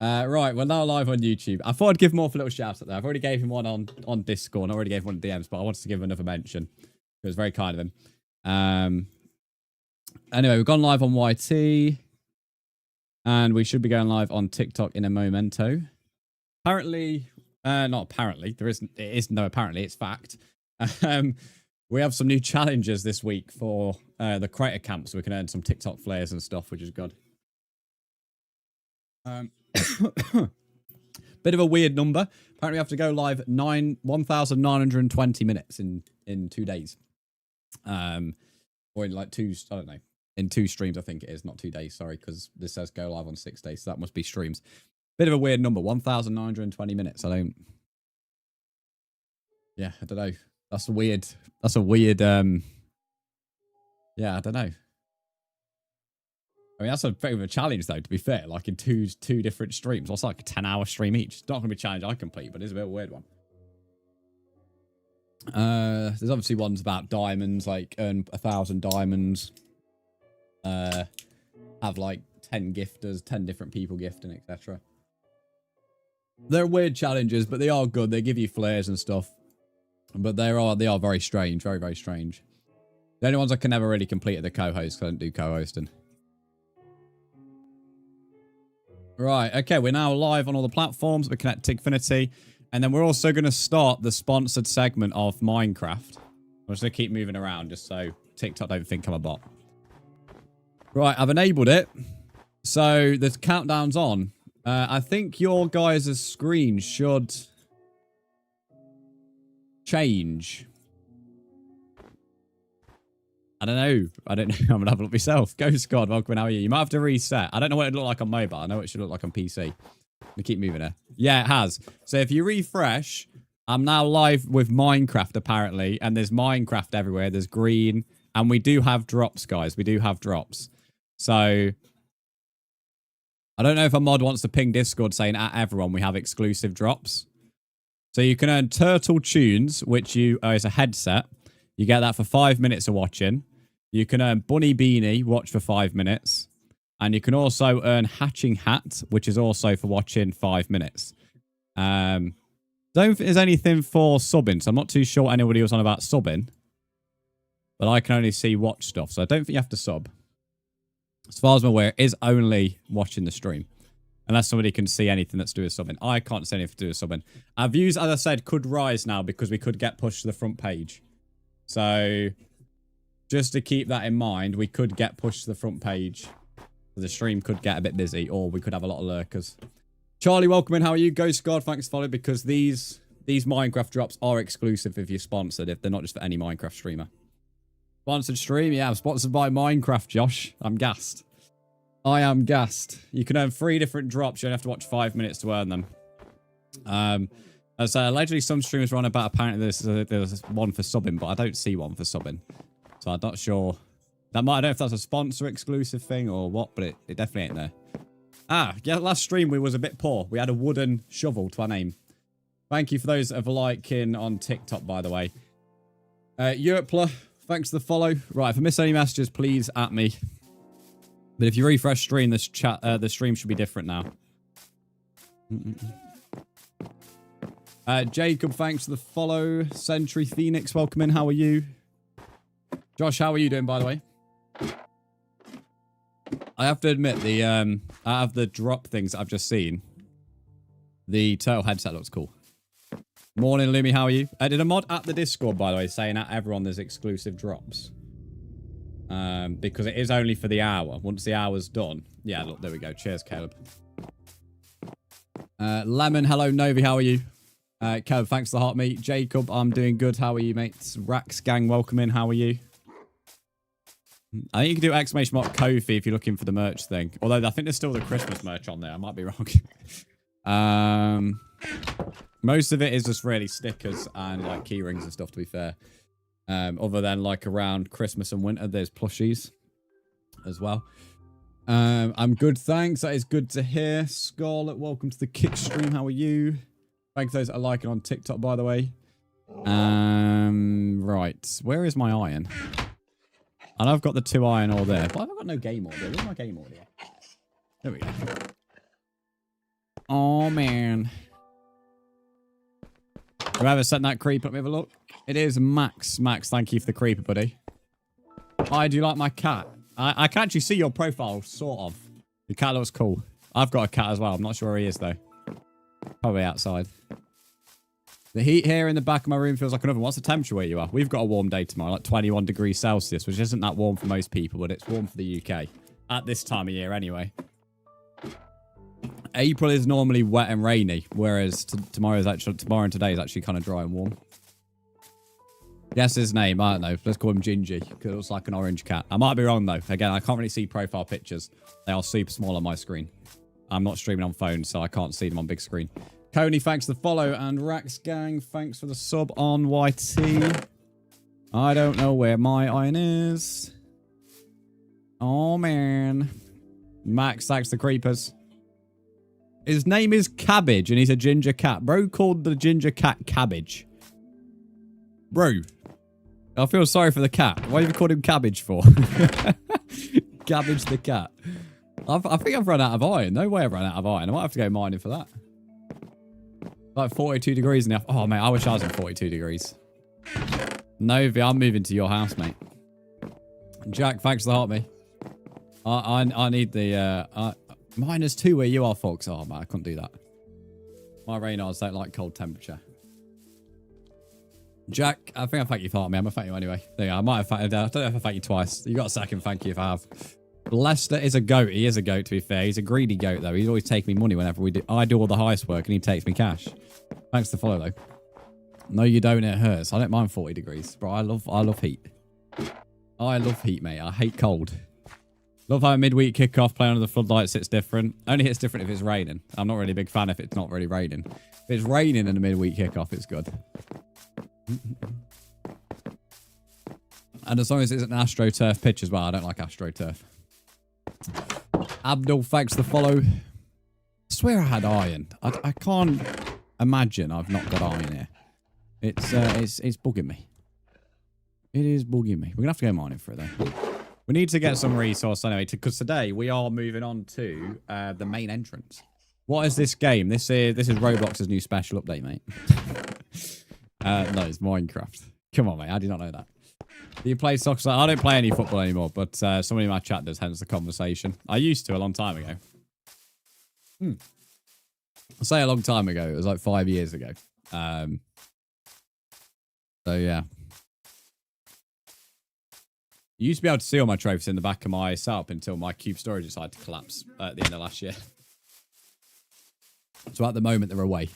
Right, we're now live on YouTube. I thought I'd give Morph a little shout out there. I've already gave him one on Discord. I already gave one on DMs, but I wanted to give him another mention. It was very kind of him. Anyway, we've gone live on YT. And we should be going live on TikTok in a momento. Apparently, not apparently, it is no apparently, it's fact. We have some new challenges this week for the creator camp, so we can earn some TikTok flares and stuff, which is good. Bit of a weird number. Apparently we have to go live 1,920 minutes in 2 days. Or in like I don't know. In 2 streams, I think it is. Not 2 days, sorry, because this says go live on 6 days, so that must be streams. Bit of a weird number, 1,920 minutes. Yeah, I don't know. That's a weird, yeah, I don't know. I mean, that's a bit of a challenge, though, to be fair. Like, in two different streams. What's like a 10-hour stream each? It's not going to be a challenge I complete, but it's a bit of a weird one. There's obviously ones about diamonds, like earn 1,000 diamonds. Have like 10 gifters, 10 different people gifting, etc. They're weird challenges, but they are good. They give you flares and stuff. But they are very strange. Very, very strange. The only ones I can never really complete are the co-hosts, because I don't do co-hosting. Right, okay, we're now live on all the platforms. We're connected to Xfinity. And then we're also going to start the sponsored segment of Minecraft. I'm just going to keep moving around just so TikTok don't think I'm a bot. Right, I've enabled it. So the countdown's on. I think your guys' screen should change. I don't know. I'm going to have a look myself. Ghost God, welcome. How are you? You might have to reset. I don't know what it looked like on mobile. I know what it should look like on PC. We keep moving here. Yeah, it has. So if you refresh, I'm now live with Minecraft, apparently. And there's Minecraft everywhere. There's green. And we do have drops, guys. We do have drops. So I don't know if a mod wants to ping Discord saying at everyone we have exclusive drops. So you can earn Turtle Tunes, which is a headset. You get that for 5 minutes of watching. You can earn Bunny Beanie, watch for 5 minutes. And you can also earn Hatching Hat, which is also for watching 5 minutes. Don't think there's anything for subbing, so I'm not too sure anybody was on about subbing. But I can only see watch stuff, so I don't think you have to sub. As far as I'm aware, it is only watching the stream. Unless somebody can see anything that's to do with subbing. I can't see anything to do with subbing. Our views, as I said, could rise now because we could get pushed to the front page. So, just to keep that in mind, we could get pushed to the front page. The stream could get a bit busy, or we could have a lot of lurkers. Charlie, welcome in. How are you? Ghost God, thanks for following, because these Minecraft drops are exclusive if you're sponsored, if they're not just for any Minecraft streamer. Sponsored stream? Yeah, I'm sponsored by Minecraft, Josh. I'm gassed. I am gassed. You can earn 3 different drops. You only have to watch 5 minutes to earn them. So allegedly some streamers run about apparently there's one for subbing, but I don't see one for subbing. So I'm not sure. I don't know if that's a sponsor exclusive thing or what, but it definitely ain't there. Ah, yeah, last stream we was a bit poor. We had a wooden shovel to our name. Thank you for those of liking on TikTok, by the way. Yerpler, thanks for the follow. Right, if I miss any messages, please at me. But if you refresh stream, the stream should be different now. Jacob, thanks for the follow. Sentry Phoenix, welcome in. How are you? Josh, how are you doing, by the way? I have to admit, out of the drop things that I've just seen, the turtle headset looks cool. Morning, Lumi, how are you? I did a mod at the Discord, by the way, saying at everyone there's exclusive drops. Because it is only for the hour. Once the hour's done. Yeah, look, there we go. Cheers, Caleb. Lemon, hello, Novi, how are you? Caleb, thanks for the heart, mate. Jacob, I'm doing good. How are you, mates? Rax Gang, welcome in. How are you? I think you can do exclamation mark Kofi if you're looking for the merch thing. Although I think there's still the Christmas merch on there. I might be wrong. Most of it is just really stickers and like key rings and stuff, to be fair. Other than like around Christmas and winter, there's plushies as well. I'm good, thanks. That is good to hear. Scarlet, welcome to the kick stream. How are you? Thanks for those that are liking on TikTok, by the way. Right. Where is my iron? And I've got the 2 iron ore there. But I've got no game audio. Where's my game audio? There we go. Oh, man. Whoever sent that creeper, let me have a look. It is Max. Max, thank you for the creeper, buddy. Hi, do you like my cat? I can actually see your profile, sort of. Your cat looks cool. I've got a cat as well. I'm not sure where he is, though. Probably outside. The heat here in the back of my room feels like an oven. What's the temperature where you are? We've got a warm day tomorrow, like 21 degrees Celsius, which isn't that warm for most people, but it's warm for the UK. At this time of year, anyway. April is normally wet and rainy, whereas tomorrow and today is actually kind of dry and warm. Guess his name. I don't know. Let's call him Gingy, because it looks like an orange cat. I might be wrong, though. Again, I can't really see profile pictures. They are super small on my screen. I'm not streaming on phone, so I can't see them on big screen. Coney, thanks for the follow. And Rax Gang, thanks for the sub on YT. I don't know where my iron is. Oh, man. Max, thanks for the creepers. His name is Cabbage, and he's a ginger cat. Bro called the ginger cat Cabbage. Bro. I feel sorry for the cat. Why have you called him Cabbage for? Cabbage the cat. I think I've run out of iron. No way I've run out of iron. I might have to go mining for that. Like 42 degrees in the... Oh, mate, I wish I was in 42 degrees. Novi, I'm moving to your house, mate. Jack, thanks for the heart, me. I need the... -2 where you are, folks. Oh, man, I couldn't do that. My Reynards don't like cold temperature. Jack, I think I thank you for me. I'm going to thank you anyway. There you go. I might have thanked you. I don't know if I thank you twice. You got a second thank you if I have. Lester is a goat. He is a goat, to be fair. He's a greedy goat, though. He's always taking me money whenever we do. I do all the heist work, and he takes me cash. Thanks for the follow, though. No, you don't. It hurts. I don't mind 40 degrees. Bro, I love heat. I love heat, mate. I hate cold. Love how a midweek kickoff playing under the floodlights hits different. Only hits different if it's raining. I'm not really a big fan if it's not really raining. If it's raining in a midweek kickoff, it's good. And as long as it's an AstroTurf pitch as well. I don't like AstroTurf. Abdul, thanks for the follow. I swear I had iron. I can't imagine I've not got iron here. It's bugging me. It is bugging me. We're going to have to go mining for it, though. We need to get some resource anyway, because today we are moving on to the main entrance. What is this game? This is Roblox's new special update, mate. No, it's Minecraft. Come on, mate. How do you not know that? Do you play soccer? I don't play any football anymore, but somebody in my chat does, hence the conversation. I used to a long time ago. I say a long time ago. It was like 5 years ago. So, yeah. You used to be able to see all my trophies in the back of my setup until my cube storage decided to collapse at the end of last year. So at the moment, they're away.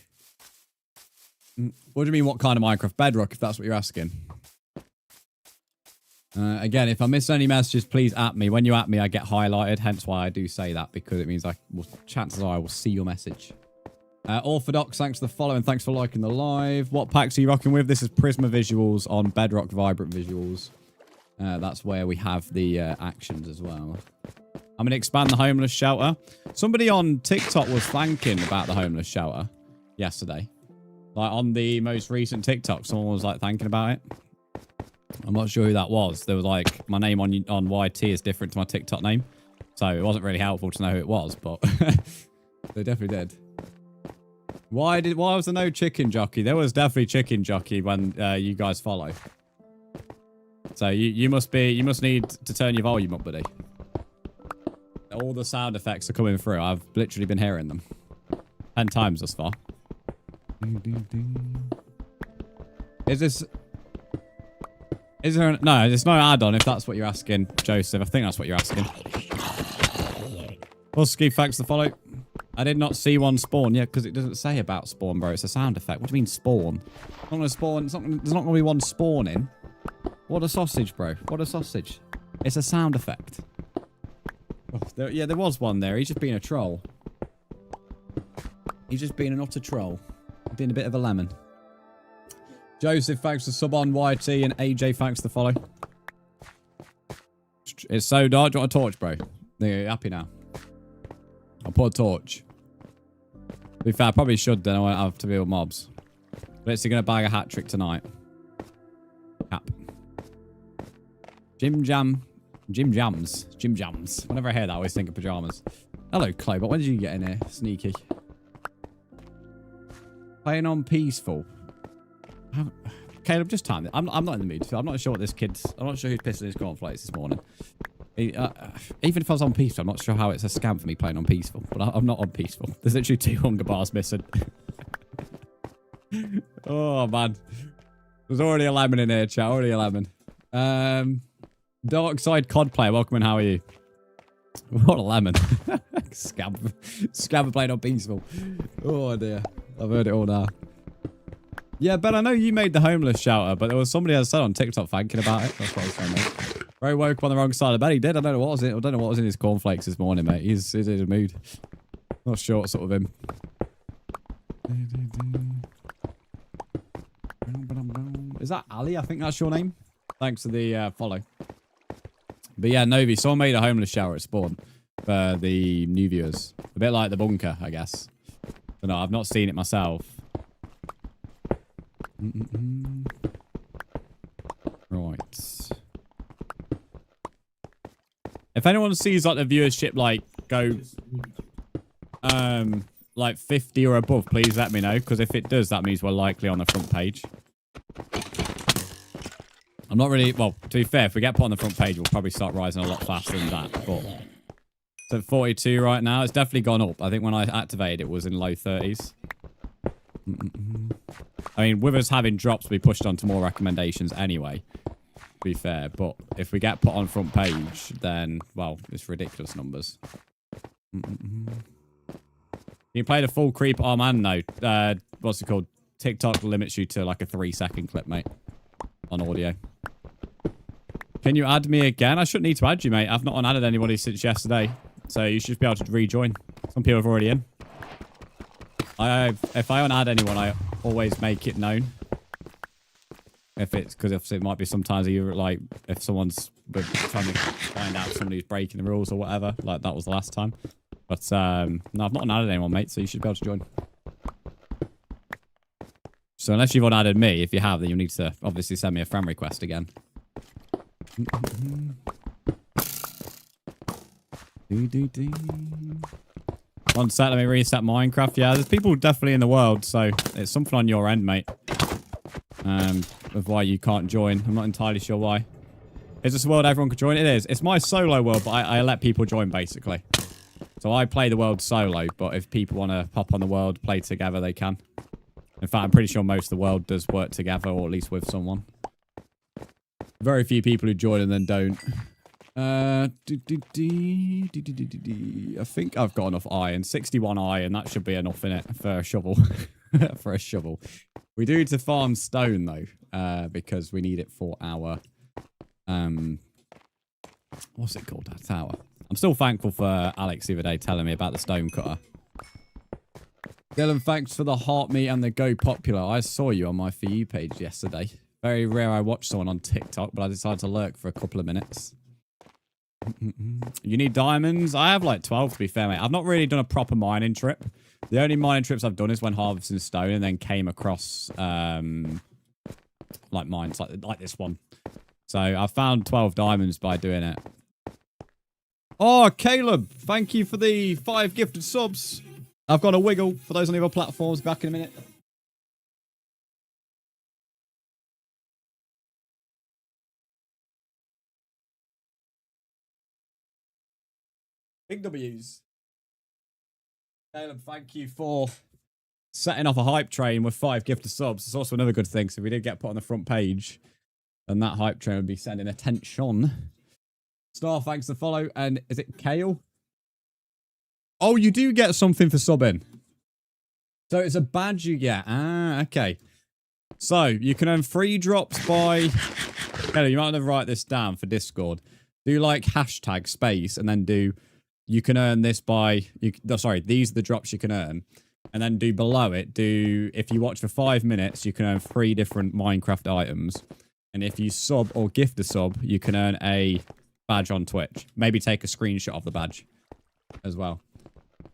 What do you mean, what kind of Minecraft? Bedrock, if that's what you're asking. Again, if I miss any messages, please at me. When you at me, I get highlighted. Hence why I do say that, because it means chances are I will see your message. Orthodox, thanks for the follow and thanks for liking the live. What packs are you rocking with? This is Prisma Visuals on Bedrock Vibrant Visuals. That's where we have the actions as well. I'm going to expand the homeless shelter. Somebody on TikTok was thanking about the homeless shelter yesterday. Like on the most recent TikTok, someone was like thanking about it. I'm not sure who that was. There was like, my name on YT is different to my TikTok name. So it wasn't really helpful to know who it was, but they definitely did. Why was there no chicken jockey? There was definitely chicken jockey when you guys follow. So you must need to turn your volume up, buddy. All the sound effects are coming through. I've literally been hearing them 10 times thus far. Is there no, there's no add-on if that's what you're asking, Joseph. I think that's what you're asking. Husky, thanks for the follow. I did not see one spawn. Yeah, because it doesn't say about spawn, bro. It's a sound effect. What do you mean spawn? It's not going to spawn. There's not going to be one spawning. What a sausage, bro. What a sausage. It's a sound effect. Oh, yeah, there was one there. He's just being a troll. He's just being an utter troll. Being a bit of a lemon. Joseph, thanks for sub on YT, and AJ, thanks for the follow. It's so dark. Do you want a torch, bro? There you go. Happy now. I'll put a torch. To be fair, I probably should then. I won't have to deal with mobs. But it's going to bag a hat trick tonight. Cap. Jim Jams. Whenever I hear that, I always think of pajamas. Hello, Chloe, but when did you get in here? Sneaky. Playing on peaceful. Caleb, just time it. I'm not in the mood. I'm not sure what this kid's... I'm not sure who's pissing his cornflakes this morning. Even if I was on peaceful, I'm not sure how it's a scam for me playing on peaceful. But I'm not on peaceful. There's literally 2 hunger bars missing. Oh, man. There's already a lemon in here, chat. Already a lemon. Dark Side COD player. Welcome and how are you? What a lemon. Scam playing on peaceful. Oh, dear. I've heard it all now. Yeah, Ben, I know you made the homeless shelter, but there was somebody else said on TikTok thinking about it. That's what I was saying, mate. Very woke up on the wrong side of bed. He did. I don't know what was it. I don't know what was in his cornflakes this morning, mate. He's in a mood. Not sure what sort of him. Is that Ali? I think that's your name. Thanks for the follow. But yeah, Novi, someone made a homeless shower at spawn for the new viewers. A bit like the bunker, I guess. But no, I've not seen it myself. Right. If anyone sees like the viewership like go like 50 or above, please let me know, because if it does, that means we're likely on the front page. I'm not really, well, to be fair, if we get put on the front page, we'll probably start rising a lot faster than that. But it's at 42 right now. It's definitely gone up. I think when I activated, it was in low 30s. I mean, with us having drops, we pushed on to more recommendations anyway, to be fair. But if we get put on front page, then, well, it's ridiculous numbers. You play the full creep? Oh, man, no. What's it called? TikTok limits you to like a 3-second clip, mate, on audio. Can you add me again? I shouldn't need to add you, mate. I've not unadded anybody since yesterday. So you should be able to rejoin. Some people are already in. If I unadd anyone, I always make it known. If it's because it might be sometimes you like if someone's trying to find out somebody who's breaking the rules or whatever, like that was the last time. But no, I've not unadded anyone, mate. So you should be able to join. So unless you've unadded me, if you have, then you need to obviously send me a friend request again. One sec, let me reset Minecraft. Yeah, there's people definitely in the world, so it's something on your end, mate. Of why you can't join. I'm not entirely sure why. Is this a world everyone could join? It is. It's my solo world, but I let people join, basically. So I play the world solo, but if people want to pop on the world, play together, they can. In fact, I'm pretty sure most of the world does work together, or at least with someone. Very few people who join and then don't. I think I've got enough iron. 61 iron, that should be enough in it for a shovel. For a shovel. We do need to farm stone, though, because we need it for our... what's it called? Our tower. I'm still thankful for Alex the other day telling me about the stone cutter. Dylan, thanks for the heart me and the go popular. I saw you on my For You page yesterday. Very rare I watch someone on TikTok, but I decided to lurk for a couple of minutes. You need diamonds? I have like 12 to be fair, mate. I've not really done a proper mining trip. The only mining trips I've done is when harvesting stone and then came across like mines like this one. So I found 12 diamonds by doing it. Oh, Caleb, thank you for the 5 gifted subs. I've got a wiggle for those on the other platforms. Back in a minute. Big W's. Caleb, thank you for setting off a hype train with 5 gifted subs. It's also another good thing. So if we did get put on the front page, then that hype train would be sending attention. Star, thanks for the follow. And is it Kale? Oh, you do get something for subbing. So it's a badge you get. Ah, okay. So you can earn free drops by... Kale, you might want to write this down for Discord. Do like hashtag space and then do... You can earn this by... sorry, these are the drops you can earn. And then do below it, if you watch for 5 minutes, you can earn 3 different Minecraft items. And if you sub or gift a sub, you can earn a badge on Twitch. Maybe take a screenshot of the badge as well.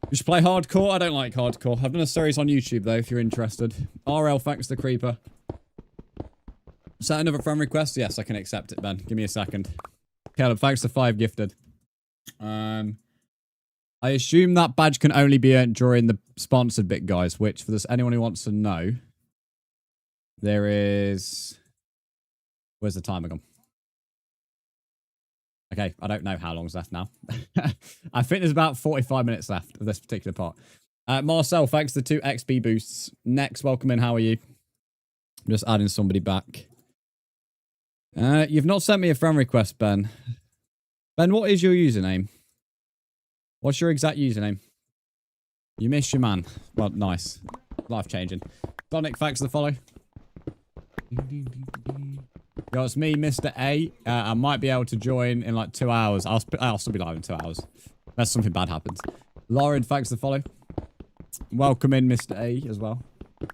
You should play hardcore. I don't like hardcore. I've done a series on YouTube, though, if you're interested. RL, thanks to Creeper. Is that another friend request? Yes, I can accept it, Ben. Give me a second. Caleb, thanks to 5 gifted. I assume that badge can only be earned during the sponsored bit, guys, which for this anyone who wants to know, there is... Where's the timer gone? Okay, I don't know how long's left now. I think there's about 45 minutes left of this particular part. Marcel, thanks for the 2 XP boosts. Next, welcome in. How are you? I'm just adding somebody back. You've not sent me a friend request, Ben. Ben, what is your username? What's your exact username? You miss your man. Well, nice. Life-changing. Sonic, thanks for the follow. Yo, it's me, Mr. A. I might be able to join in like 2 hours. I'll still be live in 2 hours. Unless something bad happens. Lauren, thanks for the follow. Welcome in, Mr. A, as well. I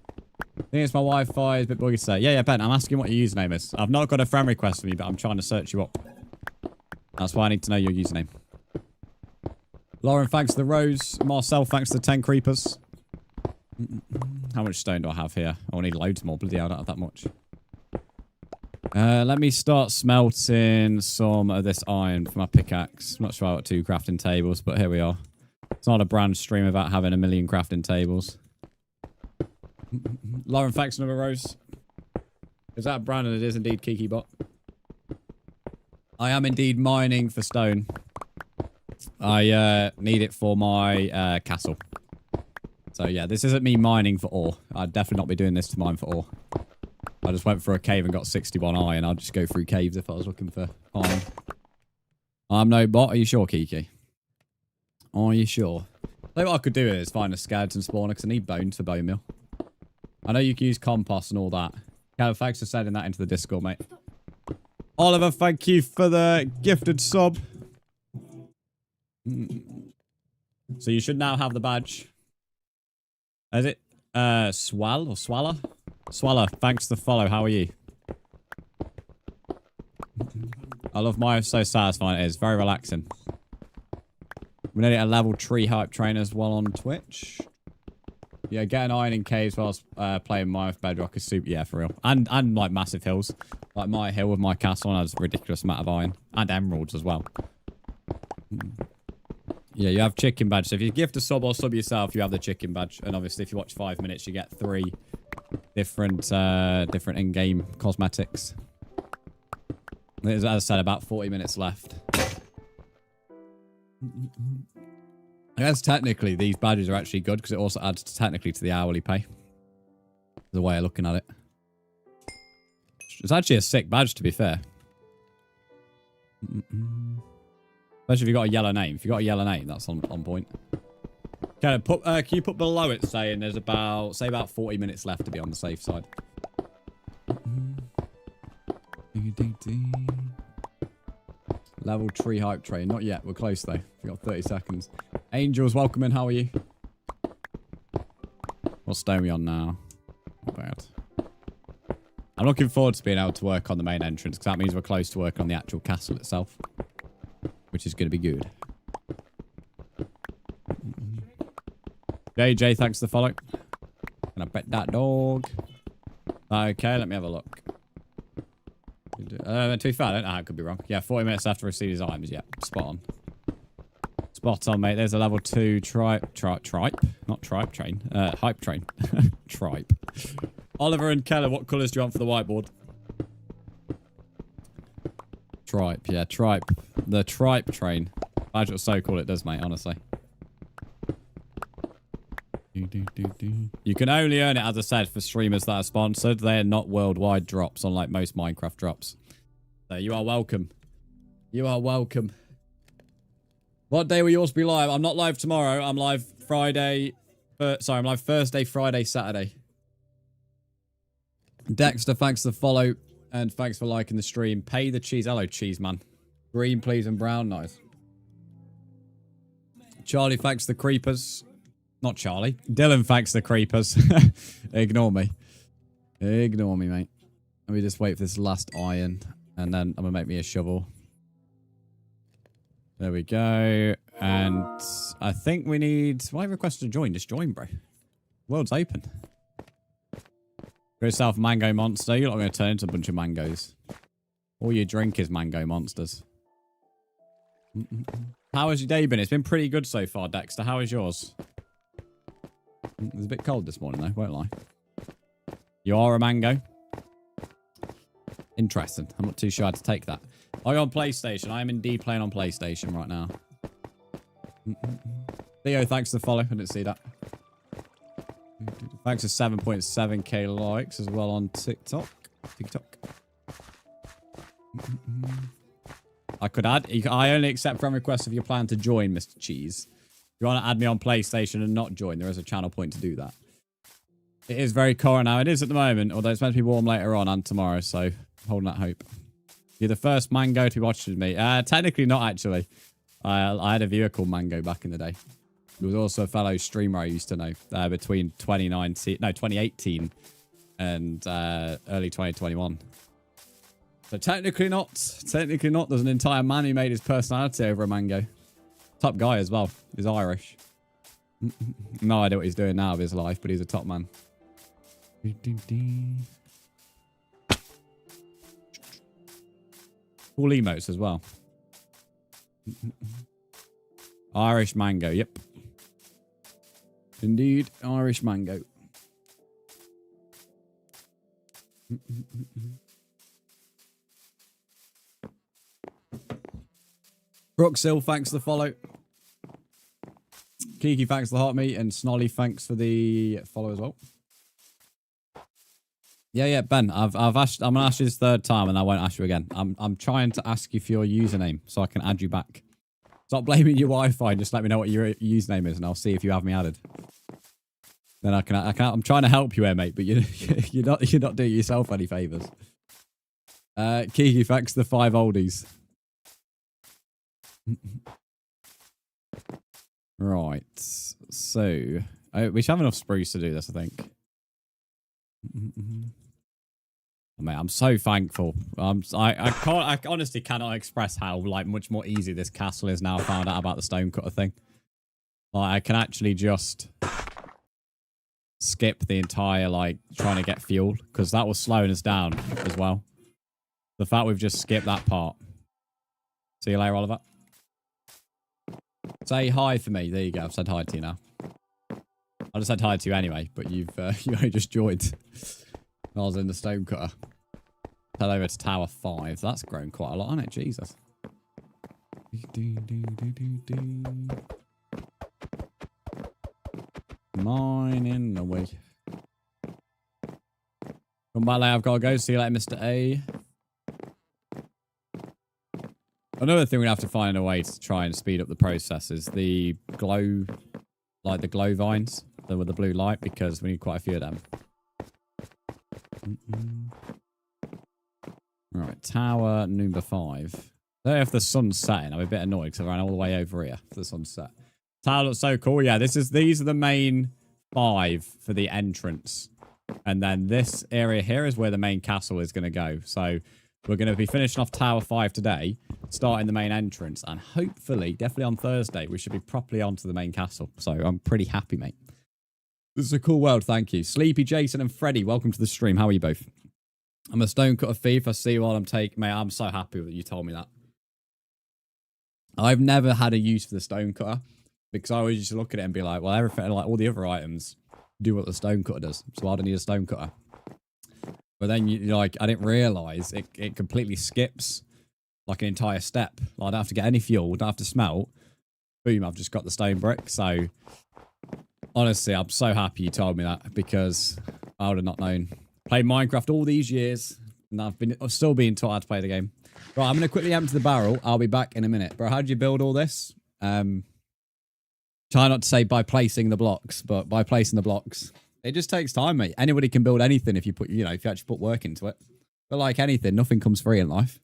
think it's my Wi-Fi. It's a bit buggy to say. Yeah, Ben, I'm asking what your username is. I've not got a friend request from you, but I'm trying to search you up. That's why I need to know your username. Lauren, thanks for the rose. Marcel, thanks for the 10 creepers. How much stone do I have here? I need loads more. Bloody hell, I don't have that much. Let me start smelting some of this iron for my pickaxe. I'm not sure I got 2 crafting tables, but here we are. It's not a brand stream about having a million crafting tables. Lauren, thanks for another rose. Is that Brandon? It is indeed KikiBot. I am indeed mining for stone. I need it for my castle. So yeah, this isn't me mining for ore. I'd definitely not be doing this to mine for ore. I just went for a cave and got 61 iron. I'd just go through caves if I was looking for iron. I'm no bot. Are you sure, Kiki? Are you sure? Like what I could do is find a skeleton spawner because I need bones for bone meal. I know you can use compost and all that. Kevin, thanks for sending that into the Discord, mate. Oliver, thank you for the gifted sub. So you should now have the badge. Is it Swell or Swallow? Swallow, thanks for the follow. How are you? I love Mario. So satisfying it is. Very relaxing. We need a level 3 hype train as well on Twitch. Yeah, getting iron in caves whilst playing Minecraft bedrock is super. Yeah, for real. And like massive hills. Like my hill with my castle has a ridiculous amount of iron. And emeralds as well. Yeah, you have chicken badge. So if you gift a sub or sub yourself, you have the chicken badge. And obviously if you watch 5 minutes, you get 3 different in-game cosmetics. There's, as I said, about 40 minutes left. I guess technically these badges are actually good because it also adds technically to the hourly pay. The way of looking at it. It's actually a sick badge, to be fair. Especially if you've got a yellow name. If you've got a yellow name, that's on point. Can you put below it saying there's about, say about 40 minutes left to be on the safe side. Level 3 hype train. Not yet. We're close though. We've got 30 seconds. Angels, welcome in. How are you? What stone are we on now? Not bad. I'm looking forward to being able to work on the main entrance because that means we're close to working on the actual castle itself. Which is going to be good. JJ, thanks for the follow. Can I bet that dog? Okay, let me have a look. To be fair, I don't know how it could be wrong. Yeah, 40 minutes after receive his items. Yeah, spot on. Spot on, mate. There's a level 2 tripe. Not tripe train. Hype train. Tripe. Oliver and Keller, what colours do you want for the whiteboard? Tripe, yeah, tripe. The tripe train. Badge will so cool it does, mate, honestly. You can only earn it, as I said, for streamers that are sponsored. They're not worldwide drops, unlike most Minecraft drops. So you are welcome. You are welcome. What day will yours be live? I'm not live tomorrow. I'm live Friday. Sorry, I'm live Thursday, Friday, Saturday. Dexter, thanks for the follow. And thanks for liking the stream. Pay the cheese. Hello, cheese man. Green, please, and brown. Nice. Charlie, thanks for the creepers. Not Charlie. Dylan, thanks for the creepers. Ignore me. Ignore me, mate. Let me just wait for this last iron. And then I'm going to make me a shovel. There we go. And I think we need... Why request to join? Just join, bro. World's open. Go yourself mango monster. You're not going to turn into a bunch of mangoes. All you drink is mango monsters. How has your day been? It's been pretty good so far, Dexter. How is yours? It's a bit cold this morning, though, won't lie. You are a mango? Interesting. I'm not too sure how to take that. I go on PlayStation. I am indeed playing on PlayStation right now. Theo, thanks for the follow. I didn't see that. Thanks for 7.7k likes as well on TikTok. I could add. I only accept friend requests if you plan to join, Mr. Cheese. If you want to add me on PlayStation and not join, there is a channel point to do that. It is very cold now. It is at the moment, although it's meant to be warm later on and tomorrow, so holding that hope. You're the first Mango to be watching me. Technically not, actually. I had a viewer called Mango back in the day. He was also a fellow streamer I used to know between 2018 and early 2021. So technically not. Technically not. There's an entire man who made his personality over a Mango. Top guy as well. He's Irish. No idea what he's doing now of his life, but he's a top man. Cool emotes as well. Irish Mango, yep. Indeed, Irish Mango. Brooksill, thanks for the follow. Kiki, thanks for the heart meat, and Snolly, thanks for the follow as well. Yeah, Ben. I'm gonna ask you this third time, and I won't ask you again. I'm trying to ask you for your username so I can add you back. Stop blaming your Wi-Fi. Just let me know what your username is, and I'll see if you have me added. Then I can. I'm trying to help you here, mate, but you're not doing yourself any favors. Kiki, thanks for the 5 oldies. Right. So we should have enough spruce to do this, I think. Oh, mate, I'm so thankful. I honestly cannot express how much more easy this castle is now. I found out about the stonecutter thing. I can actually just skip the entire trying to get fuel, because that was slowing us down as well. The fact we've just skipped that part. See you later, Oliver. Say hi for me. There you go. I've said hi to you now. I just said hi to you anyway, but you only just joined. I was in the stonecutter. Head over to Tower 5. That's grown quite a lot, hasn't it? Jesus. Mining away. Come back later. I've got to go. See you later, Mr. A. Another thing we have to find a way to try and speed up the process is the glow, the glow vines with the blue light, because we need quite a few of them. Right, tower number 5. There, if the sun's setting, I'm a bit annoyed because I ran all the way over here for the sunset. Tower looks so cool. Yeah, these are the main 5 for the entrance, and then this area here is where the main castle is going to go. So we're going to be finishing off Tower 5 today, starting the main entrance, and hopefully, definitely on Thursday, we should be properly onto the main castle. So I'm pretty happy, mate. This is a cool world, thank you. Sleepy, Jason, and Freddy, welcome to the stream. How are you both? I'm a stonecutter thief. I see what I'm taking. Mate, I'm so happy that you told me that. I've never had a use for the stonecutter, because I always used to look at it and be like, well, everything, all the other items do what the stonecutter does, so I don't need a stonecutter. But then, I didn't realise it completely skips, an entire step. I don't have to get any fuel, don't have to smelt. Boom, I've just got the stone brick. So, honestly, I'm so happy you told me that, because I would have not known. Played Minecraft all these years, and I've still being taught how to play the game. Right, I'm going to quickly empty the barrel. I'll be back in a minute. Bro, how did you build all this? Try not to say by placing the blocks, but by placing the blocks. It just takes time, mate. Anybody can build anything if you put, if you actually put work into it. But like anything, nothing comes free in life.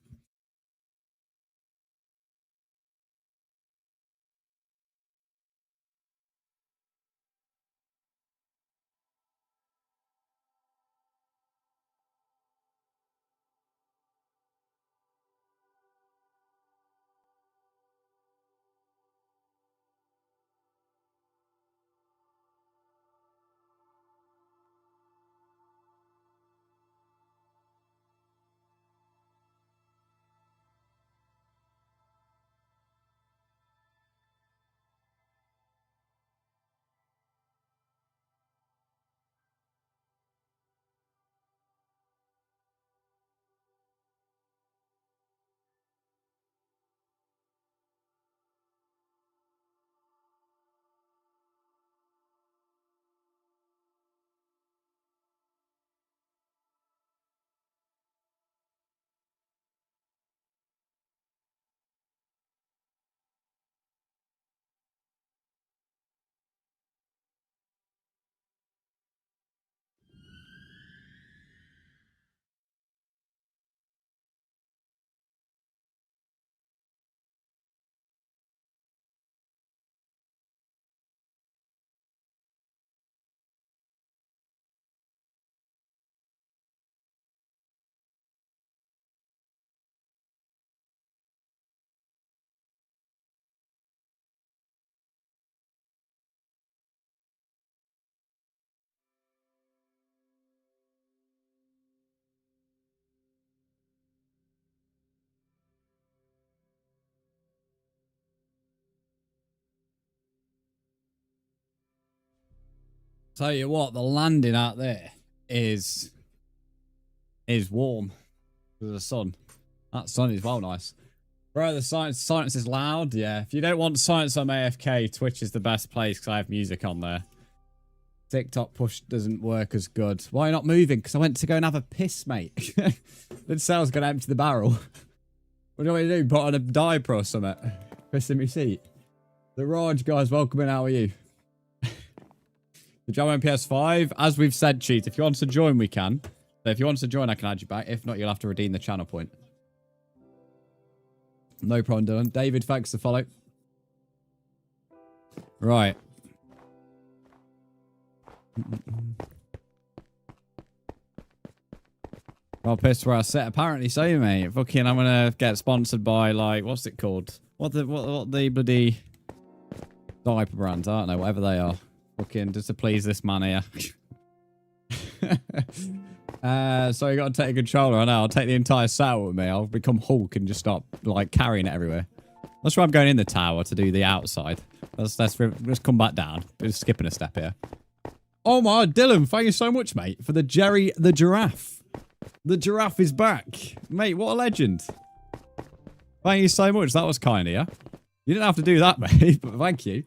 Tell you what, the landing out there is warm with the sun. That sun is well nice. Bro, the silence is loud. Yeah, if you don't want silence on AFK, Twitch is the best place because I have music on there. TikTok push doesn't work as good. Why are you not moving? Because I went to go and have a piss, mate. Then say I was going to empty the barrel. What do you want me to do? Put on a diaper or something? Piss in my seat. The Raj guys, welcome in. How are you? The Jam on PS5. As we've said, Cheat, if you want to join, we can. So if you want to join, I can add you back. If not, you'll have to redeem the channel point. No problem, Dylan. David, thanks for the follow. Right. Well, pissed where I sit. Apparently so, mate. Fucking, I'm gonna get sponsored by, like, what's it called? What the bloody diaper brands? I don't know, whatever they are. Fucking, just to please this man here. So you got to take a controller. I know. I'll take the entire set with me. I'll become Hulk and just start, like, carrying it everywhere. That's why I'm going in the tower to do the outside. Let's come back down. Just skipping a step here. Oh my, Dylan, thank you so much, mate, for the Jerry the Giraffe. The giraffe is back. Mate, what a legend. Thank you so much. That was kind of you. You didn't have to do that, mate, but thank you.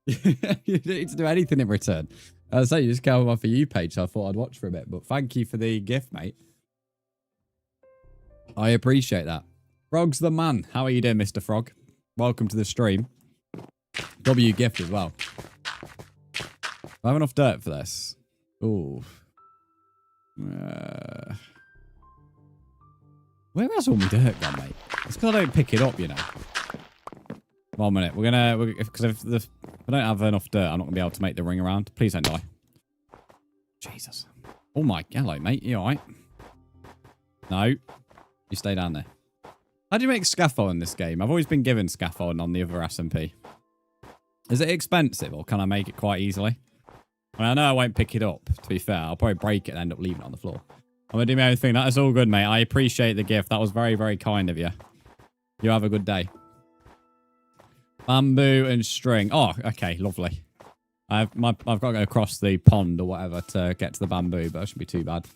You didn't need to do anything in return. As I say, you just came on my For You page, so I thought I'd watch for a bit. But thank you for the gift, mate. I appreciate that. Frog's the man. How are you doing, Mr. Frog? Welcome to the stream. W gift as well. I have enough dirt for this. Ooh. Where has all my dirt gone, mate? It's because I don't pick it up, you know. 1 minute. Because if I don't have enough dirt, I'm not going to be able to make the ring around. Please don't die. Jesus. Oh my, hello, mate. You alright? No. You stay down there. How do you make scaffold in this game? I've always been given scaffolding on the other SMP. Is it expensive or can I make it quite easily? I know I won't pick it up, to be fair. I'll probably break it and end up leaving it on the floor. I'm going to do my own thing. That is all good, mate. I appreciate the gift. That was very, very kind of you. You have a good day. Bamboo and string. Oh, okay. Lovely. I've got to go across the pond or whatever to get to the bamboo, but that shouldn't be too bad.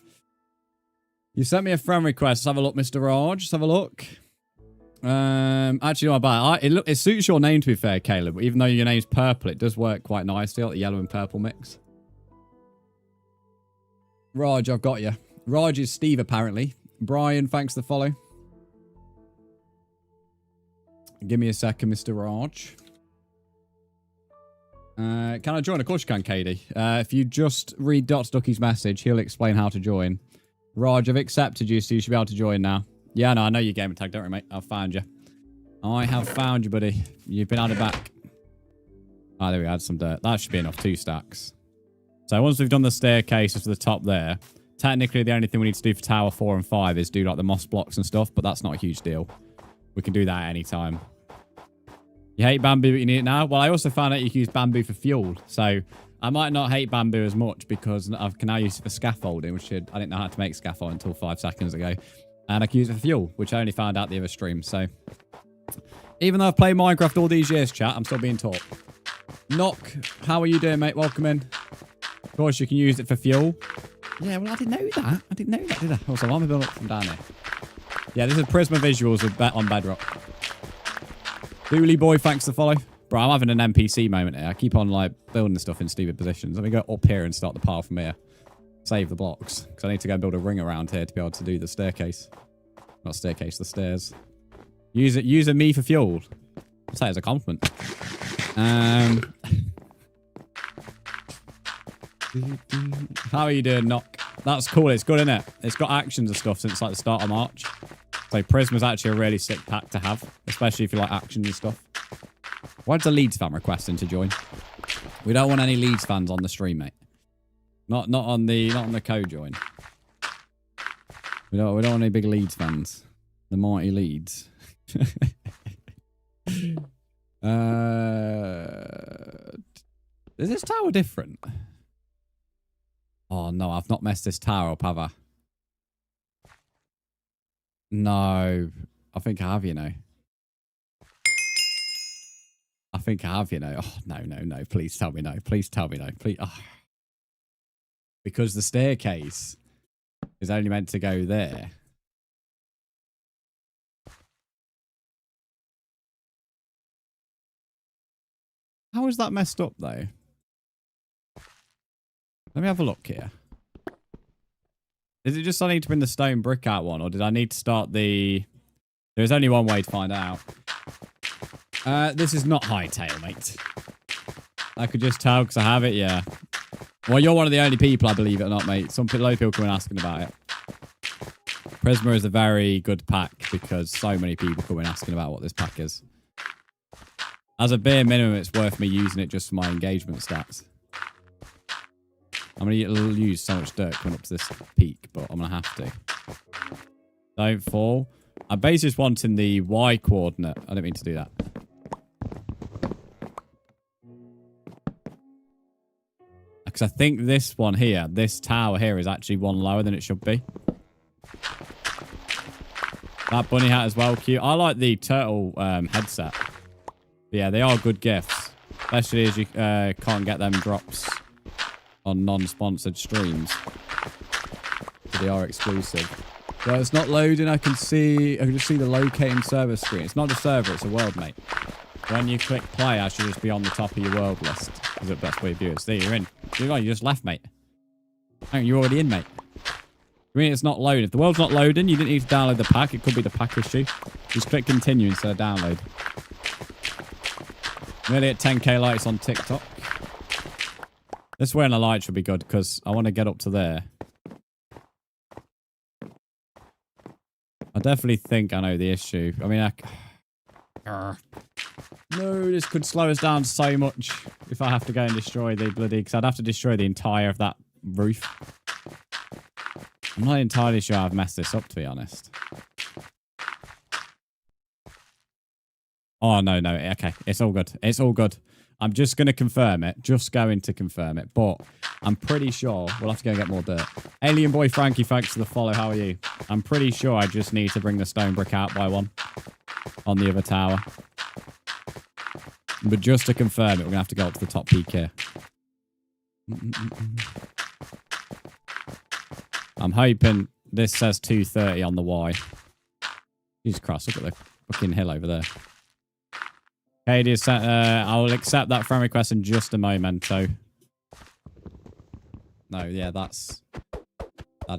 You sent me a friend request. Let's have a look, Mr. Raj. Let's have a look. Actually, not bad. It suits your name, to be fair, Caleb. Even though your name's purple, it does work quite nicely, like the yellow and purple mix. Raj, I've got you. Raj is Steve, apparently. Brian, thanks for the follow. Give me a second, Mr. Raj. Can I join? Of course you can, Katie. If you just read Dr. Ducky's message, he'll explain how to join. Raj, I've accepted you, so you should be able to join now. Yeah, no, I know your gamer tag. Don't worry, mate. I've found you. I have found you, buddy. You've been added back. Ah, there we go. Add some dirt. That should be enough. 2 stacks. So once we've done the staircases to the top there, technically the only thing we need to do for Tower 4 and 5 is do like the moss blocks and stuff, but that's not a huge deal. We can do that at any time. You hate bamboo, but you need it now? Well, I also found out you can use bamboo for fuel, so I might not hate bamboo as much because I can now use it for scaffolding, which I didn't know how to make scaffolding until 5 seconds ago. And I can use it for fuel, which I only found out the other stream, so... Even though I've played Minecraft all these years, chat, I'm still being taught. Knock, how are you doing, mate? Welcome in. Of course, you can use it for fuel. Yeah, well, I didn't know that. I didn't know that, did I? Also, why am I building up from down here? Yeah, this is Prisma Visuals on Bedrock. Dooley boy, thanks for the follow. Bro, I'm having an NPC moment here. I keep on, like, building stuff in stupid positions. Let me go up here and start the path from here. Save the blocks. Because I need to go build a ring around here to be able to do the staircase. Not staircase, the stairs. Using me for fuel. I'll say it as a compliment. How are you doing, Knock? That's cool. It's good, isn't it? It's got actions and stuff since like the start of March. So Prisma's actually a really sick pack to have, especially if you like action and stuff. Why's a Leeds fan requesting to join? We don't want any Leeds fans on the stream, mate. Not on the co-join. We don't want any big Leeds fans. The mighty Leeds. Is this tower different? Oh no, I've not messed this tower up, have I? No. I think I have, you know. I think I have, you know. Oh, no. Please tell me no. Please tell me no. Please. Oh. because the staircase is only meant to go there. How is that messed up, though? Let me have a look here. Is it just I need to bring the stone brick out one, or did I need to start the... There's only one way to find out. This is not hightail, mate. I could just tell because I have it, yeah. Well, you're one of the only people, I believe it or not, mate. Loads of people come in asking about it. Prisma is a very good pack because so many people come in asking about what this pack is. As a bare minimum, it's worth me using it just for my engagement stats. I'm going to use so much dirt coming up to this peak, but I'm going to have to. Don't fall. I'm basically just wanting the Y coordinate. I didn't mean to do that. Because I think this one here, this tower here is actually one lower than it should be. That bunny hat as well, cute. I like the turtle headset. Yeah, they are good gifts. Especially as you can't get them drops on non-sponsored streams. So they are exclusive. Well, it's not loading. I can just see the locating server screen. It's not a server, it's a world, mate. When you click play, I should just be on the top of your world list. Is the best way to view it. There, you're in. You just left, mate. Hang on, you're already in, mate. I mean, it's not loading. If the world's not loading, you didn't need to download the pack. It could be the pack issue. Just click continue instead of download. Nearly at 10k likes on TikTok. This way in a light should be good because I want to get up to there. I definitely think I know the issue. I mean, no, this could slow us down so much if I have to go and destroy the bloody... Because I'd have to destroy the entire of that roof. I'm not entirely sure I've messed this up, to be honest. Oh, no. Okay, it's all good. It's all good. I'm just going to confirm it. Just going to confirm it. But I'm pretty sure... We'll have to go and get more dirt. Alien Boy Frankie, thanks for the follow. How are you? I'm pretty sure I just need to bring the stone brick out by one on the other tower. But just to confirm it, we're going to have to go up to the top peak here. I'm hoping this says 230 on the Y. Jesus Christ, look at the fucking hill over there. Katie, I will accept that friend request in just a momento. No, yeah, that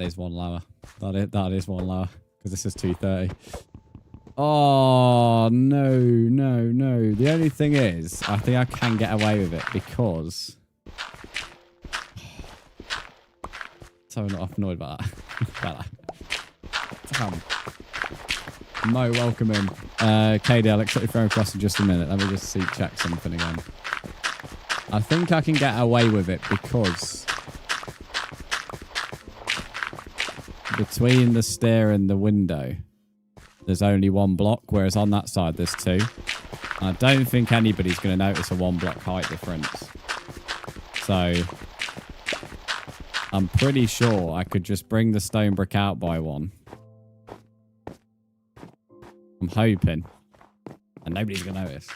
is one lower. That is one lower because this is 230. Oh no. The only thing is, I think I can get away with it because. So annoyed about that. Damn. No, welcome in. KD, I'll accept your friend request in just a minute. Let me just check something again. I think I can get away with it because between the stair and the window, there's only one block, whereas on that side there's two. And I don't think anybody's going to notice a 1 block height difference. So I'm pretty sure I could just bring the stone brick out by one. I'm hoping. And nobody's going to notice.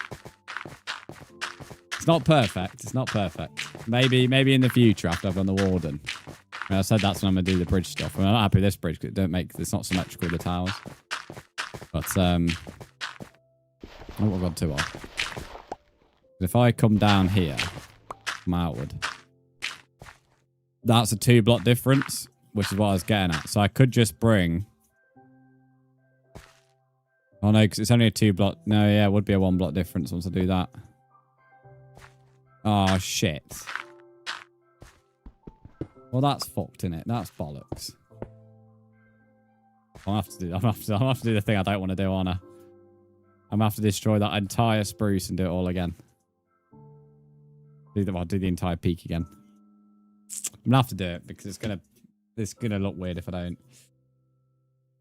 It's not perfect. It's not perfect. Maybe in the future after I've done the warden. I said that's when I'm going to do the bridge stuff. I'm not happy with this bridge because it's not symmetrical, the towers. But, oh, I've got two off. If I come down here, from outward, that's a 2 block difference, which is what I was getting at. So I could just bring... Oh no, because it's only a 2 block. No, yeah, it would be a 1 block difference once I do that. Oh, shit. Well, that's fucked, innit? That's bollocks. I'll have to do the thing I don't want to do, aren't I? I'm going to have to destroy that entire spruce and do it all again. Do the entire peak again. I'm going to have to do it because it's going to look weird if I don't.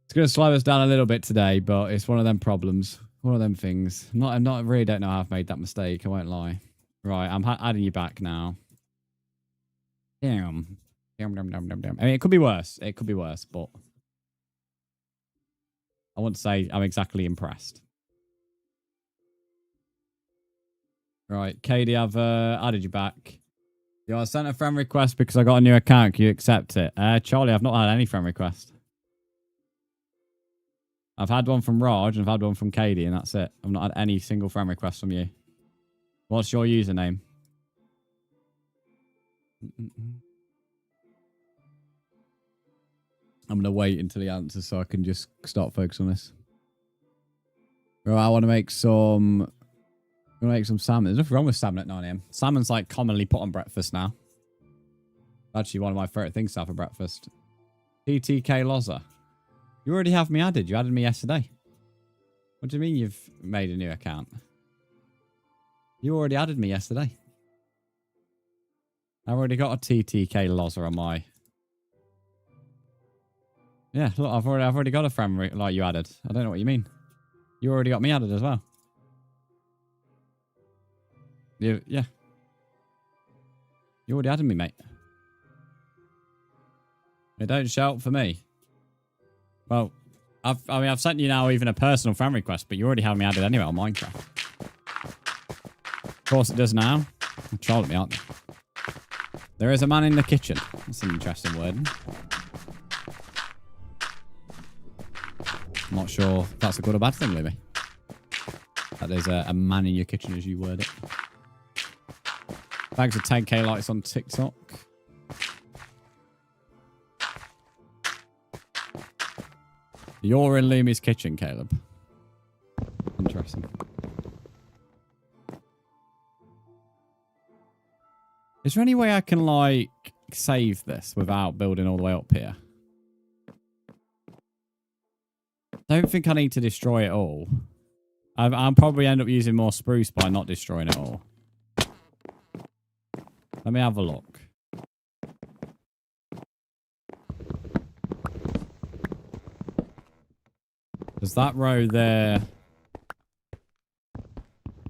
It's going to slow us down a little bit today, but it's one of them problems. One of them things. I really don't know how I've made that mistake. I won't lie. Right, I'm adding you back now. Damn. I mean, it could be worse. It could be worse, but I want to say I'm exactly impressed. Right, Katie, I've added you back. Yo, I sent a friend request because I got a new account. Can you accept it? Charlie, I've not had any friend request. I've had one from Raj and I've had one from Katie, and that's it. I've not had any single friend request from you. What's your username? I'm going to wait until he answers so I can just start focusing on this. Right, I want to make some... I'm going to make some salmon. There's nothing wrong with salmon at 9 AM. Salmon's like commonly put on breakfast now. Actually, one of my favourite things to have for breakfast. TTK Loza. You already have me added. You added me yesterday. What do you mean you've made a new account? You already added me yesterday. I've already got a TTK Loza on my... Yeah, look, I've already got a friend like you added. I don't know what you mean. You already got me added as well. Yeah. You already added me, mate. You don't shout for me. Well, I've sent you now even a personal friend request, but you already have me added anyway on Minecraft. Of course it does now. You're trolling me, aren't you? There is a man in the kitchen. That's an interesting word. I'm not sure if that's a good or bad thing, Louis. That there's a man in your kitchen as you word it. Thanks for 10k likes on TikTok. You're in Lumi's kitchen, Caleb. Interesting. Is there any way I can, like, save this without building all the way up here? I don't think I need to destroy it all. I'll probably end up using more spruce by not destroying it all. Let me have a look. Does that row there...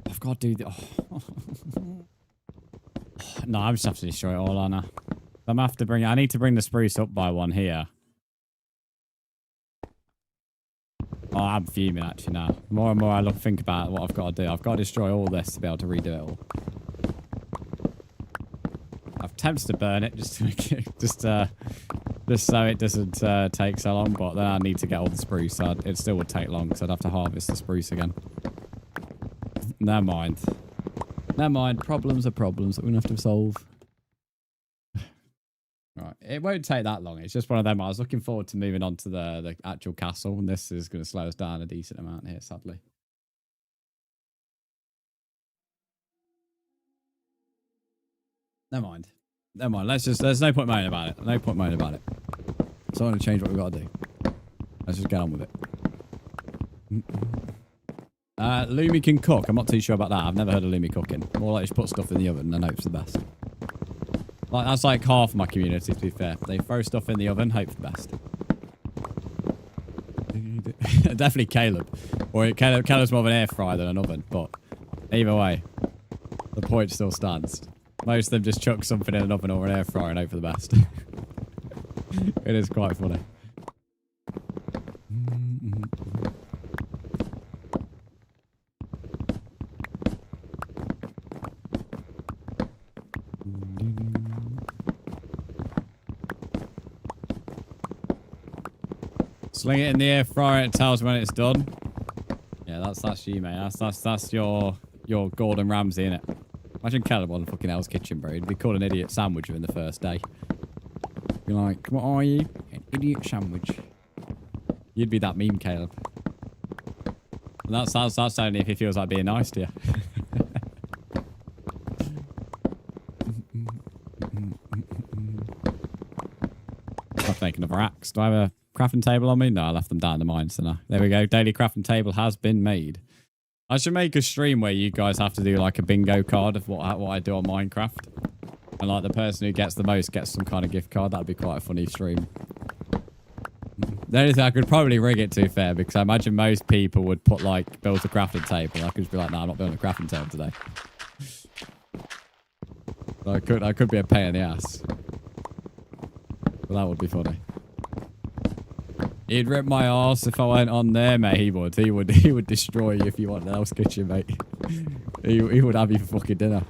I've got to do the... Oh. No, I just have to destroy it all, aren't I? I'm gonna have to bring... I need to bring the spruce up by one here. Oh, I'm fuming actually now. The more and more I think about what I've got to do. I've got to destroy all this to be able to redo it all. I've tempted to burn it just to make it, just so it doesn't take so long, but then I need to get all the spruce, so it still would take long, so I'd have to harvest the spruce again. Never mind. Never mind. Problems are problems that we're going to have to solve. Right. It won't take that long. It's just one of them. I was looking forward to moving on to the actual castle, and this is going to slow us down a decent amount here, sadly. Never mind. Never mind. There's no point moaning about it. No point moaning about it. So I'm going to change what we've got to do. Let's just get on with it. Lumi can cook. I'm not too sure about that. I've never heard of Lumi cooking. More like just put stuff in the oven and hope for the best. Like, that's like half my community, to be fair. They throw stuff in the oven, hope for the best. Definitely Caleb. Or Caleb's more of an air fryer than an oven, but either way, the point still stands. Most of them just chuck something in an oven or an air fryer and hope for the best. It is quite funny. Sling it in the air fryer, it tells when it's done. Yeah, that's you, mate. That's your Gordon Ramsay, innit? Imagine Caleb on fucking Hell's Kitchen, bro. He'd be called an idiot sandwich within the first day. Be like, what are you? An idiot sandwich. You'd be that meme, Caleb. And that's only if he feels like being nice to you. I'm thinking of axe. Do I have a crafting table on me? No, I left them down in the mines, didn't I? There we go. Daily crafting table has been made. I should make a stream where you guys have to do like a bingo card of what I do on Minecraft. And like the person who gets the most gets some kind of gift card. That'd be quite a funny stream. The only thing I could probably rig it to fair, because I imagine most people would put like build a crafting table. I could just be like, no, I'm not building a crafting table today. So I could be a pain in the ass. But that would be funny. He'd rip my arse if I went on there, mate. He would destroy you if you want Hell's Kitchen, mate. He would have you for fucking dinner.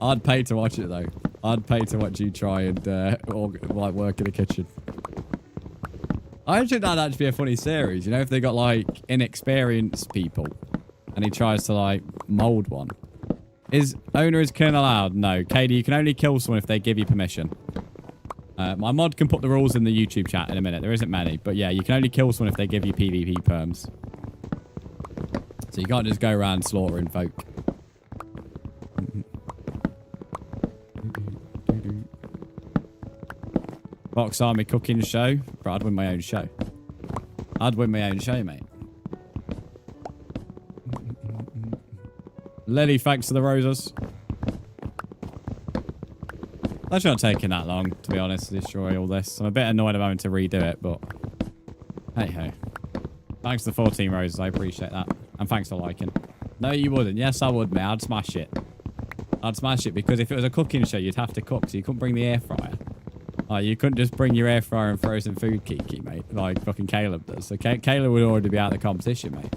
I'd pay to watch it though. I'd pay to watch you try and like work in the kitchen. I think that'd actually be a funny series. You know, if they got like inexperienced people and he tries to like mold one. Is killing allowed? No. Katie, you can only kill someone if they give you permission. My mod can put the rules in the YouTube chat in a minute. There isn't many. But yeah, you can only kill someone if they give you PvP perms. So you can't just go around slaughtering folk. Box Army cooking show. Bro, I'd win my own show. I'd win my own show, mate. Lily, thanks for the roses. That's not taking that long, to be honest, to destroy all this. I'm a bit annoyed about having to redo it, but hey ho. Thanks for the 14 roses, I appreciate that. And thanks for liking. No, you wouldn't. Yes, I would, mate. I'd smash it. I'd smash it because if it was a cooking show, you'd have to cook, so you couldn't bring the air fryer. Like, you couldn't just bring your air fryer and frozen food, Kiki, mate, like fucking Caleb does. So Caleb would already be out of the competition, mate.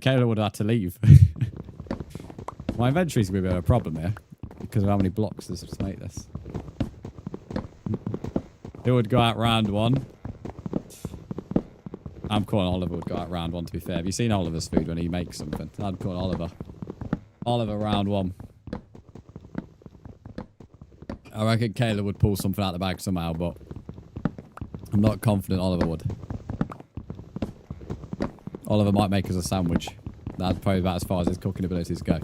Caleb would have had to leave. My inventory's going to be a bit of a problem here because of how many blocks there's to make this. Who would go out round one? I'm calling Oliver would go out round one, to be fair. Have you seen Oliver's food when he makes something? I'd call Oliver. Oliver round one. I reckon Caleb would pull something out the bag somehow, but I'm not confident Oliver would. Oliver might make us a sandwich. That's probably about as far as his cooking abilities go.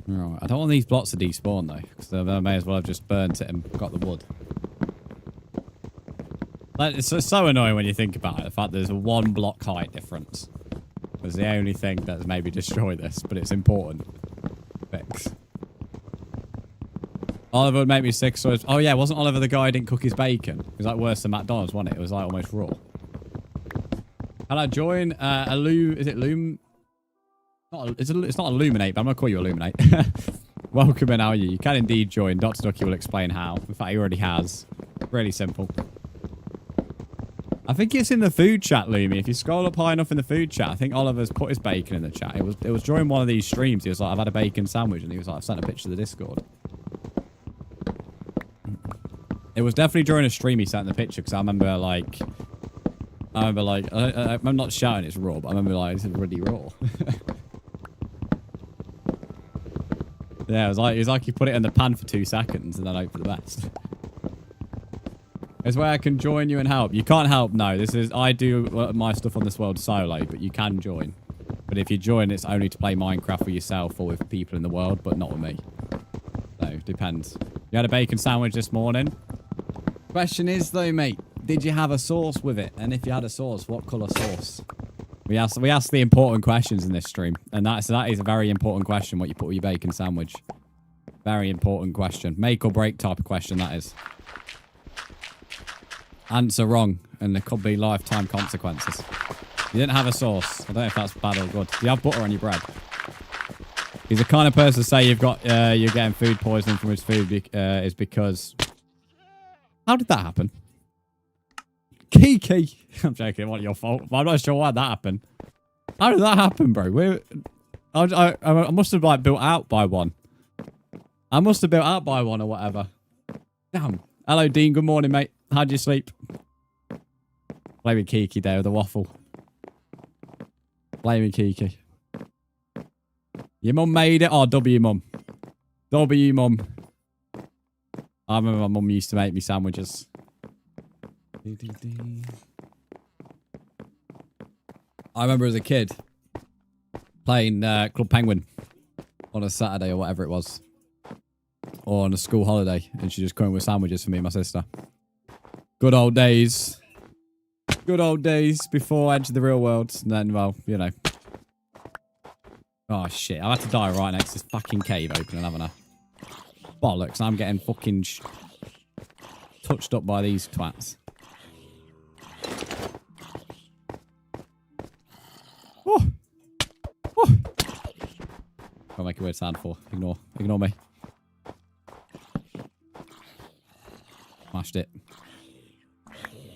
Right, I don't want these blocks to despawn though, because I may as well have just burnt it and got the wood. It's so annoying when you think about it, the fact there's a 1 block height difference. It's the only thing that's maybe destroyed this, but it's important. Fix. Oliver would make me sick, so... Oh yeah, wasn't Oliver the guy who didn't cook his bacon? It was like worse than McDonald's, wasn't it? It was like almost raw. Can I join is it Loom? It's not Illuminate, but I'm going to call you Illuminate. Welcome in, how are you? You can indeed join. Dr. Ducky will explain how. In fact, he already has. Really simple. I think it's in the food chat, Lumi. If you scroll up high enough in the food chat, I think Oliver's put his bacon in the chat. It was during one of these streams. He was like, I've had a bacon sandwich. And he was like, I've sent a picture to the Discord. It was definitely during a stream he sent the picture, because I remember I'm not shouting it's raw, but I remember like, it's really raw. Yeah, it was like you put it in the pan for 2 seconds and then hope for the best. It's where I can join you and help. You can't help, no. I do my stuff on this world solo, but you can join. But if you join, it's only to play Minecraft with yourself or with people in the world, but not with me. So, depends. You had a bacon sandwich this morning? Question is, though, mate, did you have a sauce with it? And if you had a sauce, what colour sauce? We ask the important questions in this stream. And that is a very important question, what you put with your bacon sandwich. Very important question. Make or break type of question, that is. Answer wrong, and there could be lifetime consequences. You didn't have a sauce. I don't know if that's bad or good. Do you have butter on your bread? He's the kind of person to say you're getting food poisoning from his food is because... How did that happen? Kiki! I'm joking, it wasn't your fault. I'm not sure why that happened. How did that happen, bro? I must have like built out by one. I must have built out by one or whatever. Damn. Hello, Dean. Good morning, mate. How'd you sleep? Blaming Kiki there with the waffle. Blaming Kiki. Your mum made it? Oh, W mum. W mum. I remember my mum used to make me sandwiches. I remember as a kid playing Club Penguin on a Saturday or whatever it was. Or on a school holiday. And she just came with sandwiches for me and my sister. Good old days. Good old days before I entered the real world. And then, well, you know. Oh, shit. I'll have to die right next to this fucking cave opening, haven't I? Bollocks. I'm getting fucking touched up by these twats. Oh. Oh. I'll make a weird sound for. Ignore me. Smashed it.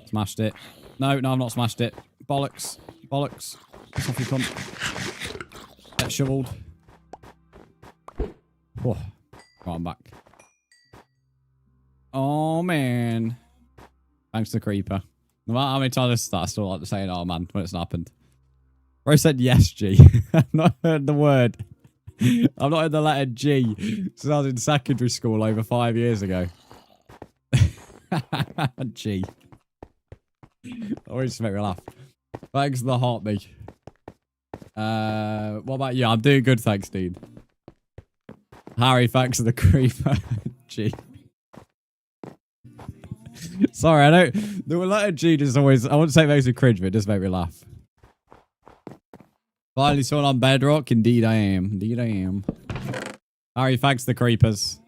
Smashed it. No, I've not smashed it. Bollocks. Bollocks. Piss off, you cunt. Get shoveled. Oh, right, I'm back. Oh, man. Thanks to the creeper. No matter how many times I start, I still like to say, oh, man, when it's happened. Bro said yes, G. I've not heard the word. I've not heard the letter G since I was in secondary school over 5 years ago. G. Always just make me laugh. Thanks for the heart, me. What about you? I'm doing good, thanks, dude. Harry, thanks for the creeper. G. Sorry, I don't. The letter G just always. I wouldn't say it makes me cringe, but it does make me laugh. Finally, someone on bedrock. Indeed, I am. Indeed, I am. Harry, thanks for the creepers.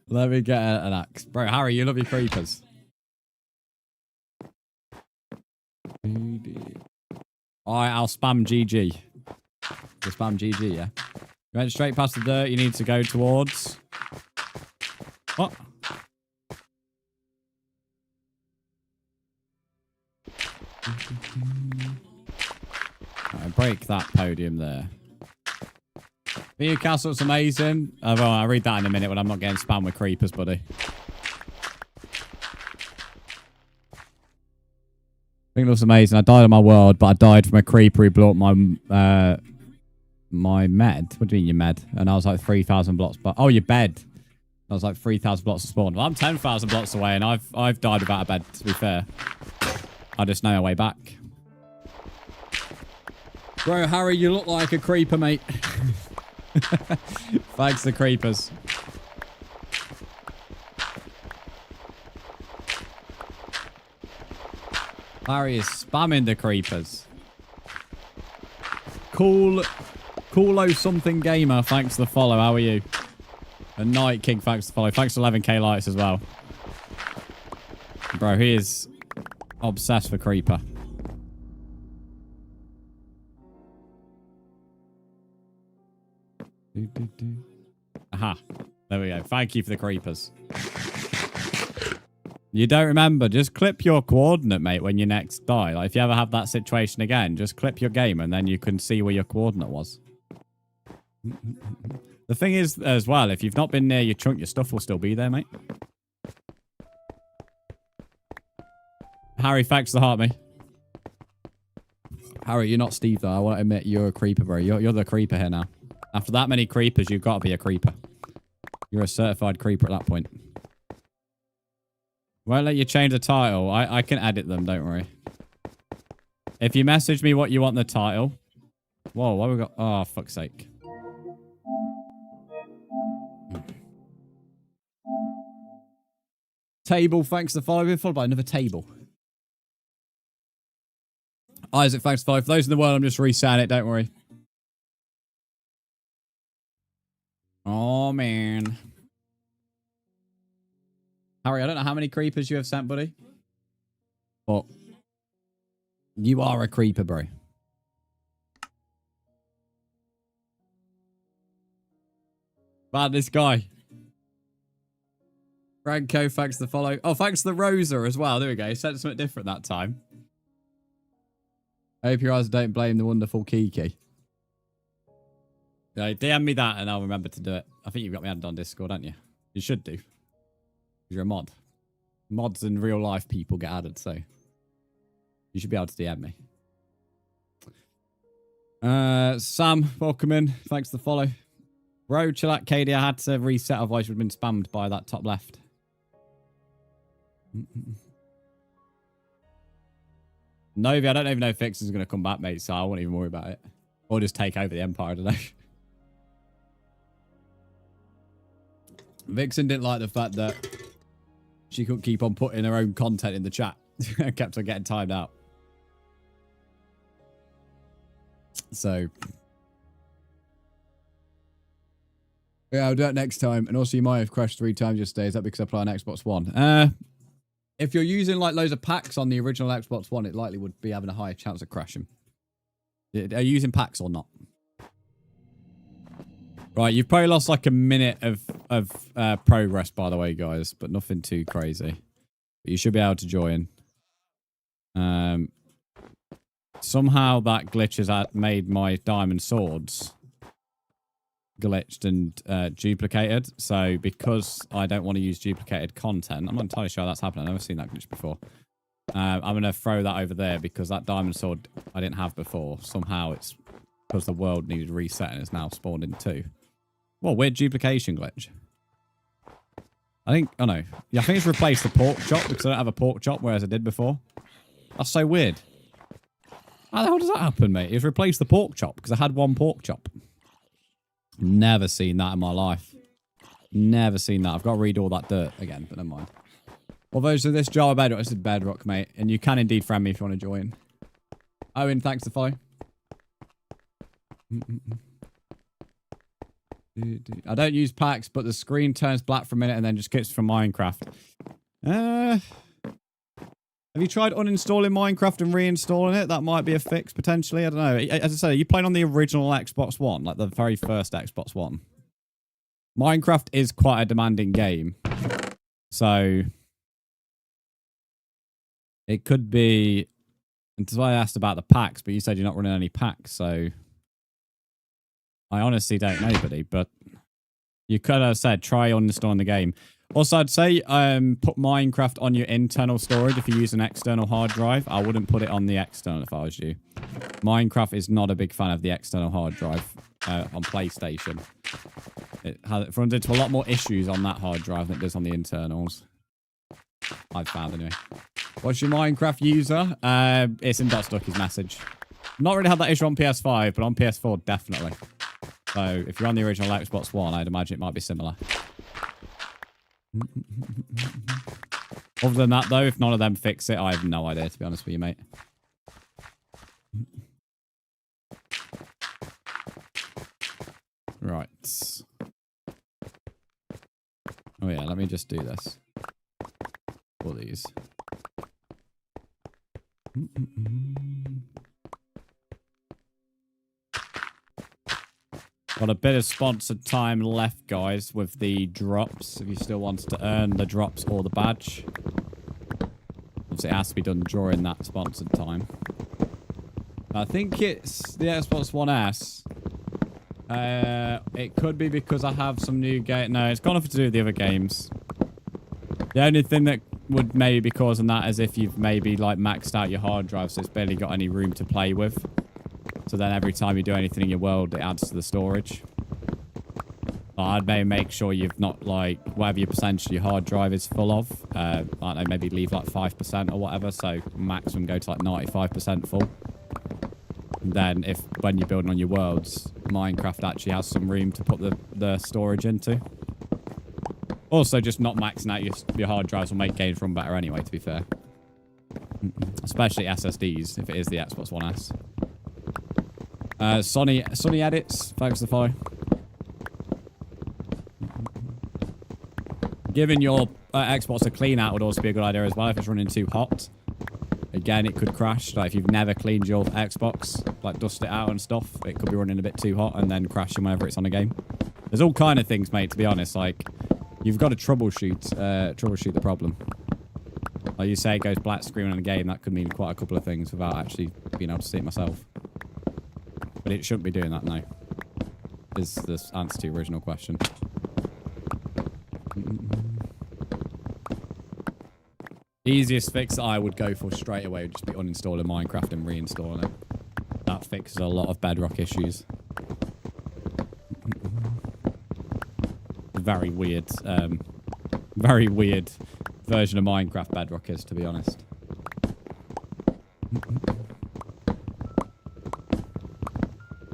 Let me get an axe. Bro, Harry, you love your creepers. Alright, I'll spam GG. Just spam GG, yeah? You went straight past the dirt you need to go towards. What? Right, break that podium there. Your castle's amazing. Oh, well, I'll read that in a minute when I'm not getting spammed with creepers, buddy. I think it looks amazing. I died on my world, but I died from a creeper who blew up my my med. What do you mean your med? And I was like 3,000 blocks. But oh, your bed. I was like 3,000 blocks to spawn. Well, I'm 10,000 blocks away, and I've died without a bed. To be fair, I just know my way back. Bro, Harry, you look like a creeper, mate. Thanks to creepers. Harry is spamming the creepers. Coolo something gamer, thanks for the follow. How are you? And Night King, thanks for the follow. Thanks for 11k likes as well. Bro, he is obsessed with creeper. Aha. There we go. Thank you for the creepers. You don't remember, just clip your coordinate, mate, when you next die. Like, if you ever have that situation again, just clip your game and then you can see where your coordinate was. The thing is, as well, if you've not been near your chunk, your stuff will still be there, mate. Harry, thanks for the heart, me. Harry, you're not Steve, though. I want to admit you're a creeper, bro. You're the creeper here now. After that many creepers, you've got to be a creeper. You're a certified creeper at that point. Won't let you change the title. I can edit them, don't worry. If you message me what you want the title. Whoa, what have we got? Oh, fuck's sake. Table, thanks for following. Followed by another table. Isaac, thanks for following. For those in the world, I'm just resetting it, don't worry. Oh, man. Harry, I don't know how many creepers you have sent, buddy. But you are a creeper, bro. Man, this guy. Franco, thanks for the follow. Oh, thanks to the Rosa as well. There we go. He said something different that time. I hope your eyes don't blame the wonderful Kiki. Yeah, DM me that and I'll remember to do it. I think you've got me added on Discord, haven't you? You should do. You're a mod. Mods in real life people get added, so you should be able to DM me. Sam, welcome in. Thanks for the follow. Bro, chill out, Katie. I had to reset, otherwise you would have been spammed by that top left. Novi, I don't even know if Fix is going to come back, mate, so I won't even worry about it. Or just take over the Empire, I don't know. Vixen didn't like the fact that she couldn't keep on putting her own content in the chat. Kept on getting timed out. So. Yeah, I'll do it next time. And also, you might have crashed 3 times yesterday. Is that because I play on Xbox One? If you're using like loads of packs on the original Xbox One, it likely would be having a higher chance of crashing. Are you using packs or not? Right, you've probably lost like a minute of progress, by the way, guys, but nothing too crazy. But you should be able to join. Somehow that glitch has made my diamond swords glitched and duplicated. So because I don't want to use duplicated content, I'm not entirely sure that's happened. I've never seen that glitch before. I'm going to throw that over there because that diamond sword I didn't have before. Somehow it's because the world needed resetting. It's now spawned in 2. What weird duplication glitch. I think, oh no. Yeah, I think it's replaced the pork chop because I don't have a pork chop whereas I did before. That's so weird. How the hell does that happen, mate? It's replaced the pork chop because I had 1 pork chop. Never seen that in my life. Never seen that. I've got to read all that dirt again, but never mind. Well, those are this jar of bedrock. This is bedrock, mate. And you can indeed friend me if you want to join. Owen, thanks to follow. I don't use packs, but the screen turns black for a minute and then just skips from Minecraft. Have you tried uninstalling Minecraft and reinstalling it? That might be a fix, potentially. I don't know. As I say, are you playing on the original Xbox One? Like the very first Xbox One? Minecraft is quite a demanding game. So it could be... And that's why I asked about the packs, but you said you're not running any packs, so... I honestly don't know, buddy, but you could have said try uninstalling the game. Also, I'd say put Minecraft on your internal storage if you use an external hard drive. I wouldn't put it on the external if I was you. Minecraft is not a big fan of the external hard drive on PlayStation. It runs into a lot more issues on that hard drive than it does on the internals. I've found anyway. What's your Minecraft user? It's in .stucky's message. Not really had that issue on PS5, but on PS4, definitely. So, if you're on the original Xbox One, I'd imagine it might be similar. Other than that, though, if none of them fix it, I have no idea, to be honest with you, mate. Right. Oh, yeah, let me just do this. All these. Got a bit of sponsored time left, guys, with the drops. If you still want to earn the drops or the badge. Obviously, it has to be done during that sponsored time. I think it's the Xbox One S. It could be because I have some new game. No, it's got nothing to do with the other games. The only thing that would maybe be causing that is if you've maybe like maxed out your hard drive, so it's barely got any room to play with. So then every time you do anything in your world, it adds to the storage. I'd maybe make sure you've not, like, whatever your percentage of your hard drive is full of. I don't know, maybe leave like 5% or whatever. So maximum go to like 95% full. And then if, when you're building on your worlds, Minecraft actually has some room to put the storage into. Also, just not maxing out your hard drives will make games run better anyway, to be fair. Especially SSDs, if it is the Xbox One S. Sonny Edits, thanks for the follow. Giving your Xbox a clean out would also be a good idea as well if it's running too hot. Again, it could crash. Like if you've never cleaned your Xbox, like dust it out and stuff, it could be running a bit too hot and then crashing whenever it's on a game. There's all kind of things, mate, to be honest. Like, you've got to troubleshoot the problem. Like you say, it goes black screen on a game, that could mean quite a couple of things without actually being able to see it myself. But it shouldn't be doing that, no. Is the answer to your original question. Easiest fix that I would go for straight away would just be uninstalling Minecraft and reinstalling it. That fixes a lot of bedrock issues. Very weird version of Minecraft bedrock is, to be honest.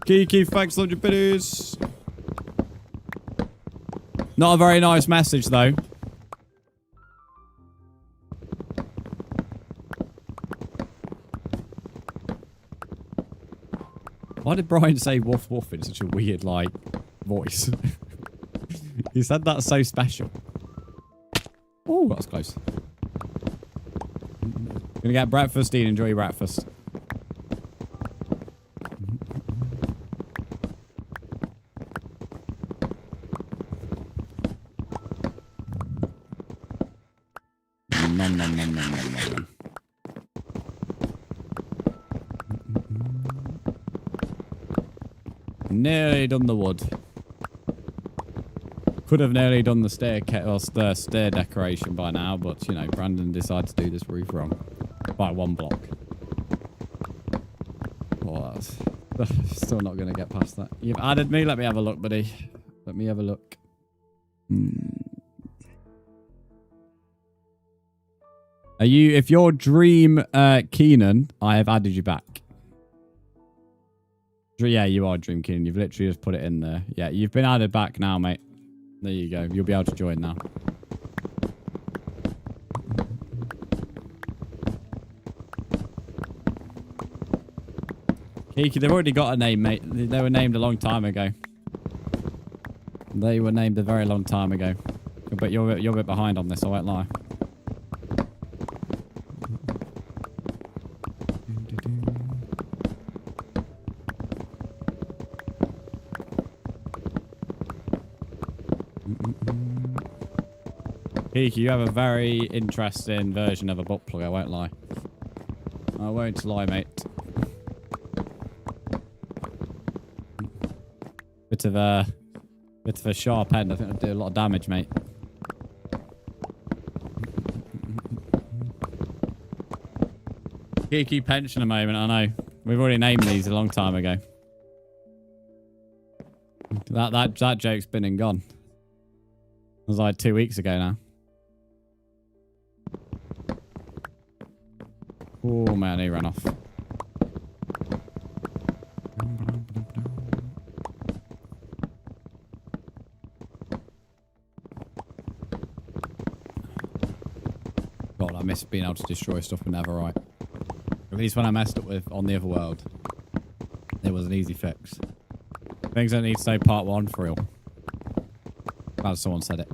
Kiki, thanks, 100 biddies. Not a very nice message, though. Why did Brian say woof woof in such a weird, like, voice? He said that's so special. Oh, that was close. Gonna get breakfast, Dean. Enjoy your breakfast. Nom, nom, nom, nom, nom, nom. Nearly done the wood. Could have nearly done the staircase or the stair decoration by now, but you know, Brandon decided to do this roof wrong by 1 block. Oh, that's still not going to get past that. You've added me. Let me have a look, buddy. Let me have a look. Are you? If you're Dream Keenan, I have added you back. Yeah, you are Dream Keenan. You've literally just put it in there. Yeah, you've been added back now, mate. There you go. You'll be able to join now. Kiki, they've already got a name, mate. They were named a long time ago. They were named a very long time ago. But you're a bit behind on this, I won't lie. Kiki, you have a very interesting version of a butt plug, I won't lie. I won't lie, mate. Bit of a sharp end. I think it'll do a lot of damage, mate. Kiki pension a moment, I know. We've already named these a long time ago. That joke's been and gone. It was like 2 weeks ago now. Oh man, he ran off. God, I miss being able to destroy stuff with Netherite. At least when I messed up with on the other world, it was an easy fix. Things don't need to say part 1 for real. As someone said it.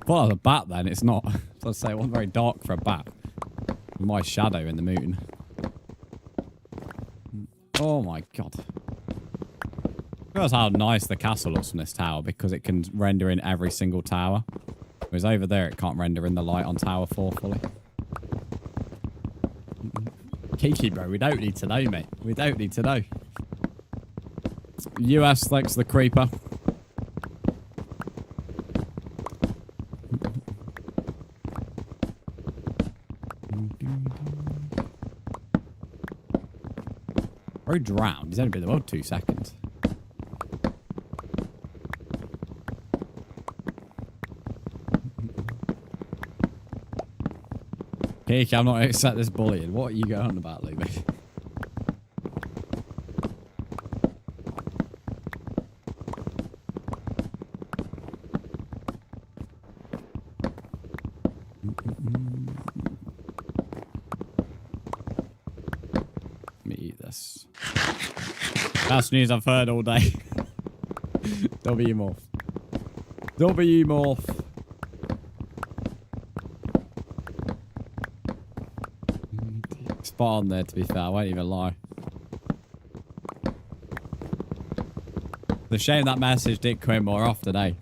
Well, as a bat then, it's not. So I'd say it wasn't very dark for a bat. With my shadow in the moon. Oh my god. Realize how nice the castle looks from this tower because it can render in every single tower. Whereas over there it can't render in the light on tower 4 fully. Kiki, bro, we don't need to know, mate. We don't need to know. US likes the creeper. Bro drowned. He's only been in the world 2 seconds. Kiki, I'm not going to accept this bullying. What are you going on about, Lee? Let me eat this. Best news I've heard all day. W morph. W morph. Spot on there, to be fair. I won't even lie. The shame that message didn't come in more often, eh?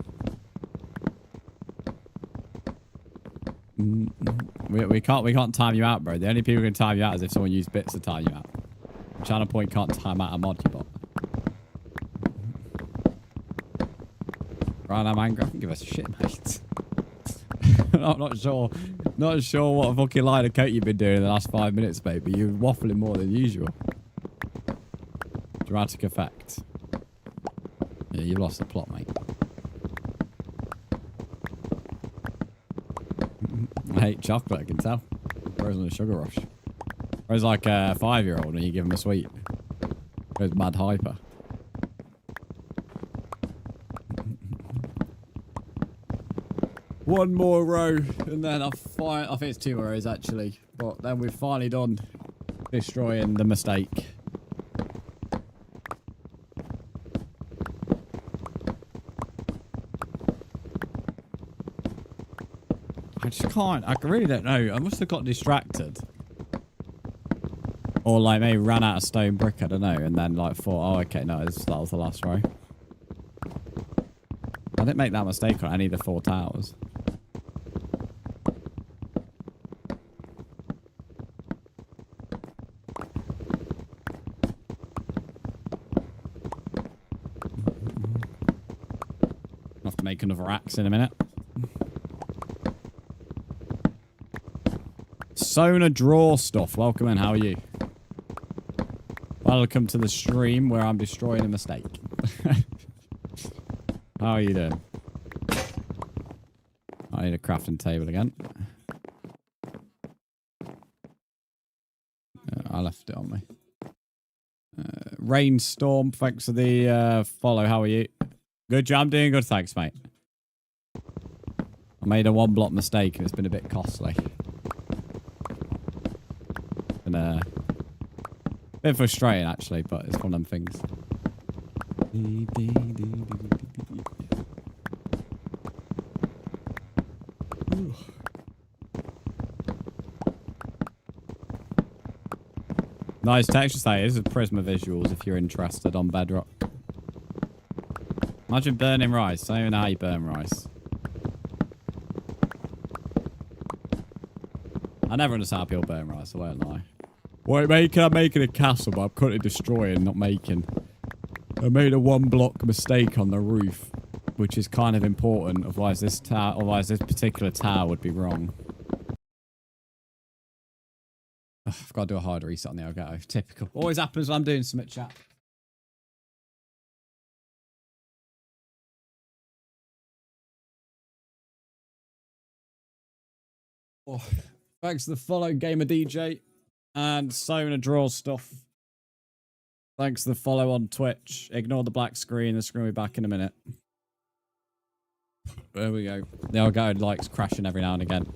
We can't time you out, bro. The only people who can time you out is if someone used bits to time you out. Channel Point can't time out a mod you bot. Right now, Minecraft, I can give us a shit, mate. I'm not sure. Not sure what fucking line of coke you've been doing in the last 5 minutes, mate, but you're waffling more than usual. Dramatic effect. Yeah, you've lost the plot, mate. I hate chocolate, I can tell. Bro's on a sugar rush. Bro's like a 5-year-old and you give him a sweet. Bro's mad hyper. One more row and then I think it's 2 more rows actually. But then we've finally done destroying the mistake. I just can't. I really don't know. I must have got distracted. Or like maybe ran out of stone brick, I don't know. And then like thought, oh okay, no, that was the last row. I didn't make that mistake on any of the 4 towers. make another axe in a minute. Sona Draw Stuff. Welcome in. How are you? Welcome to the stream where I'm destroying a mistake. How are you doing? I need a crafting table again. I left it on me. Rainstorm, thanks for the follow. How are you? Good job. I'm doing good, thanks, mate. I made a one block mistake and it's been a bit costly. Been a bit frustrating actually, but it's one of them things. Nice texture state. This is Prisma visuals if you're interested on Bedrock. Imagine burning rice. I don't even know how you burn rice. I never understand how people burn rice, I won't lie. What I'm making a castle, but I'm currently destroying, not making. I made a one block mistake on the roof, which is kind of important. Otherwise this particular tower would be wrong. Ugh, I've got to do a hard reset on the Elgato. Typical. Always happens when I'm doing some chat. Oh, thanks to the follow, Gamer DJ, and Sona Draw Stuff. Thanks to the follow on Twitch. Ignore the black screen. The screen will be back in a minute. There we go. The Elgato likes crashing every now and again.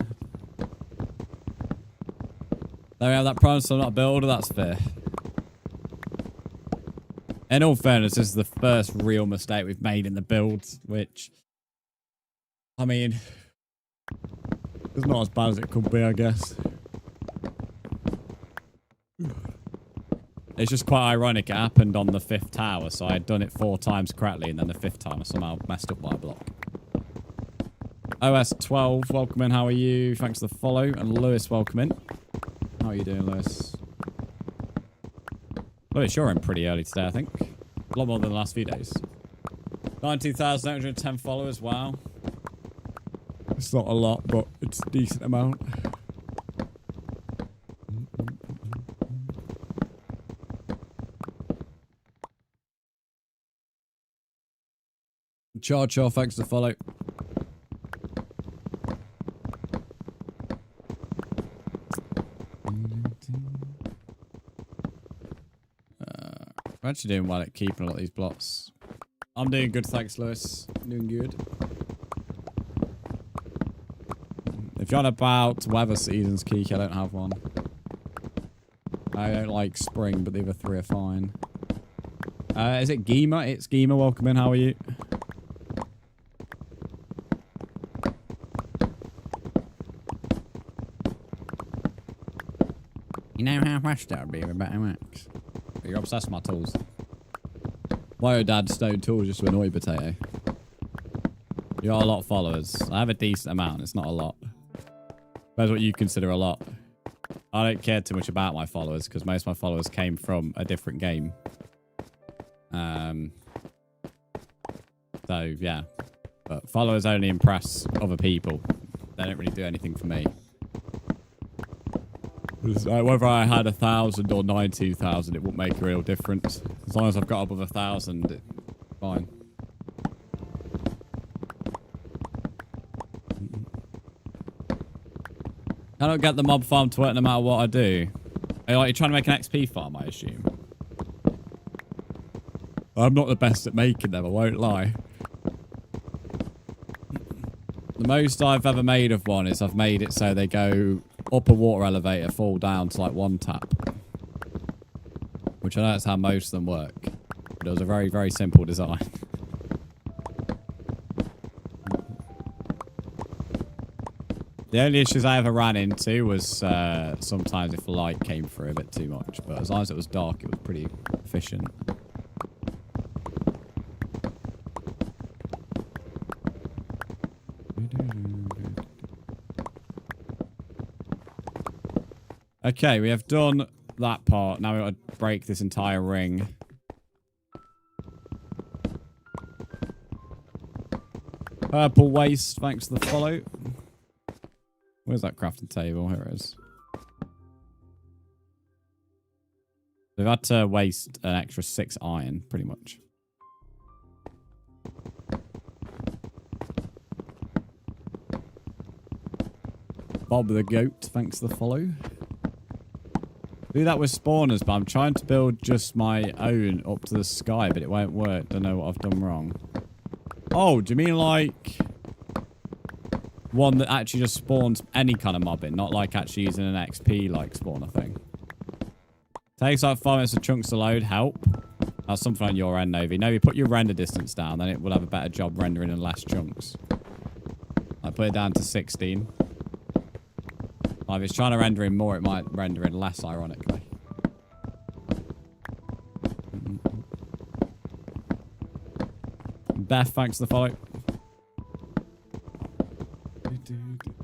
There we have that promise. I'm not a builder. That's fair. In all fairness, this is the first real mistake we've made in the build, which, I mean, it's not as bad as it could be, I guess. It's just quite ironic. It happened on the 5th tower, so I had done it 4 times correctly, and then the 5th time I somehow messed up by a block. OS12, welcome in. How are you? Thanks for the follow. And Lewis, welcome in. How are you doing, Lewis? Lewis, you're in pretty early today, I think. A lot more than the last few days. 19,810 followers. Wow. It's not a lot, but it's a decent amount. Char, thanks for the follow. I'm actually doing well at keeping a lot of these blocks. I'm doing good, thanks, Lewis. I'm doing good. If you're on about weather seasons, Keek, I don't have one. I don't like spring, but the other 3 are fine. Is it Gema? It's Gema. Welcome in. How are you? You know how fast that would be with a better max. You're obsessed with my tools. My dad stone tools just to annoy Potato. You got a lot of followers. I have a decent amount. It's not a lot. Depends what you consider a lot. I don't care too much about my followers because most of my followers came from a different game. So, yeah. But followers only impress other people. They don't really do anything for me. Whether I had 1,000 or 92,000, it wouldn't make a real difference. As long as I've got above 1,000, it's fine. I don't get the mob farm to work no matter what I do. You're trying to make an XP farm, I assume. I'm not the best at making them, I won't lie. The most I've ever made of one is I've made it so they go up a water elevator, fall down to like 1 tap. Which I know that's how most of them work. But it was a very, very simple design. The only issues I ever ran into was sometimes if the light came through a bit too much. But as long as it was dark, it was pretty efficient. Okay, we have done that part. Now we've got to break this entire ring. Purple waste, thanks for the follow. Where's that crafting table? Here it is. We've had to waste an extra 6 iron, pretty much. Bob the Goat, thanks for the follow. Do that with spawners, but I'm trying to build just my own up to the sky, but it won't work. Don't know what I've done wrong. Oh, do you mean like one that actually just spawns any kind of mob in, not like actually using an XP like spawner thing? Takes like 5 minutes of chunks to load. Help. That's something on your end, Novi. Novi, put your render distance down, then it will have a better job rendering in less chunks. I put it down to 16. If it's trying to render in more, it might render in less, ironically. Beth, thanks for the follow.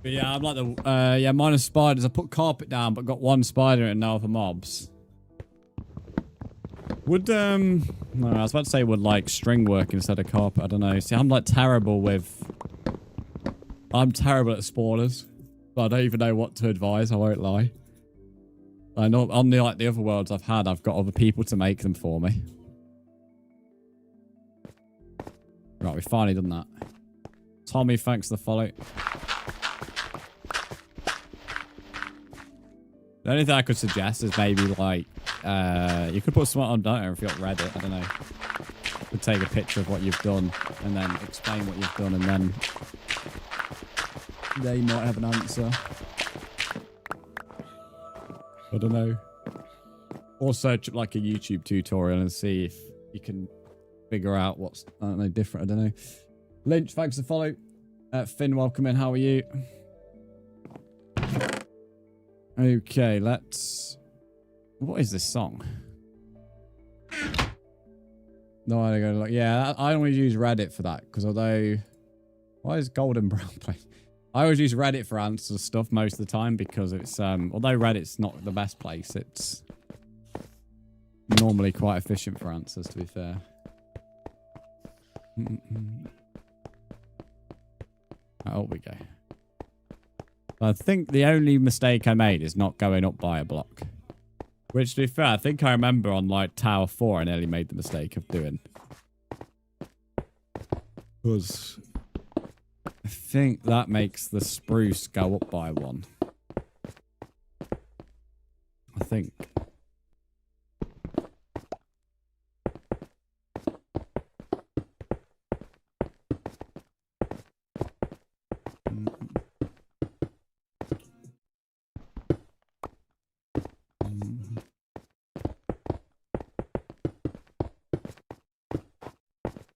But yeah, I'm like the... yeah, minus spiders. I put carpet down, but got 1 spider and no other mobs. Would, no, I was about to say would, like, string work instead of carpet. I don't know. See, I'm, like, terrible with... I'm terrible at spawners. I don't even know what to advise, I won't lie. I know on the like the other worlds I've had, I've got other people to make them for me. Right, we've finally done that. Tommy, thanks for the follow. The only thing I could suggest is maybe like you could put something on Dota if you've got Reddit, I don't know. You could take a picture of what you've done and then explain what you've done and then they might have an answer. I don't know. Or search up like a YouTube tutorial and see if you can figure out what's, I don't know, different. I don't know. Lynch, thanks for the follow. Finn, welcome in. How are you? Okay, let's... What is this song? No, I don't go look. Yeah, I always use Reddit for that because although... Why is Golden Brown playing? I always use Reddit for answers stuff most of the time because it's, although Reddit's not the best place, it's normally quite efficient for answers, to be fair. Oh, we go. I think the only mistake I made is not going up by a block. Which, to be fair, I think I remember on, like, Tower 4 I nearly made the mistake of doing. Because... I think that makes the spruce go up by 1. I think.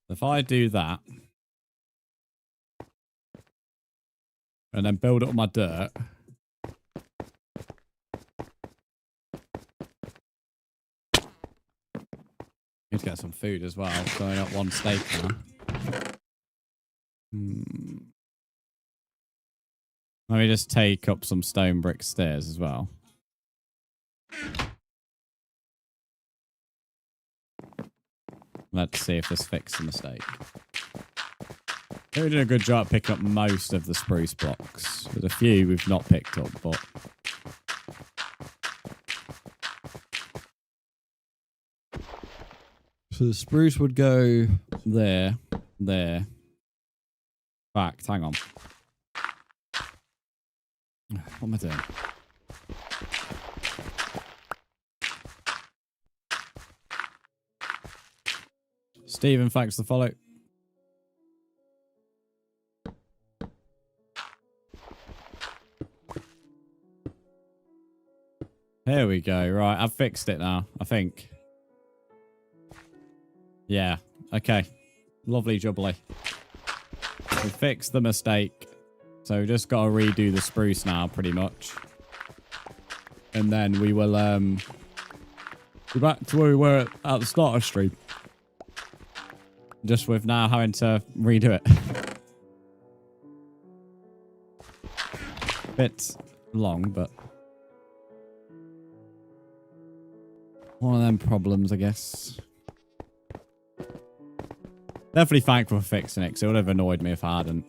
If I do that, and then build up my dirt. Need to get some food as well. So I got 1 steak now. Let me just take up some stone brick stairs as well. Let's see if this fixes the mistake. We did a good job picking up most of the spruce blocks. There's a few we've not picked up, but... So the spruce would go there, there. Fact, hang on. What am I doing? Stephen, thanks for the follow. Here we go. Right, I've fixed it now, I think. Yeah, okay. Lovely jubbly. We fixed the mistake. So we've just got to redo the spruce now, pretty much. And then we will be back to where we were at the start of stream. Just with now having to redo it. Bit long, but... one of them problems, I guess. Definitely thankful for fixing it, because it would have annoyed me if I hadn't.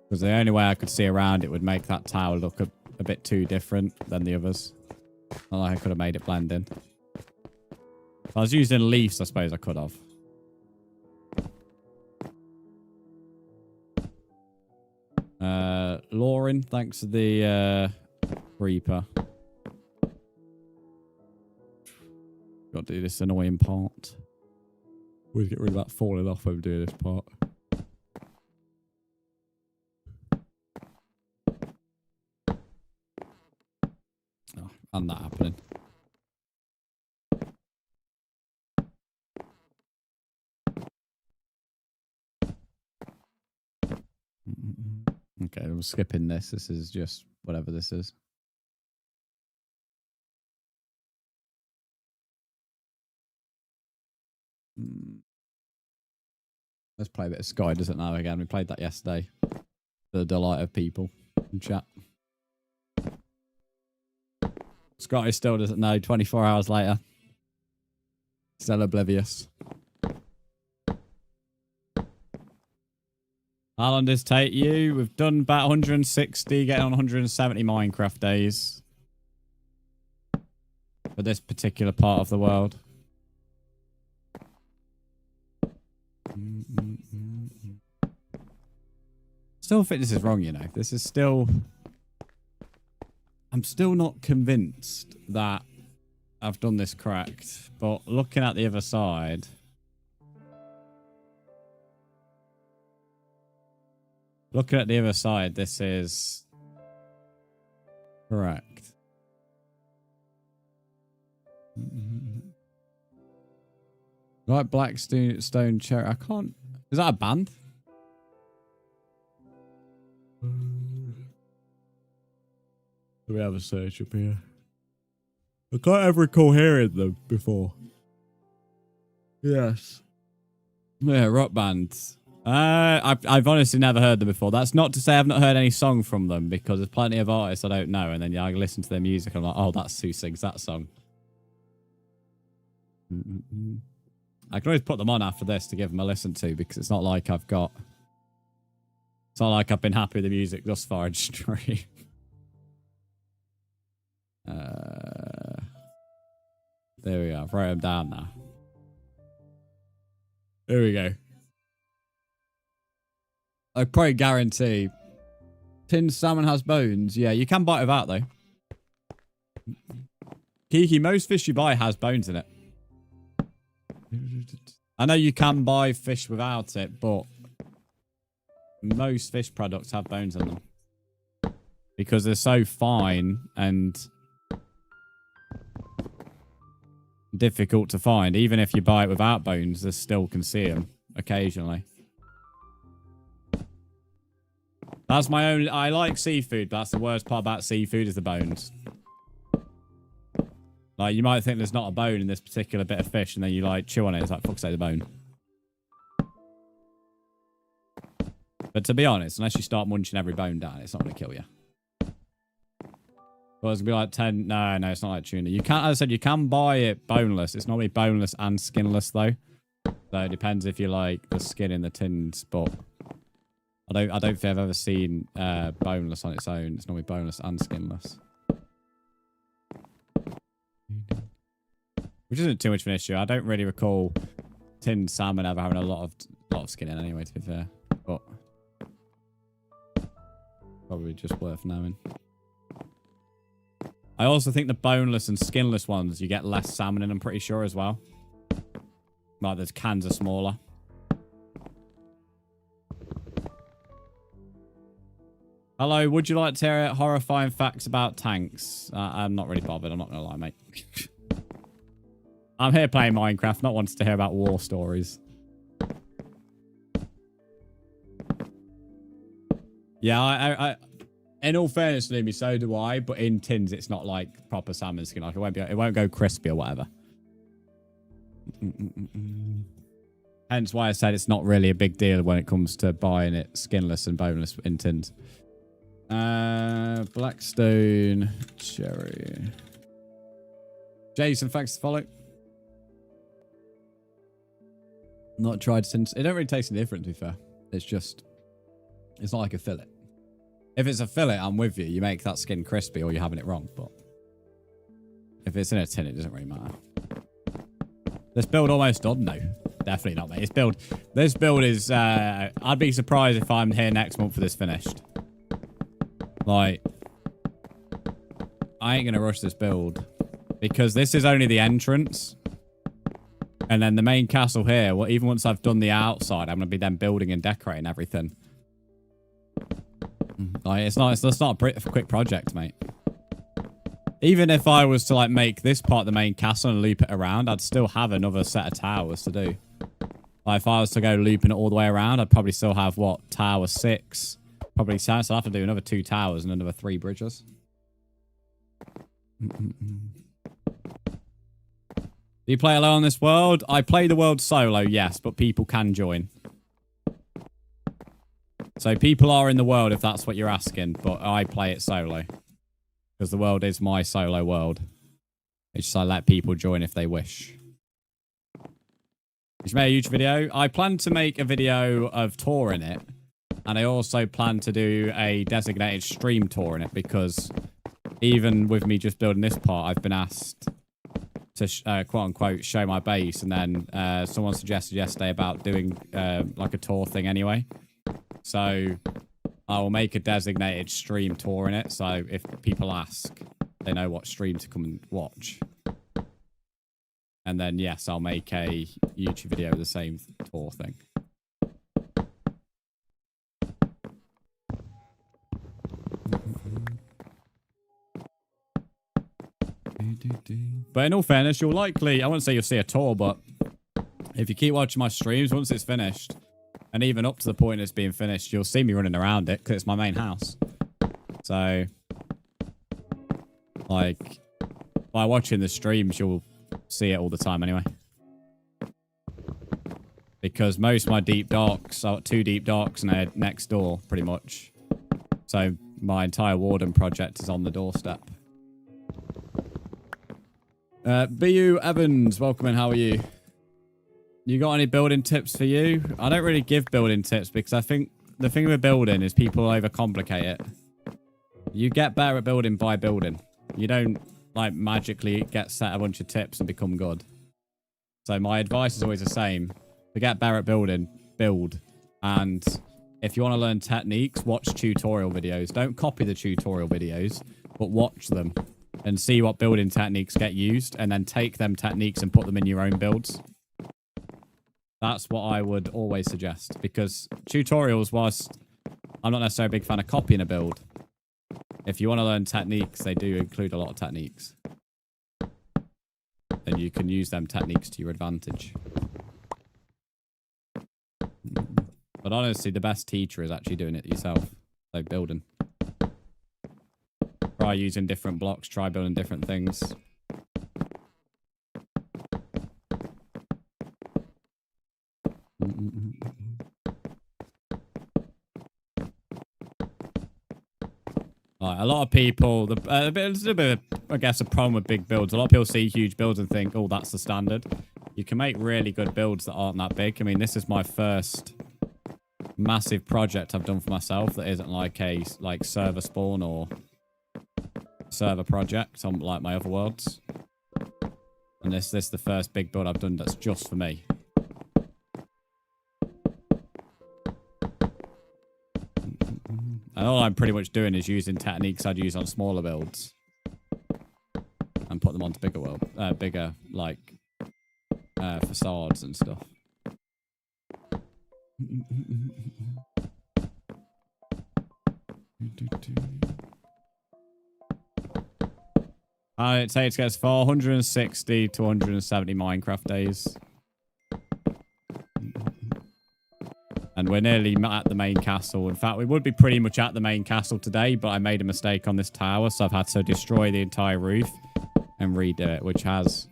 Because the only way I could see around it would make that tower look a bit too different than the others. Not like I could have made it blend in. If I was using leaves, I suppose I could have. Lauren, thanks for the creeper. Got to do this annoying part. Always get rid of that falling off when we do this part. Oh, and that happening. Okay, we're skipping this. This is just whatever this is. Let's play a bit of Sky Does It Now again. We played that yesterday. For the delight of people in chat. Scotty still doesn't know 24 hours later. Still oblivious. How long does it take you? We've done about 160, getting on 170 Minecraft days. For this particular part of the world. Still think this is wrong, you know. This is still... I'm still not convinced that I've done this correct. But looking at the other side... Looking at the other side, this is... correct. Like Blackstone Cherry. I can't... Is that a band? Let me have a search up here. I can't ever recall hearing them before. Yes. Yeah, rock bands. I've honestly never heard them before. That's not to say I've not heard any song from them, because there's plenty of artists I don't know, and then I listen to their music and I'm like, oh, that's who sings that song. I can always put them on after this to give them a listen to, because it's not like I've got... It's not like I've been happy with the music thus far in stream. There we go. I've wrote them down now. There we go. I probably guarantee tinned salmon has bones. Yeah, you can buy it without, though. Kiki, most fish you buy has bones in it. I know you can buy fish without it, but most fish products have bones in them. Because they're so fine and difficult to find. Even if you buy it without bones, they still can see them occasionally. That's my only... I like seafood, but that's the worst part about seafood is the bones. Like, you might think there's not a bone in this particular bit of fish, and then you, like, chew on it. It's like, fuck's sake, the bone. But to be honest, unless you start munching every bone down, it's not going to kill you. Well, it's going to be like 10... No, it's not like tuna. You can, as I said, you can buy it boneless. It's normally boneless and skinless, though. So it depends if you like the skin in the tins, but... I don't think I've ever seen boneless on its own. It's normally boneless and skinless. Which isn't too much of an issue. I don't really recall tinned salmon ever having a lot of skin in anyway, to be fair. But probably just worth knowing. I also think the boneless and skinless ones, you get less salmon in, I'm pretty sure, as well. Like, the cans are smaller. Hello, would you like to hear horrifying facts about tanks? I'm not really bothered, I'm not going to lie, mate. I'm here playing Minecraft, not wanting to hear about war stories. Yeah, I in all fairness, Lumi, so do I, but in tins, it's not like proper salmon skin. Like, it won't go crispy or whatever. Hence why I said it's not really a big deal when it comes to buying it skinless and boneless in tins. Blackstone Cherry. Jason, thanks for the follow. Not tried since. It don't really taste any different, to be fair. It's just, it's not like a fillet. If it's a fillet, I'm with you. You make that skin crispy or you're having it wrong. But if it's in a tin, it doesn't really matter. This build almost done? No, definitely not, mate. This build is, I'd be surprised if I'm here next month for this finished. Like, I ain't going to rush this build because this is only the entrance. And then the main castle here, well, even once I've done the outside, I'm going to be then building and decorating everything. Like, it's not a quick project, mate. Even if I was to, like, make this part the main castle and loop it around, I'd still have another set of towers to do. Like, if I was to go looping it all the way around, I'd probably still have, what, tower 6? Probably 7, so I'd have to do another 2 towers and another 3 bridges. Do you play alone on this world? I play the world solo, yes, but people can join. So people are in the world if that's what you're asking, but I play it solo. Because the world is my solo world. It's just I let people join if they wish. You should make a YouTube video. I plan to make a video of touring it. And I also plan to do a designated stream tour in it because even with me just building this part, I've been asked to quote-unquote show my base. And then someone suggested yesterday about doing like a tour thing anyway. So I will make a designated stream tour in it. So if people ask, they know what stream to come and watch. And then, yes, I'll make a YouTube video of the same tour thing. But in all fairness, you'll likely, I wouldn't say you'll see a tour, but if you keep watching my streams, once it's finished, and even up to the point it's being finished, you'll see me running around it because it's my main house. So, like, by watching the streams, you'll see it all the time anyway. Because most of my deep docks, are 2 deep docks and they're next door, pretty much. So, my entire Warden project is on the doorstep. BU Evans, welcome in. How are you? You got any building tips for you? I don't really give building tips because I think the thing with building is people overcomplicate it. You get better at building by building. You don't, like, magically get set a bunch of tips and become good. So my advice is always the same. To get better at building, build. And if you want to learn techniques, watch tutorial videos. Don't copy the tutorial videos, but watch them. And see what building techniques get used, and then take them techniques and put them in your own builds. That's what I would always suggest, because tutorials, whilst I'm not necessarily a big fan of copying a build, if you want to learn techniques, they do include a lot of techniques. And you can use them techniques to your advantage. But honestly, the best teacher is actually doing it yourself. So building. Try using different blocks, try building different things. A lot of people, there's a bit of, I guess, a problem with big builds. A lot of people see huge builds and think, oh, that's the standard. You can make really good builds that aren't that big. I mean, this is my first massive project I've done for myself that isn't like a server spawn or server project on like my other worlds. And this is the first big build I've done that's just for me. And all I'm pretty much doing is using techniques I'd use on smaller builds and put them onto bigger like facades and stuff. I'd say it gets 460 to 170 Minecraft days. And we're nearly at the main castle. In fact, we would be pretty much at the main castle today, but I made a mistake on this tower, so I've had to destroy the entire roof and redo it, which has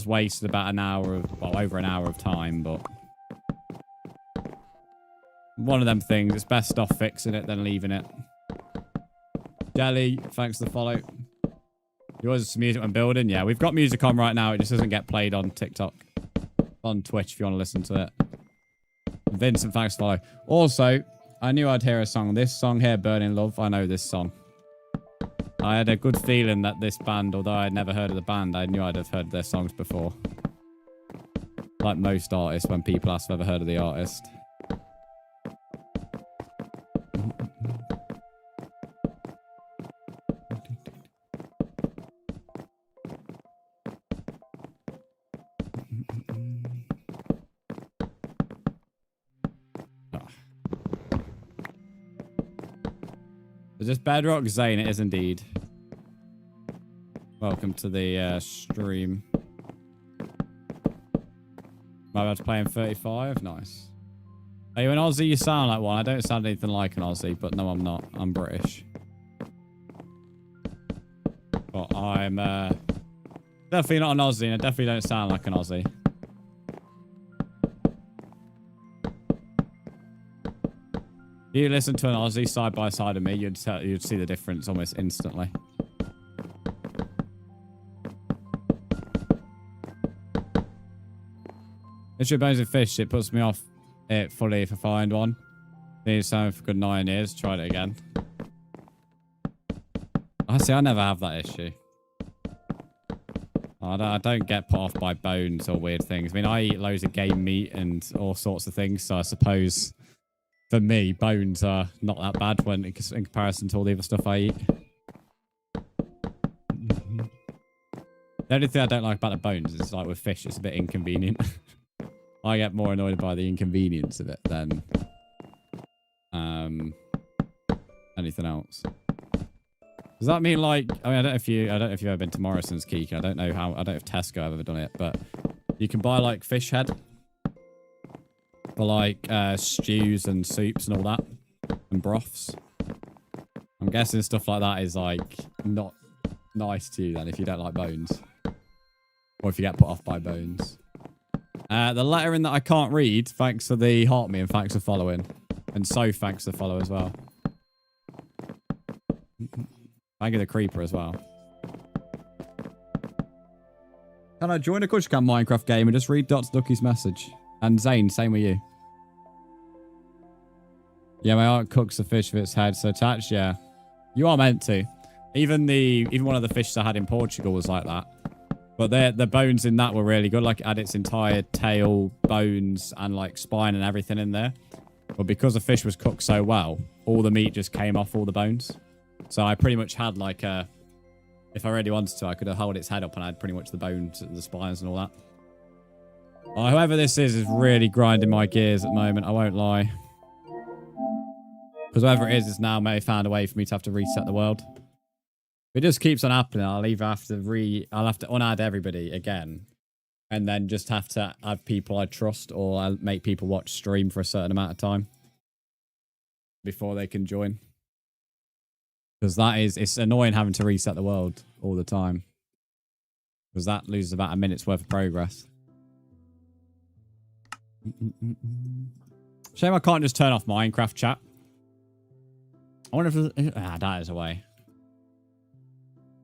wasted about an hour of, well, over an hour of time, but one of them things, it's best off fixing it than leaving it. Jelly, thanks for the follow. Yours is music when building? Yeah, we've got music on right now. It just doesn't get played on TikTok. On Twitch if you want to listen to it. Vincent, thanks for following. Also, I knew I'd hear a song. This song here, Burning Love, I know this song. I had a good feeling that this band, although I'd never heard of the band, I knew I'd have heard their songs before. Like most artists, when people ask if I've ever heard of the artist. Is this bedrock? Zane, it is indeed. Welcome to the stream. Am I about to play in 35? Nice. Are you an Aussie? You sound like one. I don't sound anything like an Aussie, but no, I'm not. I'm British. But I'm definitely not an Aussie, and I definitely don't sound like an Aussie. If you listen to an Aussie side by side of me, you'd see the difference almost instantly. It's your bones of fish. It puts me off it fully if I find one. Need something for a good 9 years. Tried it again. I see. I never have that issue. I don't get put off by bones or weird things. I mean, I eat loads of game meat and all sorts of things, so I suppose for me, bones are not that bad when in comparison to all the other stuff I eat. The only thing I don't like about the bones is like with fish, it's a bit inconvenient. I get more annoyed by the inconvenience of it than anything else. Does that mean like I mean I don't know if you've ever been to Morrison's Keek. I don't know if Tesco have ever done it, but you can buy like fish head for like stews and soups and all that and broths. I'm guessing stuff like that is like not nice to you then if you don't like bones. Or if you get put off by bones. The letter in that I can't read, thanks for the heart me and thanks for following. And so thanks for the follow as well. Thank you the creeper as well. Can I join a Kush Cam Minecraft game and just read Dots Ducky's message? And Zane, same with you. Yeah, my aunt cooks the fish with its head so attached, yeah. You are meant to. Even one of the fish I had in Portugal was like that. But the bones in that were really good. Like, it had its entire tail, bones, and, like, spine and everything in there. But because the fish was cooked so well, all the meat just came off all the bones. So I pretty much had, like, if I really wanted to, I could have held its head up and I had pretty much the bones, the spines and all that. Well, whoever this is really grinding my gears at the moment, I won't lie. Because whoever it is now may have found a way for me to have to reset the world. If it just keeps on happening, I'll either have to unadd everybody again. And then just have to have people I trust or I'll make people watch stream for a certain amount of time. Before they can join. Because it's annoying having to reset the world all the time. Because that loses about a minute's worth of progress. Shame I can't just turn off Minecraft chat. I wonder if that is a way.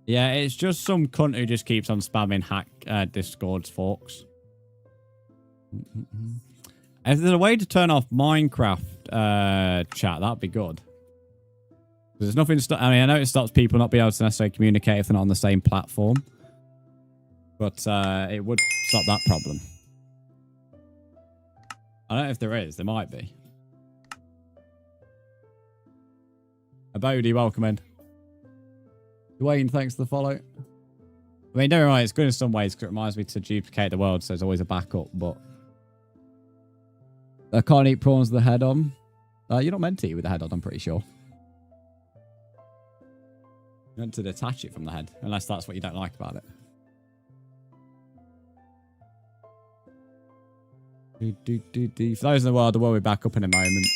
Yeah, it's just some cunt who just keeps on spamming hack Discord's forks. If there's a way to turn off Minecraft chat, that'd be good. There's nothing. I mean, I know it stops people not being able to necessarily communicate if they're not on the same platform, but it would stop that problem. I don't know if there is. There might be. Abodi, welcome in. Dwayne, thanks for the follow. I mean, don't get me wrong, it's good in some ways because it reminds me to duplicate the world, so there's always a backup, but I can't eat prawns with the head on. You're not meant to eat with the head on, I'm pretty sure. You're meant to detach it from the head, unless that's what you don't like about it. For those in the world will be back up in a moment.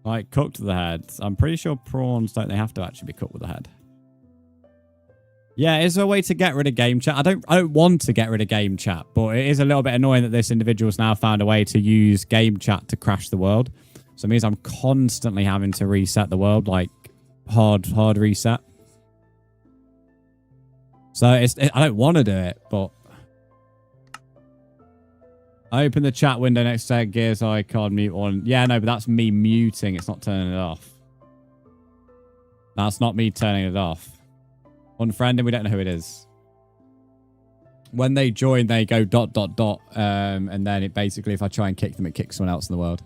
Like, cooked with the head. I'm pretty sure prawns, don't they have to actually be cooked with the head? Yeah, is there a way to get rid of game chat? I don't want to get rid of game chat, but it is a little bit annoying that this individual's now found a way to use game chat to crash the world. So it means I'm constantly having to reset the world, like hard reset. So I don't want to do it, but I open the chat window next to Gears icon, mute on. Yeah, no, but that's me muting. It's not turning it off. That's not me turning it off. Unfriending, we don't know who it is. When they join, they go ... and then it basically, if I try and kick them, it kicks someone else in the world.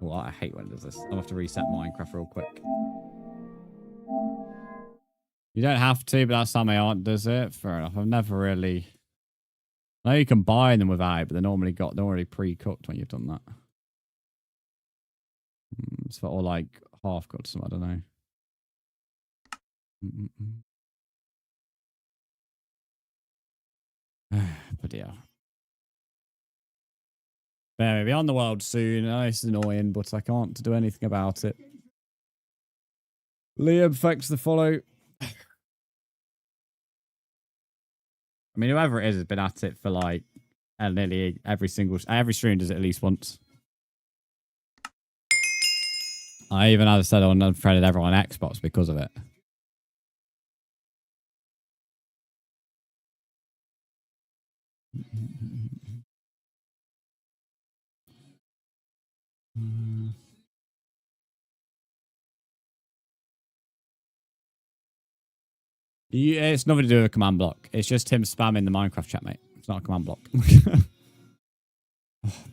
Oh, I hate when it does this. I'll have to reset Minecraft real quick. You don't have to, but that's how my aunt does it. Fair enough. I've never really... I know you can buy them without it, but they're already pre-cooked when you've done that. It's for all like half-cooked, something, I don't know. But yeah. Maybe on the world soon. I know it's annoying, but I can't do anything about it. Liam, thanks for the follow. I mean, whoever it is has been at it for like nearly every stream does it at least once. I even, as I said, unfriended everyone on Xbox because of it. It's nothing to do with a command block. It's just him spamming the Minecraft chat, mate. It's not a command block.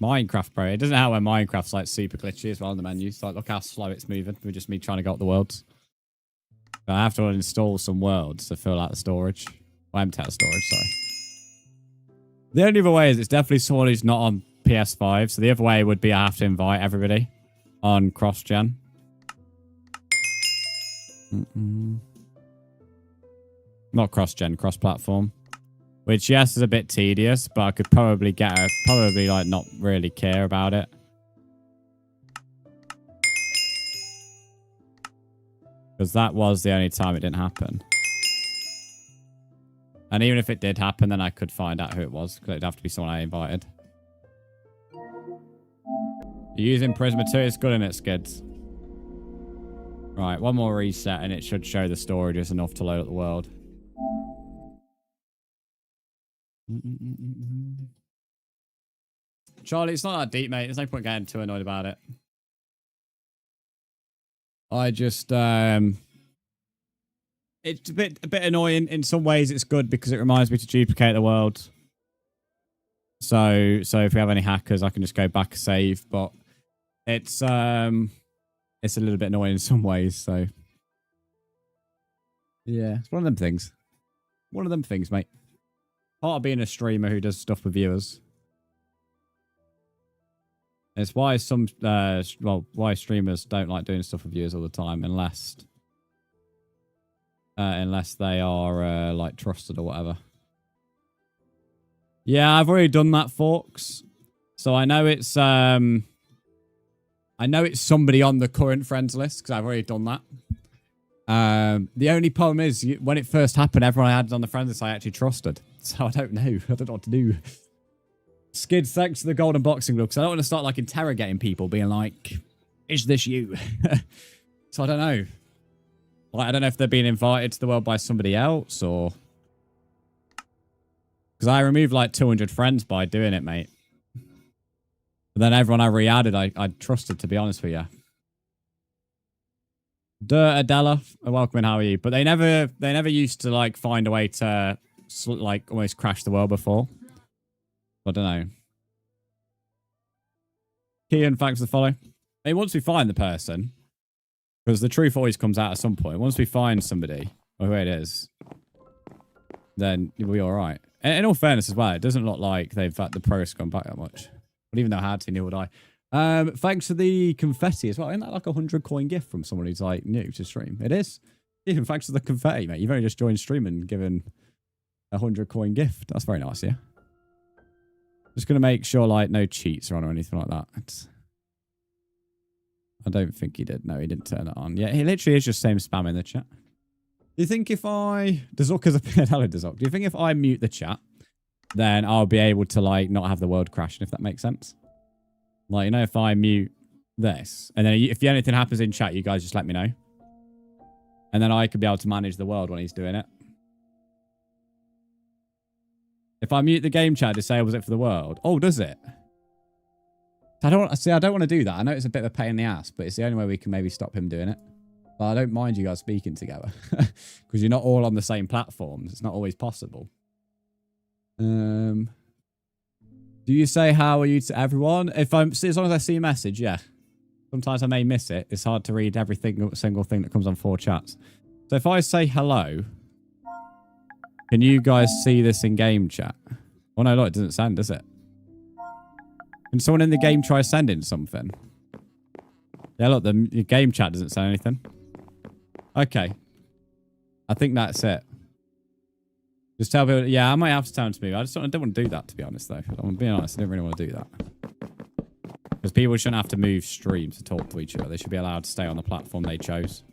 Minecraft, bro. It doesn't help when Minecraft's like super glitchy as well in the menu. It's like, look how slow it's moving. With just me trying to go up the worlds. But I have to install some worlds to fill out the storage. Well, empty out the storage, sorry. The only other way is it's definitely someone who's not on PS5. So the other way would be I have to invite everybody on cross-gen. Not cross-gen, cross-platform. Which, yes, is a bit tedious, but I could probably like not really care about it. Because that was the only time it didn't happen. And even if it did happen, then I could find out who it was. Because it'd have to be someone I invited. You're using Prisma 2, it's good in it, Skids. Right, one more reset and it should show the storage is enough to load up the world. Charlie, it's not that deep, mate. There's no point getting too annoyed about it. I just, it's a bit annoying. In some ways, it's good because it reminds me to duplicate the world. So if we have any hackers, I can just go back and save. But it's a little bit annoying in some ways. So yeah, it's one of them things. One of them things, mate. Part of being a streamer who does stuff with viewers. It's why some, why streamers don't like doing stuff with viewers all the time unless they are, like, trusted or whatever. Yeah, I've already done that, Forks. So I know it's somebody on the current friends list because I've already done that. The only problem is when it first happened, everyone I had on the friends list I actually trusted. So I don't know. I don't know what to do. Skid, thanks for the golden boxing glove because I don't want to start like interrogating people, being like, "Is this you?" So I don't know. Like I don't know if they're being invited to the world by somebody else or because I removed like 200 friends by doing it, mate. But then everyone I re-added, I trusted, to be honest with you. Adela, welcome in. How are you? But they never used to like find a way to like almost crash the world before. I don't know. Kian, thanks for the follow. Hey, once we find the person, because the truth always comes out at some point. Once we find somebody, or who it is, then we'll be all right. And in all fairness as well, it doesn't look like the progress gone back that much. But even though I had to, neither would I. Thanks for the confetti as well. Isn't that like 100 coin gift from someone who's like new to stream? It is. Even thanks for the confetti, mate. You've only just joined stream and given 100 coin gift. That's very nice, yeah. Just going to make sure like no cheats are on or anything like that. I don't think he did. No, he didn't turn it on. Yeah, he literally is just same spam in the chat. Do you think if I... Hello, Dazok. Do you think if I mute the chat, then I'll be able to like not have the world crashing, if that makes sense? Like, you know, if I mute this. And then if anything happens in chat, you guys just let me know. And then I could be able to manage the world when he's doing it. If I mute the game chat, disables it for the world. Oh, does it? I don't want to do that. I know it's a bit of a pain in the ass, but it's the only way we can maybe stop him doing it. But I don't mind you guys speaking together. Because you're not all on the same platforms. It's not always possible. Do you say how are you to everyone? As long as I see a message, yeah. Sometimes I may miss it. It's hard to read every single thing that comes on 4 chats. So if I say hello, can you guys see this in game chat? Oh no, look, it doesn't send, does it? Can someone in the game try sending something? Yeah, look, the game chat doesn't send anything. Okay. I think that's it. Just tell people, yeah, I might have to tell them to move. I don't want to do that, to be honest, though. I'm being honest, I don't really want to do that. Because people shouldn't have to move streams to talk to each other. They should be allowed to stay on the platform they chose.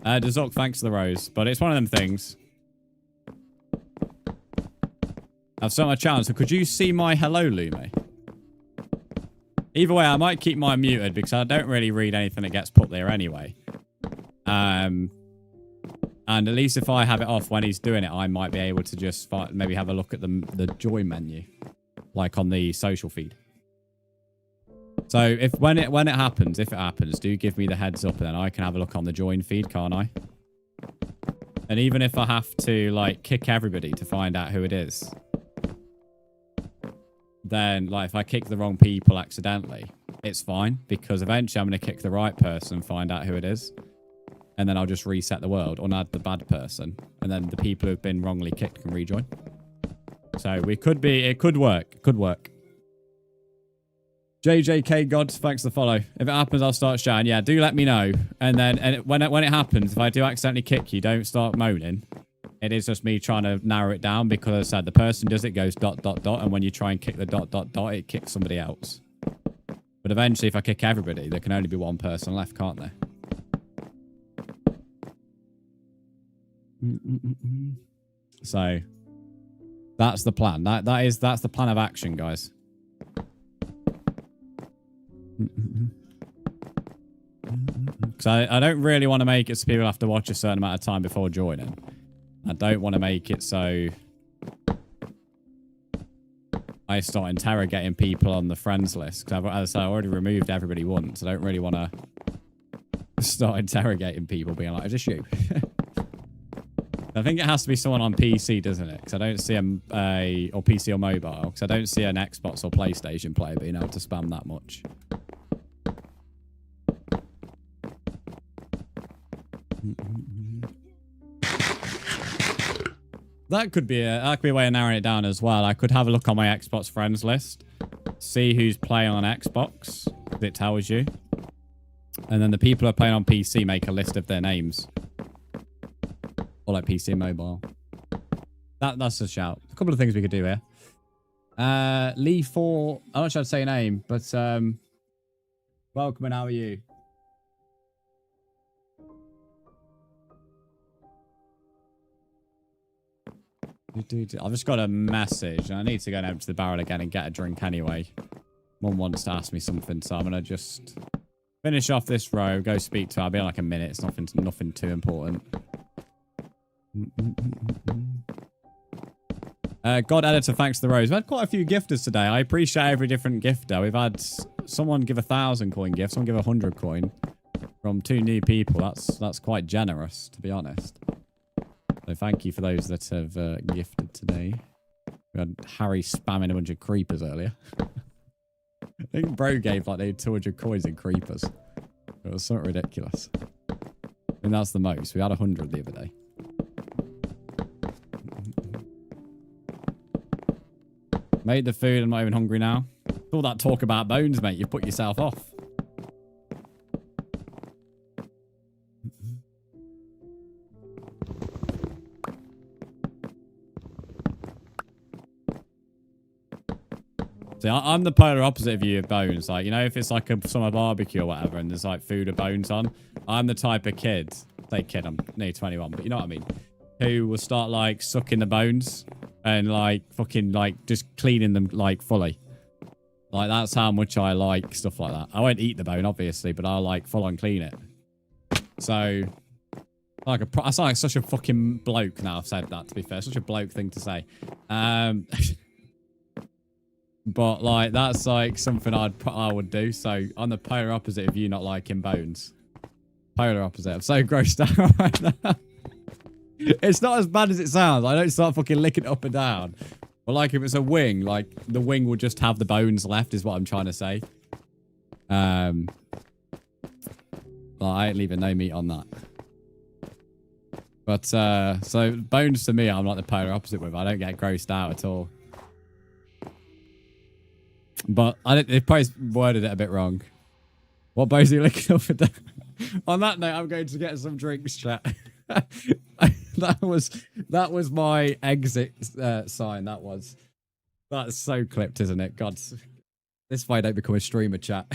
Dazok, thanks for the rose. But it's one of them things. I've set my challenge. So could you see my hello, Lume? Either way, I might keep mine muted because I don't really read anything that gets put there anyway. And at least if I have it off when he's doing it, I might be able to just maybe have a look at the join menu, like on the social feed. So when it happens, if it happens, do give me the heads up, and then I can have a look on the join feed, can't I? And even if I have to like kick everybody to find out who it is, then like if I kick the wrong people accidentally, it's fine because eventually I'm going to kick the right person and find out who it is. And then I'll just reset the world, unadd the bad person. And then the people who've been wrongly kicked can rejoin. So it could work. It could work. JJK Gods, thanks for the follow. If it happens, I'll start shouting. Yeah, do let me know. And then when it happens, if I do accidentally kick you, don't start moaning. It is just me trying to narrow it down because as I said, the person does it, goes ... And when you try and kick the ... it kicks somebody else. But eventually, if I kick everybody, there can only be one person left, can't there? So that's the plan. That's the plan of action, guys. Because I don't really want to make it so people have to watch a certain amount of time before joining. I don't want to make it so I start interrogating people on the friends list. Because as I said, I already removed everybody once. I don't really want to start interrogating people being like, is this you? I think it has to be someone on PC, doesn't it? Because I don't see or PC or mobile. Because I don't see an Xbox or PlayStation player being able to spam that much. That could be a way of narrowing it down as well. I could have a look on my Xbox friends list, see who's playing on Xbox. It tells you, and then the people who are playing on PC make a list of their names. Or like PC and mobile. That's a shout. A couple of things we could do here. Lee 4. I'm not sure I'd say your name, but welcome and how are you? I've just got a message and I need to go down to the barrel again and get a drink anyway. Mum wants to ask me something, so I'm going to just finish off this row, go speak to her. I'll be in like a minute. It's nothing too important. God Editor, thanks to the rose. We've had quite a few gifters today. I appreciate every different gifter. We've had someone give 1,000 coin gift, someone give 100 coin from 2 new people. That's quite generous, to be honest. So thank you for those that have gifted today. We had Harry spamming a bunch of creepers earlier. I think bro gave like 200 coins in creepers. It was something ridiculous. I think that's the most. We had 100 the other day. Made the food. I'm not even hungry now. All that talk about bones, mate. You've put yourself off. See, I'm the polar opposite of you of bones. Like, you know, if it's like a summer barbecue or whatever and there's like food or bones on, I'm the type of kid, say kid, I'm nearly 21, but you know what I mean, who will start like sucking the bones and like fucking like just cleaning them like fully. Like, that's how much I like stuff like that. I won't eat the bone, obviously, but I'll, like, full on clean it. So, like, I sound like such a fucking bloke now I've said that, to be fair. Such a bloke thing to say. But, like, that's, like, something I would do. So, I'm the polar opposite of you not liking bones. Polar opposite. I'm so grossed out right now. It's not as bad as it sounds. I don't start fucking licking it up and down. But, like, if it's a wing, like, the wing will just have the bones left, is what I'm trying to say. Like, I ain't leaving no meat on that. But, so, bones to me, I'm like the polar opposite with. I don't get grossed out at all. But they probably worded it a bit wrong. What bones are you looking up and down? On that note, I'm going to get some drinks, chat. that was my exit sign. That's so clipped, isn't it? God, this way I don't become a streamer, chat.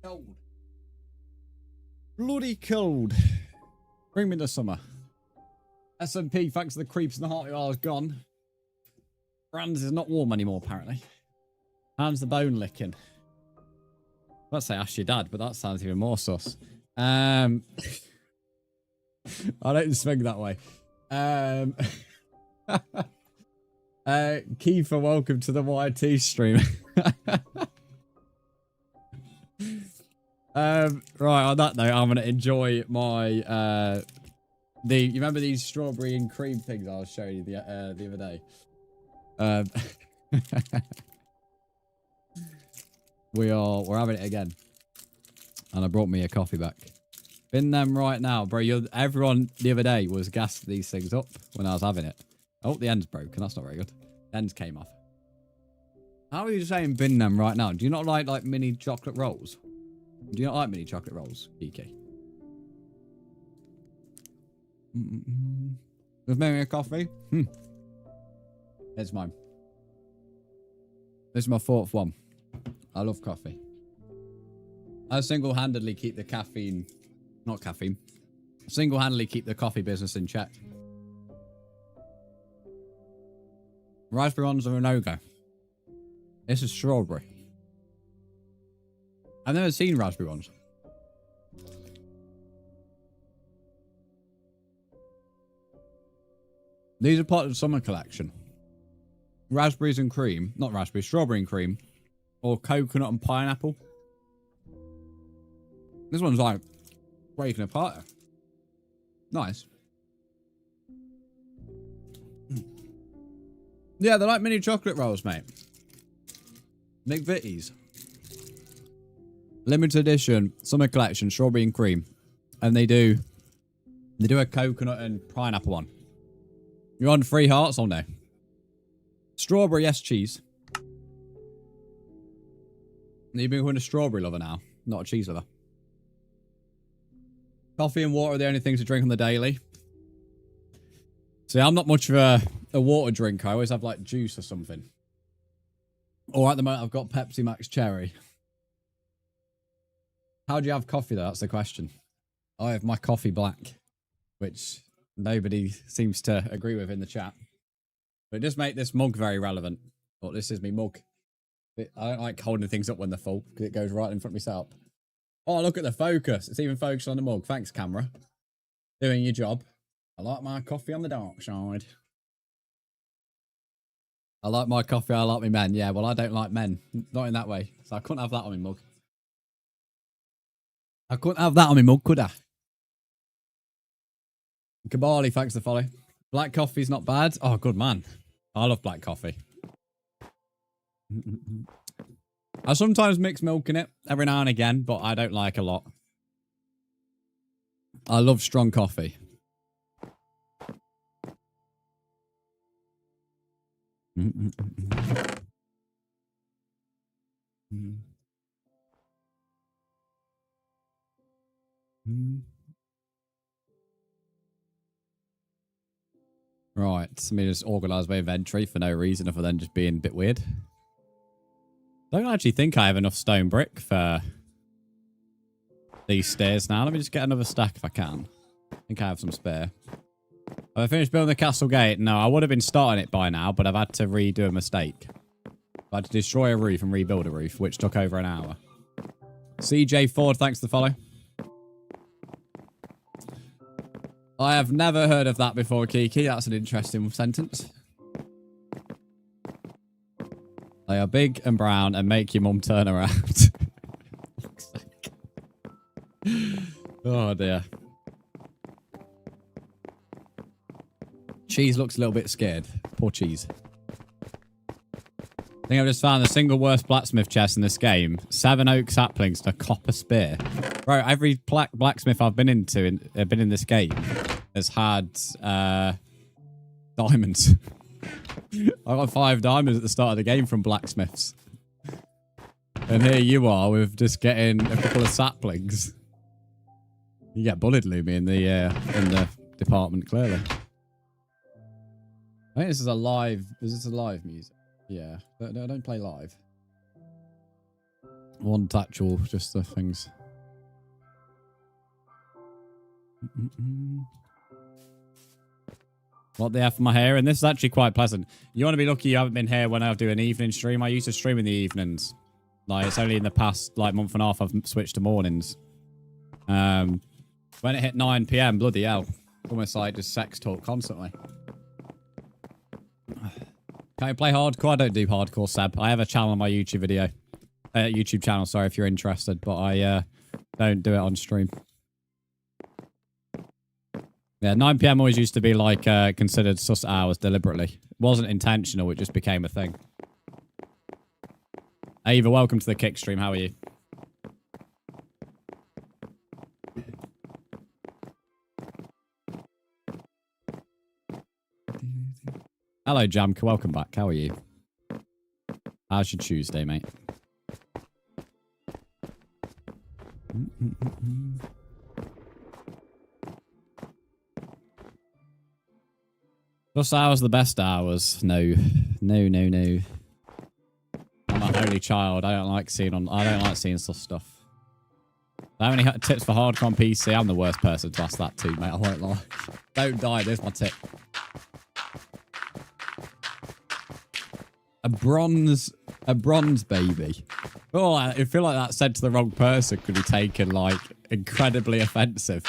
Cold. Bloody cold. Bring me the summer. S&P, thanks to the creeps in the heart while I was gone. Brzndz is not warm anymore, apparently. Hands the bone licking. Let's say ask your dad, but that sounds even more sus. I don't swing that way. Kiefer, welcome to the YT stream. Right, on that note, I'm gonna enjoy my you remember these strawberry and cream things I was showing you the other day? We're having it again. And I brought me a coffee back. In them right now, bro. Everyone the other day was gassing these things up when I was having it. Oh, the end's broken. That's not very good. The ends came off. How are you saying bin them right now? Do you not like mini chocolate rolls? Do you not like mini chocolate rolls, Kiki? Just making a coffee. It's mine. This is my fourth one. I love coffee. I single-handedly keep the caffeine... Not caffeine. Single-handedly keep the coffee business in check. Raspberry ones are a no-go. This is strawberry. I've never seen raspberry ones. These are part of the summer collection. Raspberries and cream. Not raspberry, strawberry and cream. Or coconut and pineapple. This one's like breaking apart. Nice. Yeah, they're like mini chocolate rolls, mate. McVitie's. Limited edition, summer collection, strawberry and cream. And they do a coconut and pineapple one. You're on 3 hearts on there. Strawberry, yes, cheese. You've becoming a strawberry lover now, not a cheese lover. Coffee and water are the only things to drink on the daily. See, I'm not much of a water drinker. I always have like juice or something. Or at the moment, I've got Pepsi Max Cherry. How do you have coffee though? That's the question. I have my coffee black, which nobody seems to agree with in the chat. But it does make this mug very relevant. But this is me mug. I don't like holding things up when they're full because it goes right in front of my setup. Oh, look at the focus. It's even focused on the mug. Thanks, camera. Doing your job. I like my coffee on the dark side. I like my coffee. I like my men. Yeah, well, I don't like men. Not in that way. So I couldn't have that on my mug. I couldn't have that on my mug, could I? Kabali, thanks for the follow. Black coffee's not bad. Oh, good man. I love black coffee. I sometimes mix milk in it every now and again, but I don't like a lot. I love strong coffee. Right, let me just organise my inventory for no reason other than just being a bit weird. I don't actually think I have enough stone brick for these stairs now. Let me just get another stack if I can. I think I have some spare. Have I finished building the castle gate? No, I would have been starting it by now, but I've had to redo a mistake. I had to destroy a roof and rebuild a roof, which took over an hour. CJ Ford, thanks for the follow. I have never heard of that before, Kiki. That's an interesting sentence. They are big and brown and make your mum turn around. Oh, dear. Cheese looks a little bit scared. Poor Cheese. I think I've just found the single worst blacksmith chest in this game. 7 oak saplings and a copper spear. Bro, every blacksmith I've been in this game has had diamonds. I got 5 diamonds at the start of the game from blacksmiths. And here you are with just getting a couple of saplings. You get bullied, Lumi, in the department, clearly. I think this is a live... Is this a live music? Yeah. Don't play live. want actual, just the things. What the F am I here? And this is actually quite pleasant. You want to be lucky you haven't been here when I do an evening stream. I used to stream in the evenings. Like, it's only in the past, like, month and a half I've switched to mornings. When it hit 9 PM, bloody hell. Almost like just sex talk constantly. Can you play hardcore? I don't do hardcore, Seb. I have a channel on my YouTube channel, sorry, if you're interested. But I don't do it on stream. Yeah, 9 PM always used to be like considered sus hours deliberately. It wasn't intentional, it just became a thing. Ava, welcome to the kick stream. How are you? Hello, Jamka. Welcome back. How are you? How's your Tuesday, mate? Just hours the best hours. No. No, no, no. I'm an only child. I don't like seeing such stuff. I have any tips for hardcore on PC? I'm the worst person to ask that to, mate. I won't lie. Don't die. There's my tip. A bronze baby. Oh, I feel like that said to the wrong person could be taken like incredibly offensive.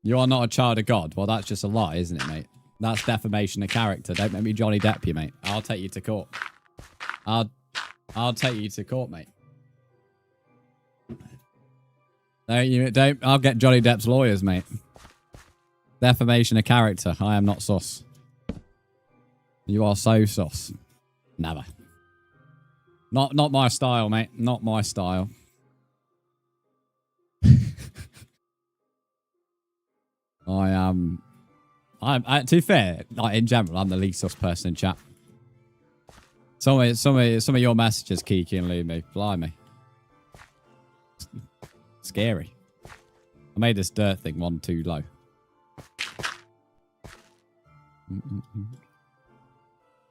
You are not a child of God. Well, that's just a lie, isn't it, mate? That's defamation of character. Don't make me Johnny Depp you, mate. I'll take you to court. I'll take you to court, mate. Don't. I'll get Johnny Depp's lawyers, mate. Defamation of character. I am not sus. You are so sus. Never. Not my style, mate. Not my style. I'm to be fair, like in general, I'm the least sus person in chat. Some of your messages, Kiki and Lumi, blimey. Scary. I made this dirt thing one too low.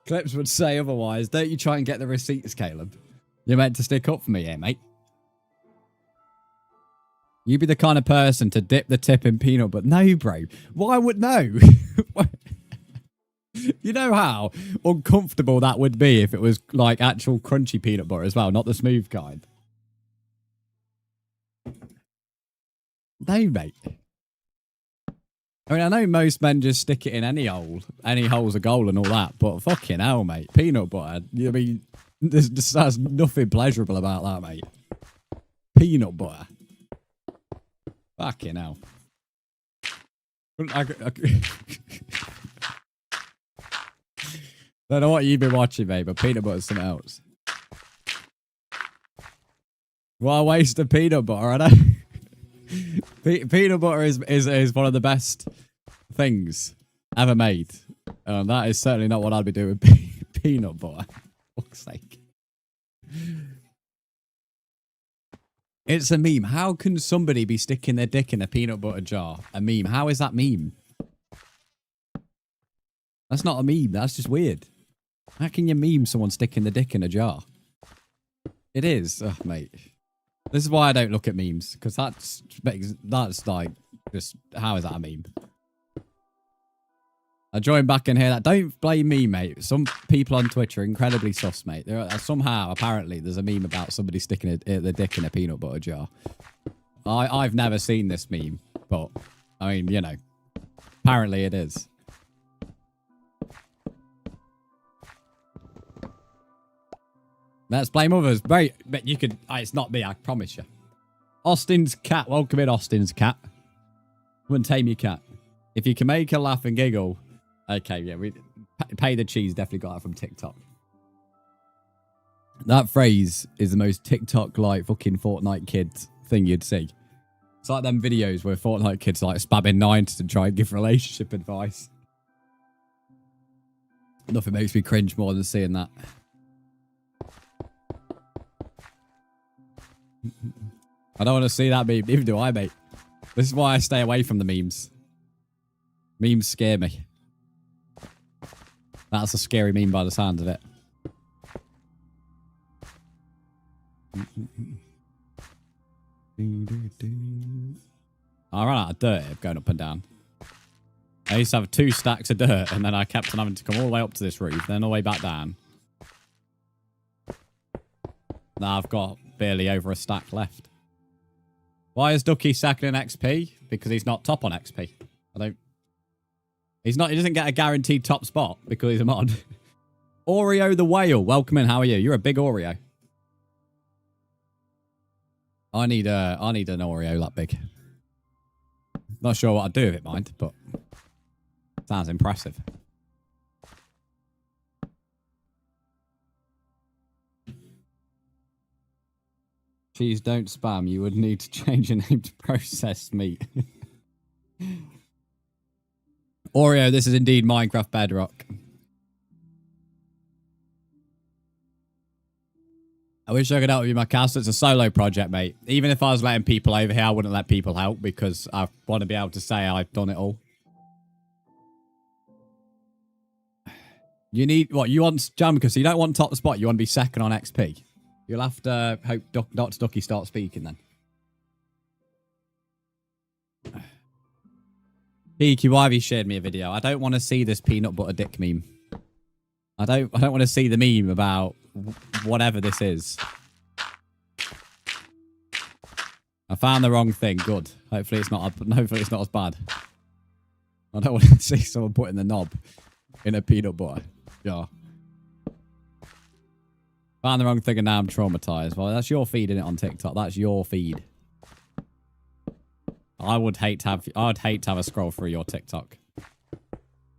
Clips would say otherwise. Don't you try and get the receipts, Caleb. You're meant to stick up for me here, mate. You be the kind of person to dip the tip in peanut butter. No, bro. Why would no? You know how uncomfortable that would be if it was like actual crunchy peanut butter as well, not the smooth kind. No, mate. I mean, I know most men just stick it in any hole. Any hole's a goal and all that, but fucking hell, mate. Peanut butter. I mean, there's nothing pleasurable about that, mate. Peanut butter. Fucking hell. Don't know what you've been watching, mate, but peanut butter's something else. What a waste of peanut butter, I know. Peanut butter is one of the best things ever made. That is certainly not what I'd be doing with peanut butter. For fuck's sake. It's a meme. How can somebody be sticking their dick in a peanut butter jar? A meme. How is that meme? That's not a meme. That's just weird. How can you meme someone sticking the dick in a jar? It is. Ugh, mate. This is why I don't look at memes. Because that's like, just, how is that a meme? I join back in here. That don't blame me, mate. Some people on Twitter are incredibly sus, mate. Somehow, apparently, there's a meme about somebody sticking their dick in a peanut butter jar. I've never seen this meme, but I mean, you know, apparently it is. Let's blame others. But you could. It's not me. I promise you. Austin's cat. Welcome in, Austin's cat. Come and tame your cat. If you can make her laugh and giggle. Okay, yeah, we pay the cheese. Definitely got that from TikTok. That phrase is the most TikTok-like fucking Fortnite kids thing you'd see. It's like them videos where Fortnite kids are like spamming nines to try and give relationship advice. Nothing makes me cringe more than seeing that. I don't want to see that meme. Neither do I, mate. This is why I stay away from the memes. Memes scare me. That's a scary meme by the sound of it. I ran out of dirt going up and down. I used to have 2 stacks of dirt, and then I kept on having to come all the way up to this roof, then all the way back down. Now I've got barely over a stack left. Why is Ducky second in XP? Because he's not top on XP. He doesn't get a guaranteed top spot because he's a mod. Oreo the Whale, welcome in. How are you? You're a big Oreo. I need an Oreo that big. Not sure what I'd do with it, mind, but sounds impressive. Cheese, don't spam. You would need to change your name to processed meat. Oreo, this is indeed Minecraft Bedrock. I wish I could help you with my cast. It's a solo project, mate. Even if I was letting people over here, I wouldn't let people help because I want to be able to say I've done it all. You need, what, you want, Jamaica, so you don't want top spot, you want to be second on XP. You'll have to hope Dr. Ducky starts speaking then. Peaky, why have you shared me a video? I don't want to see this peanut butter dick meme. I don't want to see the meme about whatever this is. I found the wrong thing. Good. Hopefully it's not as bad. I don't want to see someone putting the knob in a peanut butter. Yeah. Found the wrong thing and now I'm traumatized. Well, that's your feed, innit, on TikTok. That's your feed. I'd hate to have a scroll through your TikTok.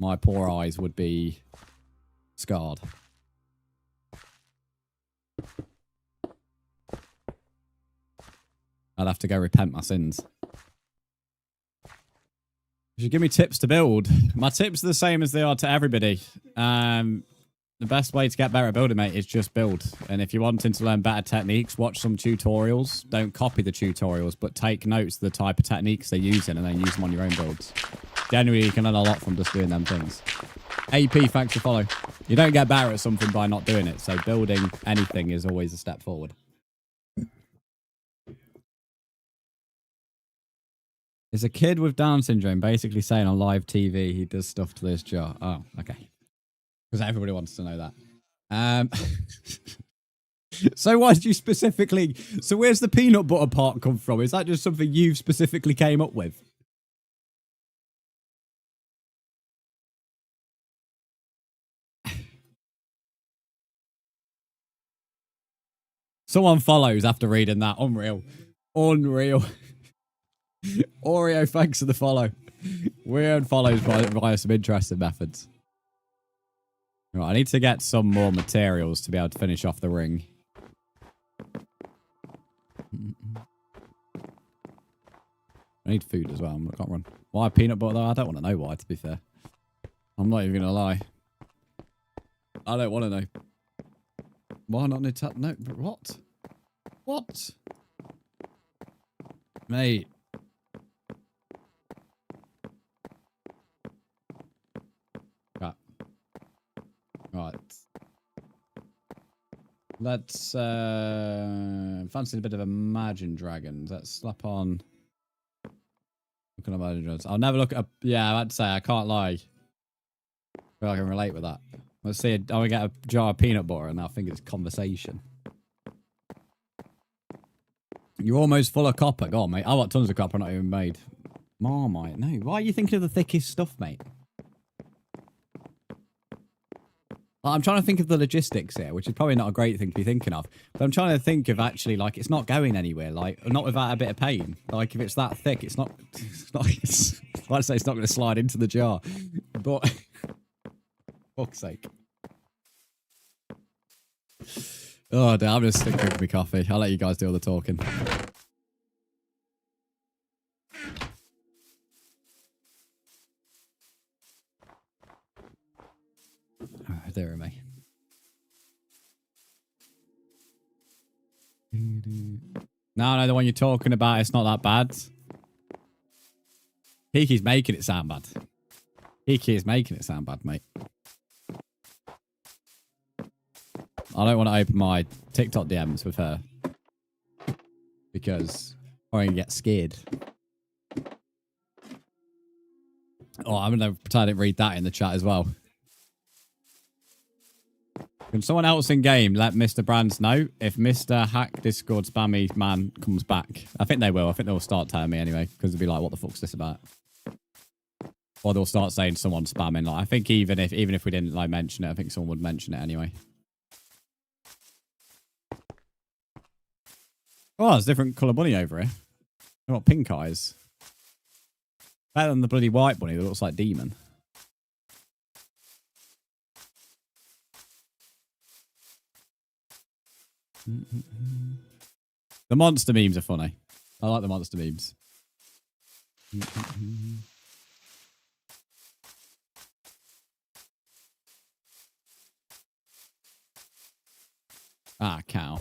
My poor eyes would be scarred. I'd have to go repent my sins. You should give me tips to build. My tips are the same as they are to everybody. The best way to get better at building, mate, is just build. And if you're wanting to learn better techniques, watch some tutorials. Don't copy the tutorials, but take notes of the type of techniques they're using and then use them on your own builds. Generally, you can learn a lot from just doing them things. AP, thanks for follow. You don't get better at something by not doing it, so building anything is always a step forward. Is a kid with Down syndrome basically saying on live TV he does stuff to this jar? Oh, okay. Because everybody wants to know that. So why did you specifically... So where's the peanut butter part come from? Is that just something you've specifically came up with? Someone follows after reading that. Unreal. Unreal. Oreo, thanks for the follow. Weird follows via some interesting methods. Right, I need to get some more materials to be able to finish off the ring. I need food as well. I can't run. Why peanut butter though? I don't want to know why, to be fair. I'm not even going to lie. I don't want to know. Why not Nutella? No, what? What? Mate. Right. Let's fancy a bit of Imagine Dragons. Let's slap on. Look at Imagine Dragons. I'll never look at. Yeah, I had to say I can't lie. I feel like I can relate with that. Let's see. I will get a jar of peanut butter, and I think it's conversation. You're almost full of copper. Go on, mate. I've got tons of copper not even made. Marmite. No. Why are you thinking of the thickest stuff, mate? I'm trying to think of the logistics here, which is probably not a great thing to be thinking of. But I'm trying to think of actually, like, it's not going anywhere. Like, not without a bit of pain. Like, if it's that thick, it's not... I'd say it's not going to slide into the jar. But... fuck's sake. Oh, damn, I'm just sticking with my coffee. I'll let you guys do all the talking. Dear me. No, the one you're talking about, it's not that bad. Kiki's making it sound bad. Kiki is making it sound bad, mate. I don't want to open my TikTok DMs with her. because I'm gonna get scared. Oh, I'm gonna pretend I didn't read that in the chat as well. Can someone else in game let Mr. Brzndz know if Mr. Hack Discord spammy man comes back? I think they will. I think they'll start telling me anyway, because they'll be like, "What the fuck's this about?" Or they'll start saying someone's spamming. Like, I think even if we didn't like mention it, I think someone would mention it anyway. Oh, there's a different colour bunny over here. They've got pink eyes. Better than the bloody white bunny that looks like demon. The monster memes are funny. I like the monster memes. Ah, cow.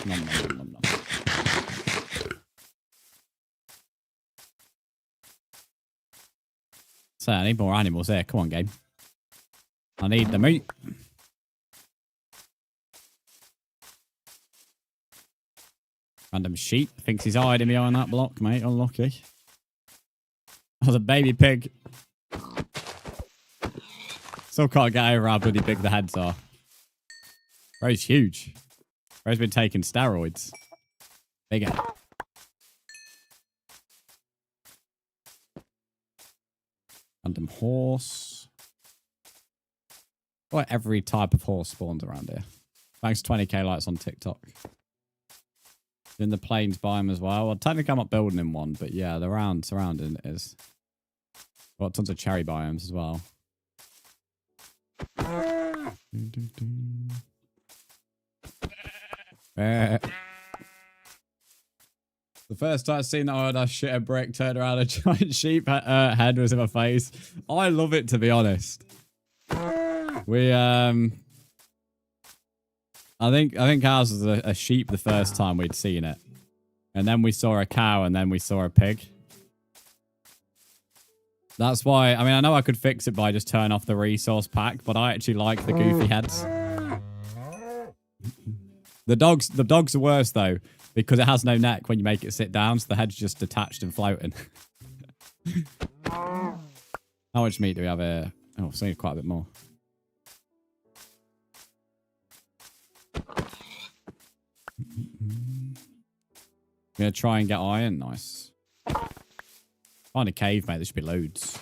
Nom, nom, nom, nom. So I need more animals here. Come on, game. I need the meat. Random sheep. Thinks he's hiding behind that block, mate. Unlucky. There's a baby pig. Still can't get over how bloody big the heads are. Bro's huge. Bro's been taking steroids. Bigger. Random horse. What every type of horse spawns around here. Thanks 20k likes on TikTok. In the plains biome as well. Well, technically I'm not building in one, but yeah, the round surrounding it is. Got tons of cherry biomes as well. The first time I seen that, I shit a brick, turned around, a giant sheep head was in my face. I love it, to be honest. We I think ours was a sheep the first time we'd seen it, and then we saw a cow, and then we saw a pig. That's why. I mean, I know I could fix it by just turning off the resource pack, but I actually like the goofy heads. The dogs are worse though, because it has no neck when you make it sit down, so the head's just detached and floating. How much meat do we have here? Oh, so quite a bit more. Gonna try and get iron. Nice. Find a cave, mate. There should be loads.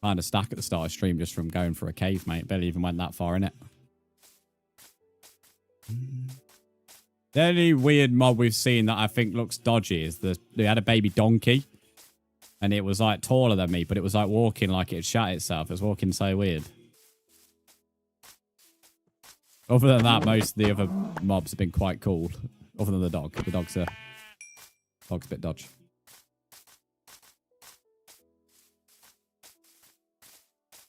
Find a stack at the start of stream just from going for a cave, mate. Barely even went that far in it. The only weird mob we've seen that I think looks dodgy is they had a baby donkey, and it was like taller than me, but it was like walking like it shat itself. It was walking so weird. Other than that, most of the other mobs have been quite cool. Other than the dog. The dog's a bit dodgy.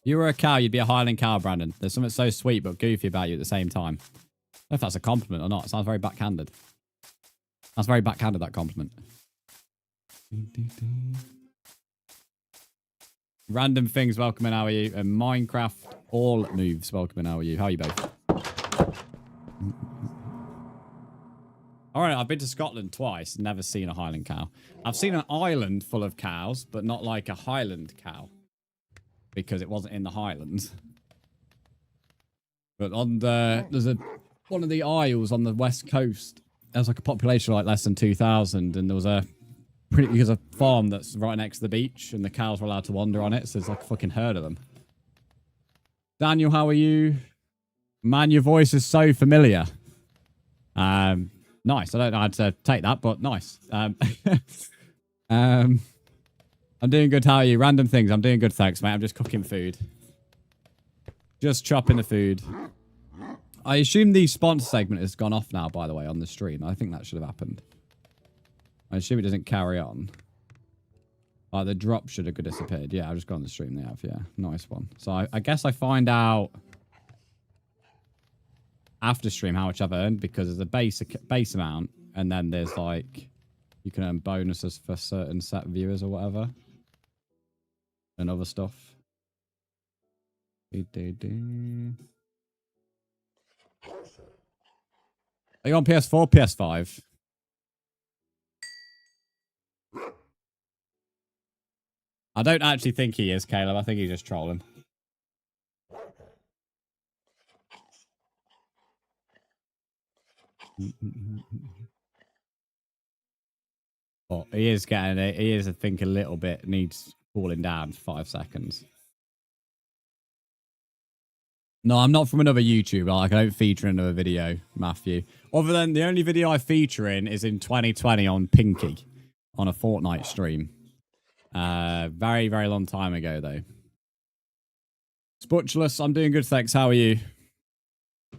If you were a cow, you'd be a Highland cow, Brandon. There's something so sweet but goofy about you at the same time. I don't know if that's a compliment or not. It sounds very backhanded. That's very backhanded, that compliment. Random things, welcome in, how are you? And Minecraft all moves, welcome in, how are you? How are you both? Alright, I've been to Scotland twice, never seen a Highland cow. I've seen an island full of cows, but not like a Highland cow. Because it wasn't in the Highlands. But on there's one of the isles on the west coast. There's like a population of like less than 2,000, and there was a farm that's right next to the beach, and the cows were allowed to wander on it, so there's like a fucking herd of them. Daniel, how are you? Man, your voice is so familiar. Nice. I don't know how to take that, but nice. I'm doing good. How are you? Random things. I'm doing good, thanks, mate. I'm just cooking food. Just chopping the food. I assume the sponsor segment has gone off now, by the way, on the stream. I think that should have happened. I assume it doesn't carry on. Oh, the drop should have disappeared. Yeah, I've just gone on the stream. They have, yeah. Nice one. So I guess I find out after stream how much I've earned, because there's a base amount, and then there's like, you can earn bonuses for certain set viewers or whatever. And other stuff. Are you on PS4, PS5? I don't actually think he is, Caleb. I think he's just trolling. But he is getting it. He is, I think, a little bit needs cooling down for 5 seconds. No, I'm not from another YouTuber. Like, I don't feature in another video, Matthew. Other than the only video I feature in is in 2020 on Pinky on a Fortnite stream. Very, very long time ago, though. Sputulus, I'm doing good, thanks. How are you?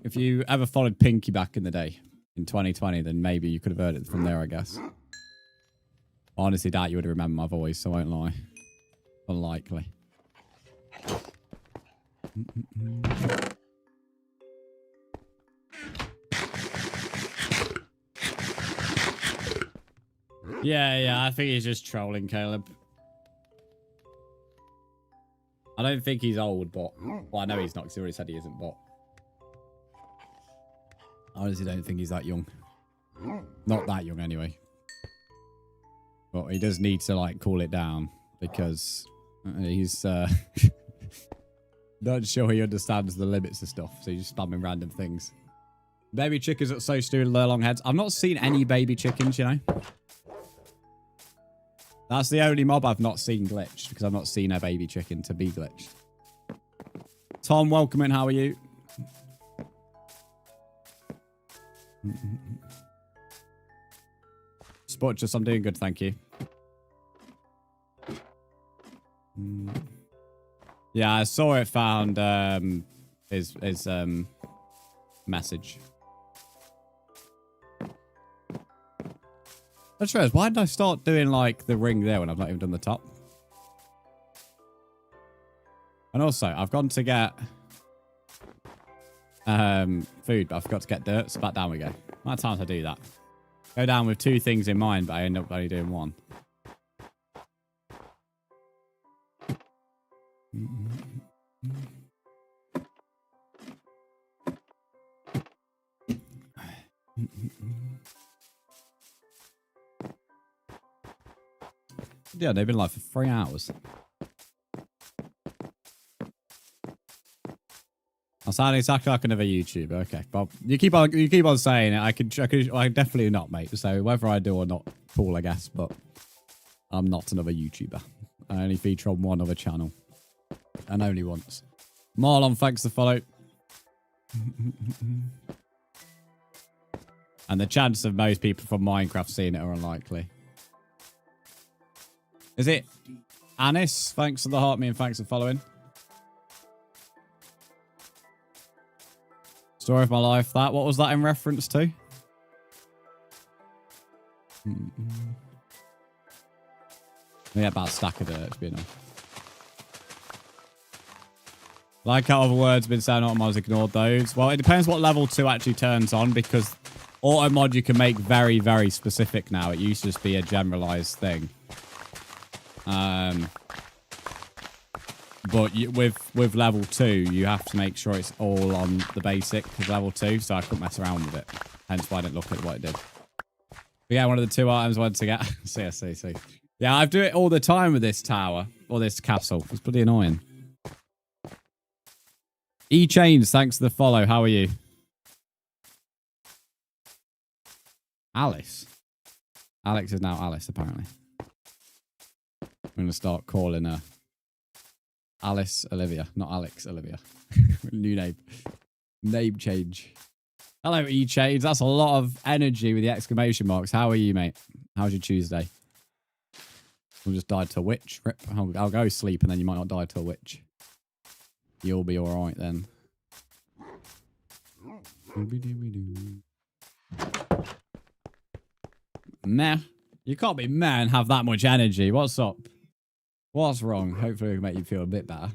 If you ever followed Pinky back in the day, in 2020, then maybe you could have heard it from there, I guess. Honestly, doubt you would remember my voice, so I won't lie. Unlikely. Yeah, I think he's just trolling, Caleb. I don't think he's old, but... Well, I know he's not, because he already said he isn't, but... I honestly don't think he's that young. Not that young, anyway. But he does need to, like, cool it down, because he's... not sure he understands the limits of stuff, so he's just spamming random things. Baby chickens are so stupid with their long heads. I've not seen any baby chickens, you know? That's the only mob I've not seen glitched, because I've not seen a baby chicken to be glitched. Tom, welcome in. How are you? Sputchus, I'm doing good, thank you. Yeah, I saw it found his message. That's true. Why did I start doing like the ring there when I've not even done the top? And also, I've gone to get food, but I forgot to get dirt. So back down we go. How many times I do that? Go down with 2 things in mind, but I end up only doing 1. Yeah, they've been live for 3 hours. I sound exactly like another YouTuber. Okay, Bob, you keep on saying it. I definitely not, mate. So whether I do or not, cool, I guess. But I'm not another YouTuber. I only feature on one other channel, and only once. Marlon, thanks for the follow. And the chance of most people from Minecraft seeing it are unlikely. Is it Anis? Thanks for the heart, me, and thanks for following. Story of my life. That. What was that in reference to? Yeah, about a stack of dirt. You know. Like how other words have been saying, automod's ignored those. Well, it depends what level 2 actually turns on, because automod you can make very, very specific now. It used to just be a generalized thing. But with level 2, you have to make sure it's all on the basic of level 2, so I couldn't mess around with it. Hence why I didn't look at what it did. But yeah, one of the 2 items I wanted to get. See. Yeah, I do it all the time with this tower, or this castle. It's pretty annoying. E-Chains, thanks for the follow. How are you? Alice. Alex is now Alice, apparently. I'm going to start calling her Alice Olivia, not Alex Olivia. New name. Name change. Hello, E-Chains. That's a lot of energy with the exclamation marks. How are you, mate? How's your Tuesday? We'll just die to a witch. Rip. I'll go sleep and then you might not die to a witch. You'll be alright then. Meh. You can't be meh and have that much energy. What's up? What's wrong? Hopefully it'll make you feel a bit better.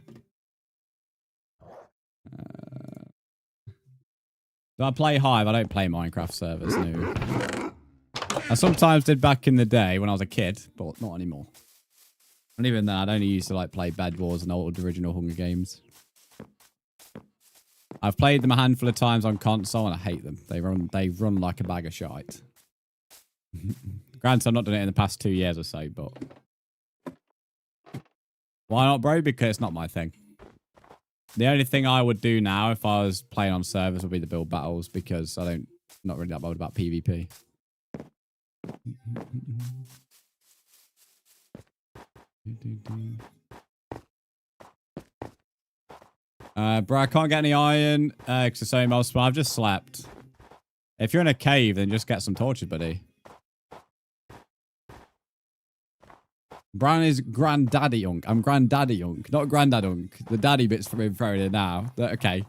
Do I play Hive? I don't play Minecraft servers, no. I sometimes did back in the day when I was a kid, but not anymore. And even then, I'd only used to like play Bed Wars and old original Hunger Games. I've played them a handful of times on console and I hate them. They run like a bag of shite. Granted, I've not done it in the past 2 years or so, but why not, bro? Because it's not my thing. The only thing I would do now if I was playing on servers would be the build battles because not really that bothered about PvP. Bro, I can't get any iron because it's so multiple. I've just slept. If you're in a cave, then just get some torches, buddy. Brown is granddaddy unk. I'm granddaddy unk, not granddad unk. The daddy bit's being thrown in now. Okay,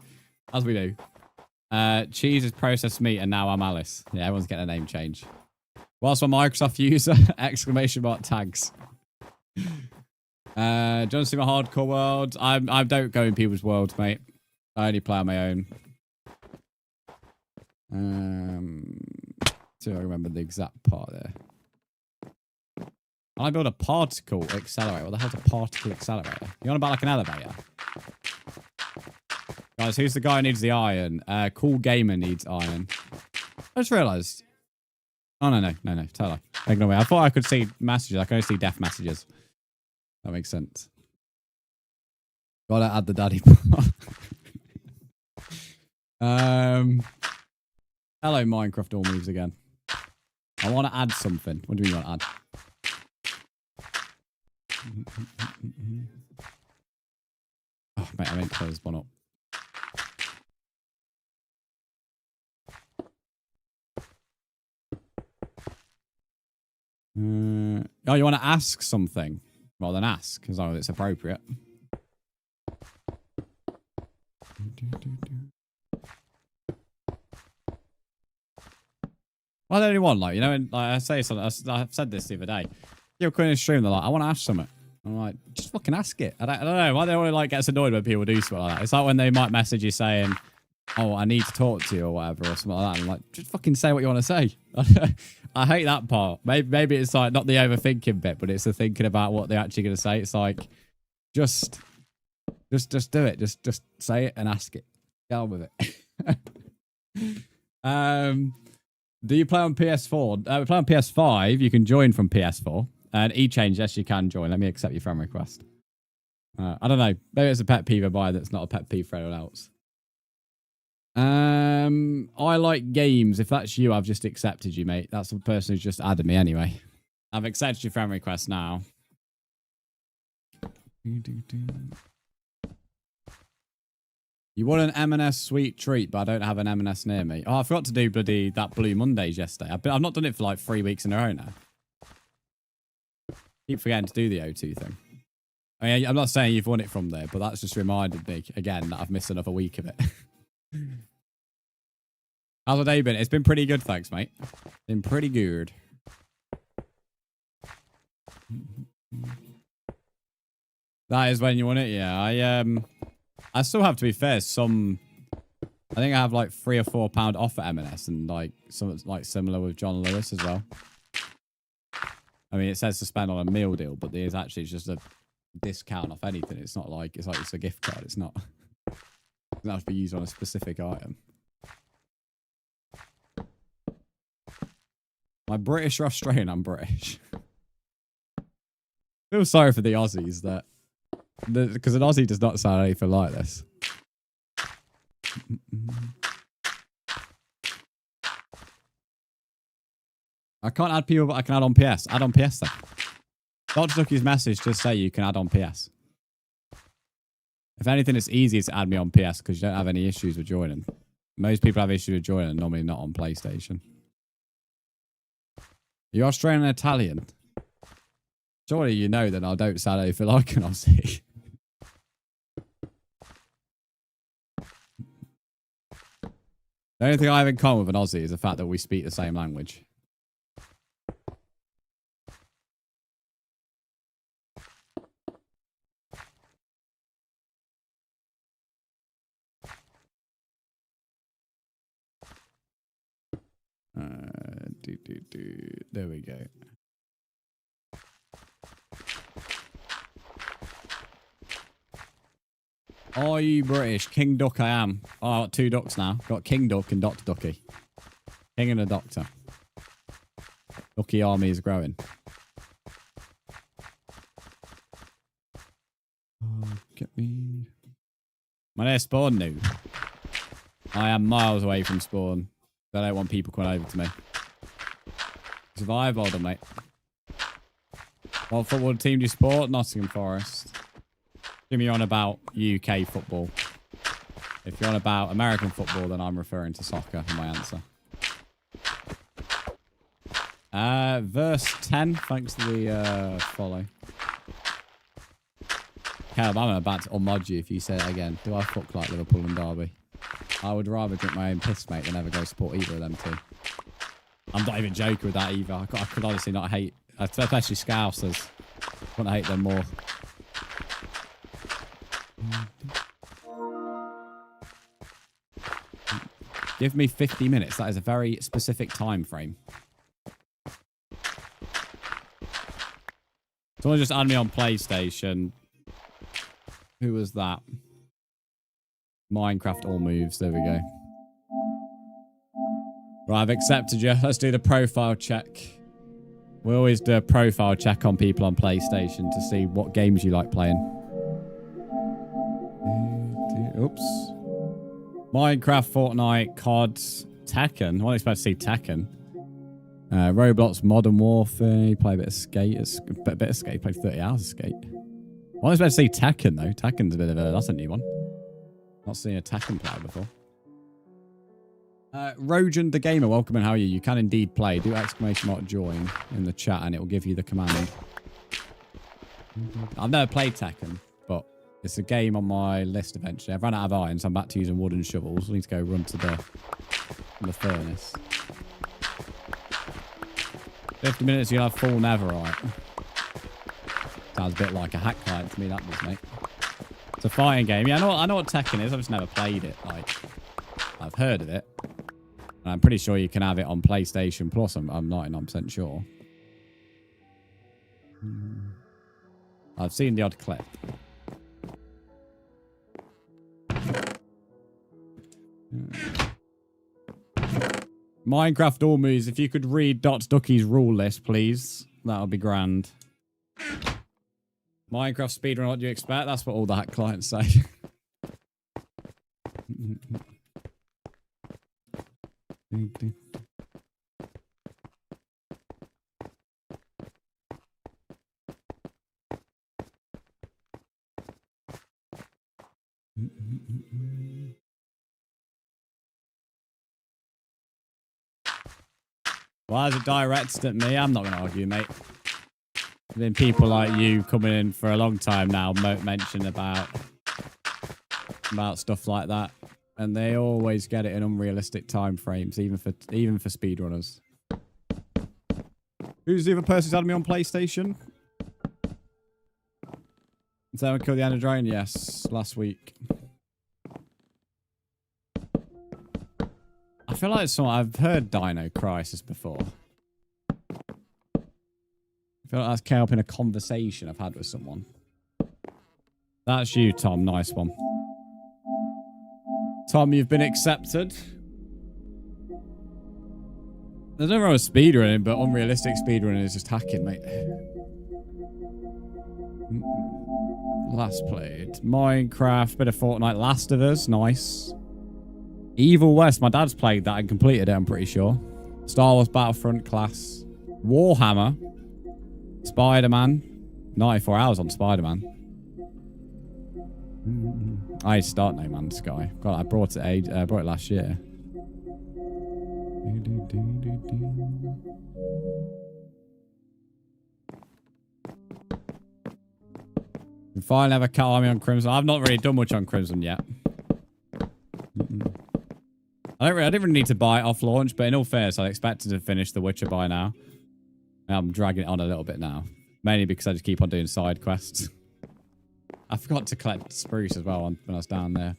as we do. Cheese is processed meat, and now I'm Alice. Yeah, everyone's getting a name change. Whilst I'm a Microsoft user, exclamation mark tags. Do you want to see my hardcore world? I don't go in people's worlds, mate. I only play on my own. So I remember the exact part there. I build a particle accelerator. What the hell's a particle accelerator? You on about like an elevator? Guys, who's the guy who needs the iron? Cool Gamer needs iron. I just realised. Oh, no. Totally. Ignore me. I thought I could see messages. I can only see death messages. That makes sense. Gotta add the daddy part. Hello, Minecraft all moves again. I want to add something. What do you want to add? Oh, mate, I meant to close this one up. Oh, you want to ask something? Well, then ask, as long as it's appropriate. Well, the only one, like, you know, like I say something, I've said this the other day. You're coming in stream, they're like, I want to ask something. I'm like, just fucking ask it. I don't know. Why they always like gets annoyed when people do something like that. It's like when they might message you saying, oh, I need to talk to you or whatever or something like that. And I'm like, just fucking say what you want to say. I hate that part. Maybe it's like not the overthinking bit, but it's the thinking about what they're actually going to say. It's like, just do it. Just say it and ask it. Get on with it. Do you play on PS4? We play on PS5. You can join from PS4. And E-Change, yes, you can join. Let me accept your friend request. I don't know. Maybe it's a pet peeve of mine that's not a pet peeve for anyone else. I like games. If that's you, I've just accepted you, mate. That's the person who's just added me anyway. I've accepted your friend request now. You want an M&S sweet treat, but I don't have an M&S near me. Oh, I forgot to do that Blue Mondays yesterday. I've not done it for like 3 weeks in a row now. Keep forgetting to do the O2 thing. I mean, I'm not saying you've won it from there, but that's just reminded me again that I've missed another week of it. How's the day been? It's been pretty good, thanks, mate. Been pretty good. That is when you want it, yeah. I still have to be fair. I think I have like £3 or £4 off at M&S, and like something like similar with John Lewis as well. I mean, it says to spend on a meal deal, but there's actually just a discount off anything. It's not like it's a gift card. It's not. It doesn't have to be used on a specific item. Am I British or Australian? I'm British. I feel sorry for the Aussies because an Aussie does not sound anything like this. I can't add people, but I can add on PS. Add on PS then. Dr. Ducky's message just say you can add on PS. If anything, it's easier to add me on PS because you don't have any issues with joining. Most people have issues with joining, normally not on PlayStation. You're Australian and Italian. Surely you know that I don't sound anything like an Aussie. The only thing I have in common with an Aussie is the fact that we speak the same language. There we go. Are you British? King Duck I am. Oh, I got 2 ducks now. Got King Duck and Dr. Ducky. King and a Doctor. Ducky army is growing. Oh, get me. My near spawn new. I am miles away from spawn. I don't want people coming over to me. Survive, well done, mate. What football team do you support? Nottingham Forest. Give me on about UK football. If you're on about American football, then I'm referring to soccer for my answer. Verse 10, thanks to the follow. Caleb, I'm about to unmod you if you say it again. Do I fuck like Liverpool and Derby? I would rather drink my own piss, mate, than ever go support either of them two. I'm not even joking with that either. I could honestly not hate, especially Scousers. I couldn't hate them more. Give me 50 minutes. That is a very specific time frame. Someone just added me on PlayStation. Who was that? Minecraft all moves. There we go. Right, I've accepted you. Let's do the profile check. We always do a profile check on people on PlayStation to see what games you like playing. Oops. Minecraft, Fortnite, COD, Tekken. I wasn't expect to see Tekken. Roblox, Modern Warfare. You play a bit of Skate. A bit of Skate. Played 30 hours of Skate. I wasn't expect to see Tekken though. Tekken's a bit of a... That's a new one. Not seen a Tekken player before. Rojan the Gamer, welcome and how are you? You can indeed play. Do exclamation mark join in the chat and it will give you the command. I've never played Tekken, but it's a game on my list eventually. I've run out of iron, so I'm back to using wooden shovels. I need to go run to the furnace. 50 minutes, you'll have full netherite. Sounds a bit like a hack client to me, that does, mate. It's a fighting game. Yeah, I know what Tekken is. I've just never played it. Like, I've heard of it. And I'm pretty sure you can have it on PlayStation Plus. I'm 99% sure. I've seen the odd clip. Minecraft all moves. If you could read Dot Ducky's rule list, please. That would be grand. Minecraft speedrun, what do you expect? That's what all the hack clients say. Why is it directed at me? I'm not going to argue, mate. There's been people like you coming in for a long time now mention about stuff like that. And they always get it in unrealistic time frames, even for speedrunners. Who's the other person who's had me on PlayStation? Did someone kill the Ender Dragon? Yes, last week. I feel like I've heard Dino Crisis before. I feel like that's came up in a conversation I've had with someone. That's you, Tom. Nice one. Tom, you've been accepted. There's nothing wrong with speedrunning, but unrealistic speedrunning is just hacking, mate. Last played. Minecraft, bit of Fortnite, Last of Us, nice. Evil West, my dad's played that and completed it, I'm pretty sure. Star Wars Battlefront class. Warhammer. Spider-Man. 94 hours on Spider-Man. I start No Man's Sky. God, I brought it last year. And finally have a cat army on Crimson. I've not really done much on Crimson yet. I didn't really need to buy it off launch, but in all fairness, I expected to finish The Witcher by now. I'm dragging it on a little bit now. Mainly because I just keep on doing side quests. I forgot to collect spruce as well when I was down there.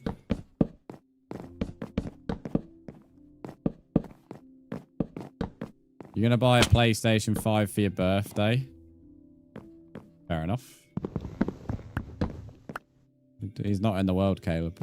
You're going to buy a PlayStation 5 for your birthday? Fair enough. He's not in the world, Caleb.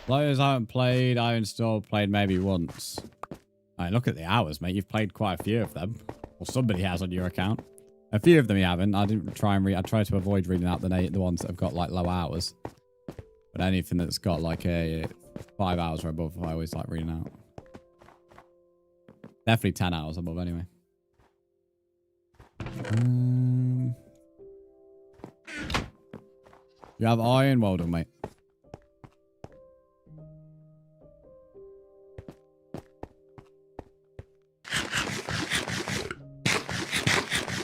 Players I haven't played, I installed, played maybe once. Alright, look at the hours, mate. You've played quite a few of them. Or somebody has on your account. A few of them you haven't. I didn't try and read. I tried to avoid reading out the ones that have got like low hours. But anything that's got like a 5 hours or above, I always like reading out. Definitely 10 hours above anyway. You have iron? Well done, mate.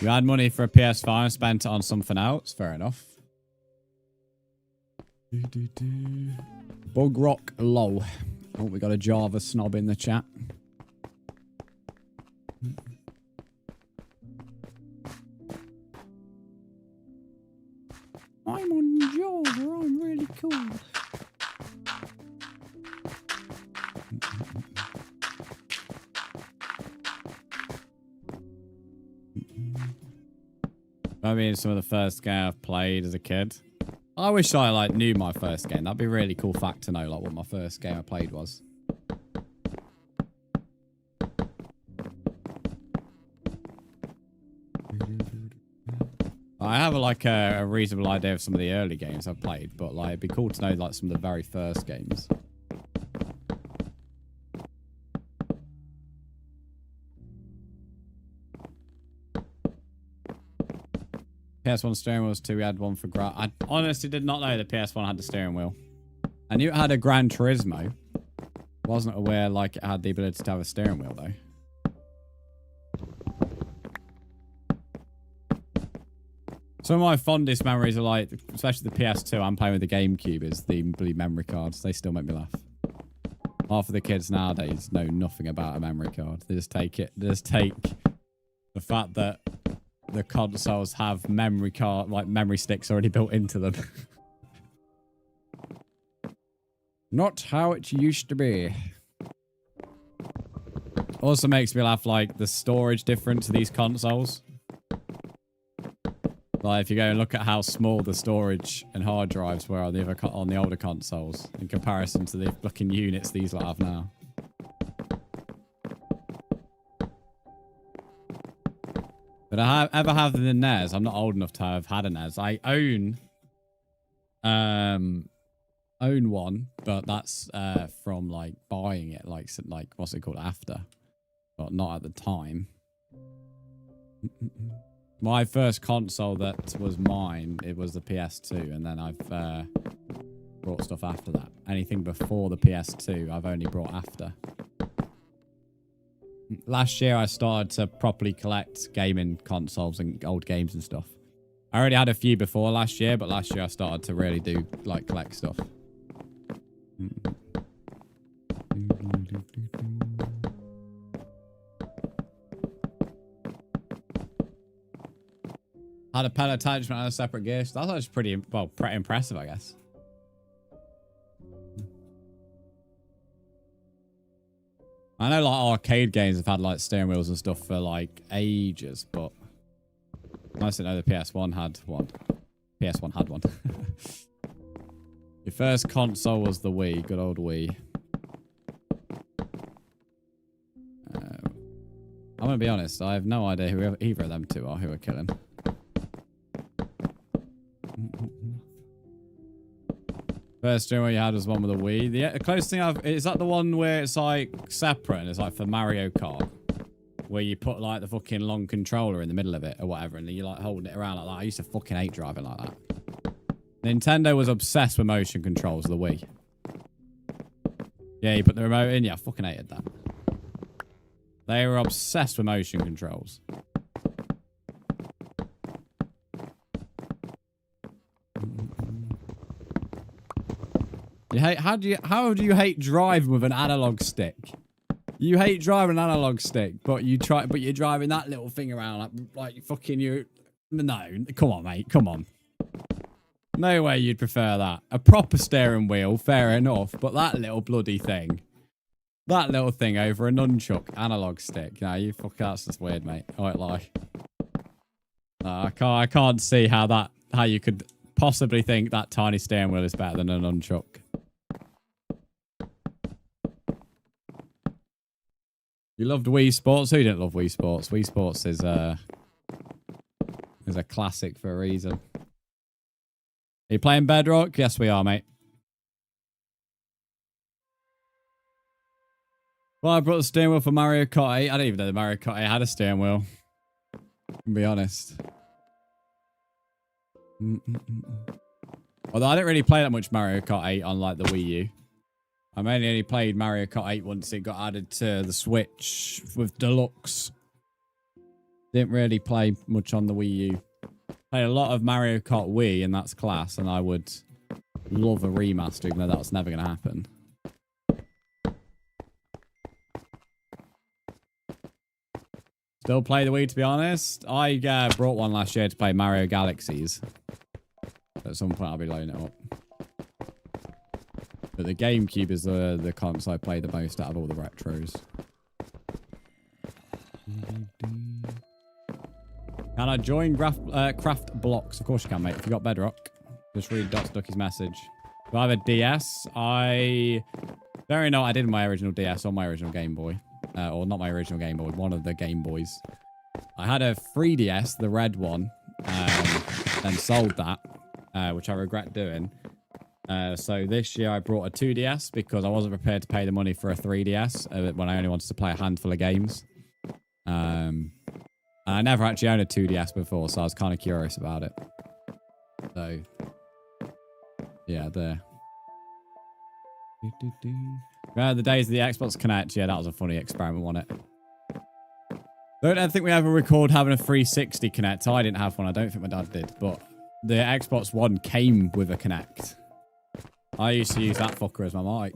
You had money for a PS5, spent it on something else. Fair enough. Bug rock low. Oh, we got a Java snob in the chat. I'm on Java. I'm really cool. I mean, some of the first game I've played as a kid. I wish I like knew my first game. That'd be a really cool fact to know, like what my first game I played was. I have like a reasonable idea of some of the early games I've played, but like it'd be cool to know like some of the very first games. PS1 steering wheels too. We had one for I honestly did not know the PS1 had the steering wheel. I knew it had a Gran Turismo. Wasn't aware like it had the ability to have a steering wheel though. Some of my fondest memories are like, especially the PS2, I'm playing with the GameCube, is the bloody memory cards. They still make me laugh. Half of the kids nowadays know nothing about a memory card. They just take it. They just take the fact that the consoles have memory card, like memory sticks already built into them. Not how it used to be. Also makes me laugh, like the storage difference of these consoles. Like if you go and look at how small the storage and hard drives were on the older consoles in comparison to the fucking units these lot have now. But I ever have the NES. I'm not old enough to have had a NES. I own one, but that's from like buying it, like what's it called, after, but not at the time. My first console that was mine, it was the PS2, and then I've brought stuff after that. Anything before the PS2, I've only brought after. Last year, I started to properly collect gaming consoles and old games and stuff. I already had a few before last year, but last year I started to really do, like, collect stuff. Had a pedal attachment and a separate gear. So that's pretty impressive, I guess. I know like arcade games have had like steering wheels and stuff for like ages, but I didn't know the PS1 had one. PS1 had one. Your first console was the Wii, good old Wii. I'm gonna be honest, I have no idea who either of them two are who are killing. First steering wheel you had was one with a Wii. The closest thing is that the one where it's like separate and it's like for Mario Kart, where you put like the fucking long controller in the middle of it or whatever, and then you like holding it around like that. I used to fucking hate driving like that. Nintendo was obsessed with motion controls, the Wii. Yeah, you put the remote in. Yeah, I fucking hated that. They were obsessed with motion controls. How do you hate driving with an analog stick? You hate driving an analog stick, but you're driving that little thing around like fucking you No, come on, mate. Come on. No way you'd prefer that. A proper steering wheel, fair enough. But that little bloody thing. That little thing over a nunchuck analog stick. No, you fuck, that's just weird, mate. I won't lie. No, I can't see how you could possibly think that tiny steering wheel is better than a nunchuck. You loved Wii Sports? Who didn't love Wii Sports? Wii Sports is a classic for a reason. Are you playing Bedrock? Yes, we are, mate. Well, I brought the steering wheel for Mario Kart 8. I didn't even know the Mario Kart 8 had a steering wheel. To be honest. Although I didn't really play that much Mario Kart 8 on like the Wii U. I mainly only played Mario Kart 8 once it got added to the Switch with Deluxe. Didn't really play much on the Wii U. Played a lot of Mario Kart Wii, and that's class, and I would love a remaster, even though that's never going to happen. Still play the Wii, to be honest. I brought one last year to play Mario Galaxies. At some point, I'll be loading it up. But the GameCube is the console I play the most out of all the retros. Can I join Craft Blocks? Of course you can, mate. If you got Bedrock, just read Ducky's message. Do I have a DS? I don't know what I did with my original DS or my original Game Boy. Or not my original Game Boy, one of the Game Boys. I had a 3DS, the red one, then sold that, which I regret doing. So this year I brought a 2DS because I wasn't prepared to pay the money for a 3DS when I only wanted to play a handful of games. And I never actually owned a 2DS before, so I was kind of curious about it. So, yeah, there. The days of the Xbox Connect, yeah, that was a funny experiment, wasn't it? Don't think we ever record having a 360 Connect. I didn't have one. I don't think my dad did, but the Xbox One came with a Connect. I used to use that fucker as my mic.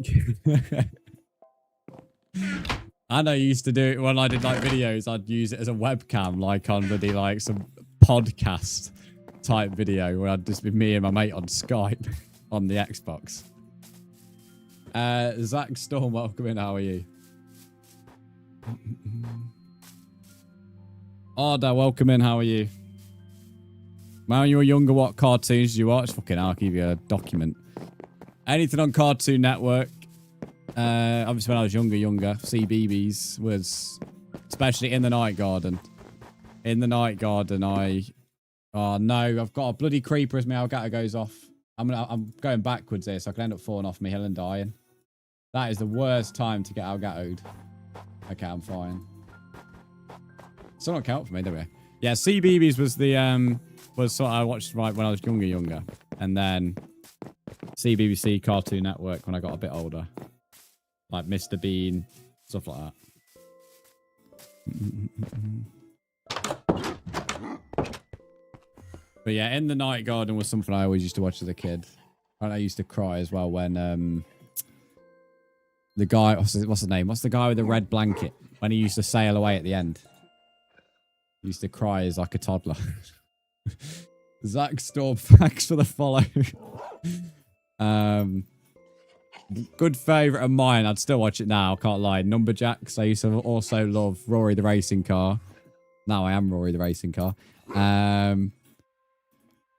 And I used to do it when I did like videos. I'd use it as a webcam, like on really like some podcast type video where I'd just be me and my mate on Skype on the Xbox. Zach Storm, welcome in. How are you? Arda, welcome in. How are you? When you were younger, what cartoons did you watch? Fucking hell, I'll give you a document. Anything on Cartoon Network. Obviously, when I was younger, CBeebies was, especially In the Night Garden. In the Night Garden, oh no, I've got a bloody creeper as my Elgato goes off. I'm going backwards here, so I can end up falling off my hill and dying. That is the worst time to get Elgato'd. Okay, I'm fine. Still not count for me, don't we? Yeah, CBeebies was the was sort of I watched right when I was younger, and then CBBC Cartoon Network when I got a bit older. Like Mr. Bean, stuff like that. But yeah, In the Night Garden was something I always used to watch as a kid. And I used to cry as well when the guy, what's his name? What's the guy with the red blanket? When he used to sail away at the end. He used to cry as like a toddler. Zach Storm, thanks for the follow. Good favourite of mine. I'd still watch it now. I can't lie. Numberjacks. I used to also love Rory the Racing Car. Now I am Rory the Racing Car.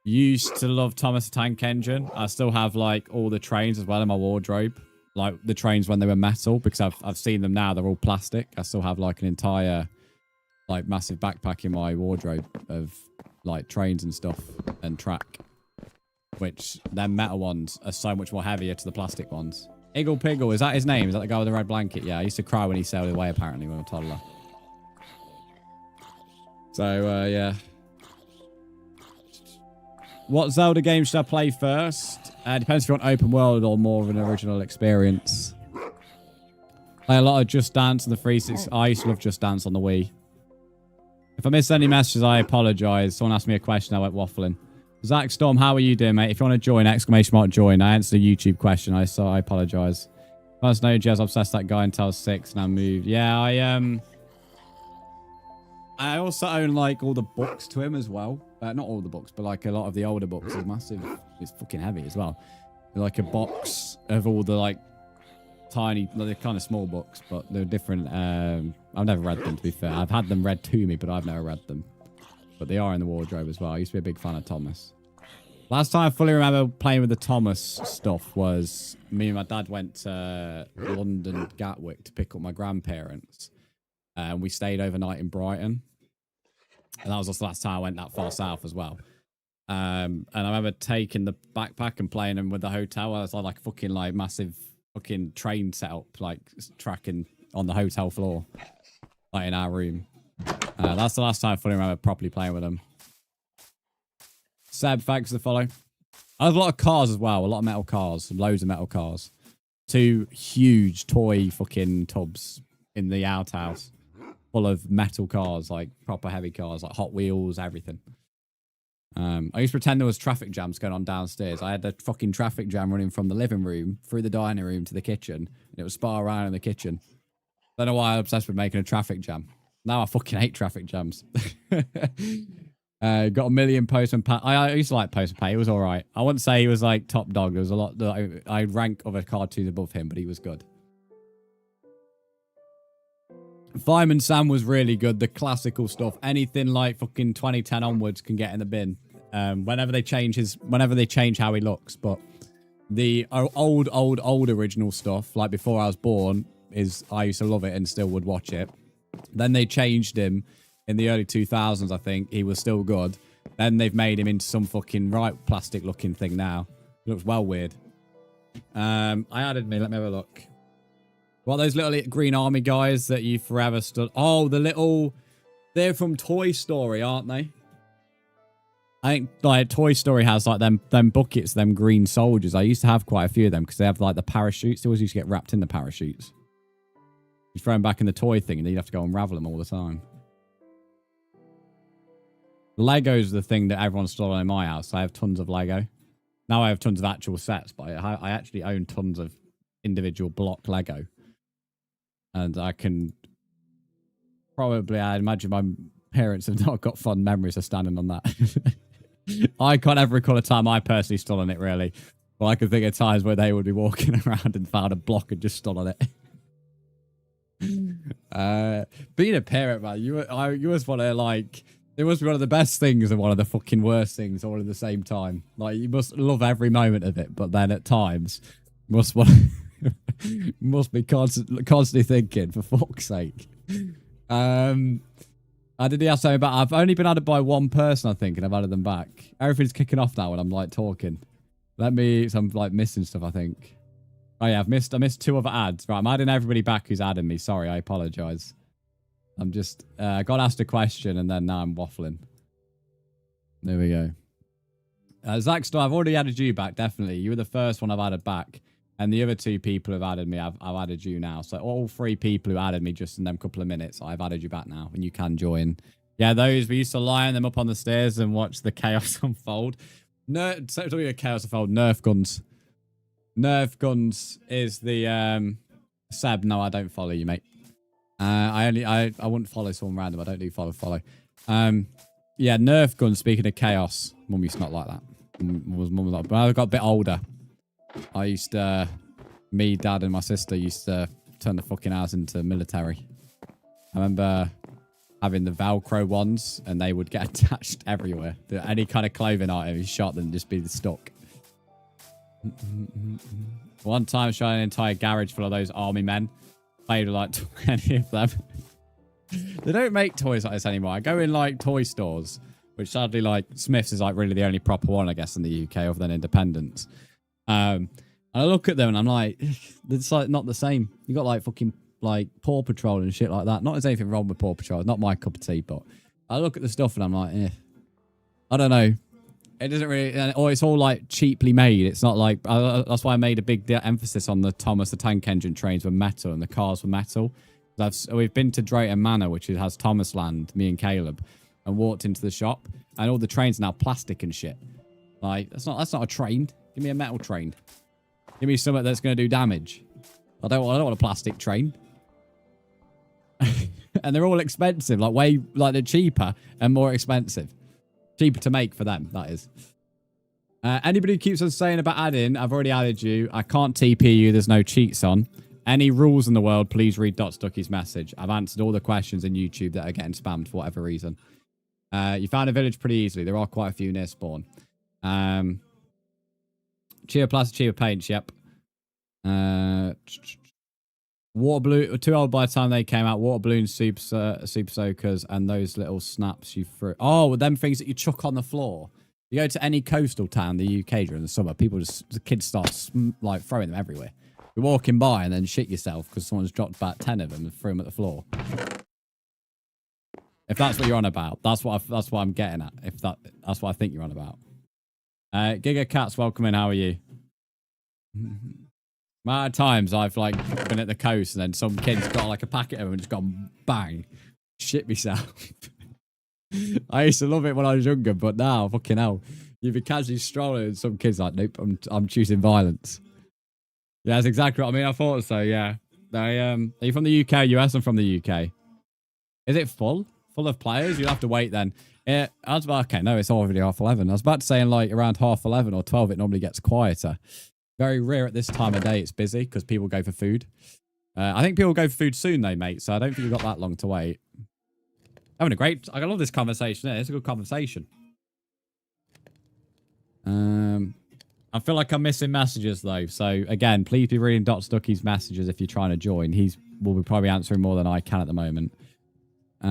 Used to love Thomas the Tank Engine. I still have like all the trains as well in my wardrobe. Like the trains when they were metal, because I've seen them now. They're all plastic. I still have like an entire like massive backpack in my wardrobe of like trains and stuff and track. Which their metal ones are so much more heavier to the plastic ones. Iggle Piggle, is that his name? Is that the guy with the red blanket? Yeah, I used to cry when he sailed away apparently when I was a toddler. So, yeah. What Zelda game should I play first? Depends if you want open world or more of an original experience. Play a lot of Just Dance on the 360. I used to love Just Dance on the Wii. If I missed any messages, I apologise. Someone asked me a question, I went waffling. Zach Storm, how are you doing, mate? If you want to join, exclamation mark join. I answered a YouTube question, so I apologise. First know Jez obsessed that guy until I was 6 and I moved. Yeah, I also own like all the books to him as well. Not all the books, but like a lot of the older books. It's massive. It's fucking heavy as well. Like a box of all the like tiny, they're kind of small books, but they're different. I've never read them, to be fair. I've had them read to me, but I've never read them. But they are in the wardrobe as well. I used to be a big fan of Thomas. Last time I fully remember playing with the Thomas stuff was me and my dad went to London, Gatwick to pick up my grandparents. And we stayed overnight in Brighton. And that was also the last time I went that far south as well. And I remember taking the backpack and playing them with the hotel. I was like fucking like massive fucking train setup, like tracking on the hotel floor, like in our room. That's the last time I fully remember properly playing with them. Seb, thanks for the follow. I have a lot of cars as well, a lot of metal cars, loads of metal cars. 2 huge toy fucking tubs in the outhouse full of metal cars, like proper heavy cars, like Hot Wheels, everything. I used to pretend there was traffic jams going on downstairs. I had the fucking traffic jam running from the living room through the dining room to the kitchen, and it would spar around in the kitchen. Don't know why I'm obsessed with making a traffic jam. Now I fucking hate traffic jams. Got a million Postman Pat. I used to like Postman Pat. He was all right. I wouldn't say he was like top dog. There was a lot that I rank other cartoons above him, but he was good. Fireman Sam was really good. The classical stuff. Anything like fucking 2010 onwards can get in the bin. Whenever they change how he looks. But the old original stuff, like before I was born, I used to love it and still would watch it. Then they changed him in the early 2000s, I think. He was still good. Then they've made him into some fucking plastic looking thing now. It looks well weird. I added me. Let me have a look. What, those little green army guys that you forever stood... Oh, they're from Toy Story, aren't they? I think like Toy Story has like them buckets, them green soldiers. I used to have quite a few of them because they have like the parachutes. They always used to get wrapped in the parachutes. You throw them back in the toy thing and then you'd have to go unravel them all the time. Lego's the thing that everyone's stolen in my house. I have tons of Lego. Now I have tons of actual sets, but I actually own tons of individual block Lego. And I can probably, I imagine my parents have not got fond memories of standing on that. I can't ever recall a time I personally stolen it, really. But I can think of times where they would be walking around and found a block and just stood on it. Being a parent, man, you just want to, like, it must be one of the best things and one of the fucking worst things all at the same time. Like, you must love every moment of it, but then at times, must be constantly thinking, for fuck's sake. I did ask something about. I've only been added by one person, I think, and I've added them back. Everything's kicking off now when I'm like talking. So I'm like missing stuff, I think. Oh yeah, I missed 2 other ads. Right, I'm adding everybody back who's adding me. Sorry, I apologize. I'm just got asked a question and then now I'm waffling. There we go. Zach Stoll, I've already added you back. Definitely, you were the first one I've added back. And the other 2 people who've added me, I've added you now. So all 3 people who added me just in them couple of minutes, I've added you back now, and you can join. Yeah, those, we used to line them up on the stairs and watch the chaos unfold. Talking of chaos unfold, Nerf guns. Nerf guns is the... Seb, no, I don't follow you, mate. I wouldn't follow someone random. I don't do follow. Yeah, Nerf guns, speaking of chaos. Mum used to not like that. Mum was like, but I got a bit older. I used to, me, dad, and my sister used to turn the fucking house into military. I remember having the Velcro ones, and they would get attached everywhere. Any kind of clothing item, you shot them, just be stuck. One time, shot an entire garage full of those army men. Played with like 20 of them. They don't make toys like this anymore. I go in like toy stores, which sadly, like Smith's is like really the only proper one, I guess, in the UK, other than Independence. And I look at them and I'm like, it's like not the same. You got like fucking like Paw Patrol and shit like that. Not there's anything wrong with Paw Patrol. It's not my cup of tea, but I look at the stuff and I'm like, I don't know. It doesn't really, or it's all like cheaply made. It's not like, that's why I made a big emphasis on the Thomas the Tank Engine trains were metal and the cars were metal. We've been to Drayton Manor, which has Thomas Land, me and Caleb, and walked into the shop, and all the trains are now plastic and shit. Like, that's not a train. Give me a metal train. Give me something that's going to do damage. I don't want a plastic train. And they're all expensive, like way, like they're cheaper and more expensive. Cheaper to make for them, that is. Anybody who keeps on saying about adding, I've already added you. I can't TP you. There's no cheats on. Any rules in the world, please read Ducky's message. I've answered all the questions in YouTube that are getting spammed for whatever reason. You found a village pretty easily. There are quite a few near spawn. Cheer plastic, cheer paints, yep. Water balloon, too old by the time they came out. Water balloons, super soakers, and those little snaps you threw. Oh, them things that you chuck on the floor. You go to any coastal town in the UK during the summer, the kids start like throwing them everywhere. You're walking by and then shit yourself because someone's dropped about 10 of them and threw them at the floor. If that's what you're on about, that's what I'm getting at. If that's what I think you're on about. Giga Cats, welcome in. How are you? Amount of times I've like been at the coast and then some kid's got like a packet of them and just gone bang, shit myself. I used to love it when I was younger, but now fucking hell, you'd be casually strolling and some kids like, nope, I'm choosing violence. Yeah, that's exactly what I mean. I thought so. Yeah. Are you from the UK, US? I'm from the UK. Is it full of players? You'll have to wait then. I was about, okay, no, it's already 11:30. I was about to say in like around 11:30 or 12, it normally gets quieter. Very rare at this time of day. It's busy because people go for food. I think people go for food soon though, mate. So I don't think you've got that long to wait. Having a great, I love this conversation. It's a good conversation. I feel like I'm missing messages though. So again, please be reading Ducky's messages if you're trying to join. Will be probably answering more than I can at the moment. I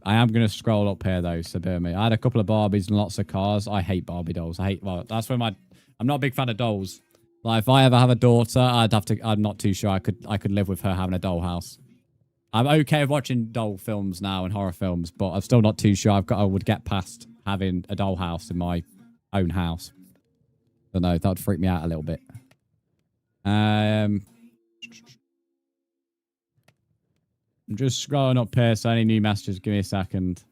am going to scroll up here though, so bear me. I had a couple of Barbies and lots of cars. I hate Barbie dolls. That's when I'm not a big fan of dolls. Like if I ever have a daughter, I'm not too sure I could live with her having a dollhouse. I'm okay with watching doll films now and horror films, but I'm still not too sure I would get past having a dollhouse in my own house. I don't know, that would freak me out a little bit. I'm just scrolling up here, so any new messages, give me a second.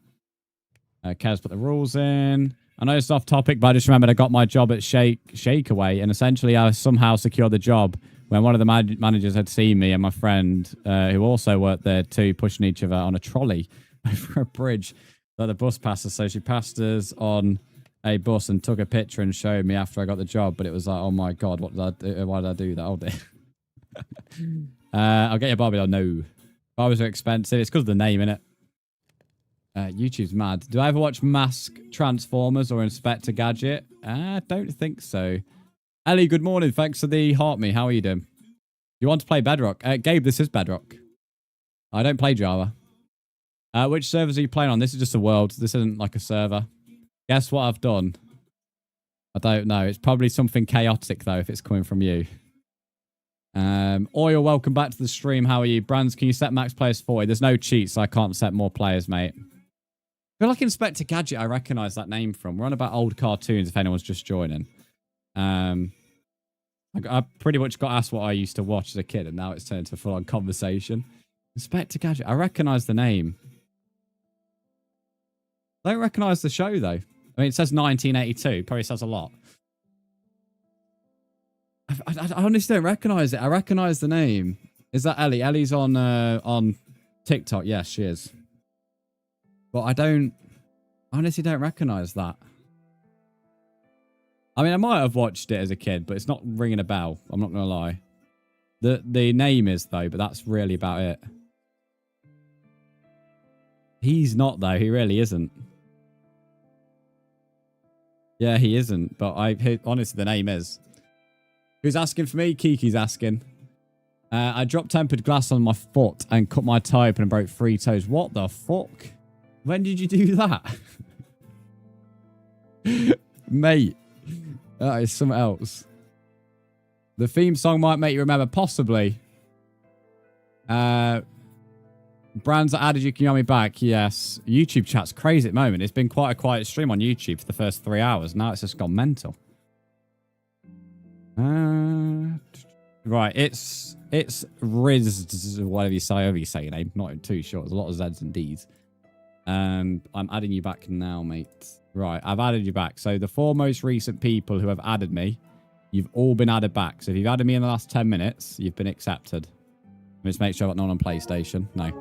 Kev's put the rules in. I know it's off topic, but I just remembered I got my job at Shakeaway, and essentially I somehow secured the job when one of the managers had seen me and my friend, who also worked there too, pushing each other on a trolley over a bridge that the bus passed us. So she passed us on a bus and took a picture and showed me after I got the job, but it was like, oh my God, what did I do? Why did I do that? Oh dear. I'll get your Barbie doll. No. Barbies are expensive. It's because of the name, innit? YouTube's mad. Do I ever watch Mask Transformers or Inspector Gadget? I don't think so. Ellie, good morning. Thanks for the heart me. How are you doing? You want to play Bedrock? Gabe, this is Bedrock. I don't play Java. Which servers are you playing on? This is just a world. This isn't like a server. Guess what I've done? I don't know. It's probably something chaotic, though, if it's coming from you. Oil, welcome back to the stream. How are you? Brzndz, can you set max players 40? There's no cheats, so I can't set more players, mate. I feel like Inspector Gadget, I recognise that name from. We're on about old cartoons, if anyone's just joining. I pretty much got asked what I used to watch as a kid, and now it's turned into a full-on conversation. Inspector Gadget, I recognise the name. I don't recognise the show, though. I mean, it says 1982. Probably says a lot. I honestly don't recognise it. I recognise the name. Is that Ellie? Ellie's on TikTok. Yes, she is. But I honestly don't recognise that. I mean, I might have watched it as a kid, but it's not ringing a bell. I'm not going to lie. The name is, though, but that's really about it. He's not, though. He really isn't. Yeah, he isn't. But honestly, the name is. Who's asking for me? Kiki's asking. I dropped tempered glass on my foot and cut my toe open and broke 3 toes. What the fuck? When did you do that? Mate, that is something else. The theme song might make you remember, possibly. Brzndz, I added you. Can you have me back? Yes. YouTube chat's crazy at the moment. It's been quite a quiet stream on YouTube for the first 3 hours. Now it's just gone mental. Right, it's Brzndz, whatever you say your name. Not too sure. There's a lot of Z's and D's. I'm adding you back now, mate. Right, I've added you back. So the 4 most recent people who have added me, you've all been added back. So if you've added me in the last 10 minutes, you've been accepted. Let's make sure I've got no one on PlayStation. No.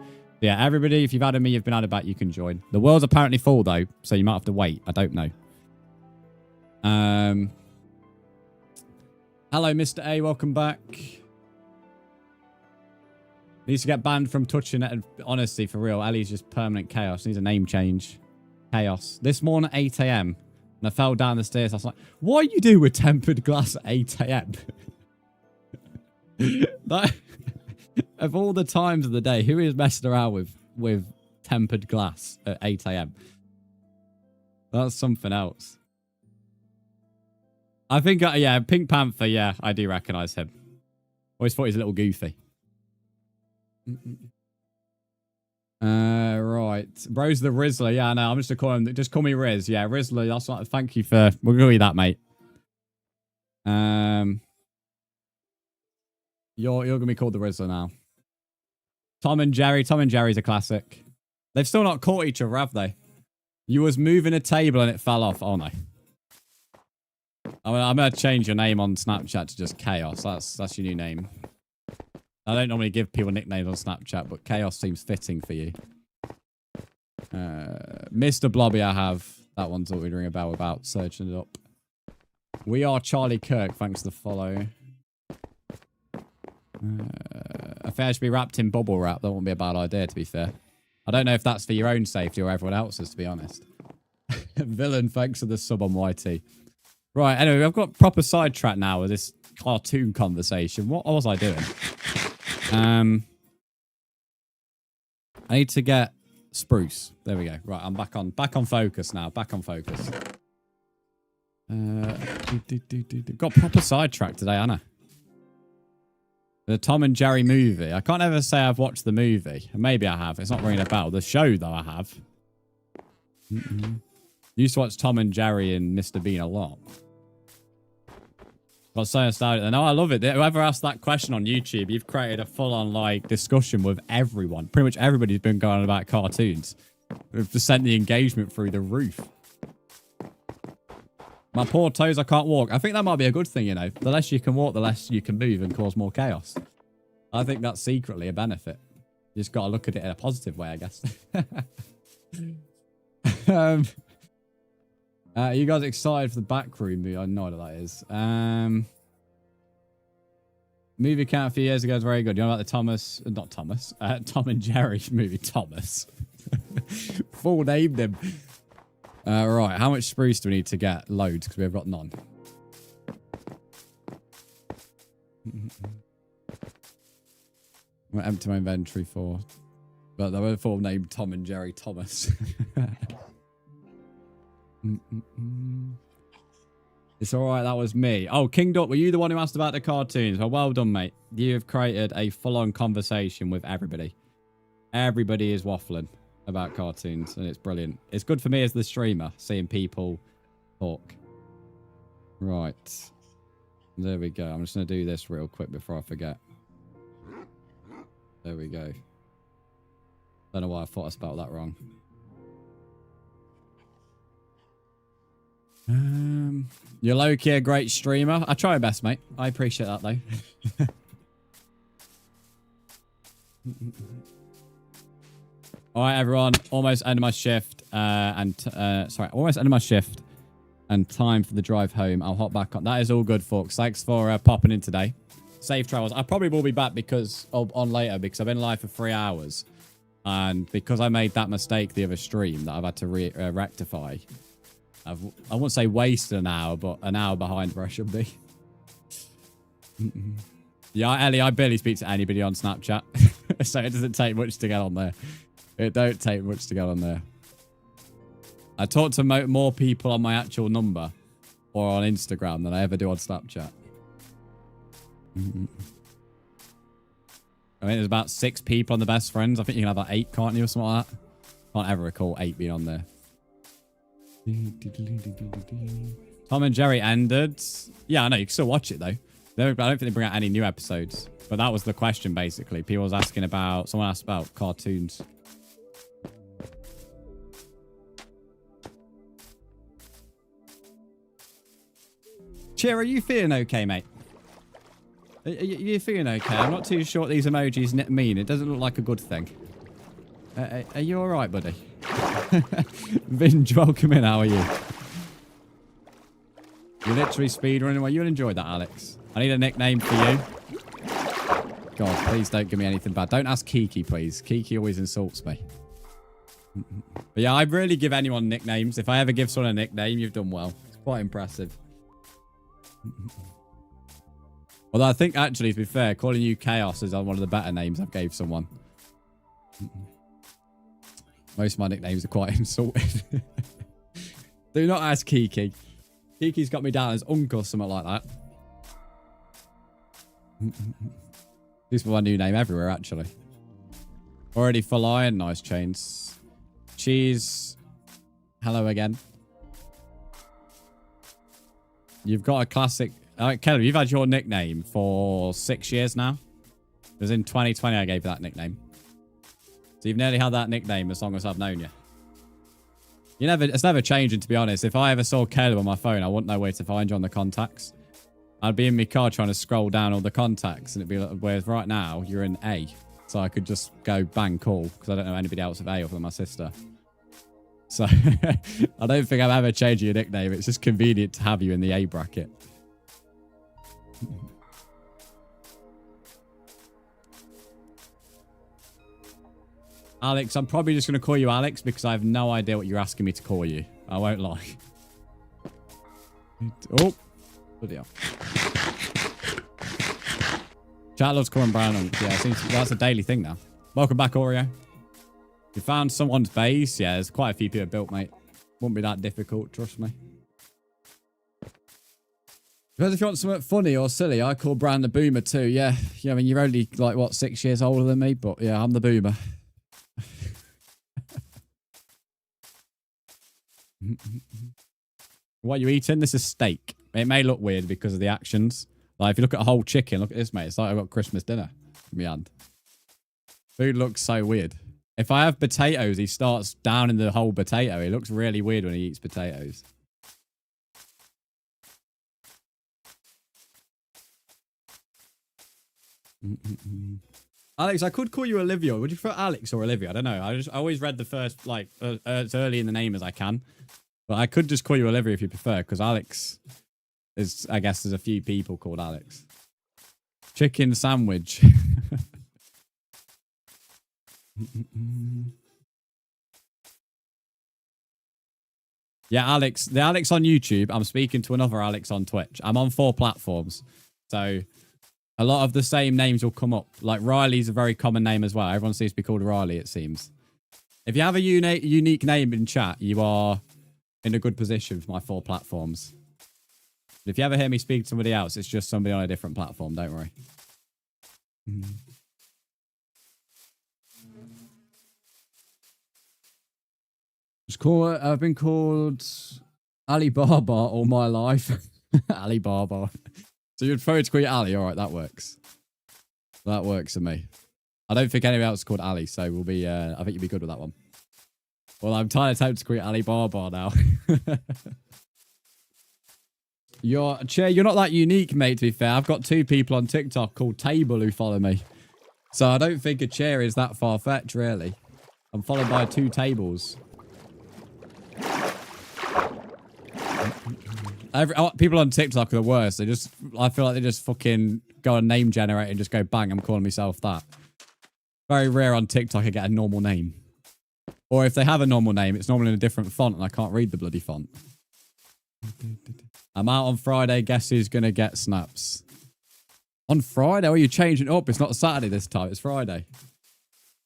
Yeah, everybody, if you've added me, you've been added back, you can join. The world's apparently full, though, so you might have to wait. I don't know. Hello, Mr. A. Welcome back. Needs to get banned from touching it. And honestly, for real, Ellie's just permanent chaos. Needs a name change. Chaos. This morning at 8 a.m. and I fell down the stairs. I was like, what do you do with tempered glass at 8 a.m.? Like, of all the times of the day, who is messing around with tempered glass at 8 a.m.? That's something else. I think, yeah, Pink Panther, yeah, I do recognise him. Always thought he's a little goofy. Right. Bro's the Rizzler. Yeah, I know. I'm just going to call him. Just call me Riz. Yeah, Rizzler. That's what. Thank you for. We'll go with that, mate. You're going to be called the Rizzler now. Tom and Jerry. Tom and Jerry's a classic. They've still not caught each other, have they? You was moving a table and it fell off. Oh, no. I'm going to change your name on Snapchat to just Chaos. That's your new name. I don't normally give people nicknames on Snapchat, but Chaos seems fitting for you. Mr. Blobby I have. That one's what we ring a bell about. Searching it up. We are Charlie Kirk. Thanks for the follow. I think I should be wrapped in bubble wrap. That wouldn't be a bad idea, to be fair. I don't know if that's for your own safety or everyone else's, to be honest. Villain, thanks for the sub on YT. Right, anyway, I've got proper sidetrack now with this cartoon conversation. What was I doing? I need to get spruce. There we go. Right, I'm back on focus now. Back on focus. Got proper sidetrack today, Anna. The Tom and Jerry movie. I can't ever say I've watched the movie. Maybe I have. It's not ringing a bell. The show, though, I have. Used to watch Tom and Jerry and Mr. Bean a lot. Got so nostalgic. No, I love it. Whoever asked that question on YouTube, you've created a full-on like discussion with everyone. Pretty much everybody's been going on about cartoons. We've just sent the engagement through the roof. My poor toes, I can't walk. I think that might be a good thing, you know. The less you can walk, the less you can move and cause more chaos. I think that's secretly a benefit. You just got to look at it in a positive way, I guess. You guys excited for the Backroom movie? I know what that is. Movie came out a few years ago. It's very good. You know about the Tom and Jerry movie, Thomas. Full named him. Right, how much spruce do we need to get? Loads, because we've got none. I'm going to empty my inventory for... But they were full named Tom and Jerry Thomas. It's alright, that was me. Oh, King Duck, were you the one who asked about the cartoons? Well done, mate. You have created a full-on conversation with everybody. Everybody is waffling about cartoons, and it's brilliant. It's good for me as the streamer, seeing people talk. Right. There we go. I'm just going to do this real quick before I forget. There we go. Don't know why I thought I spelled that wrong. You're low-key a great streamer. I try my best, mate. I appreciate that, though. All right, everyone. Almost ended my shift. Almost ended my shift. And time for the drive home. I'll hop back on. That is all good, folks. Thanks for popping in today. Safe travels. I probably will be back on later because I've been live for 3 hours. And because I made that mistake the other stream that I've had to rectify, I won't say wasted an hour, but an hour behind where I should be. Yeah, Ellie, I barely speak to anybody on Snapchat. So it doesn't take much to get on there. It don't take much to get on there. I talk to more people on my actual number or on Instagram than I ever do on Snapchat. I mean, there's about 6 people on the best friends. I think you can have like 8, can't you, or something like that? Can't ever recall 8 being on there. Tom and Jerry ended. Yeah, I know. You can still watch it, though. I don't think they bring out any new episodes. But that was the question, basically. People was asking about... Someone asked about cartoons. Cheer, are you feeling okay, mate? Are you feeling okay? I'm not too sure what these emojis mean. It doesn't look like a good thing. Are you all right, buddy? Vinge, welcome in. How are you? You're literally speedrunning. Well, you'll enjoy that, Alex. I need a nickname for you. God, please don't give me anything bad. Don't ask Kiki, please. Kiki always insults me. But yeah, I rarely give anyone nicknames. If I ever give someone a nickname, you've done well. It's quite impressive. Although I think, actually, to be fair, calling you Chaos is one of the better names I've gave someone. Most of my nicknames are quite insulting. Do not ask Kiki. Kiki's got me down as uncle, something like that. This is my new name everywhere, actually. Already full iron. Nice chains. Cheese. Hello again. You've got a classic... Kelly, you've had your nickname for 6 years now. It was in 2020 I gave you that nickname. So you've nearly had that nickname as long as I've known you. It's never changing, to be honest. If I ever saw Caleb on my phone, I wouldn't know where to find you on the contacts. I'd be in my car trying to scroll down all the contacts, and it'd be like, whereas right now, you're in A. So I could just go bang call, because I don't know anybody else with A other than my sister. So I don't think I'm ever changing your nickname. It's just convenient to have you in the A bracket. Alex, I'm probably just going to call you Alex because I have no idea what you're asking me to call you. I won't lie. Oh, bloody hell. Chat loves calling brown on. Yeah, it seems that's a daily thing now. Welcome back, Oreo. You found someone's base? Yeah, there's quite a few people built, mate. Won't be that difficult, trust me. Because if you want something funny or silly, I call Bran the boomer too. Yeah, I mean, you're only like, what, 6 years older than me? But yeah, I'm the boomer. What are you eating? This is steak. It may look weird because of the actions. Like, if you look at a whole chicken, look at this, mate. It's like I've got Christmas dinner in my hand. Food looks so weird. If I have potatoes, he starts down in the whole potato. It looks really weird when he eats potatoes. Alex, I could call you Olivia. Would you prefer Alex or Olivia? I don't know. I always read the first, like, as early in the name as I can. But I could just call you Olivia if you prefer, because Alex is, I guess there's a few people called Alex. Chicken sandwich. Yeah, Alex. The Alex on YouTube. I'm speaking to another Alex on Twitch. I'm on 4 platforms. So a lot of the same names will come up. Like Riley's a very common name as well. Everyone seems to be called Riley, it seems. If you have a unique name in chat, you are in a good position for my 4 platforms. But if you ever hear me speak to somebody else, it's just somebody on a different platform. Don't worry. It's cool. I've been called Alibaba all my life. Alibaba. So you'd prefer to call you Ali? All right, that works. That works for me. I don't think anybody else is called Ali, so we'll be. I think you'll be good with that one. Well, I'm tired of tempted to call you Alibaba now. You're not that unique, mate, to be fair. I've got 2 people on TikTok called Table who follow me. So I don't think a chair is that far-fetched, really. I'm followed by 2 tables. People on TikTok are the worst. I feel like they just fucking go on name generator and just go, bang, I'm calling myself that. Very rare on TikTok I get a normal name. Or if they have a normal name, it's normally in a different font and I can't read the bloody font. I'm out on Friday. Guess who's going to get snaps? On Friday? Oh, you're changing it up. It's not Saturday this time. It's Friday.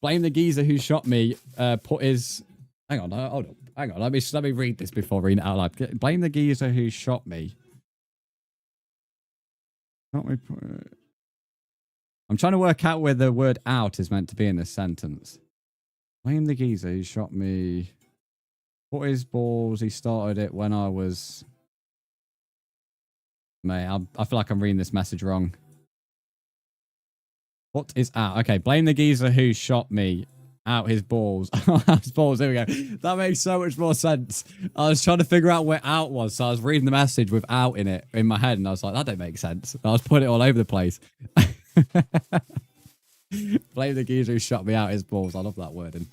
Blame the geezer who shot me. Put his... Hang on. Hold up. Hang on. Let me read this before reading it out loud. Blame the geezer who shot me. I'm trying to work out where the word out is meant to be in this sentence. Blame the geezer who shot me. Put his balls. He started it when I was... Mate, I feel like I'm reading this message wrong. What is out? Okay, blame the geezer who shot me. Out his balls. His balls, there we go. That makes so much more sense. I was trying to figure out where out was, so I was reading the message with out in it in my head, and I was like, that don't make sense. I was putting it all over the place. Blame the geezer who shot me out his balls. I love that wording.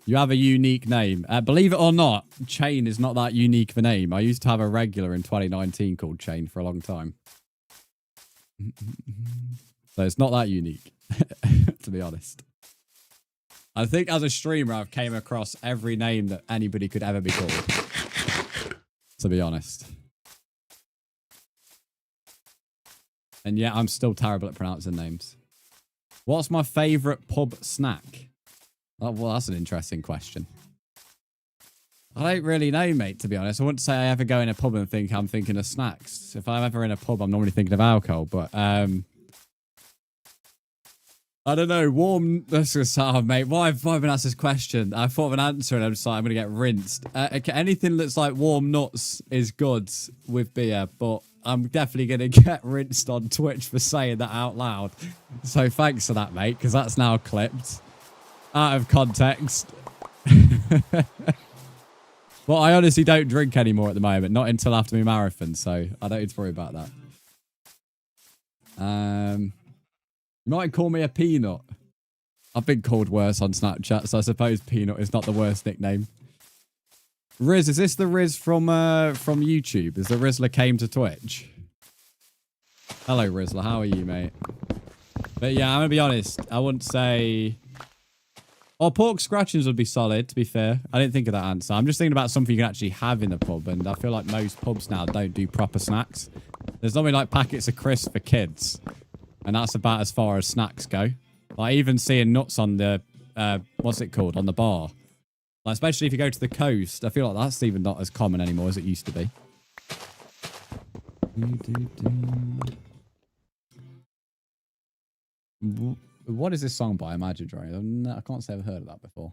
You have a unique name. Believe it or not, Chain is not that unique of a name. I used to have a regular in 2019 called Chain for a long time. So it's not that unique, to be honest. I think as a streamer, I've came across every name that anybody could ever be called, to be honest. And yeah, I'm still terrible at pronouncing names. What's my favourite pub snack? Oh, well, that's an interesting question. I don't really know, mate, to be honest. I wouldn't say I ever go in a pub and think I'm thinking of snacks. If I'm ever in a pub, I'm normally thinking of alcohol. But, I don't know. Warm... This is sad, mate. Why have I been asked this question? I thought of an answer and I'm just like, I'm going to get rinsed. Okay, anything that's like warm nuts is good with beer, but I'm definitely going to get rinsed on Twitch for saying that out loud. So thanks for that, mate, because that's now clipped. Out of context. Well, I honestly don't drink anymore at the moment. Not until after my marathon, so I don't need to worry about that. You might call me a peanut. I've been called worse on Snapchat, so I suppose peanut is not the worst nickname. Riz, is this the Riz from YouTube? Is the Rizzler came to Twitch? Hello, Rizzler. How are you, mate? But yeah, I'm going to be honest. I wouldn't say... Oh, pork scratchings would be solid, to be fair. I didn't think of that answer. I'm just thinking about something you can actually have in the pub, and I feel like most pubs now don't do proper snacks. There's normally like packets of crisps for kids, and that's about as far as snacks go. Like even seeing nuts on the, what's it called, on the bar. Like, especially if you go to the coast, I feel like that's even not as common anymore as it used to be. What is this song by Imagine Dragons? I can't say I've heard of that before.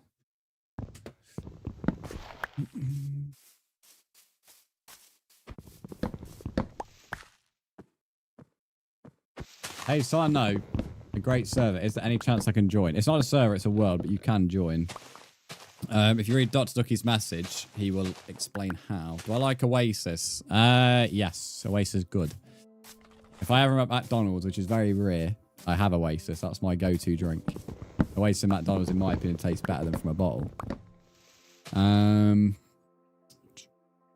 Hey, so I know a great server. Is there any chance I can join? It's not a server, it's a world, but you can join. If you read Dr. Ducky's message, he will explain how. Do I like Oasis? Yes, Oasis is good. If I ever am at McDonald's, which is very rare, I have Oasis. That's my go-to drink. Oasis and McDonald's, in my opinion, tastes better than from a bottle.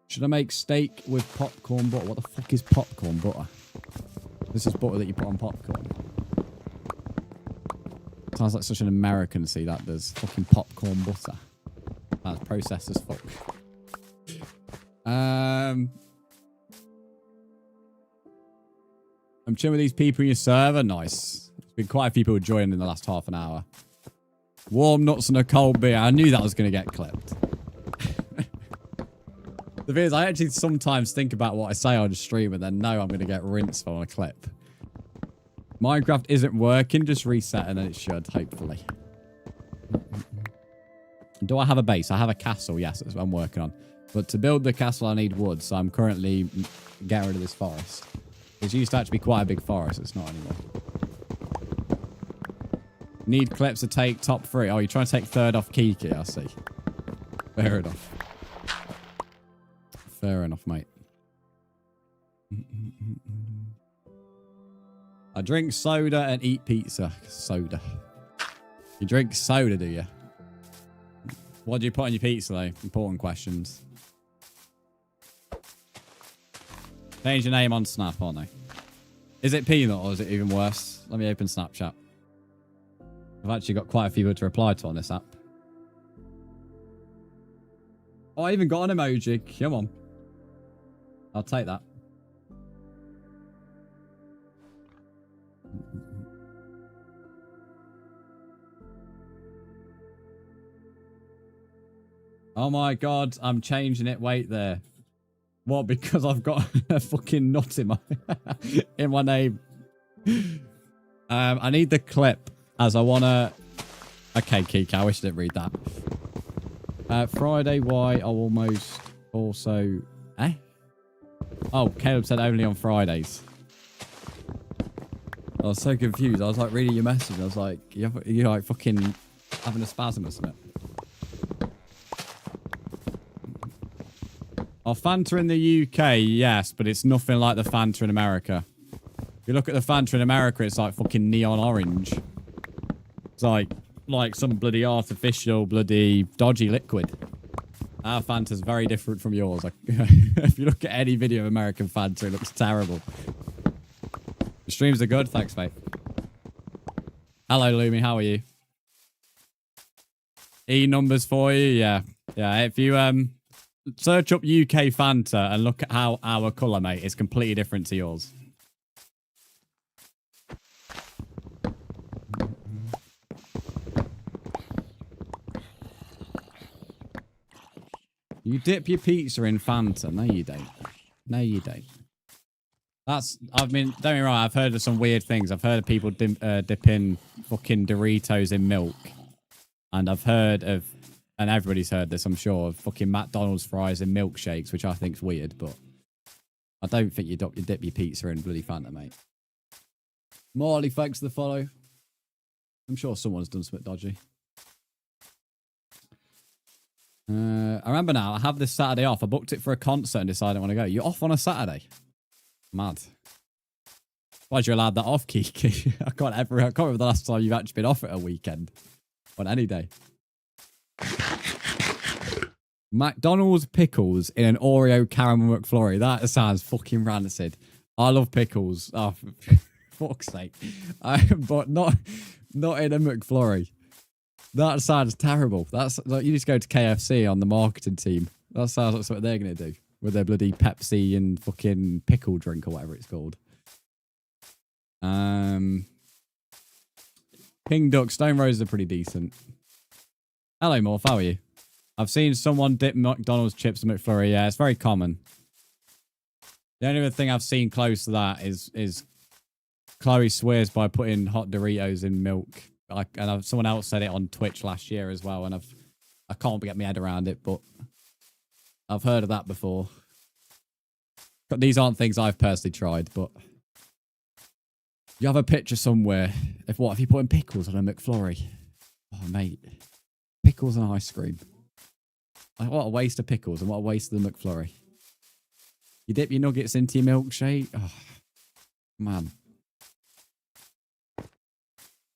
Should I make steak with popcorn butter? What the fuck is popcorn butter? This is butter that you put on popcorn. Sounds like such an American, that does. Fucking popcorn butter. That's processed as fuck. I'm chilling with these people in your server. Nice. There's been quite a few people joining in the last half an hour. Warm nuts and a cold beer. I knew that was going to get clipped. The thing is, I actually sometimes think about what I say on stream and then know I'm going to get rinsed on a clip. Minecraft isn't working. Just reset and then it should, hopefully. Do I have a base? I have a castle. Yes, that's what I'm working on. But to build the castle, I need wood. So I'm currently getting rid of this forest. It used to actually be quite a big forest. It's not anymore. Need clips to take top 3. Oh, you're trying to take third off Kiki, I see. Fair enough. Fair enough, mate. I drink soda and eat pizza. Soda. You drink soda, do you? What do you put on your pizza, though? Important questions. Change your name on Snap, aren't they? Is it Peanut or is it even worse? Let me open Snapchat. I've actually got quite a few people to reply to on this app. Oh, I even got an emoji. Come on. I'll take that. Oh my god, I'm changing it. Wait there. What? Because I've got a fucking nut in my in my name. I need the clip as I wanna. Okay, Kika, I wish I didn't read that. Friday, why I almost also. Eh? Oh, Caleb said only on Fridays. I was so confused. I was like reading your message. I was like, you're like fucking having a spasm or something. Oh, Fanta in the UK, yes, but it's nothing like the Fanta in America. you look at the Fanta in America, it's like fucking neon orange. It's like some bloody artificial, bloody dodgy liquid. Our Fanta's very different from yours. Like, if you look at any video of American Fanta, it looks terrible. The streams are good. Thanks, mate. Hello, Lumi. How are you? E numbers for you? Yeah. Yeah, if you search up UK Fanta and look at how our colour, mate, it's completely different to yours. You dip your pizza in Fanta. No, you don't. No, you don't. I mean, don't get me wrong, I've heard of some weird things. I've heard of people dipping fucking Doritos in milk. And I've heard of, and everybody's heard this, I'm sure, of fucking McDonald's fries in milkshakes, which I think's weird, but I don't think you dip your pizza in bloody Fanta, mate. Morley, thanks for the follow. I'm sure someone's done something dodgy. I remember now, I have this Saturday off. I booked it for a concert and decided I want to go. You're off on a Saturday? Mad. Why'd you allow that off, Kiki? I can't remember the last time you've actually been off at a weekend. On any day. McDonald's pickles in an Oreo caramel McFlurry. That sounds fucking rancid. I love pickles. Oh, for fuck's sake. But not in a McFlurry. That sounds terrible. That's like you just go to KFC on the marketing team. That sounds like something they're going to do with their bloody Pepsi and fucking pickle drink or whatever it's called. King Duck, Stone Roses are pretty decent. Hello, Morph. How are you? I've seen someone dip McDonald's chips in McFlurry. Yeah, it's very common. The only other thing I've seen close to that is Chloe swears by putting hot Doritos in milk. Someone else said it on Twitch last year as well, and I can't get my head around it, but I've heard of that before. But these aren't things I've personally tried, but you have a picture somewhere. If you put in pickles on a McFlurry? Oh, mate. Pickles and ice cream. Like, what a waste of pickles and what a waste of the McFlurry. You dip your nuggets into your milkshake? Oh, man.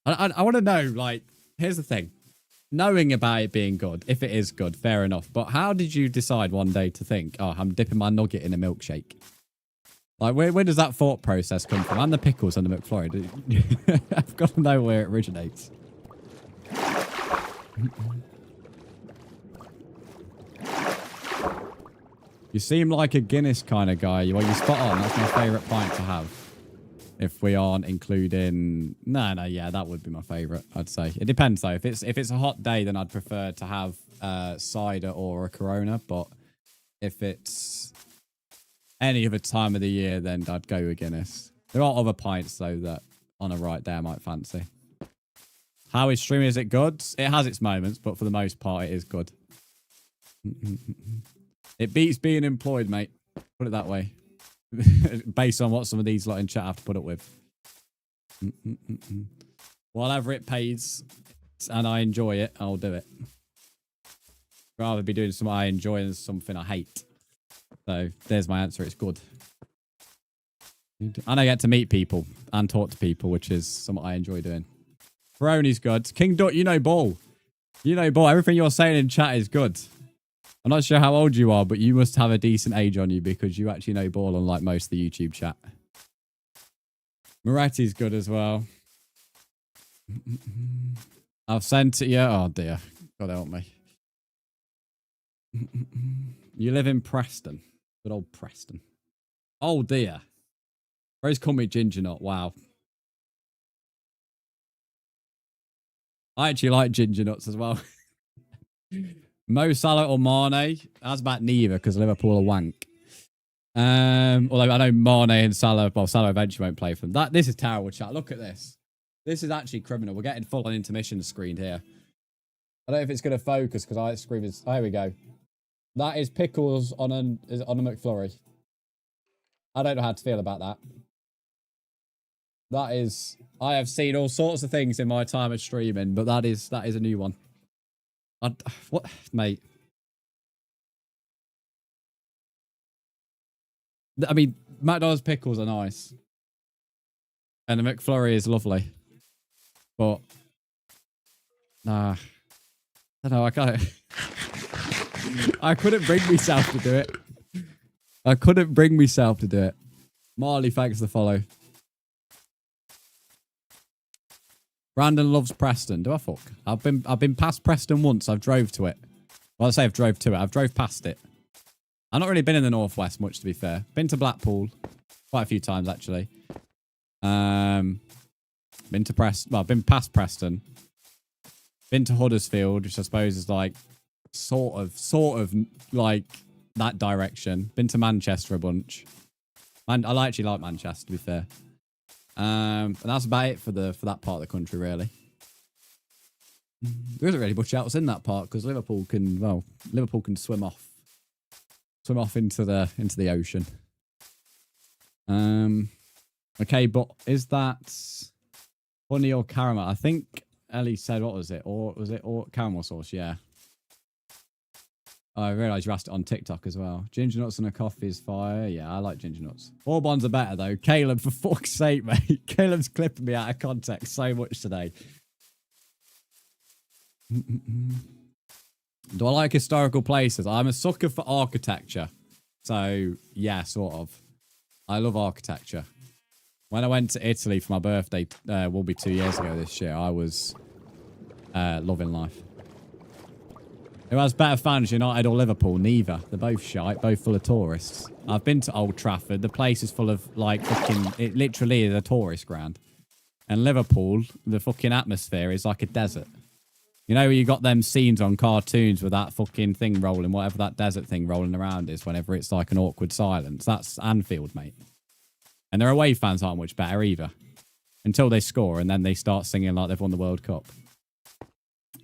I want to know, like, here's the thing. Knowing about it being good, if it is good, fair enough. But how did you decide one day to think, oh, I'm dipping my nugget in a milkshake? Like, where does that thought process come from? And the pickles on the McFlurry. I've got to know where it originates. You seem like a Guinness kind of guy. Well, you're spot on. That's my favourite pint to have. If we aren't including... No, yeah, that would be my favourite, I'd say. It depends, though. If it's a hot day, then I'd prefer to have cider or a Corona. But if it's any other time of the year, then I'd go with Guinness. There are other pints, though, that on a right day I might fancy. How is streaming? Is it good? It has its moments, but for the most part, it is good. It beats being employed, mate. Put it that way. Based on what some of these lot in chat have to put up with. Whatever it pays and I enjoy it, I'll do it. Rather be doing something I enjoy than something I hate. So there's my answer. It's good. And I get to meet people and talk to people, which is something I enjoy doing. Baroni's good. King Duck, you know ball. You know ball. Everything you're saying in chat is good. I'm not sure how old you are, but you must have a decent age on you because you actually know ball, unlike most of the YouTube chat. Moretti's good as well. I've sent it. Yeah. Oh, dear. God help me. You live in Preston. Good old Preston. Oh, dear. Rose called me Ginger Nut. Wow. I actually like ginger nuts as well. Mo Salah or Mane? That's about neither because Liverpool are wank. Although I know Mane and Salah, well, Salah eventually won't play for them. This is terrible, chat. Look at this. This is actually criminal. We're getting full on intermission screen here. I don't know if it's going to focus because I scream is. Oh, here we go. That is pickles on a McFlurry. I don't know how to feel about that. That is. I have seen all sorts of things in my time of streaming, but that is a new one. What, mate? I mean, McDonald's pickles are nice. And the McFlurry is lovely. But, nah. I don't know, I can't. I couldn't bring myself to do it. I couldn't bring myself to do it. Marley, thanks for the follow. Brandon loves Preston. Do I fuck? I've been past Preston once. I've drove to it. Well, I say I've drove to it. I've drove past it. I've not really been in the northwest much, to be fair. Been to Blackpool quite a few times actually. Been to been past Preston. Been to Huddersfield, which I suppose is like sort of like that direction. Been to Manchester a bunch. And I actually like Manchester, to be fair. And that's about it for that part of the country, really. There isn't really much else in that part because Liverpool can swim off into the ocean. Okay, but is that honey or caramel? I think Ellie said, what was it? Or was it caramel sauce? Yeah. Oh, I realised you asked it on TikTok as well. Ginger nuts and a coffee is fire. Yeah, I like ginger nuts. Bourbons are better though. Caleb, for fuck's sake, mate. Caleb's clipping me out of context so much today. Do I like historical places? I'm a sucker for architecture. So, yeah, sort of. I love architecture. When I went to Italy for my birthday, will be 2 years ago this year, I was loving life. Who has better fans, United or Liverpool? Neither. They're both shite, both full of tourists. I've been to Old Trafford. The place is full of, like, fucking... It literally is a tourist ground. And Liverpool, the fucking atmosphere is like a desert. You know, you got them scenes on cartoons with that fucking thing rolling, whatever that desert thing rolling around is, whenever it's like an awkward silence. That's Anfield, mate. And their away fans aren't much better either. Until they score, and then they start singing like they've won the World Cup.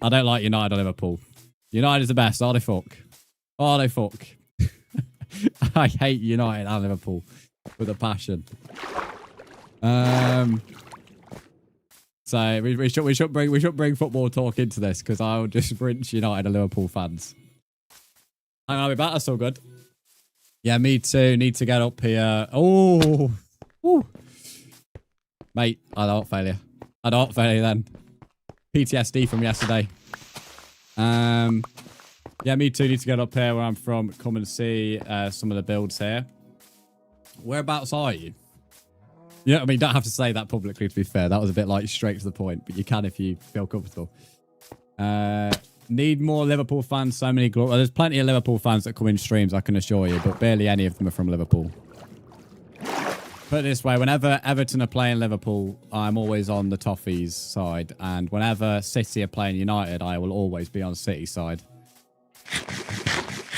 I don't like United or Liverpool. United is the best. Are they fuck? Are they fuck? I hate United and Liverpool with a passion. So we should bring football talk into this because I'll just rinse United and Liverpool fans. I'll be back. That's all good. Yeah, me too. Need to get up here. Oh, woo. Mate, I had heart failure. I had heart failure then. PTSD from yesterday. Yeah, me too. Need to get up here where I'm from. Come and see some of the builds here. Whereabouts are you? Yeah, I mean, you don't have to say that publicly, to be fair. That was a bit like straight to the point, but you can if you feel comfortable. Need more Liverpool fans. So many well, there's plenty of Liverpool fans that come in streams, I can assure you, but barely any of them are from Liverpool. Put it this way, whenever Everton are playing Liverpool, I'm always on the Toffees side. And whenever City are playing United, I will always be on City's side.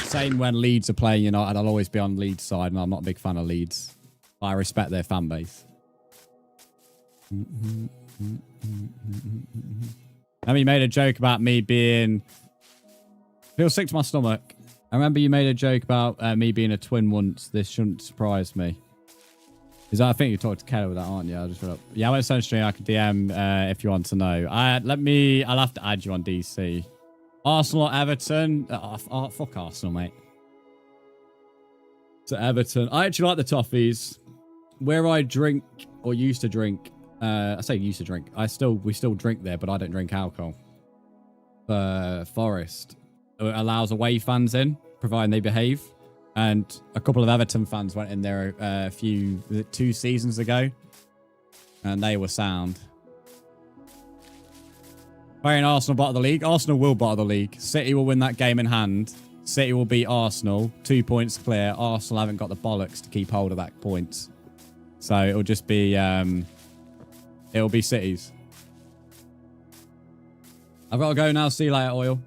Same when Leeds are playing United, I'll always be on Leeds' side, and I'm not a big fan of Leeds. I respect their fan base. I mean, you made a joke about me being... Feel sick to my stomach. I remember you made a joke about me being a twin once. This shouldn't surprise me. Is that, I think you talked to Kelly with that, aren't you? I just read up. Yeah, I went to Sunstream. I can DM if you want to know. I'll have to add you on DC. Arsenal or Everton? Fuck Arsenal, mate. To Everton. I actually like the Toffees. Where I drink, or used to drink, I say used to drink. We still drink there, but I don't drink alcohol. Forest allows away fans in, providing they behave. And a couple of Everton fans went in there a few, 2 seasons ago, and they were sound. Playing Arsenal bottom of the league. Arsenal will bottom of the league. City will win that game in hand. City will beat Arsenal. 2 points clear. Arsenal haven't got the bollocks to keep hold of that point. So it'll just be, it'll be City's. I've got to go now. See you later, Oil.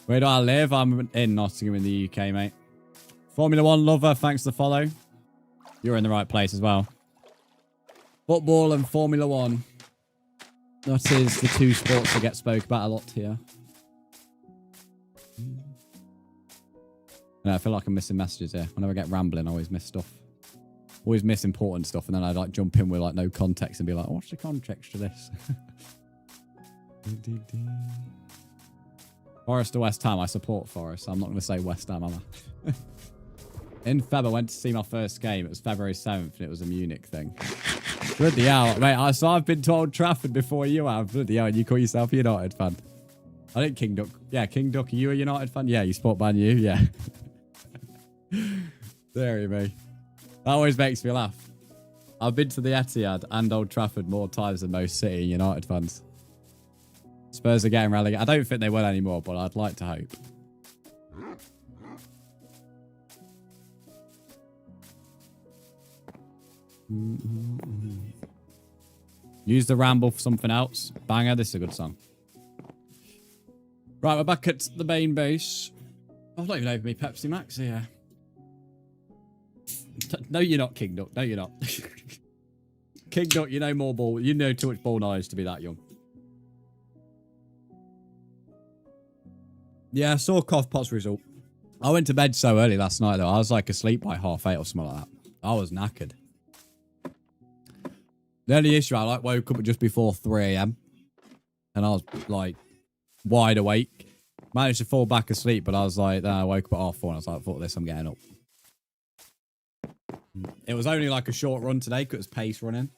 Where do I live? I'm in Nottingham in the UK, mate. Formula 1 lover, thanks for the follow. You're in the right place as well. Football and Formula 1. That is the 2 sports that get spoke about a lot here. I feel like I'm missing messages here. Whenever I get rambling, I always miss stuff. Always miss important stuff, and then I'd like jump in with like no context and be like, what's the context to this? Forest or West Ham? I support Forest. I'm not going to say West Ham, am I? In Feb, I went to see my first game. It was February 7th, and it was a Munich thing. Bloody hell, mate. So I've been to Old Trafford before you have. Bloody hell, and you call yourself a United fan. I think King Duck. Yeah, King Duck, are you a United fan? Yeah, you support Man U? Yeah. There you me. That always makes me laugh. I've been to the Etihad and Old Trafford more times than most City and United fans. Spurs are getting relegated. I don't think they will anymore, but I'd like to hope. Use the ramble for something else. Banger, this is a good song. Right, we're back at the main base. I've not even opened me Pepsi Max here. No, you're not, King Duck. No, you're not. King Duck, you know more ball. You know too much ball knowledge to be that young. Yeah, I saw Cough Pot's result. I went to bed so early last night, though. I was like asleep by 8:30 or something like that. I was knackered. The only issue, I like woke up at just before 3 a.m. and I was like wide awake. Managed to fall back asleep, but I was like, I woke up at 4:30 and I was like, fuck this, I'm getting up. It was only like a short run today because it was pace running.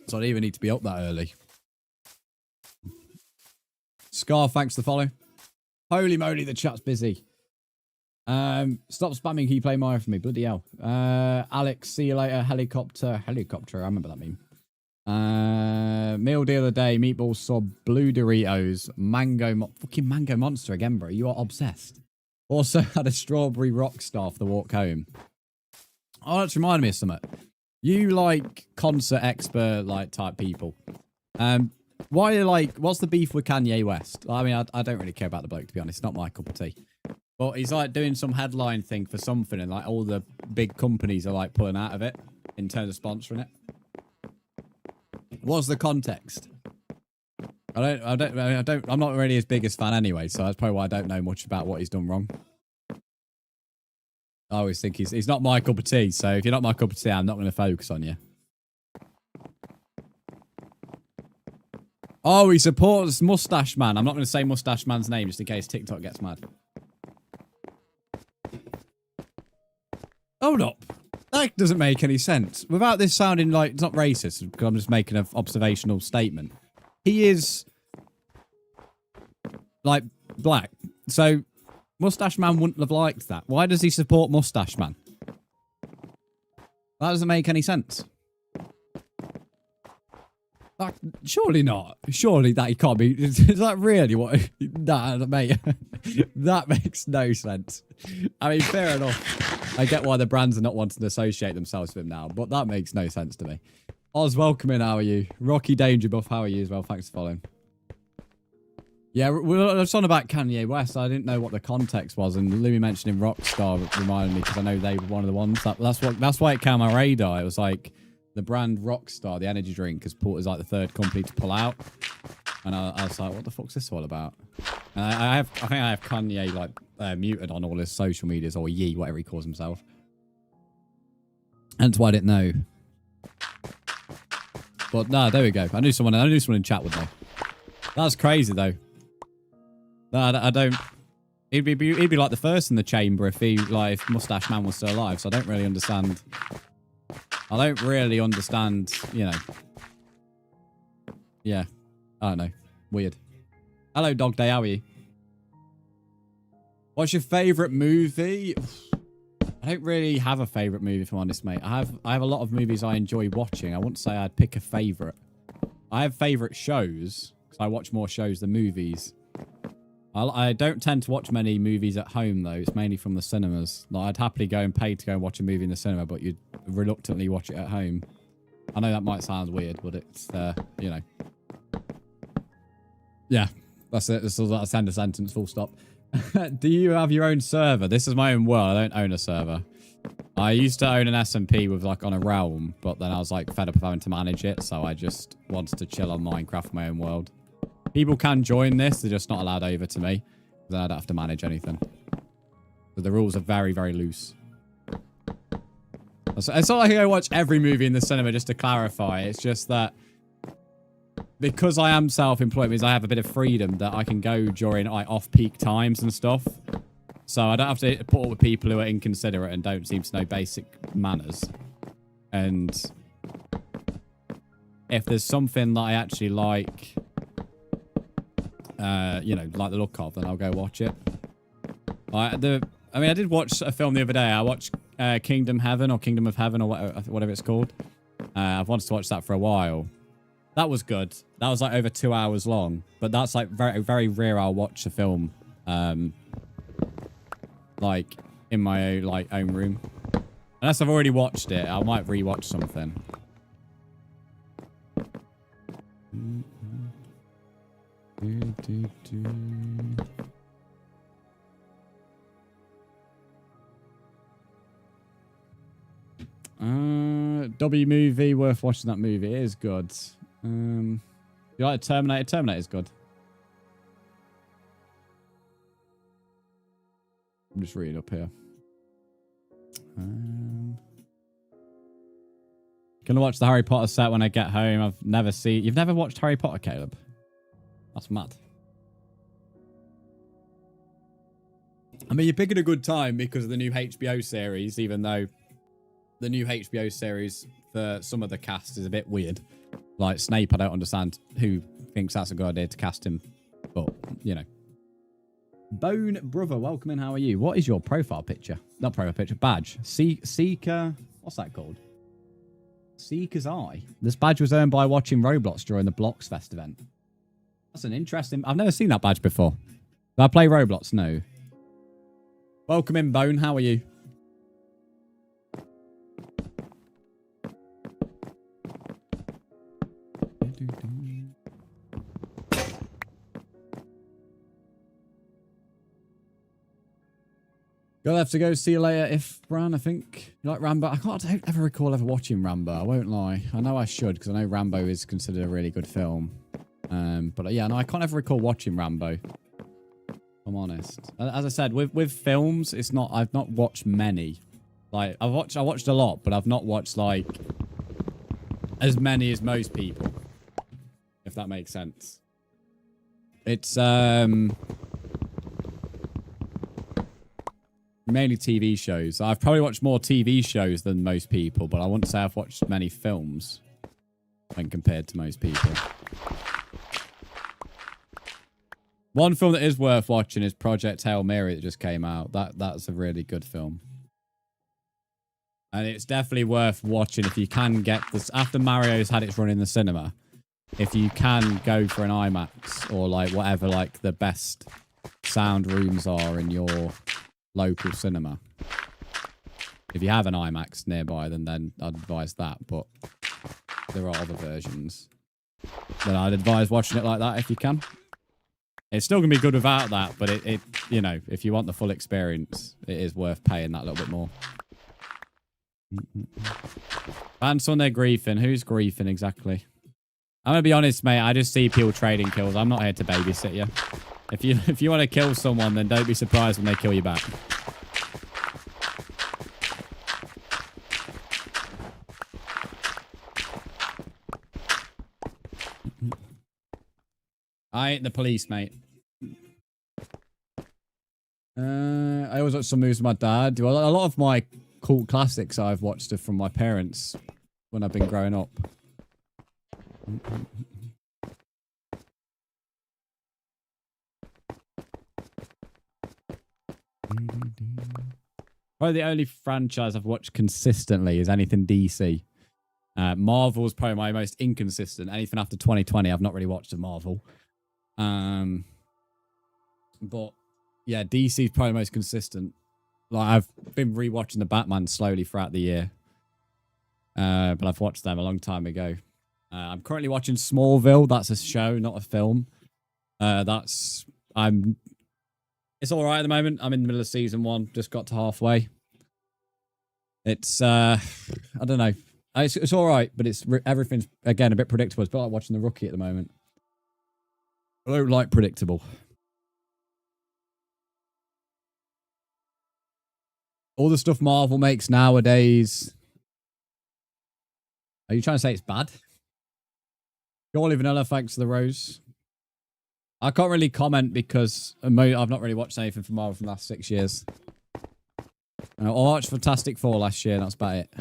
So I didn't even need to be up that early. Scar, thanks for the follow. Holy moly, the chat's busy. Stop spamming, can you play Mario for me? Bloody hell. Alex, see you later. Helicopter. I remember that meme. Meal deal of the day, meatball sub, blue Doritos, fucking mango monster again, bro. You are obsessed. Also had a strawberry rock star for the walk home. Oh, that's reminded me of something. You like concert expert like type people. Why like what's the beef with Kanye West? I mean, I don't really care about the bloke, to be honest. It's not my cup of tea. But he's like doing some headline thing for something, and like all the big companies are like pulling out of it in terms of sponsoring it. What's the context? I'm not really his biggest fan anyway, so that's probably why I don't know much about what he's done wrong. I always think he's not my cup of tea, so if you're not my cup of tea, I'm not going to focus on you. Oh, he supports Mustache Man. I'm not going to say Mustache Man's name just in case TikTok gets mad. Hold up. That doesn't make any sense. Without this sounding like, it's not racist, because I'm just making an observational statement. He is, like, black. So, Mustache Man wouldn't have liked that. Why does he support Mustache Man? That doesn't make any sense. Like, surely not. Surely that he can't be. Is that really what? Nah, mate. That makes no sense. I mean, fair enough. I get why the brands are not wanting to associate themselves with him now, but that makes no sense to me. Oz, welcome in. How are you? Rocky Danger Buff, how are you as well? Thanks for following. Yeah, we're just on about Kanye West. I didn't know what the context was, and Louis mentioning Rockstar reminded me because I know they were one of the ones that's why it came on my radar. It was like the brand Rockstar, the energy drink, has put as like the third company to pull out, and I was like, what the fuck's this all about? And I think I have Kanye like muted on all his social medias, or Yee, whatever he calls himself. Hence why I didn't know. But no, there we go. I knew someone in chat would know. That's crazy though. No, I don't. He'd be like the first in the chamber if Mustache Man was still alive. So I don't really understand. You know. Yeah, I don't know. Weird. Hello, Dog Day. How are you? What's your favourite movie? I don't really have a favourite movie, if I'm honest, mate. I have a lot of movies I enjoy watching. I wouldn't say I'd pick a favourite. I have favourite shows because I watch more shows than movies. I don't tend to watch many movies at home, though. It's mainly from the cinemas. Like, I'd happily go and pay to go and watch a movie in the cinema, but you'd reluctantly watch it at home. I know that might sound weird, but it's, you know. Yeah, that's it. That's end of sentence, full stop. Do you have your own server? This is my own world. I don't own a server. I used to own an SMP with, like, on a realm, but then I was, like, fed up of having to manage it, so I just wanted to chill on Minecraft, my own world. People can join this, they're just not allowed over to me. Then I don't have to manage anything. But the rules are very, very loose. It's not like I go watch every movie in the cinema just to clarify. It's just that because I am self-employed, means I have a bit of freedom that I can go during like off-peak times and stuff. So I don't have to put up with people who are inconsiderate and don't seem to know basic manners. And if there's something that I actually like, you know, like the look of, then I'll go watch it. I mean, I did watch a film the other day. I watched Kingdom Heaven or Kingdom of Heaven or whatever it's called. I've wanted to watch that for a while. That was good. That was like over 2 hours long. But that's like very, very rare I'll watch a film like in my own room. Unless I've already watched it, I might rewatch something. W movie, worth watching that movie. It is good. You like Terminator? Terminator is good. I'm just reading up here. Gonna watch the Harry Potter set when I get home. I've never seen. You've never watched Harry Potter, Caleb? That's mad. I mean, you're picking a good time because of the new HBO series, even though the new HBO series for some of the cast is a bit weird. Like Snape, I don't understand who thinks that's a good idea to cast him. But, you know. Bone Brother, welcome in. How are you? What is your profile picture? Not profile picture, badge. Seeker. What's that called? Seeker's Eye. This badge was earned by watching Roblox during the Bloxfest event. That's an interesting... I've never seen that badge before. Do I play Roblox? No. Welcome in, Bone. How are you? You'll have to go. See you later. If Bran, I think you like Rambo. I don't ever recall ever watching Rambo. I won't lie. I know I should because I know Rambo is considered a really good film. But yeah, no, I can't ever recall watching Rambo. I'm honest. As I said, with films, it's not. I've not watched many. Like I watched a lot, but I've not watched like as many as most people. If that makes sense. It's mainly TV shows. I've probably watched more TV shows than most people, but I wouldn't say I've watched many films when compared to most people. One film that is worth watching is Project Hail Mary that just came out. That's a really good film. And it's definitely worth watching if you can get this. After Mario's had its run in the cinema, if you can go for an IMAX or like whatever like the best sound rooms are in your local cinema. If you have an IMAX nearby, then I'd advise that. But there are other versions. Then I'd advise watching it like that if you can. It's still going to be good without that, but it you know, if you want the full experience, it is worth paying that little bit more. And on there griefing. Who's griefing exactly? I'm going to be honest, mate. I just see people trading kills. I'm not here to babysit you. If you want to kill someone, then don't be surprised when they kill you back. I ain't the police, mate. I always watch some movies with my dad. Well, a lot of my cult classics I've watched are from my parents when I've been growing up. Probably the only franchise I've watched consistently is anything DC. Marvel's probably my most inconsistent. Anything after 2020, I've not really watched of Marvel. But yeah, DC's probably the most consistent. Like I've been rewatching the Batman slowly throughout the year. But I've watched them a long time ago. I'm currently watching Smallville. That's a show, not a film. It's all right at the moment. I'm in the middle of season 1. Just got to halfway. It's I don't know. It's all right, but everything's again a bit predictable. It's a bit like watching The Rookie at the moment. I don't like predictable. All the stuff Marvel makes nowadays. Are you trying to say it's bad? You're Vanilla, thanks for the rose. I can't really comment because I've not really watched anything from Marvel from the last 6 years. I watched Fantastic Four last year, and that's about it.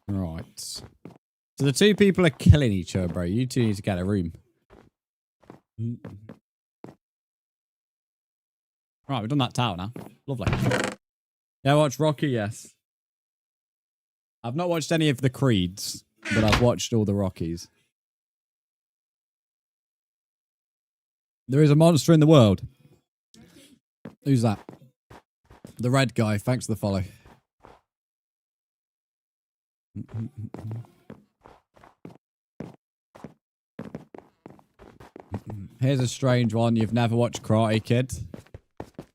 Right. So the two people are killing each other, bro. You two need to get a room. Right, we've done that tower now. Lovely. Yeah, I watched Rocky, yes. I've not watched any of the Creeds, but I've watched all the Rockies. There is a monster in the world. Who's that? The red guy. Thanks for the follow. Here's a strange one. You've never watched Karate Kid?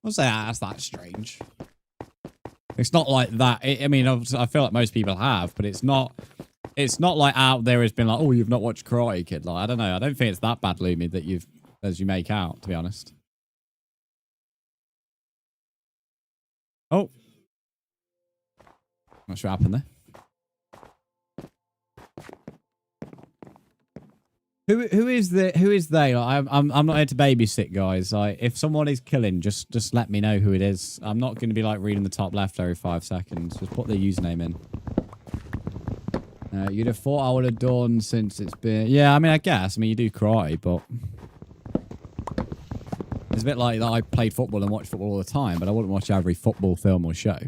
I'll say that's that strange. It's not like that. I mean, I feel like most people have, but it's not. It's not like out there has been like, oh, you've not watched Karate Kid. Like, I don't know. I don't think it's that bad, Lumi, that you've as you make out. To be honest. Oh, not sure what happened there. Who is they? Like, I'm not here to babysit, guys. Like, if someone is killing, just let me know who it is. I'm not going to be like reading the top left every 5 seconds. Just put their username in. You'd have thought I would have done since it's been. Yeah, I mean, I guess. I mean, you do karate, but it's a bit like that. I played football and watched football all the time, but I wouldn't watch every football film or show.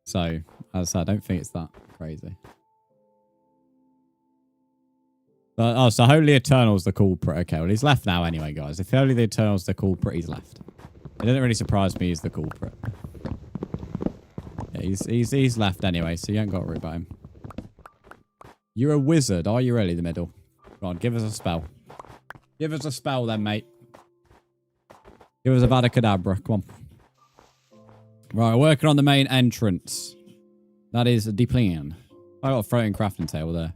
So, as I said, I don't think it's that crazy. Oh, so Holy Eternal's the culprit. Okay, well, he's left now anyway, guys. If Holy the Eternal's the culprit, he's left. It doesn't really surprise me he's the culprit. Yeah, he's left anyway, so you ain't got to worry about him. You're a wizard, are you really, the middle? Go on, give us a spell. Give us a spell then, mate. Give us a Vadakadabra, come on. Right, working on the main entrance. That is the plan. I got a floating crafting table there.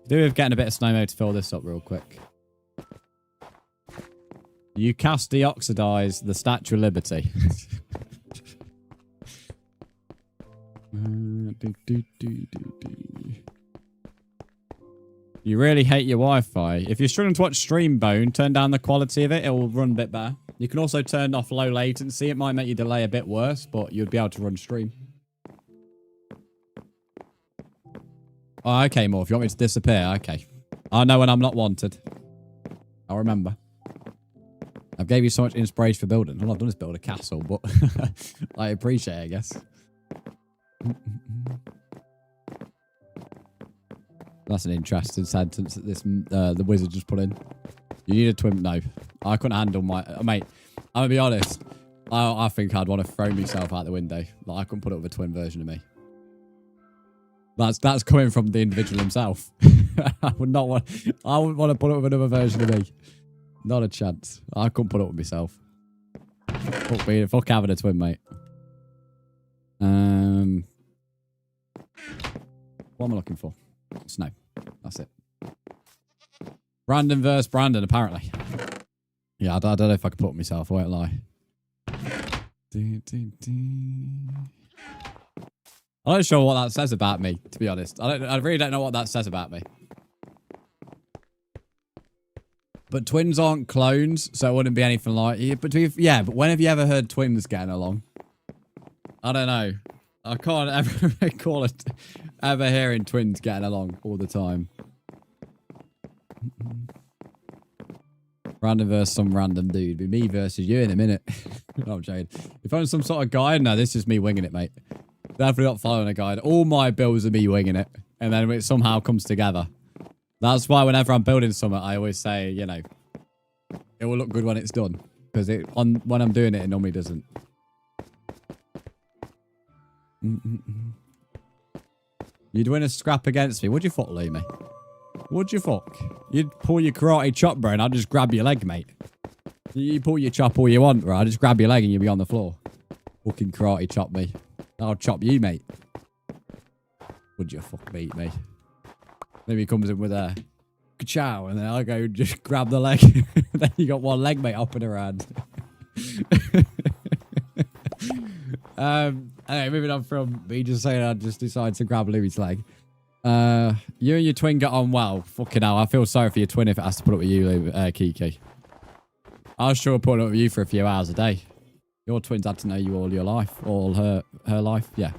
Do with getting a bit of snow mode to fill this up real quick. You cast deoxidize the Statue of Liberty. You really hate your Wi-Fi. If you're struggling to watch Streambone, turn down the quality of it. It will run a bit better. You can also turn off low latency. It might make your delay a bit worse, but you'd be able to run stream. Oh, okay, Morph. You want me to disappear? Okay. I know when I'm not wanted. I'll remember. I've gave you so much inspiration for building. All I've done is build a castle, but I appreciate it, I guess. That's an interesting sentence that this the wizard just put in. You need a twin. No, I couldn't handle my mate. I'm gonna be honest. I think I'd want to throw myself out the window. Like, I couldn't put up with a twin version of me. That's coming from the individual himself. I wouldn't want to put up with another version of me. Not a chance. I couldn't put up with myself. Fuck having a twin, mate. What am I looking for? Snow. That's it. Brandon versus Brandon, apparently. Yeah, I don't know if I could put up myself. I won't lie. I'm not sure what that says about me, to be honest. I really don't know what that says about me. But twins aren't clones, so it wouldn't be anything like... Yeah, but when have you ever heard twins getting along? I don't know. I can't ever recall it ever hearing twins getting along all the time. Random versus some random dude. Be me versus you in a minute. No, I'm joking. If I'm some sort of guide, no, this is me winging it, mate. Definitely not following a guide. All my builds are me winging it. And then it somehow comes together. That's why whenever I'm building something, I always say, you know, it will look good when it's done. Because when I'm doing it, it normally doesn't. You'd win a scrap against me. Would you fuck, Lumi? Would you fuck? You'd pull your karate chop, bro, and I'd just grab your leg, mate. You pull your chop all you want, bro. I'll just grab your leg and you'll be on the floor. Fucking karate chop me. I'll chop you, mate. Would you fuck beat me? Maybe he comes in with a ka-chow, and then I'll go just grab the leg. Then you got one leg, mate, up in her hand. Anyway, moving on from me just saying I just decided to grab Louie's leg. You and your twin get on well. Fucking hell, I feel sorry for your twin if it has to put up with you, Kiki. I was sure putting up with you for a few hours a day. Your twins had to know you all your life. All her life. Yeah.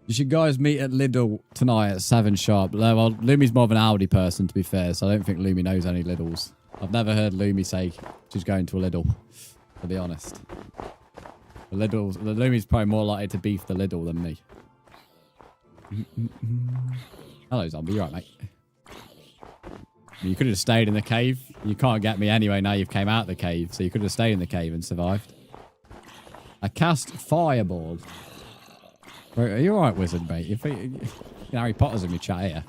You should guys meet at Lidl tonight at 7 sharp. Well, Lumi's more of an Aldi person, to be fair, so I don't think Lumi knows any Lidls. I've never heard Lumi say she's going to a Lidl, to be honest. The Lumi's probably more likely to beef the Lidl than me. Hello, zombie. You right, mate? You could have stayed in the cave. You can't get me anyway now you've came out of the cave, so you could have stayed in the cave and survived. I cast Fireball. Are you alright, wizard, mate? You think Harry Potter's in your chat here.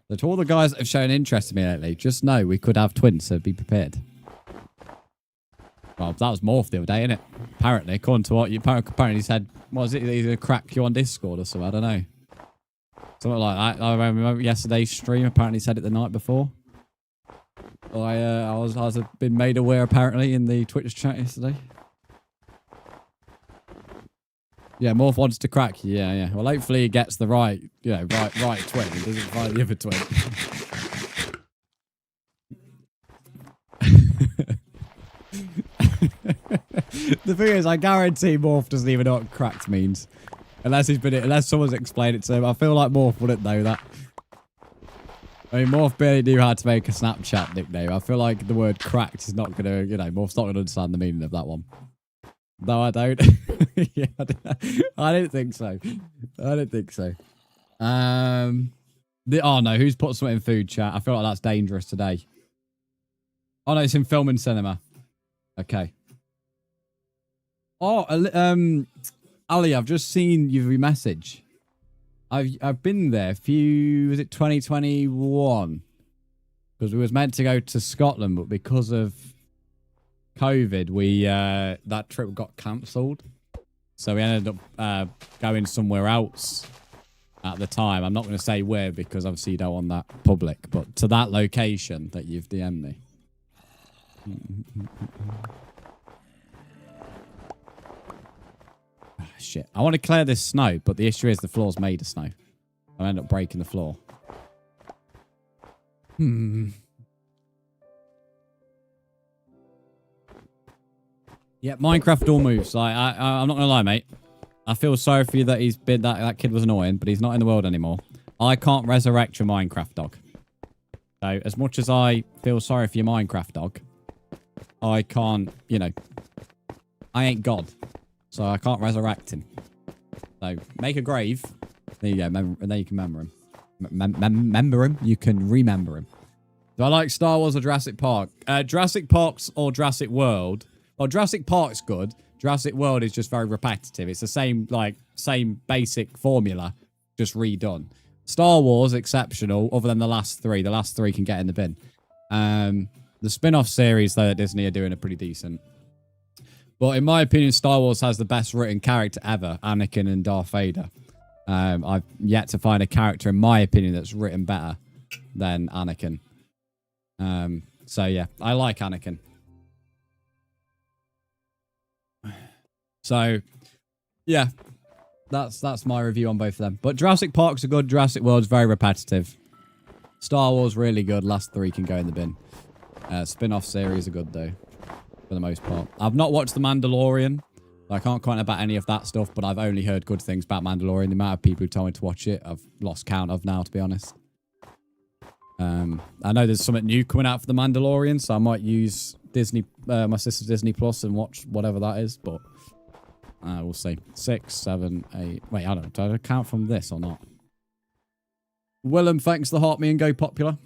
So to all the guys that have shown interest in me lately, just know we could have twins, so be prepared. Well, that was Morph the other day, innit? Apparently, according to what you apparently said, what was it? He's gonna crack you on Discord or something, I don't know. Something like that. I remember yesterday's stream apparently said it the night before. I was been made aware apparently in the Twitch chat yesterday. Yeah, Morph wants to crack you. Yeah. Well, hopefully he gets the right twin. He doesn't find the other twin. The thing is, I guarantee Morph doesn't even know what cracked means, unless someone's explained it to him. I feel like Morph wouldn't know that. I mean, Morph barely knew how to make a Snapchat nickname. I feel like the word cracked is not gonna, Morph's not gonna understand the meaning of that one. No, I don't. Yeah, I don't think so. Oh no, who's put something in food chat? I feel like that's dangerous today. Oh no, it's in film and cinema. Okay. Oh, Ali, I've just seen your message. I've been there was it 2021? Because we was meant to go to Scotland, but because of COVID, that trip got cancelled. So we ended up going somewhere else at the time. I'm not going to say where because obviously you don't want that public, but to that location that you've DM'd me. Oh, shit. I want to clear this snow, but the issue is the floor's made of snow. I'll end up breaking the floor. Yeah, Minecraft all moves. I'm not gonna lie, mate. I feel sorry for you that that kid was annoying, but he's not in the world anymore. I can't resurrect your Minecraft dog. So as much as I feel sorry for your Minecraft dog, I can't. I ain't God, so I can't resurrect him. So make a grave. There you go, and then you can remember him. Remember him. You can remember him. Do I like Star Wars or Jurassic Park? Jurassic Park's or Jurassic World. Well, Jurassic Park's good. Jurassic World is just very repetitive. It's the same basic formula, just redone. Star Wars, exceptional, other than the last three. The last three can get in the bin. The spin-off series, though, that Disney are doing are pretty decent. But in my opinion, Star Wars has the best written character ever, Anakin and Darth Vader. I've yet to find a character, in my opinion, that's written better than Anakin. So, yeah, I like Anakin. So, yeah, that's my review on both of them. But Jurassic Park's a good. Jurassic World's very repetitive. Star Wars really good. Last three can go in the bin. Spin-off series are good though, for the most part. I've not watched The Mandalorian. I can't comment about any of that stuff, but I've only heard good things about Mandalorian. The amount of people who told me to watch it, I've lost count of now, to be honest. I know there's something new coming out for The Mandalorian, so I might use my sister's Disney Plus and watch whatever that is, but we'll see. 6, 7, 8. Wait, I don't know. Do I count from this or not? Willem, thanks for the heart me and go popular.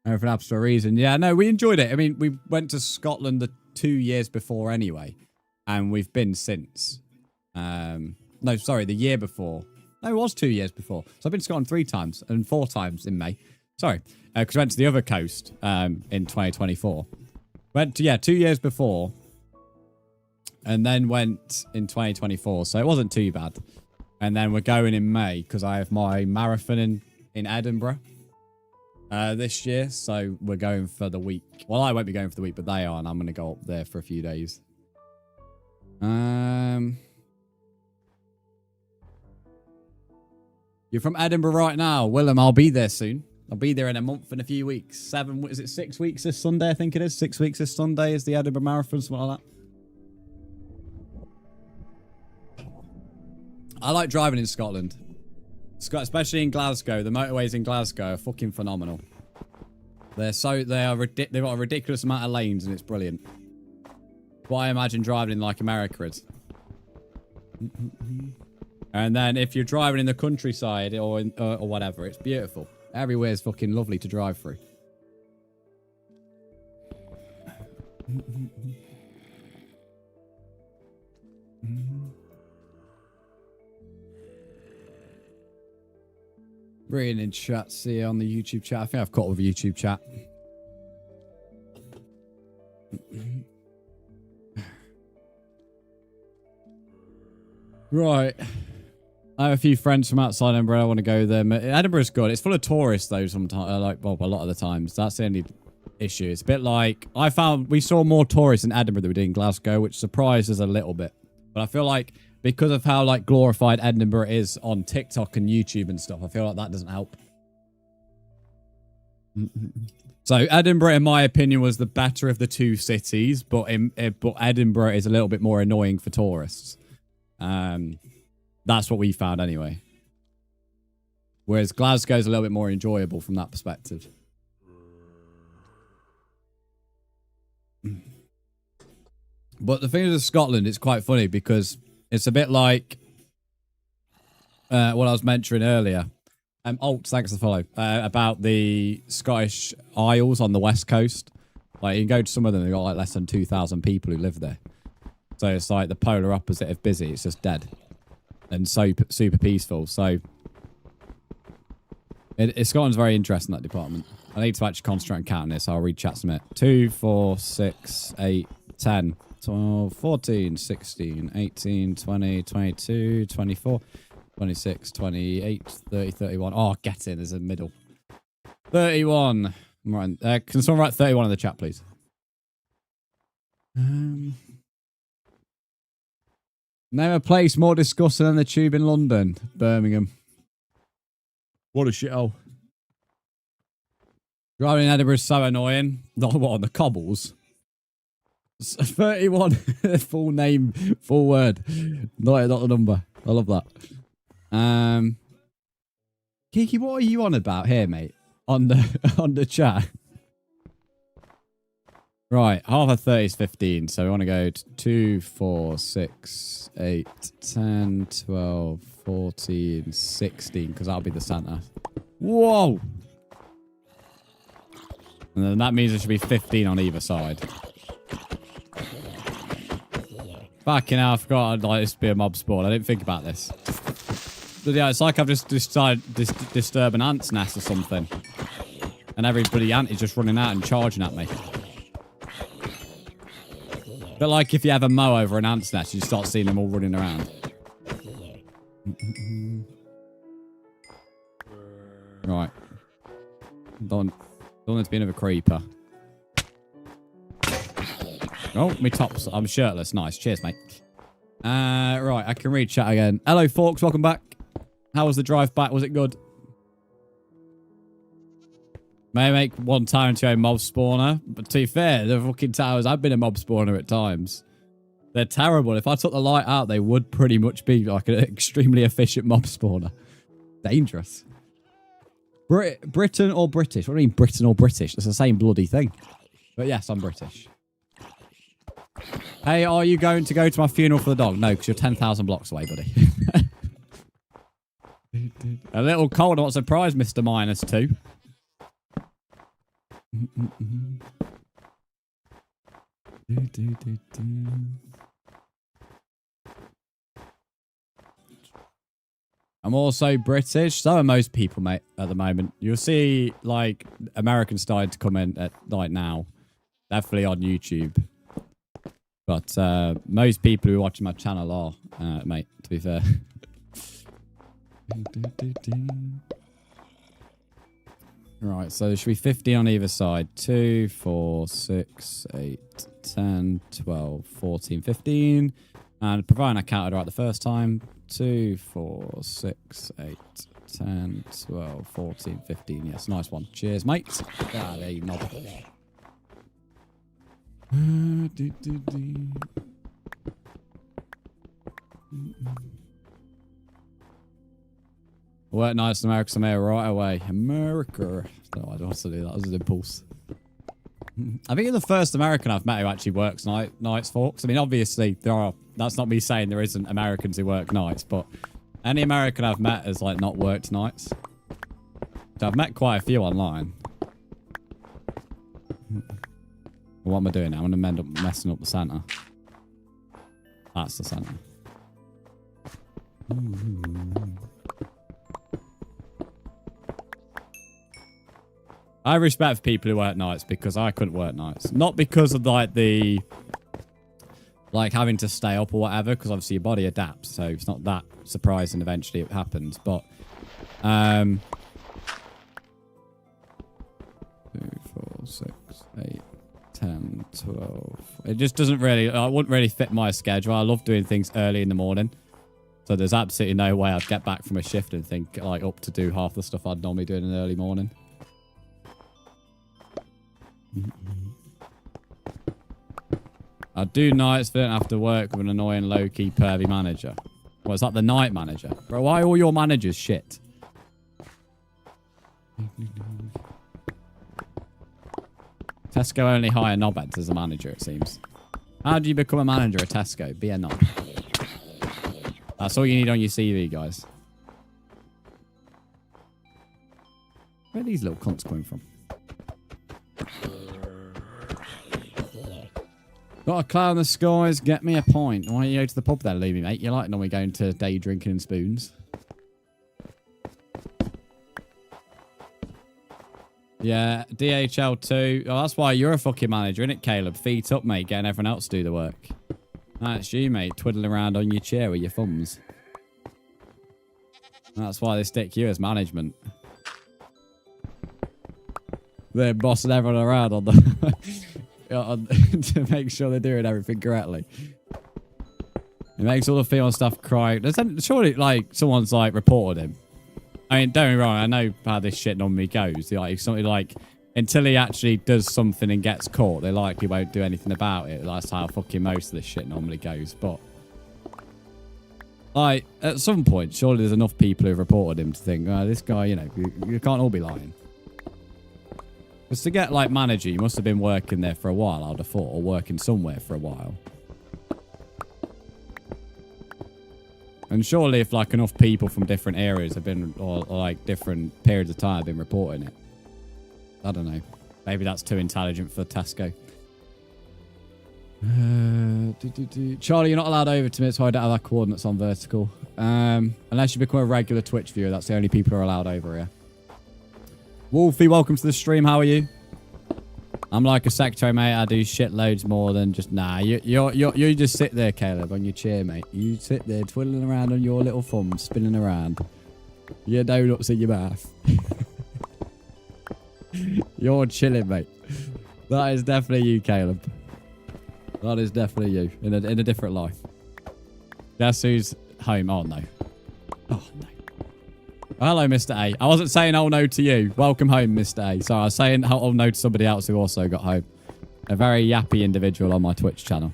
Everything happens for a reason. Yeah, no, we enjoyed it. I mean, we went to Scotland the 2 years before anyway, and we've been since. No, sorry, the year before. No, it was 2 years before. So I've been to Scotland 3 times and 4 times in May. Sorry, because we went to the other coast in 2024. Went to, 2 years before, and then went in 2024. So it wasn't too bad. And then we're going in May because I have my marathon in Edinburgh this year. So we're going for the week. Well, I won't be going for the week, but they are. And I'm going to go up there for a few days. You're from Edinburgh right now. Willem, I'll be there soon. I'll be there in a month and a few weeks. 6 weeks this Sunday, I think it is. 6 weeks this Sunday is the Edinburgh Marathon, something like that. I like driving in Scotland. Especially in Glasgow. The motorways in Glasgow are fucking phenomenal. They've got a ridiculous amount of lanes and it's brilliant. What I imagine driving in like America is. And then if you're driving in the countryside or whatever, it's beautiful. Everywhere's fucking lovely to drive through. Reading in chat, see you on the YouTube chat. I think I've caught with YouTube chat. Right. I have a few friends from outside Edinburgh. I want to go there. Edinburgh's good. It's full of tourists though. Sometimes, a lot of the times. That's the only issue. It's a bit like we saw more tourists in Edinburgh than we did in Glasgow, which surprised us a little bit. But I feel like because of how like glorified Edinburgh is on TikTok and YouTube and stuff, I feel like that doesn't help. So Edinburgh, in my opinion, was the better of the two cities, but Edinburgh is a little bit more annoying for tourists. That's what we found anyway. Whereas Glasgow is a little bit more enjoyable from that perspective. But the thing is, Scotland, it's quite funny because it's a bit like what I was mentioning earlier. Alt, thanks for the follow. About the Scottish Isles on the west coast. Like, you can go to some of them, they've got like less than 2,000 people who live there. So it's like the polar opposite of busy. It's just dead. And so super peaceful. So Scotland's very interesting, that department. I need to actually concentrate on counting this. I'll read chats in a minute. 2, 4, 6, 8, 10, 12, 14, 16, 18, 20, 22, 24, 26, 28, 30, 31. Oh, get in. There's a middle. 31. Right. Can someone write 31 in the chat, please? Name a place more disgusting than the Tube in London. Birmingham. What a shithole. Driving in Edinburgh is so annoying. Not what, on the cobbles? 31. Full name, full word. Not the number. I love that. Kiki, what are you on about here, mate? On the chat. Right, half of 30 is 15, so we want to go to 2, 4, 6, 8, 10, 12, 14, 16, because that'll be the centre. Whoa! And then that means there should be 15 on either side. Fucking hell, I forgot I'd like this to be a mob spawn. I didn't think about this. But yeah, it's like I've just decided to disturb an ant's nest or something. And every bloody ant is just running out and charging at me. But like if you have a mow over an ant's nest, you start seeing them all running around. Right. Don't need to be another creeper. Oh, me tops. I'm shirtless. Nice. Cheers, mate. Right, I can read chat again. Hello, Forks. Welcome back. How was the drive back? Was it good? May make one tower into a mob spawner, but to be fair, the fucking towers have been a mob spawner at times. They're terrible. If I took the light out, they would pretty much be like an extremely efficient mob spawner. Dangerous. Britain or British? What do you mean Britain or British? It's the same bloody thing. But yes, I'm British. Hey, are you going to go to my funeral for the dog? No, because you're 10,000 blocks away, buddy. A little cold. I'm not surprised, Mr. -2. I'm also British. So are most people, mate, at the moment. You'll see, like, Americans starting to come in at, like, now. Definitely on YouTube. But most people who are watching my channel are, mate, to be fair. Right, so there should be 50 on either side. 2, 4, 6, 8, 10, 12, 14, 15. And providing I counted right the first time. 2, 4, 6, 8, 10, 12, 14, 15. Yes, nice one. Cheers, mate. Ah, there you knob. Work nights in America, I'm here right away. America. No, I don't want to do that. That was an impulse. I think you're the first American I've met who actually works nights for. I mean, obviously, there are. That's not me saying there isn't Americans who work nights, but any American I've met has like not worked nights. So I've met quite a few online. What am I doing now? I'm going to end up messing up the center. That's the center. I have respect for people who work nights because I couldn't work nights. Not because of like the having to stay up or whatever, because obviously your body adapts, so it's not that surprising eventually it happens. But 2, 4, 6, 8, 10, 12. It just doesn't really, I wouldn't really fit my schedule. I love doing things early in the morning. So there's absolutely no way I'd get back from a shift and think like up to do half the stuff I'd normally do in an early morning. I do nights but I don't have to work with an annoying low-key pervy manager. Well, is that the night manager? Bro, why are all your managers shit? Tesco only hire knobheads as a manager, it seems. How do you become a manager at Tesco? Be a knob. That's all you need on your CV, guys. Where are these little cunts coming from? Got a cloud in the skies, get me a pint. Why don't you go to the pub there, leave me, mate? You like normally going to day drinking and spoons. Yeah, DHL2. Oh, that's why you're a fucking manager, innit, Caleb? Feet up, mate, getting everyone else to do the work. That's you, mate, twiddling around on your chair with your thumbs. That's why they stick you as management. They're bossing everyone around on the... to make sure they're doing everything correctly. It makes all the female stuff cry. Surely, like, someone's, like, reported him. I mean, don't get me wrong, I know how this shit normally goes. Like, if something, like, until he actually does something and gets caught, they likely won't do anything about it. That's how fucking most of this shit normally goes. But, like, at some point, surely there's enough people who've reported him to think, oh, this guy, you know, you can't all be lying. Because to get, like, manager, you must have been working there for a while, I'd have thought, or working somewhere for a while. And surely if, like, enough people from different areas have been, or like, different periods of time have been reporting it. I don't know. Maybe that's too intelligent for Tesco. Charlie, you're not allowed over to me, so I don't have that coordinates on vertical. Unless you become a regular Twitch viewer, that's the only people who are allowed over here. Wolfie, welcome to the stream. How are you? I'm like a secretary, mate. I do shitloads more than just... Nah, you just sit there, Caleb, on your chair, mate. You sit there twiddling around on your little thumb, spinning around. Your donuts in your mouth. You're chilling, mate. That is definitely you, Caleb. That is definitely you in a different life. Guess who's home? Oh, no. Oh, no. Hello, Mr. A. I wasn't saying oh no to you. Welcome home, Mr. A. Sorry, I was saying oh no to somebody else who also got home. A very yappy individual on my Twitch channel.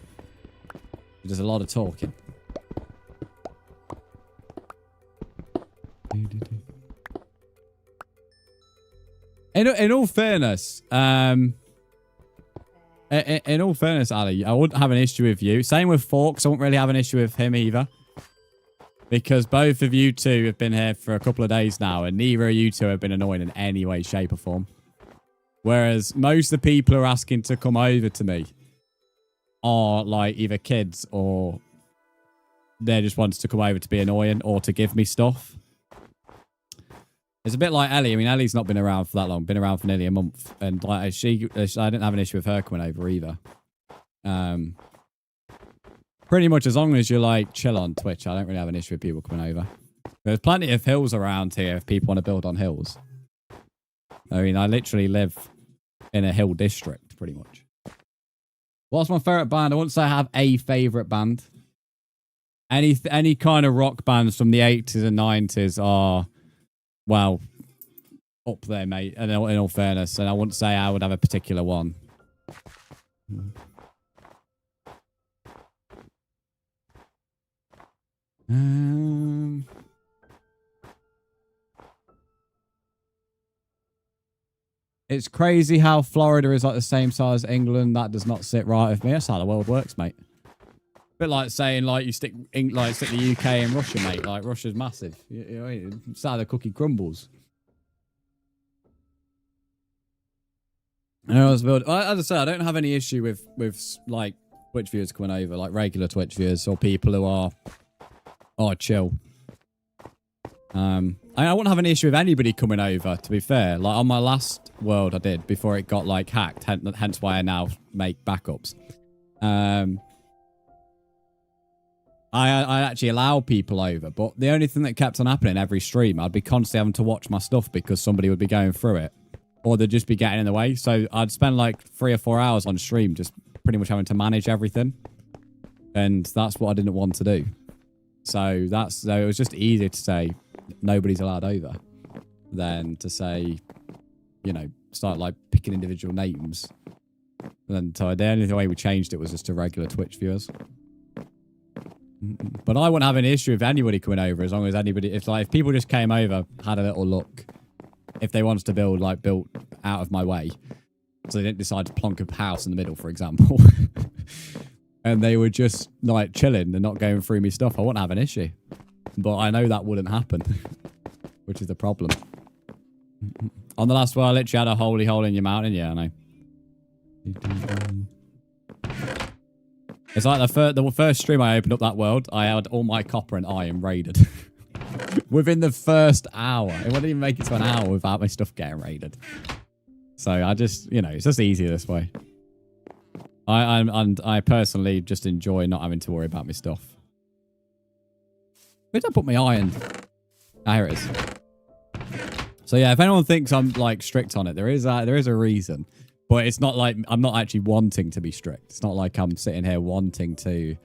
He does a lot of talking. In all fairness, Ali, I wouldn't have an issue with you. Same with Forks. I wouldn't really have an issue with him either. Because both of you two have been here for a couple of days now, and neither of you two have been annoying in any way, shape, or form. Whereas most of the people who are asking to come over to me are like either kids or they just want to come over to be annoying or to give me stuff. It's a bit like Ellie. I mean, Ellie's not been around for that long. Been around for nearly a month. And like I didn't have an issue with her coming over either. Pretty much as long as you like chill on Twitch, I don't really have an issue with people coming over. There's plenty of hills around here if people want to build on hills. I mean, I literally live in a hill district, pretty much. What's my favourite band? I wouldn't say I have a favourite band. Any kind of rock bands from the 80s and 90s are, well, up there, mate, in all fairness. And I wouldn't say I would have a particular one. It's crazy how Florida is like the same size as England. That does not sit right with me. That's how the world works, mate. Bit like saying like you stick the UK and Russia, mate. Like Russia's massive. You know, it's how the cookie crumbles. As I say, I don't have any issue with like Twitch viewers coming over, like regular Twitch viewers or people who are chill. I wouldn't have an issue with anybody coming over, to be fair. Like on my last world I did before it got like hacked, hence why I now make backups. I actually allow people over, but the only thing that kept on happening every stream, I'd be constantly having to watch my stuff because somebody would be going through it, or they'd just be getting in the way. So I'd spend like 3 or 4 hours on stream just pretty much having to manage everything, and that's what I didn't want to do. So it was just easier to say nobody's allowed over than to say, you know, start like picking individual names. And then so the only way we changed it was just to regular Twitch viewers. But I wouldn't have an issue with anybody coming over as long as anybody, if people just came over, had a little look, if they wanted to build out of my way, so they didn't decide to plonk a house in the middle, for example, and they were just like chilling and not going through me stuff, I wouldn't have an issue. But I know that wouldn't happen, which is the problem. On the last one, I literally had a holy hole in your mountain. Yeah, I know. It's like the first stream I opened up that world, I had all my copper and iron raided. Within the first hour. It wouldn't even make it to an hour without my stuff getting raided. So I just, you know, it's just easier this way. I personally just enjoy not having to worry about my stuff. Where did I put my iron? Ah, here it is. So yeah, if anyone thinks I'm like strict on it, there is a reason. But it's not like I'm not actually wanting to be strict. It's not like I'm sitting here wanting to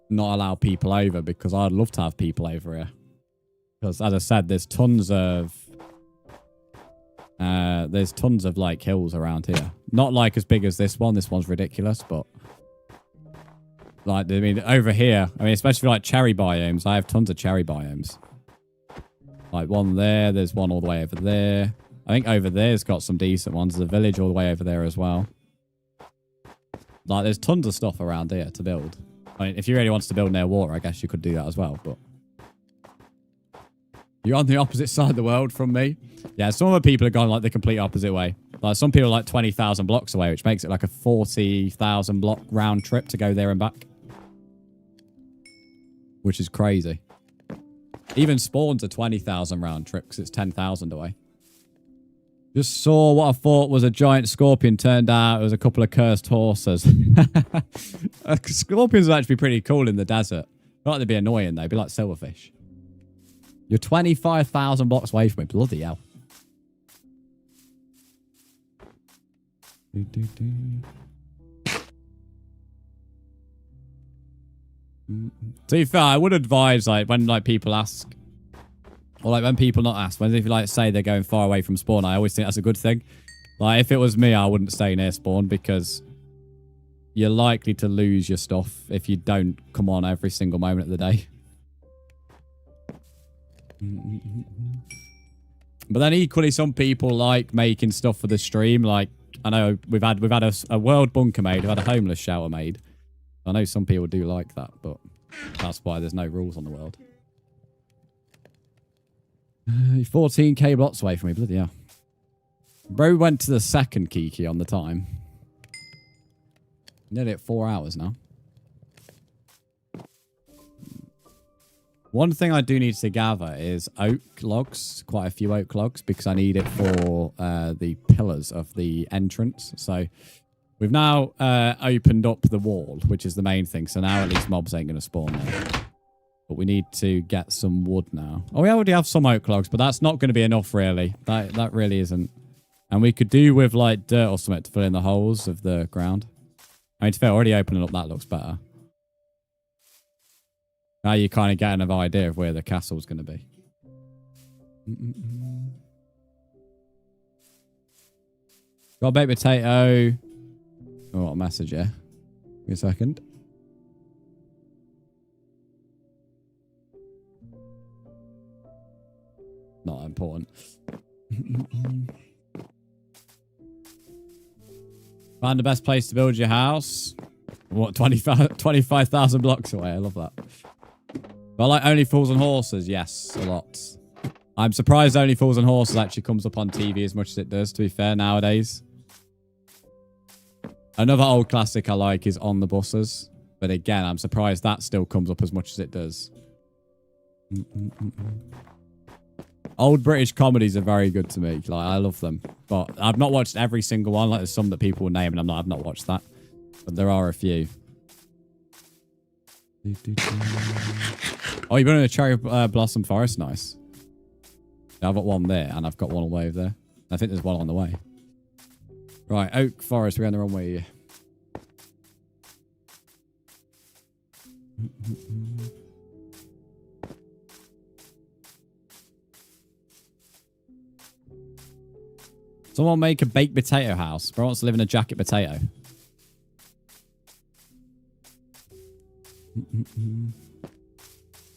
not allow people over, because I'd love to have people over here. Because as I said, there's tons of like hills around here. Not like as big as this one. This one's ridiculous, but like, I mean, over here, I mean, especially like cherry biomes, I have tons of cherry biomes. Like one there, there's one all the way over there. I think over there's got some decent ones. There's a village all the way over there as well. Like, there's tons of stuff around here to build. I mean, if you really wanted to build near water, I guess you could do that as well, but you're on the opposite side of the world from me. Yeah, some other people are going like the complete opposite way. Like, some people are like 20,000 blocks away, which makes it like a 40,000 block round trip to go there and back. Which is crazy. Even spawns a 20,000 round trip because it's 10,000 away. Just saw what I thought was a giant scorpion. Turned out it was a couple of cursed horses. Scorpions would actually be pretty cool in the desert. Not like they'd be annoying, though. They'd be like silverfish. You're 25,000 blocks away from it. Bloody hell. To be fair, I would advise, like, when like people ask, or like when people not ask, when they like say they're going far away from spawn, I always think that's a good thing. Like, if it was me, I wouldn't stay near spawn, because you're likely to lose your stuff if you don't come on every single moment of the day. But then equally, some people like making stuff for the stream. Like, I know we've had a world bunker made, we've had a homeless shelter made. I know some people do like that, but that's why there's no rules on the world. 14k blocks away from me, bloody hell. Bro went to the second Kiki on the time. Nearly at 4 hours now. One thing I do need to gather is oak logs, quite a few oak logs, because I need it for the pillars of the entrance. So we've now opened up the wall, which is the main thing. So now at least mobs ain't going to spawn there. But we need to get some wood now. Oh, we already have some oak logs, but that's not going to be enough, really. That really isn't. And we could do with, like, dirt or something to fill in the holes of the ground. I mean, to be fair, already opening up, that looks better. Now you kind of get an idea of where the castle's going to be. Got a baked potato. Oh, what a message here. Give me a second. Not important. Find the best place to build your house. What, 25,000 blocks away? I love that. But like Only Fools and Horses, yes, a lot. I'm surprised Only Fools and Horses actually comes up on TV as much as it does, to be fair, nowadays. Another old classic I like is On the Buses. But again, I'm surprised that still comes up as much as it does. Old British comedies are very good to me. Like, I love them. But I've not watched every single one. Like, there's some that people will name, and I've not watched that. But there are a few. Oh, you've been in a cherry blossom forest. Nice. Yeah, I've got one there, and I've got one away over there. I think there's one on the way. Right, oak forest. We're going the wrong way. Someone make a baked potato house. Bro wants to live in a jacket potato.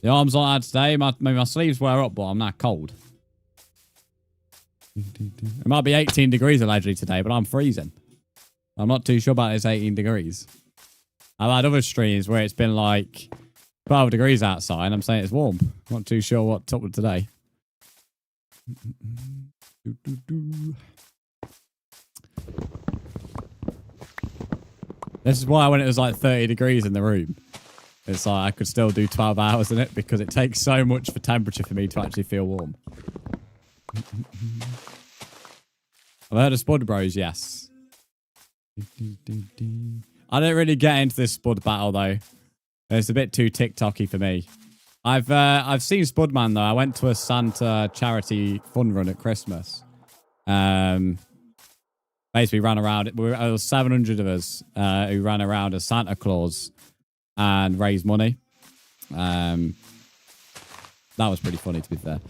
The arms aren't out today. My sleeves wear up, but I'm not cold. It might be 18 degrees allegedly today, but I'm freezing. I'm not too sure about this 18 degrees. I've had other streams where it's been like 12 degrees outside, and I'm saying it's warm. Not too sure what's up with today. This is why when it was like 30 degrees in the room, it's like I could still do 12 hours in it because it takes so much for temperature for me to actually feel warm. I've heard of Spud Bros, yes. I don't really get into this Spud battle though. It's a bit too TikTok-y for me. I've seen Spudman though. I went to a Santa charity fun run at Christmas. Basically ran around. There was 700 of us who ran around as Santa Claus and raised money. That was pretty funny, to be fair.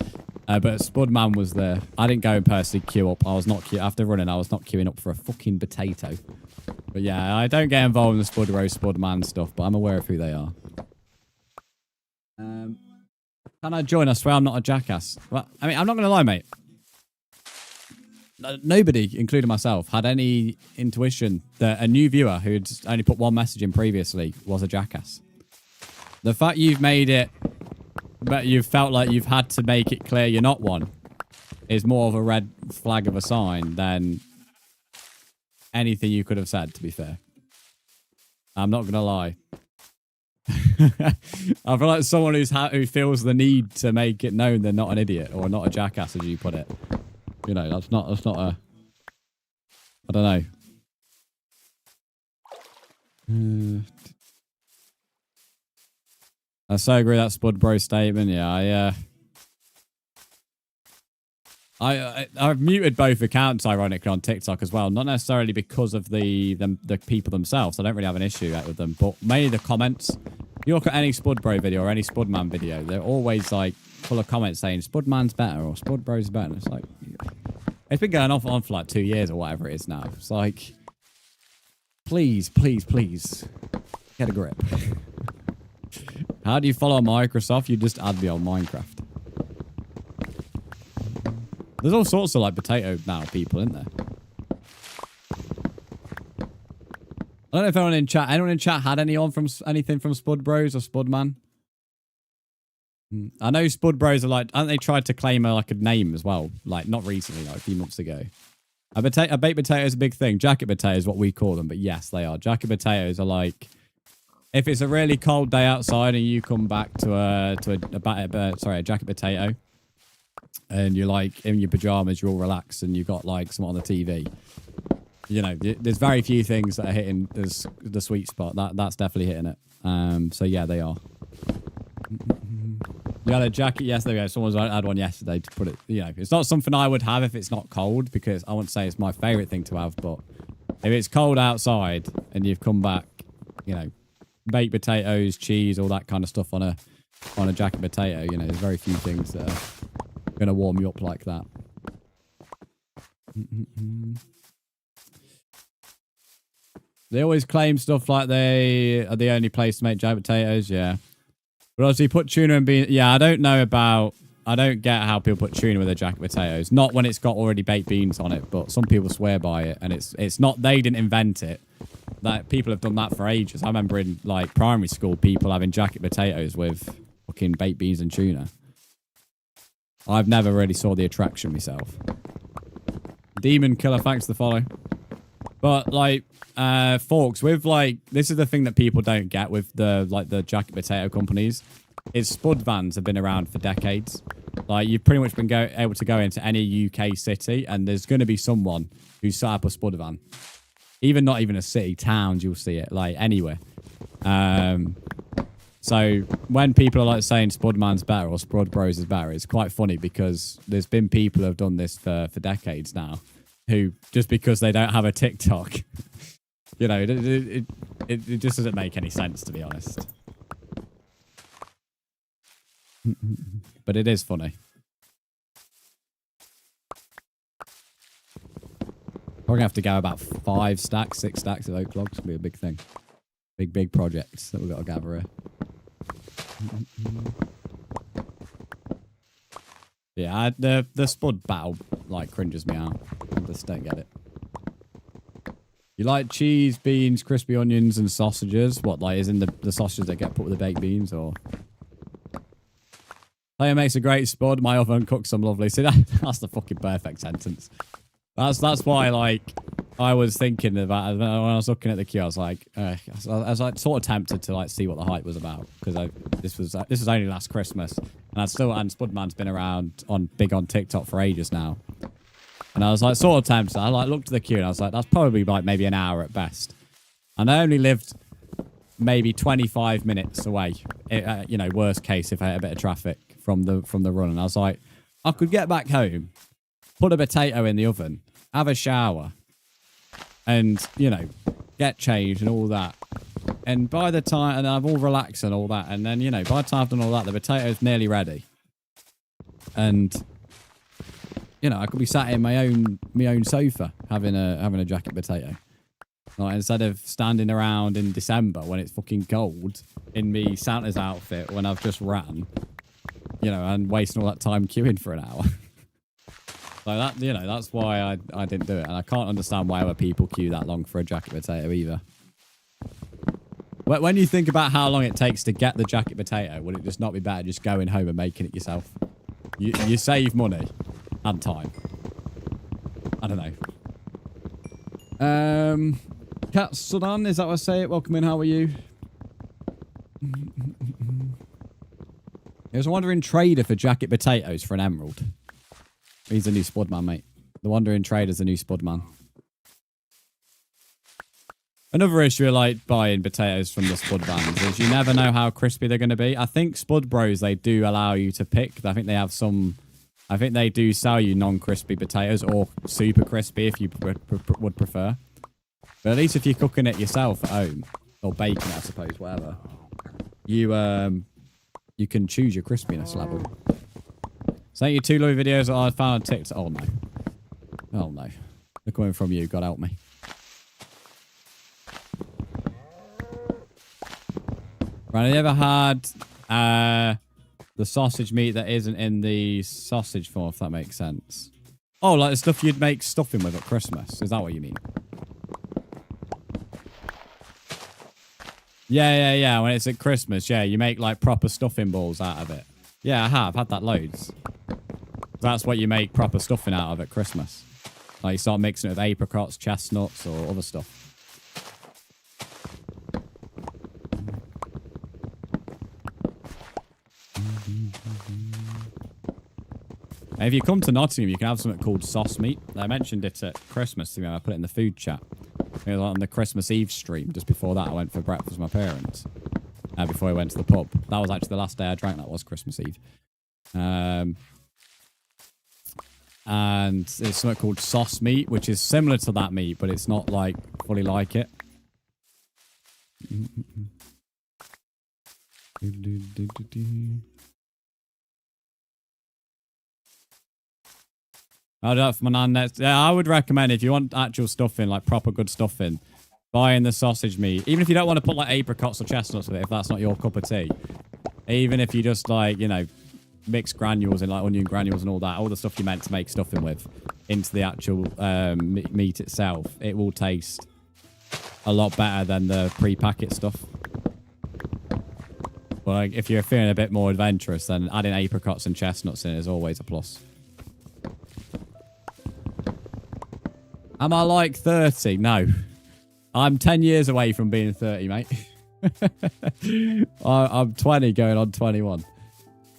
But Spudman was there. I didn't go and personally queue up. I was not queue after running. I was not queuing up for a fucking potato. But yeah, I don't get involved in the Spud Rose, Spudman stuff, but I'm aware of who they are. Can I join? I swear I'm not a jackass. Well, I mean, I'm not going to lie, mate. Nobody, including myself, had any intuition that a new viewer who'd only put one message in previously was a jackass. The fact you've made it, but you've felt like you've had to make it clear you're not one, is more of a red flag of a sign than anything you could have said, to be fair. I'm not going to lie. I feel like someone who feels the need to make it known they're not an idiot or not a jackass, as you put it. You know, that's not a... I don't know. I so agree with that Spud Bro statement. Yeah, I've muted both accounts, ironically, on TikTok as well. Not necessarily because of the people themselves. I don't really have an issue with them. But mainly the comments. If you look at any Spud Bro video or any Spudman video, they're always like full of comments saying Spudman's better or Spud Bro's better. It's like... It's been going on for like 2 years or whatever it is now. It's like... Please, please, please. Get a grip. How do you follow Microsoft? You just add me on Minecraft. There's all sorts of like potato now people, isn't there? I don't know if anyone in chat had anything from Spud Bros or Spudman. I know Spud Bros are like, haven't they tried to claim a name as well? Like not recently, like a few months ago. A baked potato is a big thing. Jacket potato is what we call them, but yes, they are. Jacket potatoes are like, if it's a really cold day outside and you come back to a jacket potato, and you're like in your pajamas, you're all relaxed, and you've got like something on the TV. You know, there's very few things that are hitting the sweet spot. That's definitely hitting it. So yeah, they are. You had a jacket yesterday. Someone's had one yesterday to put it. You know, it's not something I would have if it's not cold, because I wouldn't say it's my favourite thing to have. But if it's cold outside and you've come back, you know, baked potatoes, cheese, all that kind of stuff on a jacket potato, you know, there's very few things that are going to warm you up like that. They always claim stuff like they are the only place to make jacket potatoes. Yeah. But obviously put tuna and beans. Yeah, I don't get how people put tuna with their jacket potatoes. Not when it's got already baked beans on it, but some people swear by it. And it's not, they didn't invent it. That people have done that for ages. I remember in like primary school, people having jacket potatoes with fucking baked beans and tuna. I've never really saw the attraction myself. Demon Killer, thanks for the follow. But like, Forks, with like, this is the thing that people don't get with the jacket potato companies, is spud vans have been around for decades. Like, you've pretty much been able to go into any UK city and there's going to be someone who's set up a spud van. Even not even a city, towns, you'll see it, like anywhere. So when people are like saying Spudman's better or Spud Bros is better, it's quite funny because there's been people who have done this for decades now, who just because they don't have a TikTok, you know, it just doesn't make any sense, to be honest. But it is funny. We're going to have to go about 5 stacks, 6 stacks of oak logs. It's going to be a big thing. Big projects that we've got to gather here. Yeah, the spud battle, like, cringes me out. I just don't get it. You like cheese, beans, crispy onions, and sausages? What, like, is in the sausages that get put with the baked beans, or... Player makes a great spud. My oven cooks some lovely. See, that's the fucking perfect sentence. That's why, like, I was thinking about when I was looking at the queue. I was like, I was like sort of tempted to like see what the hype was about, because this was only last Christmas, and Spudman's been around big on TikTok for ages now, and I was like sort of tempted. I like looked at the queue and I was like, that's probably like maybe an hour at best, and I only lived maybe 25 minutes away. You know, worst case if I had a bit of traffic from the run, and I was like, I could get back home, put a potato in the oven, have a shower, and, you know, get changed and all that. And by the time, and I've all relaxed and all that, and then, you know, by the time I've done all that, the potato's nearly ready. And, you know, I could be sat in my own sofa having a jacket potato. Like, instead of standing around in December when it's fucking cold in me Santa's outfit when I've just ran, you know, and wasting all that time queuing for an hour. So that, you know, that's why I didn't do it. And I can't understand why other people queue that long for a jacket potato either. When you think about how long it takes to get the jacket potato, would it just not be better just going home and making it yourself? You save money and time. I don't know. Cat Sudan, is that what I say it? Welcome in, how are you? There's a wandering trader for jacket potatoes for an emerald. He's a new Spudman, mate. The Wandering Trader's a new Spudman. Another issue of like buying potatoes from the Spud vans is you never know how crispy they're going to be. I think Spud Bros, they do allow you to pick. I think they have some... I think they do sell you non-crispy potatoes or super crispy if you would prefer. But at least if you're cooking it yourself at home, or baking it, I suppose, whatever, you can choose your crispiness level. Thank you, 2 lovely videos that I found on TikTok. Oh, no. Oh, no. They're coming from you. God help me. Right, have you ever had the sausage meat that isn't in the sausage form, if that makes sense? Oh, like the stuff you'd make stuffing with at Christmas. Is that what you mean? Yeah. When it's at Christmas, yeah, you make like proper stuffing balls out of it. Yeah, I have had that loads. That's what you make proper stuffing out of at Christmas. Like you start mixing it with apricots, chestnuts, or other stuff. And if you come to Nottingham, you can have something called sauce meat. I mentioned it at Christmas to me. I put it in the food chat. It was on the Christmas Eve stream. Just before that, I went for breakfast with my parents. before I went to the pub. That was actually the last day I drank. That was Christmas Eve. And it's something called sauce meat, which is similar to that meat, but it's not like fully like it. I'll do that for my nan. Yeah, I would recommend if you want actual stuffing, like proper good stuffing, buying the sausage meat. Even if you don't want to put like apricots or chestnuts with it, if that's not your cup of tea. Even if you just like, you know, mix granules and like onion granules and all that, all the stuff you're meant to make stuffing with into the actual meat itself, it will taste a lot better than the pre-packet stuff. But like, if you're feeling a bit more adventurous, then adding apricots and chestnuts in is always a plus. Am I like 30? No. I'm 10 years away from being 30, mate. I'm 20 going on 21.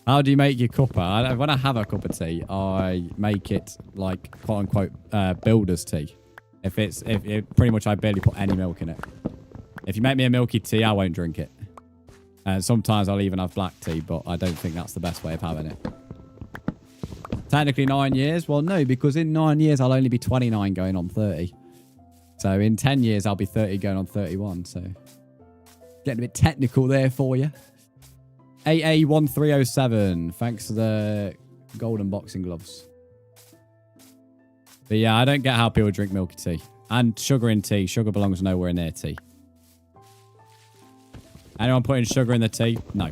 How do you make your cuppa? When I have a cup of tea, I make it like quote unquote builder's tea. If pretty much I barely put any milk in it. If you make me a milky tea, I won't drink it. And sometimes I'll even have black tea, but I don't think that's the best way of having it. Technically 9 years? Well, no, because in 9 years I'll only be 29 going on 30. So in 10 years I'll be 30 going on 31. So getting a bit technical there for you. AA1307. Thanks for the golden boxing gloves. But yeah, I don't get how people drink milky tea. And sugar in tea. Sugar belongs nowhere near tea. Anyone putting sugar in the tea? No.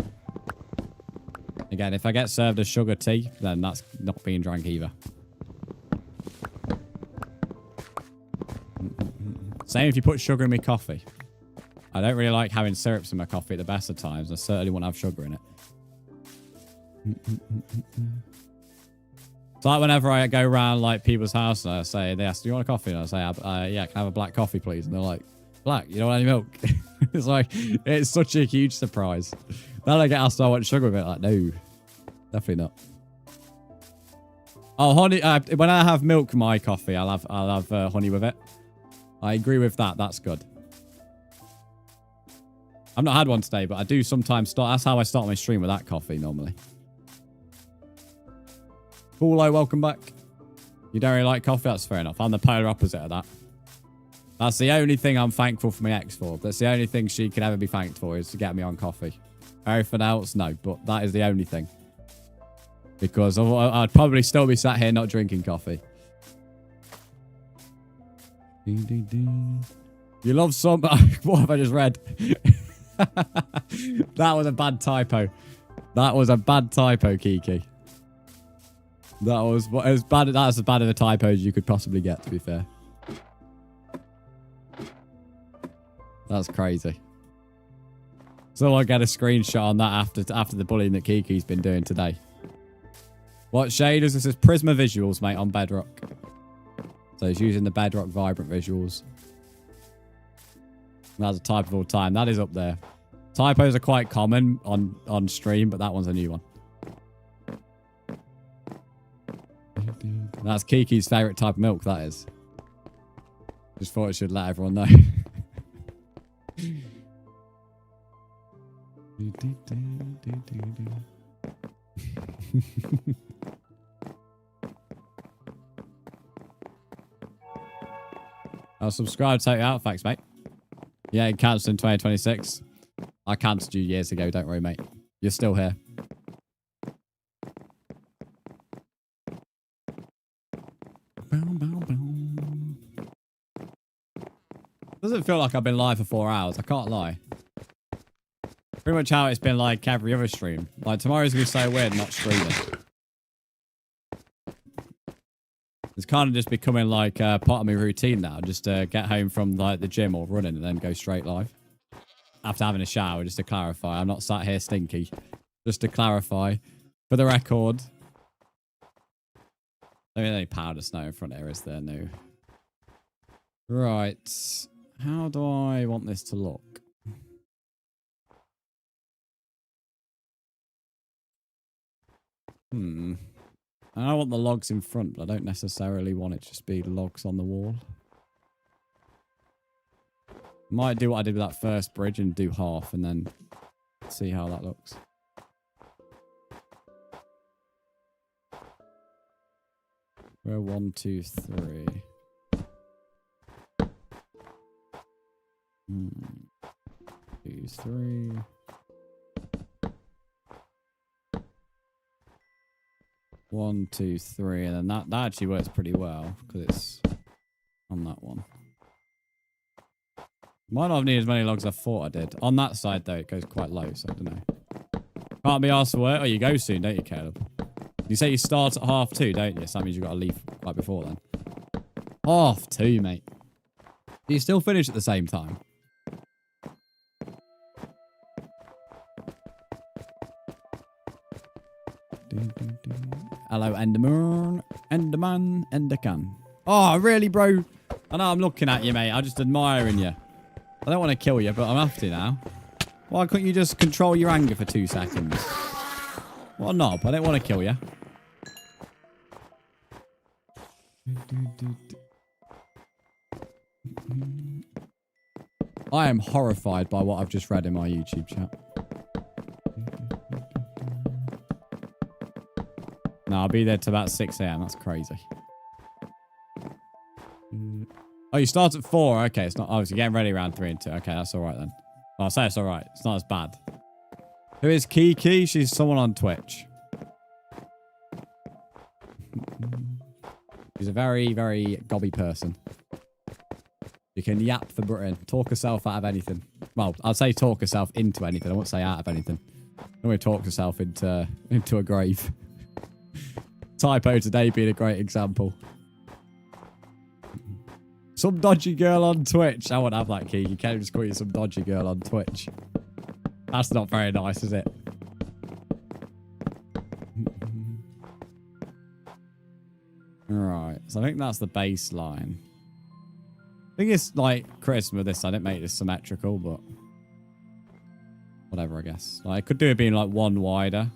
Again, if I get served a sugar tea, then that's not being drank either. Same if you put sugar in my coffee. I don't really like having syrups in my coffee at the best of times. I certainly won't have sugar in it. It's like whenever I go around like people's house and I say, they ask, do you want a coffee? And I say, yeah, can I have a black coffee, please? And they're like, black? You don't want any milk? It's like, it's such a huge surprise. Then I get asked, do I want sugar with it? Like, no, definitely not. Oh, honey, when I have milk in my coffee, I'll have honey with it. I agree with that. That's good. I've not had one today, but I do sometimes start. That's how I start my stream, with that coffee normally. Paulo, welcome back. You don't really like coffee? That's fair enough. I'm the polar opposite of that. That's the only thing I'm thankful for my ex for. That's the only thing she could ever be thanked for, is to get me on coffee. Everything else, no. But that is the only thing. Because I'd probably still be sat here not drinking coffee. You love some... What have I just read? That was a bad typo. That was a bad typo, Kiki. That was as bad. That's as bad of a typo as you could possibly get, to be fair. That's crazy. So I'll get a screenshot on that after the bullying that Kiki's been doing today. What shaders? This is Prisma Visuals, mate, on Bedrock. So he's using the Bedrock Vibrant Visuals. That's a type of all time. That is up there. Typos are quite common on stream, but that one's a new one. That's Kiki's favourite type of milk, that is. Just thought I should let everyone know. I'll subscribe to take you out. Thanks, mate. Yeah, it cancelled in 2026. I cancelled you years ago. Don't worry, mate. You're still here. Doesn't feel like I've been live for 4 hours. I can't lie. Pretty much how it's been like every other stream. Like tomorrow's gonna be so weird not streaming. It's kind of just becoming like part of my routine now. Just to get home from like the gym or running and then go straight live. After having a shower, just to clarify. I'm not sat here stinky. Just to clarify. For the record. There ain't any powder snow in front here, is there? No. Right. How do I want this to look? I want the logs in front, but I don't necessarily want it to just be logs on the wall. Might do what I did with that first bridge and do half and then See how that looks. We're 1, 2, 3. 2, 3. One, 2, 3, and then that actually works pretty well because it's on that one. Might not have needed as many logs as I thought I did. On that side though, it goes quite low, so I don't know. Can't be asked for work. Oh, you go soon, don't you, Caleb? You say you start at 2:30, don't you? So that means you've got to leave right before then. 2:30, mate. Do you still finish at the same time? Hello, Enderman. Enderman. Endercan. Oh, really, bro? I know I'm looking at you, mate. I'm just admiring you. I don't want to kill you, but I'm have to now. Why couldn't you just control your anger for 2 seconds? What a knob. I don't want to kill you. I am horrified by what I've just read in my YouTube chat. No, I'll be there till about 6 a.m. That's crazy. Oh, you start at 4. Okay, it's not. Oh, so you're getting ready around 3 and 2. Okay, that's all right then. I'll say it's all right. It's not as bad. Who is Kiki? She's someone on Twitch. She's a very, very gobby person. You can yap for Britain. Talk herself out of anything. Well, I'd say talk herself into anything. I won't say out of anything. Nobody talks herself into a grave. Typo today being a great example. Some dodgy girl on Twitch. I won't have that, Key. You can't just call you some dodgy girl on Twitch. That's not very nice, is it? Right. So I think that's the baseline. I think it's like Christmas with this. I didn't make this symmetrical, but whatever, I guess. Like, I could do it being like 1 wider.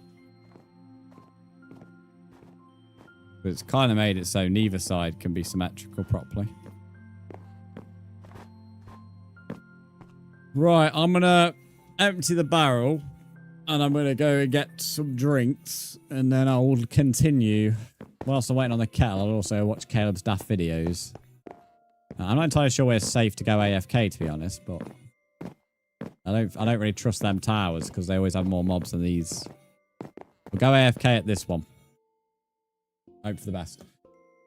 But it's kind of made it so neither side can be symmetrical properly. Right, I'm going to empty the barrel and I'm going to go and get some drinks and then I'll continue. Whilst I'm waiting on the kettle, I'll also watch Caleb's daft videos. I'm not entirely sure we're safe to go AFK, to be honest, but I don't really trust them towers because they always have more mobs than these. We'll go AFK at this one. Hope for the best.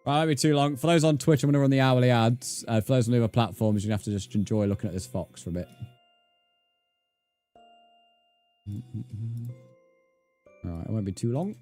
Right, won't be too long. For those on Twitch, I'm going to run the hourly ads. For those on the other platforms, you're going to have to just enjoy looking at this fox for a bit. Alright, it won't be too long.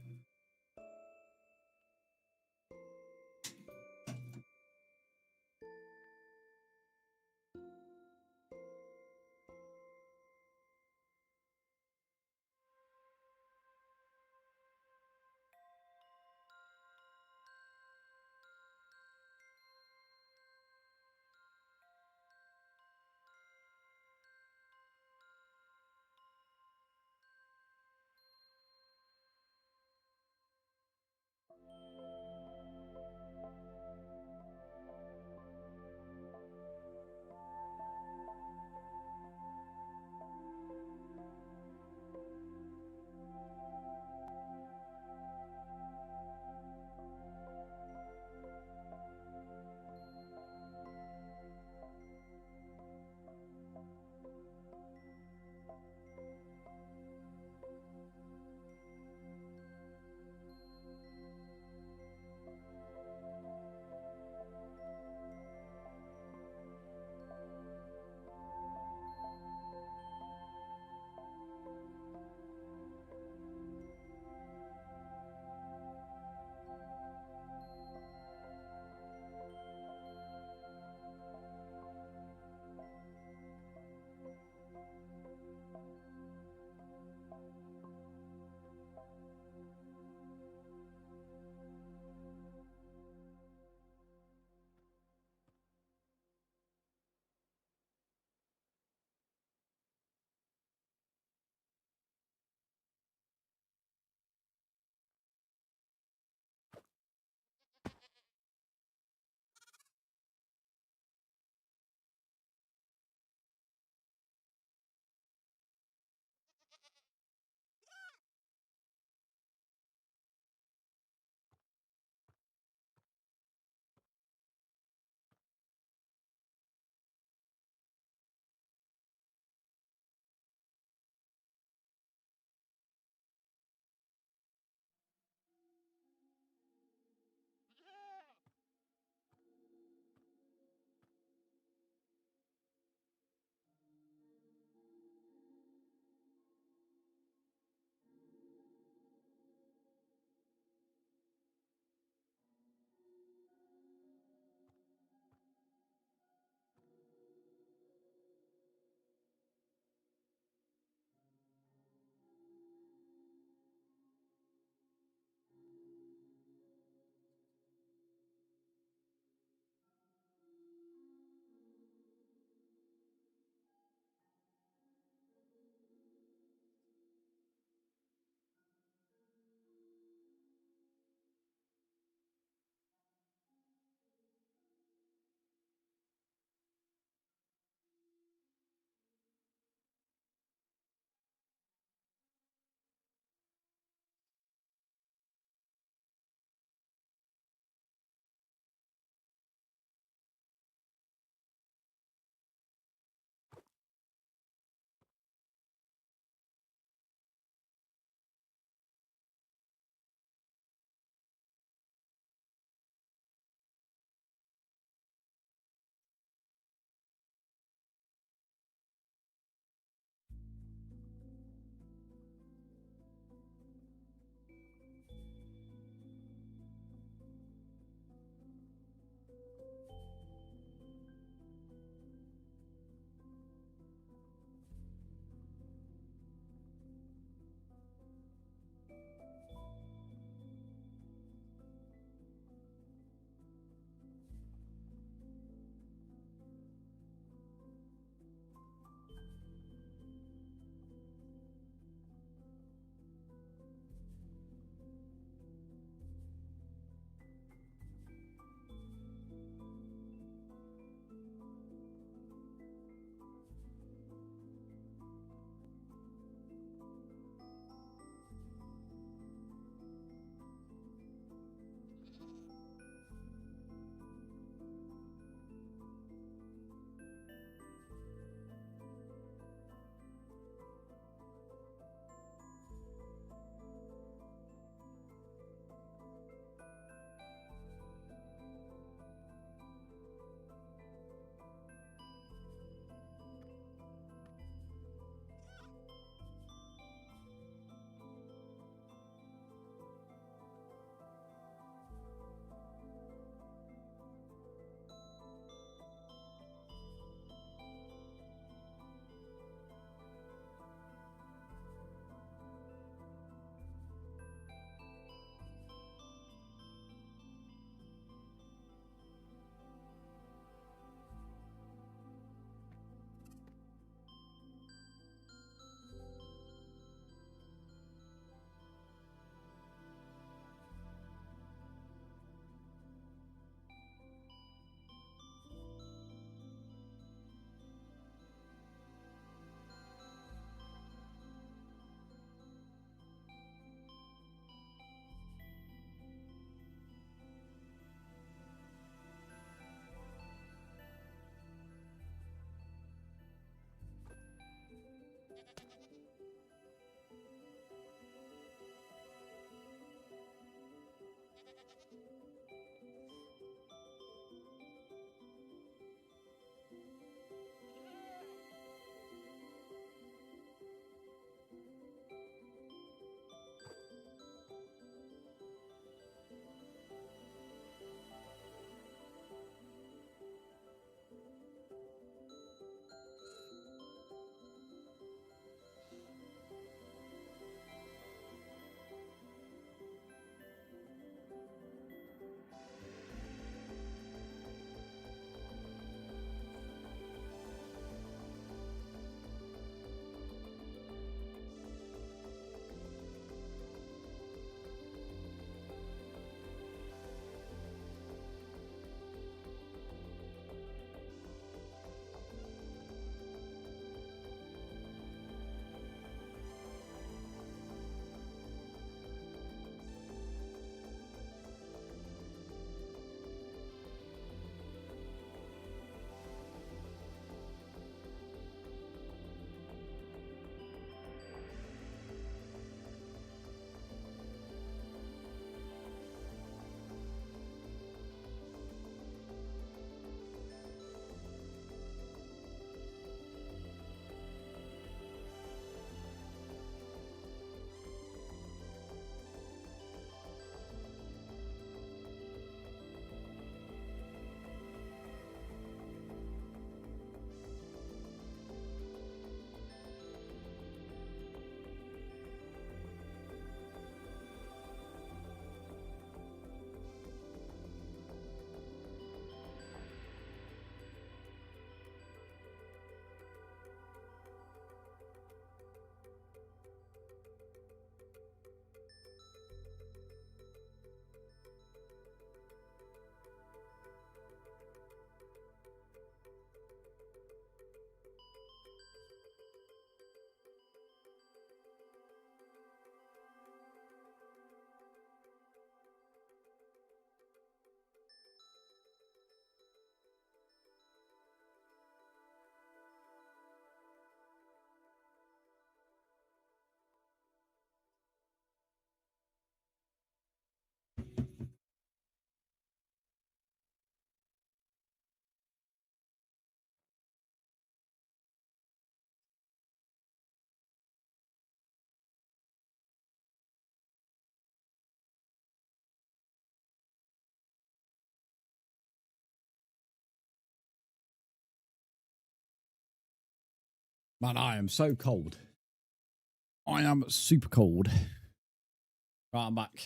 Man, I am so cold. I am super cold. Right, I'm back.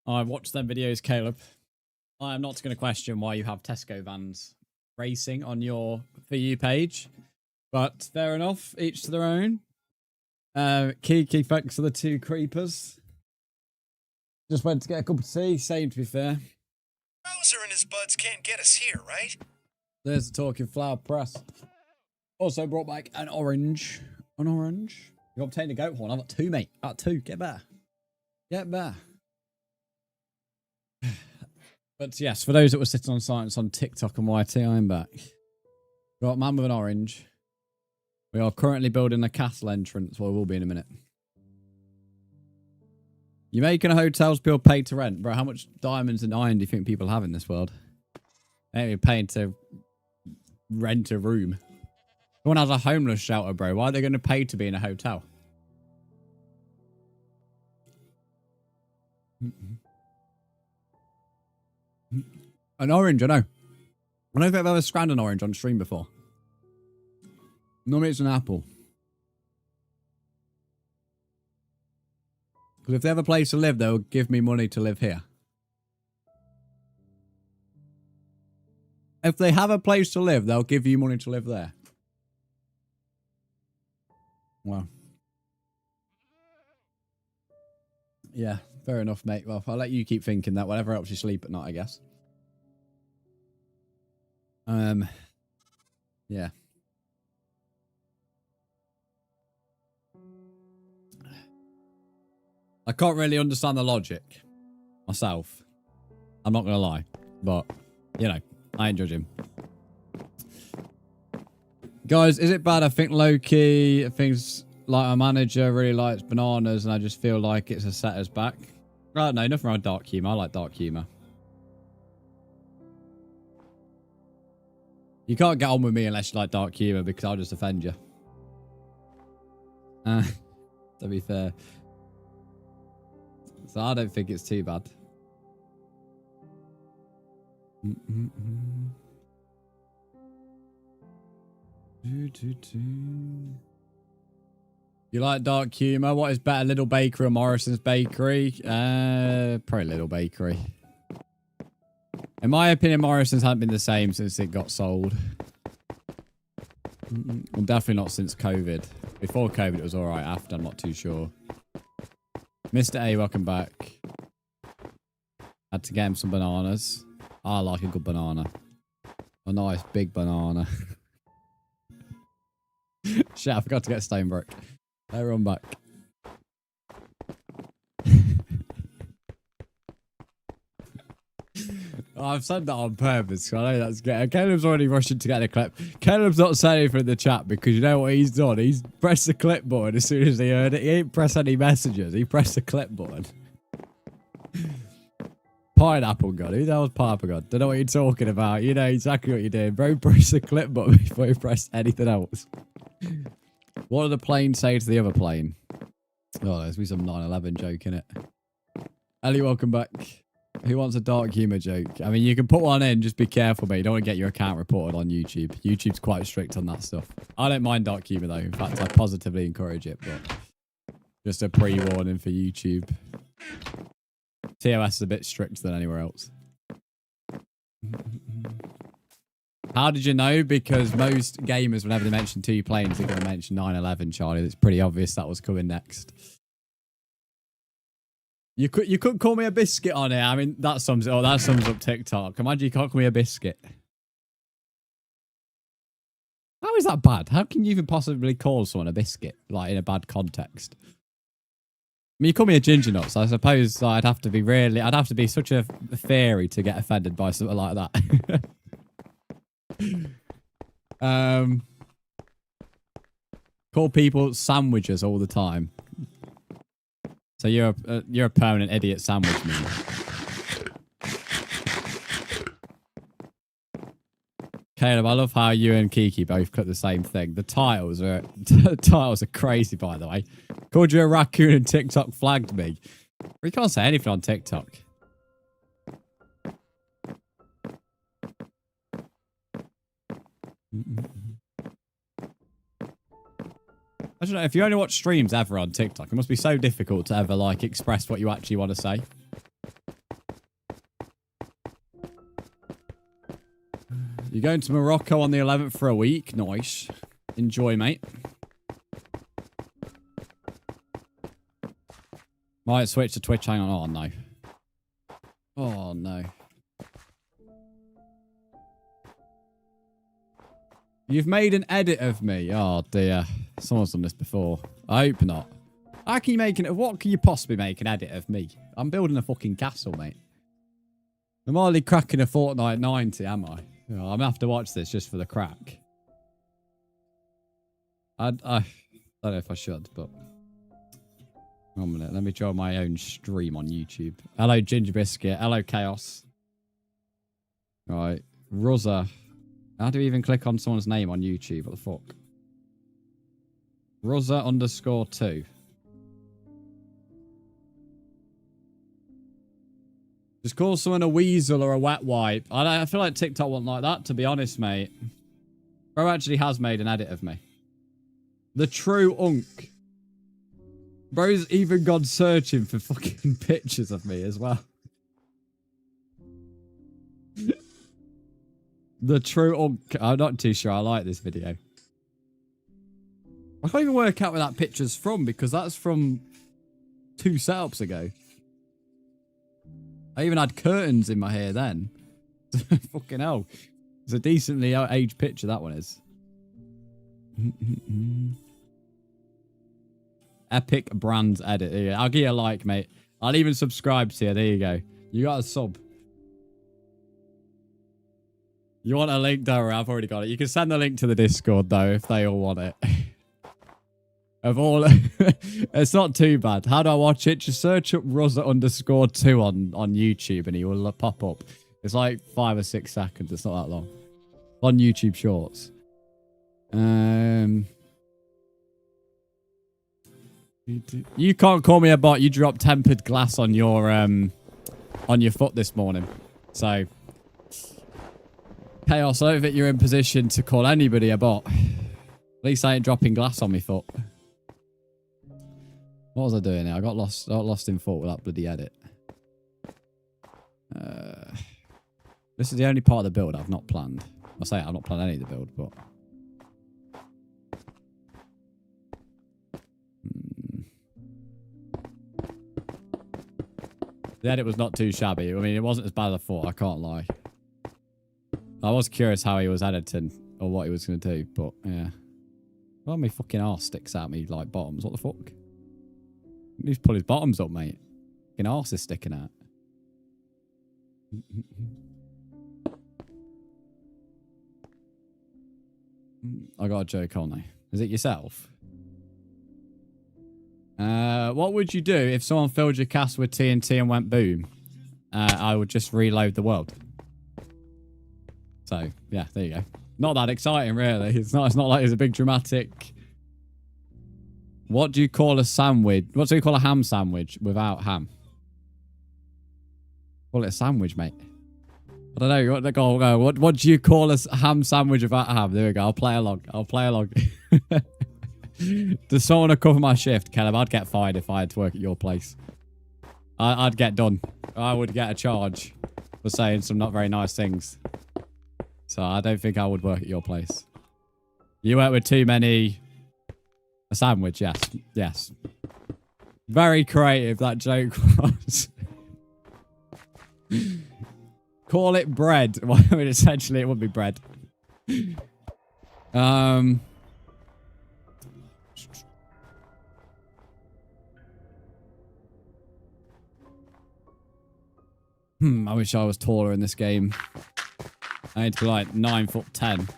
I watched them videos, Caleb. I am not going to question why you have Tesco vans racing on your For You page. But fair enough, each to their own. Kiki, thanks for the 2 creepers. Just went to get a cup of tea, same to be fair. Bowser and his buds can't get us here, right? There's the Talking Flower Press. Also brought back an orange. An orange. You obtained a goat horn. I've got 2, mate. I've got 2. Get better. Get better. But yes, for those that were sitting on silence on TikTok and YT, I'm back. Got man with an orange. We are currently building a castle entrance. Well, we will be in a minute. You're making a hotels people pay to rent. Bro, how much diamonds and iron do you think people have in this world? They ain't paying to rent a room. Someone has a homeless shelter, bro. Why are they going to pay to be in a hotel? An orange, I know. I don't think I've ever scanned an orange on stream before. Normally it's an apple. Because if they have a place to live, they'll give me money to live here. If they have a place to live, they'll give you money to live there. Well. Yeah, fair enough, mate. Well, I'll let you keep thinking that. Whatever helps you sleep at night, I guess. Yeah. I can't really understand the logic myself. I'm not going to lie. But, you know, I ain't judging. Guys, is it bad? I think low-key things like our manager really likes bananas and I just feel like it's a set us back. Right, no, nothing wrong with dark humour. I like dark humour. You can't get on with me unless you like dark humour because I'll just offend you. To be fair. So I don't think it's too bad. You like dark humour? What is better, Little Bakery or Morrison's Bakery? Probably Little Bakery. In my opinion, Morrison's hasn't been the same since it got sold. Well, definitely not since COVID. Before COVID, it was alright. After, I'm not too sure. Mr. A, welcome back. Had to get him some bananas. I like a good banana. A nice big banana. Shit, I forgot to get Steinbrook. Everyone back. I've said that on purpose. I know that's good. Caleb's already rushing to get a clip. Caleb's not saying anything in the chat because you know what he's done? He's pressed the clip button as soon as he heard it. He ain't pressed any messages. He pressed the clip button. Pineapple God. Who the hell's Pineapple God? Don't know what you're talking about. You know exactly what you're doing. Bro, press the clip button before you press anything else. What did the plane say to the other plane? Oh, there's be some 9/11 joke in it. Ellie, welcome back. Who wants a dark humour joke? I mean, you can put one in. Just be careful, mate. You don't want to get your account reported on YouTube. YouTube's quite strict on that stuff. I don't mind dark humour, though. In fact, I positively encourage it, but just a pre-warning for YouTube. TOS is a bit stricter than anywhere else. How did you know? Because most gamers, whenever they mention 2 planes, they're going to mention 9/11, Charlie. It's pretty obvious that was coming next. You couldn't call me a biscuit on it. I mean, that sums it up. That sums up TikTok. Imagine you can't call me a biscuit. How is that bad? How can you even possibly call someone a biscuit, like in a bad context? I mean, you call me a ginger nut, so I suppose I'd have to be such a fairy to get offended by something like that. Call people sandwiches all the time. So you're a permanent idiot sandwich man. Caleb, I love how you and Kiki both click the same thing. The titles are crazy, by the way. Called you a raccoon and TikTok flagged me. We can't say anything on TikTok. I don't know, if you only watch streams ever on TikTok, it must be so difficult to ever, like, express what you actually want to say. You're going to Morocco on the 11th for a week? Nice. Enjoy, mate. Might switch to Twitch. Hang on. Oh, no. Oh, no. You've made an edit of me. Oh, dear. Someone's done this before. I hope not. How can you make an... What can you possibly make an edit of me? I'm building a fucking castle, mate. I'm hardly cracking a Fortnite 90, am I? Oh, I'm going to have to watch this just for the crack. I don't know if I should, but... One minute. Let me draw my own stream on YouTube. Hello, Ginger Biscuit. Hello, Chaos. Right. Rosa. How do you even click on someone's name on YouTube? What the fuck? Rosa_2. Just call someone a weasel or a wet wipe. I feel like TikTok wasn't like that, to be honest, mate. Bro actually has made an edit of me. The true unk. Bro's even gone searching for fucking pictures of me as well. The true unk. I'm not too sure I like this video. I can't even work out where that picture's from because that's from 2 setups ago. I even had curtains in my hair then. Fucking hell. It's a decently aged picture, that one is. Epic Brzndz edit. There you go. I'll give you a like, mate. I'll even subscribe to you. There you go. You got a sub. You want a link? Don't worry, I've already got it. You can send the link to the Discord, though, if they all want it. Of all... It's not too bad. How do I watch it? Just search up Rosa_2 on YouTube and he will pop up. It's like 5 or 6 seconds. It's not that long. On YouTube Shorts. You can't call me a bot. You dropped tempered glass on your foot this morning. So... Chaos, I don't think you're in position to call anybody a bot. At least I ain't dropping glass on my foot. What was I doing there? I got lost in thought with that bloody edit. This is the only part of the build I've not planned. I say I've not planned any of the build, but... The edit was not too shabby. I mean, it wasn't as bad as I thought, I can't lie. I was curious how he was editing or what he was going to do, but yeah. Well, my fucking arse sticks out me like bottoms. What the fuck? He's pull his bottoms up, mate. Fucking arse is sticking out. I got a joke on there. Is it yourself? What would you do if someone filled your castle with TNT and went boom? I would just reload the world. So, yeah, there you go. Not that exciting, really. It's not like it's a big dramatic... What do you call a sandwich? What do you call a ham sandwich without ham? Call it a sandwich, mate. I don't know. What do you call a ham sandwich without ham? There we go. I'll play along. Does someone cover my shift, Caleb? I'd get fired if I had to work at your place. I'd get done. I would get a charge for saying some not very nice things. So I don't think I would work at your place. You work with too many... A sandwich, yes. Yes. Very creative, that joke was. Call it bread. Well, I mean, essentially, it would be bread. I wish I was taller in this game. I need to be like 9'10".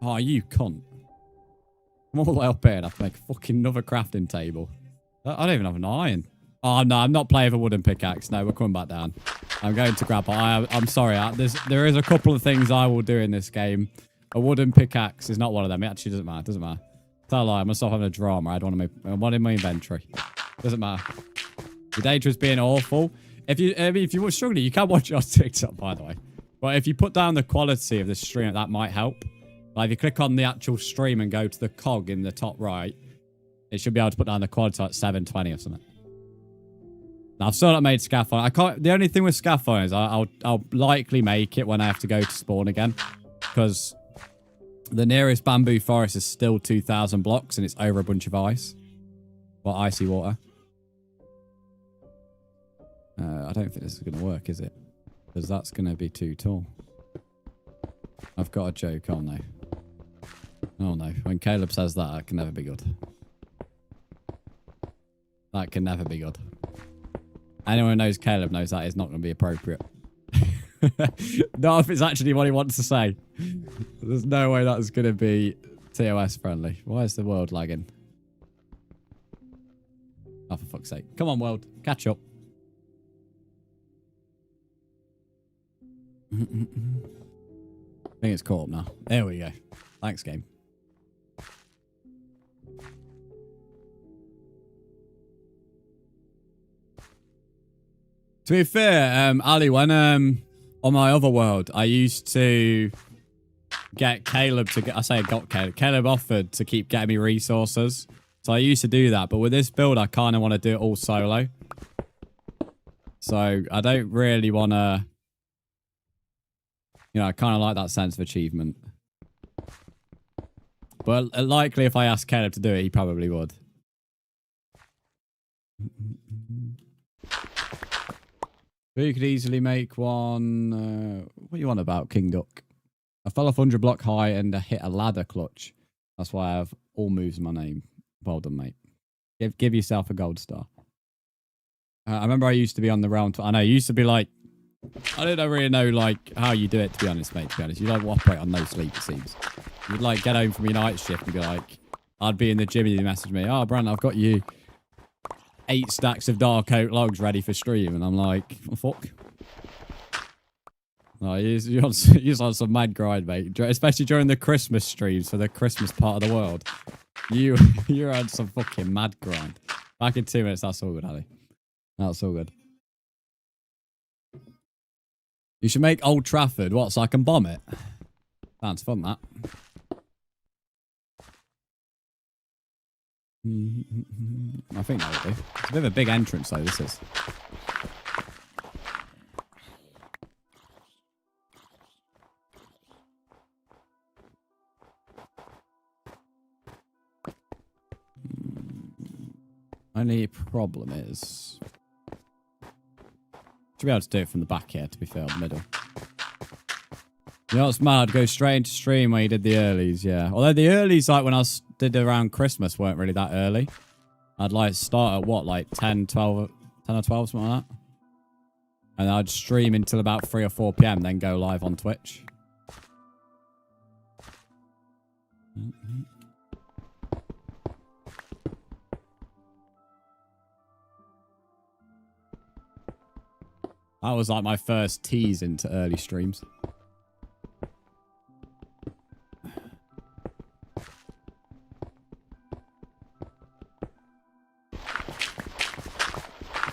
Oh, you cunt. I'm all the way up here and I have to make a fucking another crafting table. I don't even have an iron. Oh, no, I'm not playing with a wooden pickaxe. No, we're coming back down. I'm going to grab it. I'm sorry. There is a couple of things I will do in this game. A wooden pickaxe is not one of them. It actually doesn't matter. It doesn't matter. Tell a lie. I'm going to stop having a drama. I don't want to make one in my inventory. Doesn't matter. The data is being awful. If you were struggling, you can watch it on TikTok, by the way. But if you put down the quality of the stream, that might help. Like if you click on the actual stream and go to the cog in the top right, it should be able to put down the quality to like 720 or something. Now, I've still not made scaffolding. I can't. The only thing with scaffolding is I'll likely make it when I have to go to spawn again, because the nearest bamboo forest is still 2,000 blocks and it's over a bunch of ice. Well, icy water. I don't think this is going to work, is it? Because that's going to be too tall. I've got a joke, oh no. Oh no, when Caleb says that, that can never be good. That can never be good. Anyone who knows Caleb knows that is not going to be appropriate. Not if it's actually what he wants to say. There's no way that's going to be TOS friendly. Why is the world lagging? Oh, for fuck's sake. Come on, world. Catch up. I think it's caught up now. There we go. Thanks, game. To be fair, Ali, when on my other world, I used to get Caleb to get. I say I got Caleb. Caleb offered to keep getting me resources, so I used to do that. But with this build, I kind of want to do it all solo. So I don't really want to. You know, I kind of like that sense of achievement. But likely, if I asked Caleb to do it, he probably would. But you could easily make one... what are you on about, King Duck? I fell off 100 block high and I hit a ladder clutch. That's why I have all moves in my name. Well done, mate. Give yourself a gold star. I remember I used to be on the round... I know, you used to be like... I don't really know like how you do it, to be honest, mate, to be honest. You don't operate on no sleep, it seems. You'd like get home from your night shift and be like... I'd be in the gym and you'd message me, oh, Brandon, I've got you 8 stacks of dark oak logs ready for stream. And I'm like, oh, fuck. No, you're on some mad grind, mate. Especially during the Christmas streams for the Christmas part of the world. You're on some fucking mad grind. Back in 2 minutes, that's all good, Ali. That's all good. You should make Old Trafford. What, so I can bomb it? Sounds fun, that. I think that would be. It's a bit of a big entrance, though, this is. Only problem is... Should be able to do it from the back here, to be fair, the middle. You know what's mad? Go straight into stream when you did the earlies, yeah. Although the earlies, like when I did around Christmas, weren't really that early. I'd like start at what, like 10 or 12, something like that. And I'd stream until about 3 or 4 p.m, then go live on Twitch. That was like my first tease into early streams.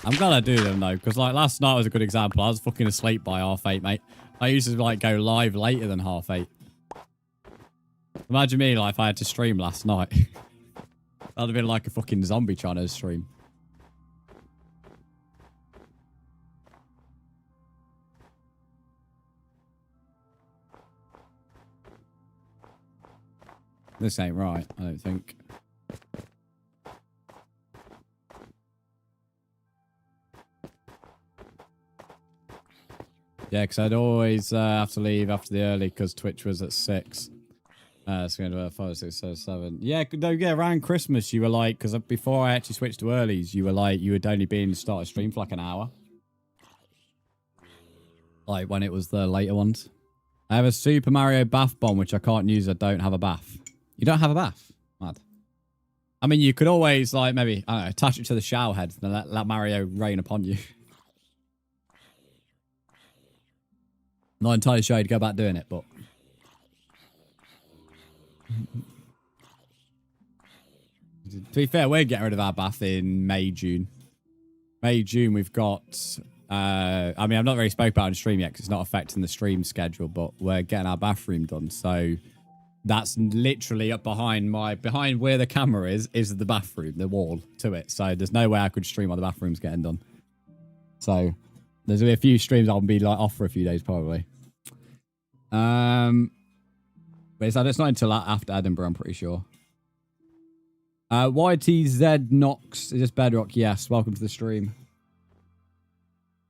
I'm glad I do them though, because like last night was a good example. I was fucking asleep by 8:30, mate. I used to like go live later than 8:30. Imagine me like if I had to stream last night. That'd have been like a fucking zombie trying to stream. This ain't right, I don't think. Yeah, because I'd always have to leave after the early because Twitch was at 6. It's going to be 5, 6, 7, 7. Yeah, no, yeah, around Christmas you were like, because before I actually switched to earlies, you were like, you would only be in the start of stream for like an hour. Like when it was the later ones. I have a Super Mario bath bomb, which I can't use. I don't have a bath. You don't have a bath? Mad. I mean, you could always, like, maybe, I don't know, attach it to the shower head and let Mario rain upon you. Not entirely sure you'd go back doing it, but... To be fair, we're getting rid of our bath in May, June. May, June, we've got... I mean, I've not really spoke about it on stream yet because it's not affecting the stream schedule, but we're getting our bathroom done. So That's literally up behind where the camera is the bathroom, the wall to it. So there's no way I could stream while the bathroom's getting done. So there's gonna be a few streams I'll be like off for a few days probably. But it's not until after Edinburgh, I'm pretty sure. YTZ Knox, is this Bedrock? Yes, welcome to the stream.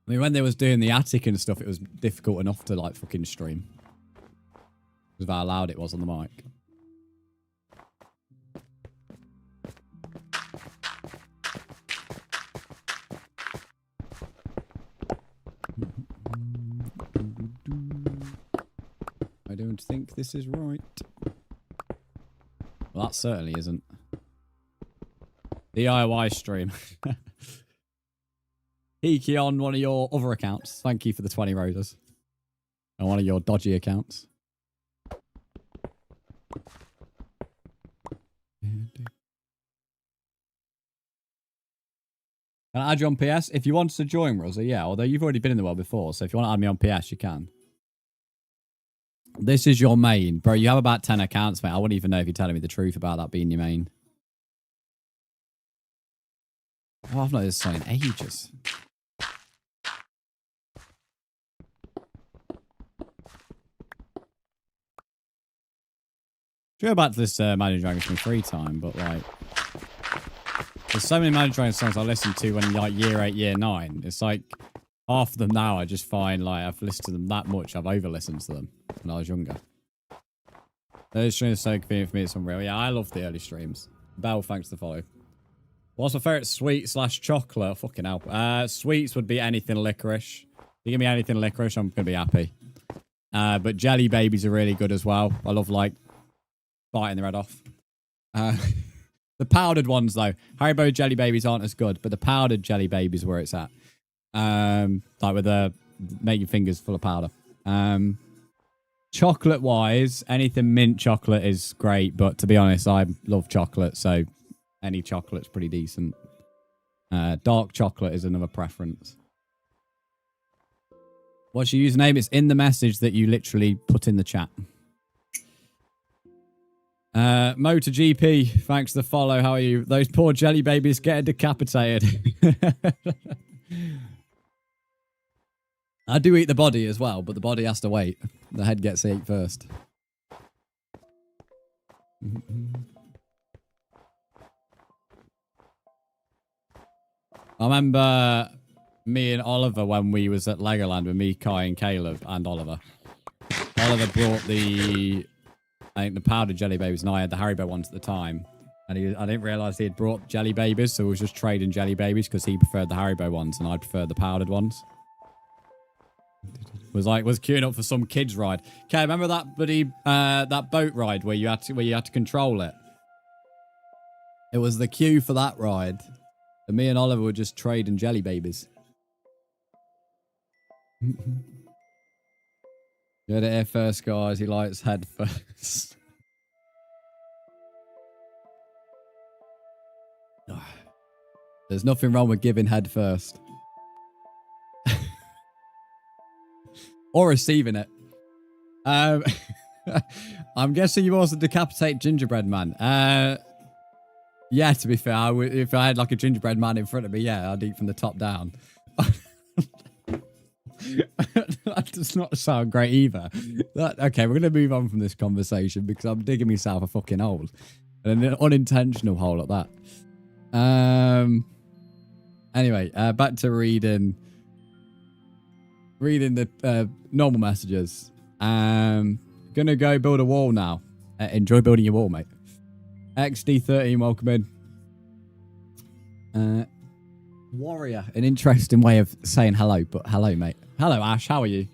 I mean, when they was doing the attic and stuff, it was difficult enough to like fucking stream. Because of how loud it was on the mic. I don't think this is right. Well, that certainly isn't. DIY stream. Hiki on one of your other accounts. Thank you for the 20 roses. On one of your dodgy accounts. Can I add you on PS? If you want to join, Rosa, yeah. Although you've already been in the world before, so if you want to add me on PS, you can. This is your main. Bro, you have about 10 accounts, mate. I wouldn't even know if you're telling me the truth about that being your main. Oh, I've not this song in ages. Should go back to this Imagine Dragons in free time, but like... There's so many Imagine Dragons songs I listened to when like year 8, year 9. It's like half of them now I just find like I've listened to them that much, I've over-listened to them when I was younger. Those streams are so convenient for me, it's unreal. Yeah, I love the early streams. Bell, thanks for the follow. What's my favourite sweet / chocolate? Fucking hell. Sweets would be anything licorice. If you give me anything licorice, I'm going to be happy. But jelly babies are really good as well. I love like biting the red off. The powdered ones though, Haribo jelly babies aren't as good, but the powdered jelly babies where it's at. Like with the make your fingers full of powder. Chocolate wise, anything mint chocolate is great, but to be honest, I love chocolate, so any chocolate's pretty decent. Dark chocolate is another preference. What's your username? It's in the message that you literally put in the chat. MotorGP, thanks for the follow. How are you? Those poor jelly babies getting decapitated. I do eat the body as well, but the body has to wait. The head gets ate first. I remember me and Oliver when we was at Legoland with me, Kai and Caleb and Oliver. Oliver brought I think the powdered jelly babies, and I had the Haribo ones at the time. And I didn't realise he had brought jelly babies, so we was just trading jelly babies because he preferred the Haribo ones and I preferred the powdered ones. Was queuing up for some kids ride. Okay, remember that buddy, that boat ride where you had to control it? It was the queue for that ride. And me and Oliver were just trading jelly babies. You heard it here first, guys. He likes head first. There's nothing wrong with giving head first. Or receiving it. I'm guessing you also decapitate gingerbread man. Yeah, to be fair, if I had like a gingerbread man in front of me, yeah, I'd eat from the top down. That does not sound great either. Okay, we're going to move on from this conversation because I'm digging myself a fucking hole. And an unintentional hole at that. Anyway, back to reading the normal messages. Gonna go build a wall now. Enjoy building your wall, mate. XD13, welcome in. Warrior, an interesting way of saying hello, but hello, mate. Hello, Ash, how are you?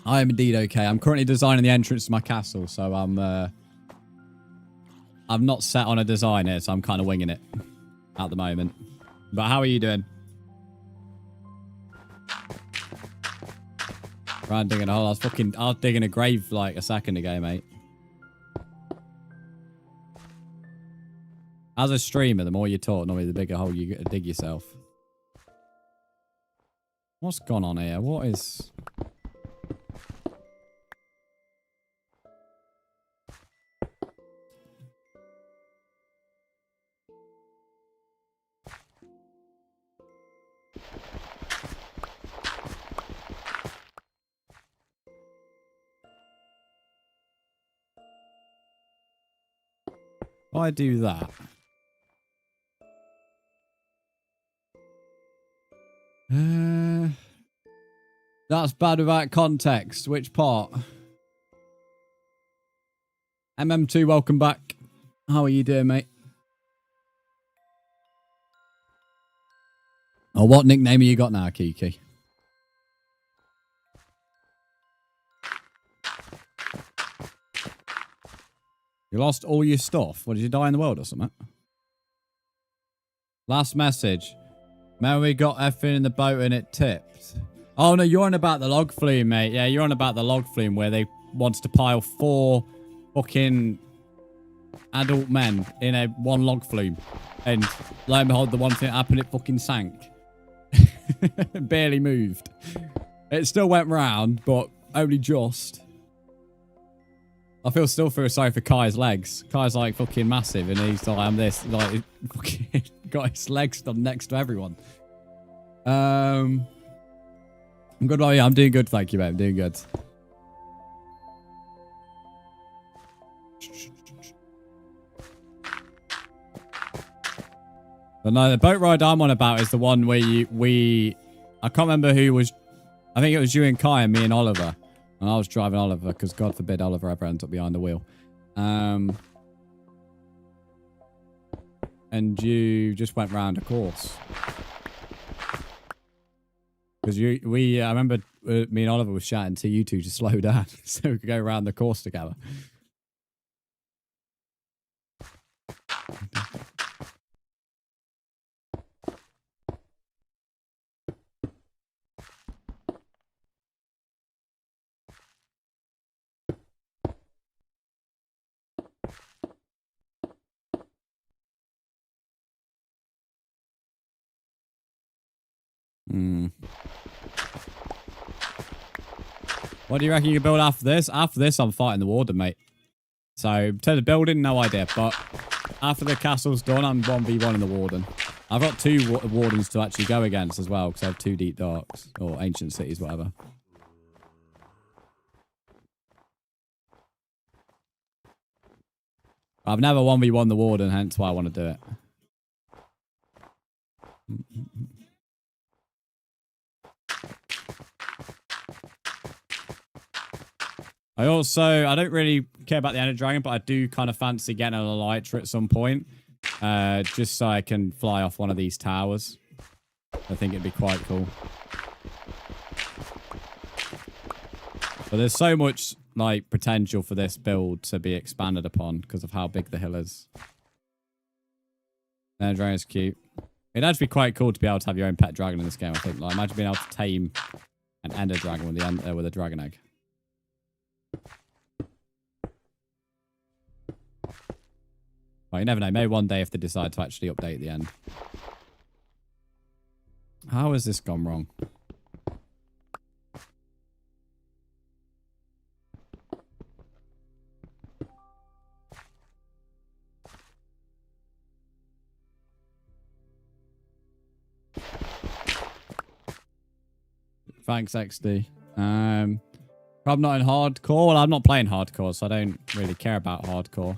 I am indeed okay. I'm currently designing the entrance to my castle, so I'm not set on a design here, so I'm kind of winging it at the moment. But how are you doing? Right, digging a hole. I was digging a grave like a second ago, mate. As a streamer, the more you talk, normally the bigger hole you get to dig yourself. What's gone on here? What is... If I do that. That's bad without context. Which part? MM2, welcome back. How are you doing, mate? Oh, what nickname have you got now, Kiki? You lost all your stuff? What, did you die in the world or something? Last message. Man, we got everything in the boat and it tipped. Oh, no, you're on about the log flume, mate. Yeah, you're on about the log flume where they wants to pile 4 fucking adult men in a 1 log flume. And lo and behold, the one thing that happened, it fucking sank. Barely moved. It still went round, but only just. I still feel sorry for Kai's legs. Kai's like fucking massive, and he's like, I'm this. Like, he fucking got his legs done next to everyone. I'm good. Oh, yeah, I'm doing good. Thank you, mate. I'm doing good. But no, the boat ride I'm on about is the one where I can't remember who was. I think it was you and Kai and me and Oliver. And I was driving Oliver because God forbid Oliver ever ends up behind the wheel. And you just went round a course. Because I remember me and Oliver was shouting to you two to slow down so we could go around the course together. What do you reckon you can build after this? After this, I'm fighting the warden, mate. So, in terms of building, no idea. But after the castle's done, I'm 1v1 in the warden. I've got 2 wardens to actually go against as well, because I have 2 deep darks. Or ancient cities, whatever. I've never 1v1 the warden, hence why I want to do it. I don't really care about the Ender Dragon, but I do kind of fancy getting an Elytra at some point. Just so I can fly off one of these towers. I think it'd be quite cool. But there's so much like potential for this build to be expanded upon because of how big the hill is. Ender Dragon is cute. It'd actually be quite cool to be able to have your own pet dragon in this game, I think. Like, imagine being able to tame an Ender Dragon with a dragon egg. Well, you never know. Maybe one day if they decide to actually update the end. How has this gone wrong? Thanks, XD. I'm not in hardcore. Well, I'm not playing hardcore, so I don't really care about hardcore.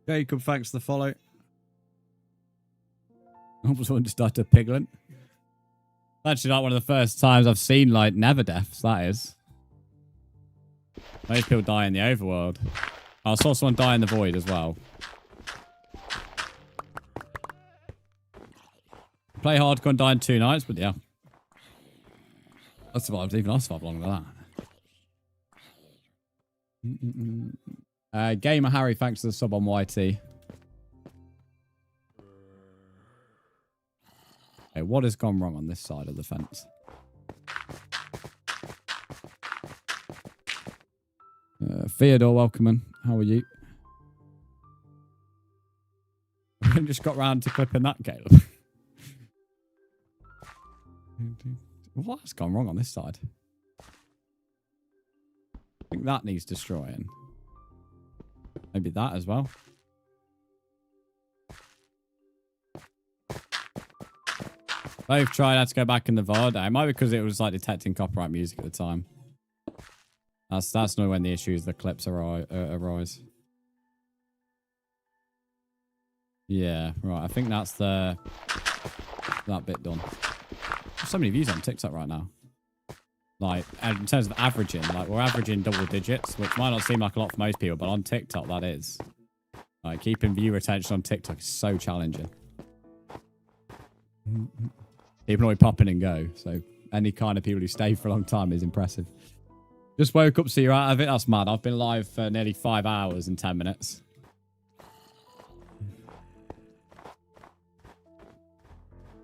Jacob, thanks for the follow. I almost wanted to start a piglin. Actually, not one of the first times I've seen, like, never deaths, that is. Most people die in the overworld. I saw someone die in the void as well. Play hardcore and die in 2 nights, but yeah. I survived, even I survived longer than that. Gamer Harry, thanks for the sub on YT. Okay, what has gone wrong on this side of the fence? Theodore, welcome in. How are you? I just got round to clipping that, Caleb. What's gone wrong on this side? I think that needs destroying. Maybe that as well. Both tried had to go back in the VOD. It might be because it was like detecting copyright music at the time. That's not when the issues, the clips arise. Yeah, right. I think that's that bit done. There's so many views on TikTok right now. Like, in terms of averaging, like we're averaging double digits, which might not seem like a lot for most people, but on TikTok that is. Like, keeping view retention on TikTok is so challenging. People always pop in and go, so any kind of people who stay for a long time is impressive. Just woke up, so you're out of it. That's mad. I've been live for nearly 5 hours and 10 minutes.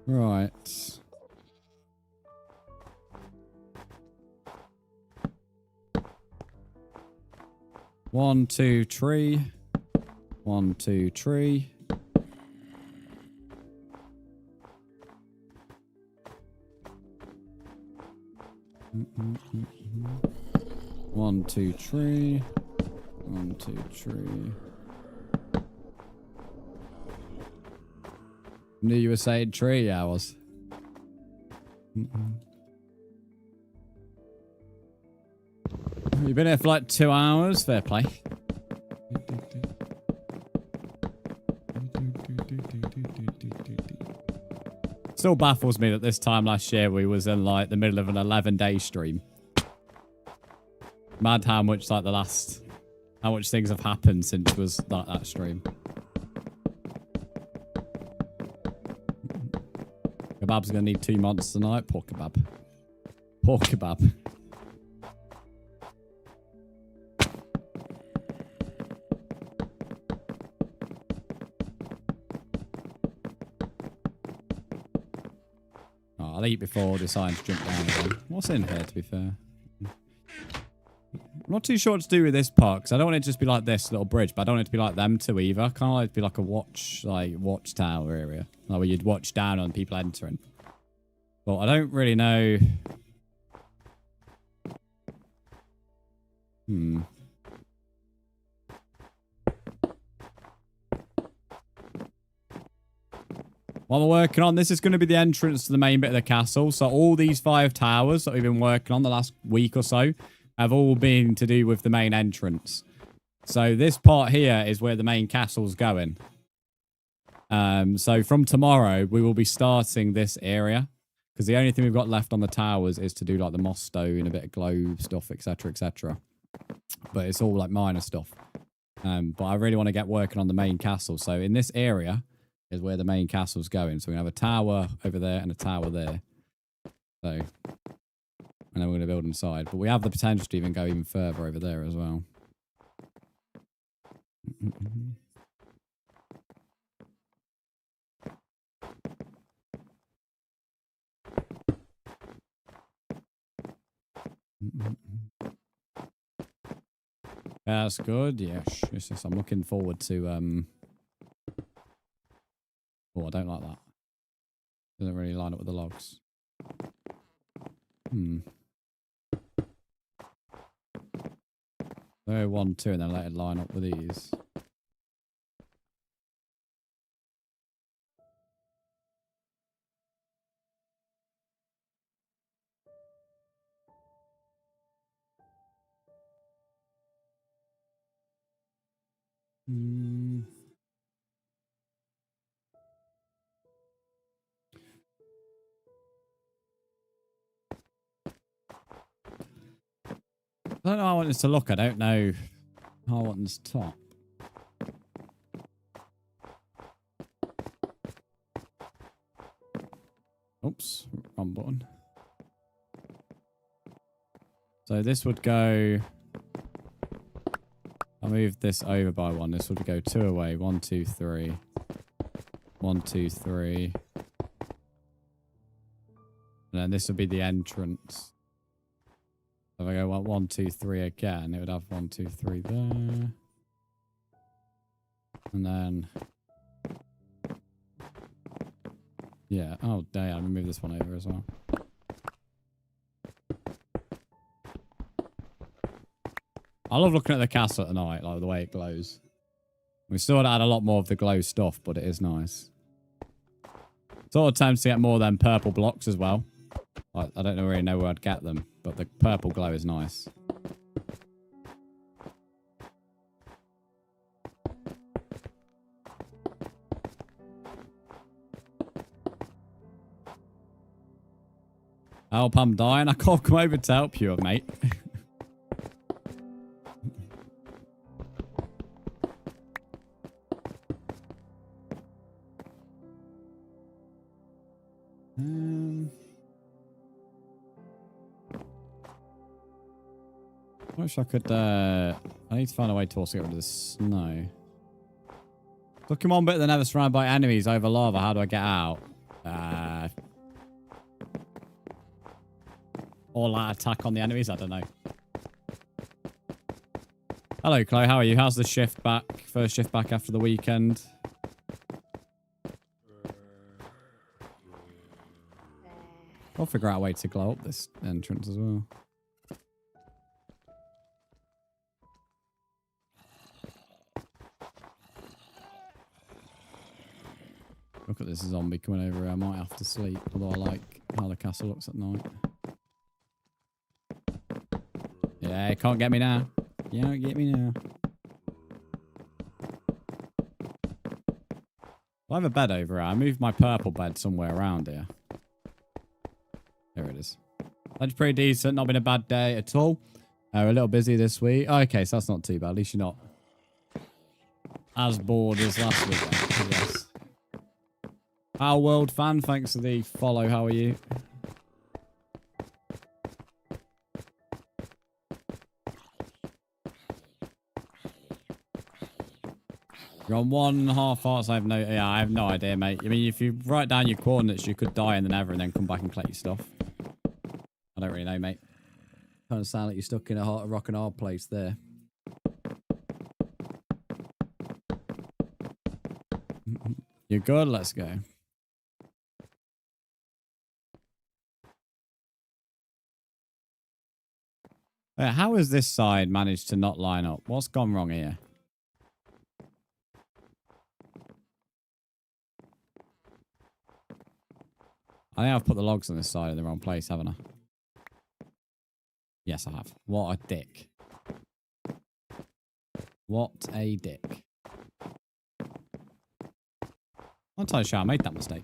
Right. One, two, tree. 1, 2, tree. One, two, tree. 1, 2, tree. Knew you were saying tree, yeah, I was. You've been here for like 2 hours. Fair play. Still baffles me that this time last year we was in like the middle of an 11-day stream. Mad how much like how much things have happened since was that stream. Kebab's gonna need 2 months tonight. Poor kebab. Poor kebab. Oh, I'll eat before deciding to jump down again. What's in here, to be fair? I'm not too sure what to do with this part, because I don't want it to just be like this little bridge, but I don't want it to be like them two either. Kind of like it to be like a watchtower area. Like where you'd watch down on people entering. But I don't really know. While we're working on, this is going to be the entrance to the main bit of the castle. So all these 5 towers that we've been working on the last week or so have all been to do with the main entrance. So this part here is where the main castle's going. So from tomorrow, we will be starting this area. Because the only thing we've got left on the towers is to do like the moss stone, a bit of globe stuff, etc., etc. But it's all like minor stuff. But I really want to get working on the main castle. So in this area is where the main castle's going. So we have a tower over there and a tower there. So, and then we're going to build inside. But we have the potential to even go even further over there as well. That's good. Yes. Yes. I'm looking forward to. Oh, I don't like that. Doesn't really line up with the logs. So 1, 2, and then let it line up with these. I don't know how I want this to look. I don't know how I want this top. Oops, wrong button. So this would go... I'll move this over by 1. This would go 2 away. 1, 2, 3. 1, 2, 3. And then this would be the entrance. If I go 1, 2, 3 again, it would have 1, 2, 3 there. And then... yeah. Oh, damn. Let me move this one over as well. I love looking at the castle at night, like the way it glows. We still had a lot more of the glow stuff, but it is nice. Sort of tempted to get more of them purple blocks as well. Like, I don't really know where I'd get them, but the purple glow is nice. Help, I'm dying. I can't come over to help you, mate. I wish I could, I need to find a way to also get rid of the snow. Pokemon bit that never surrounded by enemies over lava. How do I get out? All out attack on the enemies? I don't know. Hello, Chloe. How are you? How's the shift back? First shift back after the weekend? I'll figure out a way to glow up this entrance as well. Look at this zombie coming over here. I might have to sleep, although I like how the castle looks at night. Yeah, you can't get me now. You don't get me now. I have a bed over here. I moved my purple bed somewhere around here. There it is. That's pretty decent. Not been a bad day at all. We're a little busy this week. Oh, okay, so that's not too bad. At least you're not as bored as last week, I guess. Our world fan, thanks for the follow. How are you? You're on 1.5 hearts. I have no idea, mate. I mean, if you write down your coordinates, you could die in the nether and then come back and collect your stuff. I don't really know, mate. Kind of sound like you're stuck in a rock and hard place there. You're good? Let's go. How has this side managed to not line up? What's gone wrong here? I think I've put the logs on this side in the wrong place, haven't I? Yes, I have. What a dick. What a dick. I'm entirely sure I made that mistake.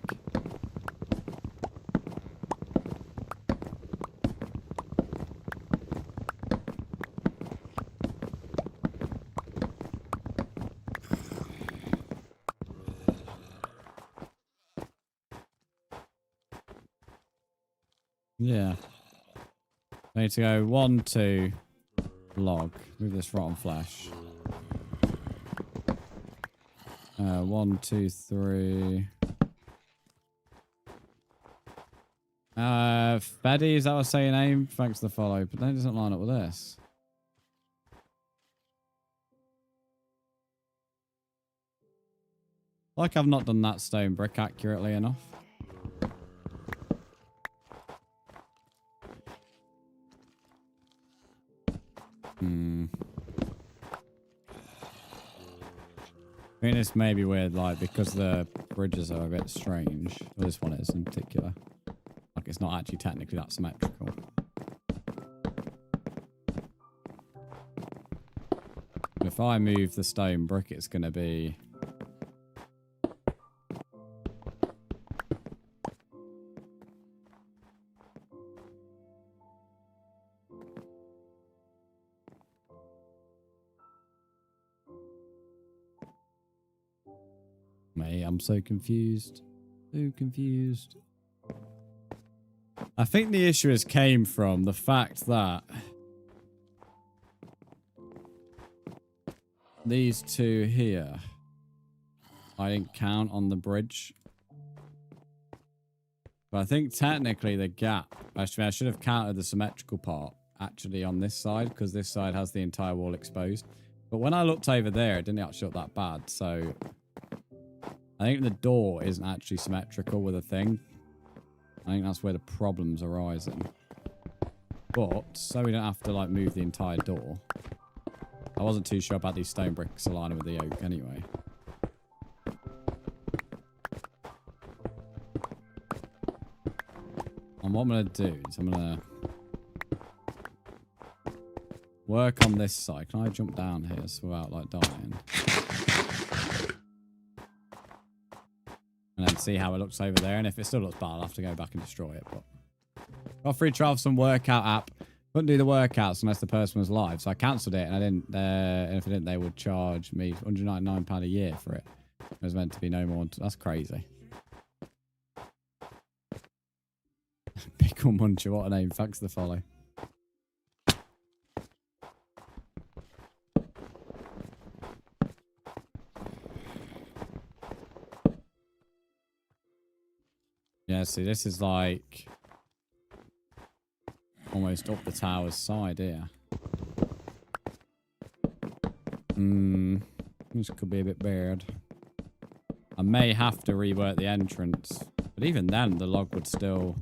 Yeah. I need to go 1, 2, log. Move this rotten flesh. 1, 2, 3. Feddy, is that what I say your name? Thanks for the follow, but that doesn't line up with this. Like I've not done that stone brick accurately enough. I think this may be weird, like, because the bridges are a bit strange. Well, this one is in particular. Like, it's not actually technically that symmetrical. If I move the stone brick, it's going to be... Mate, I'm so confused. So confused. I think the issue came from the fact that these two here, I didn't count on the bridge. But I think technically the gap, actually I should have counted the symmetrical part actually on this side because this side has the entire wall exposed. But when I looked over there, it didn't actually look that bad. So I think the door isn't actually symmetrical with a thing. I think that's where the problem's arising. But so we don't have to like move the entire door. I wasn't too sure about these stone bricks aligning with the oak anyway. And what I'm going to do is I'm going to work on this side. Can I jump down here without like dying? And then see how it looks over there. And if it still looks bad, I'll have to go back and destroy it. But got a free trial of some workout app. Couldn't do the workouts unless the person was live. So I cancelled it. And I didn't. And if I didn't, they would charge me £199 a year for it. It was meant to be no more. That's crazy. Pickle Muncher, what a name. Thanks for the follow. Yeah, see, this is like almost up the tower's side here. This could be a bit weird. I may have to rework the entrance. But even then, the log would still...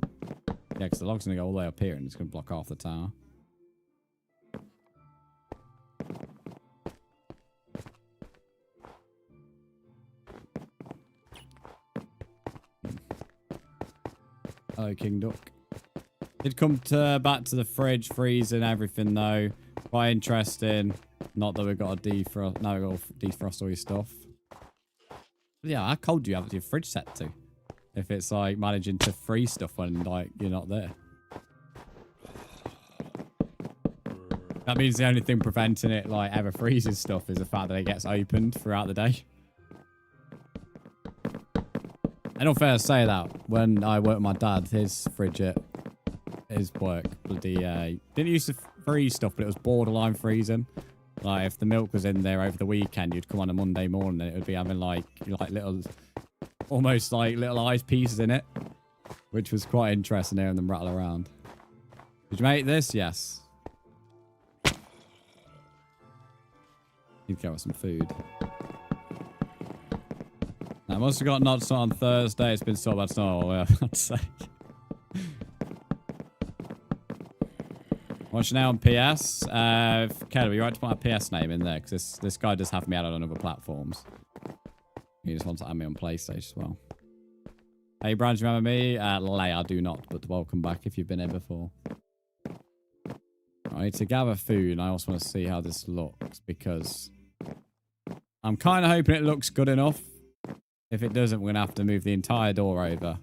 Yeah, because the log's going to go all the way up here and it's going to block off the tower. Hello, King Duck. Did come back to the fridge, freezing everything though. Quite interesting. Not that we've got a defrost. No, we've got to defrost all your stuff. But yeah, how cold do you have your fridge set to? If it's like managing to freeze stuff when like you're not there. That means the only thing preventing it like ever freezing stuff is the fact that it gets opened throughout the day. And unfair to say that, when I worked with my dad, his fridge at his work, bloody, didn't used to freeze stuff, but it was borderline freezing. Like, if the milk was in there over the weekend, you'd come on a Monday morning and it would be having, like little, almost like little ice pieces in it, which was quite interesting hearing them rattle around. Did you make this? Yes. Need to go with some food. I must have got nuts on Thursday. It's been so bad snow, I'd say. Watching now on PS. Kelly, you right to put my PS name in there? Because this guy does have me added on other platforms. He just wants to add me on PlayStation as well. Hey, Brzndz, you remember me? Lay, I do not, but welcome back if you've been here before. I need to gather food, and I also want to see how this looks, because I'm kind of hoping it looks good enough. If it doesn't, we're going to have to move the entire door over.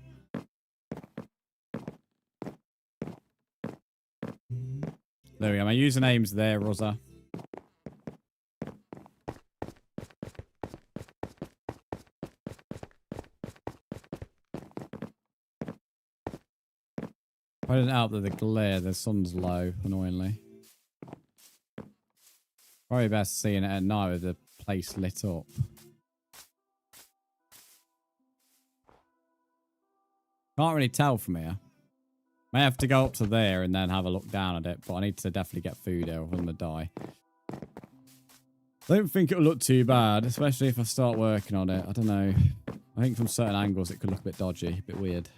There we go. My username's there, Rosa. I didn't help that the glare, the sun's low, annoyingly. Probably best seeing it at night with the place lit up. Can't really tell from here. May have to go up to there and then have a look down at it, but I need to definitely get food here or I'm going to die. I don't think it'll look too bad, especially if I start working on it. I don't know. I think from certain angles it could look a bit dodgy, a bit weird.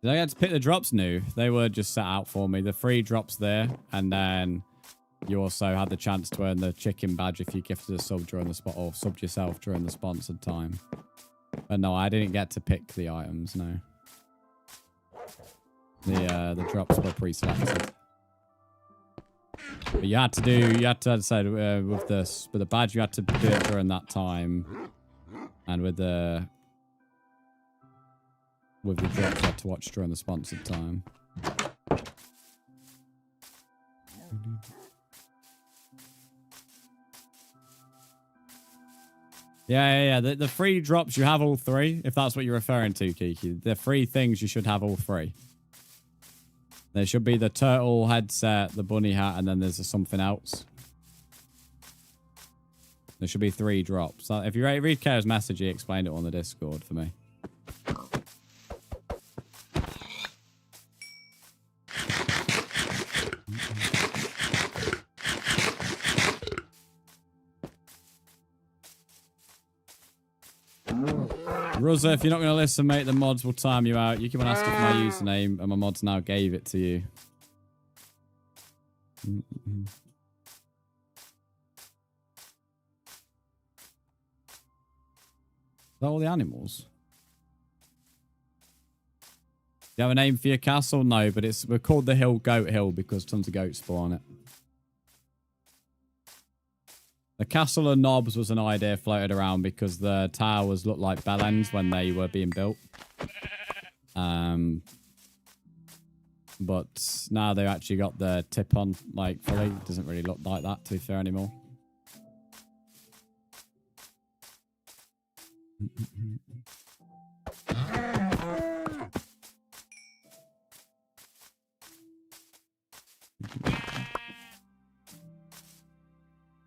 Did I get to pick the drops new? They were just set out for me. The free drops there, and then you also had the chance to earn the chicken badge if you gifted a sub during the spot or subbed yourself during the sponsored time. But no, I didn't get to pick the items, no. The drops were pre-selected. But you had to, as I said, with the badge, you had to do it during that time. And with the drops, you had to watch during the sponsored time. Yeah. The free drops, you have all three, if that's what you're referring to, Kiki. The free things, you should have all three. There should be the turtle headset, the bunny hat, and then there's something else. There should be 3 drops. So if you read Kara's message, he explained it on the Discord for me. Ruzza, if you're not going to listen, mate, the mods will time you out. You keep on asking for my username, and my mods now gave it to you. Is that all the animals? Do you have a name for your castle? No, but we're called the Hill Goat Hill because tons of goats spawn it. The Castle of Knobs was an idea floated around because the towers looked like bellends when they were being built. But now they've actually got the tip on, like, fully. It doesn't really look like that, to be fair, anymore.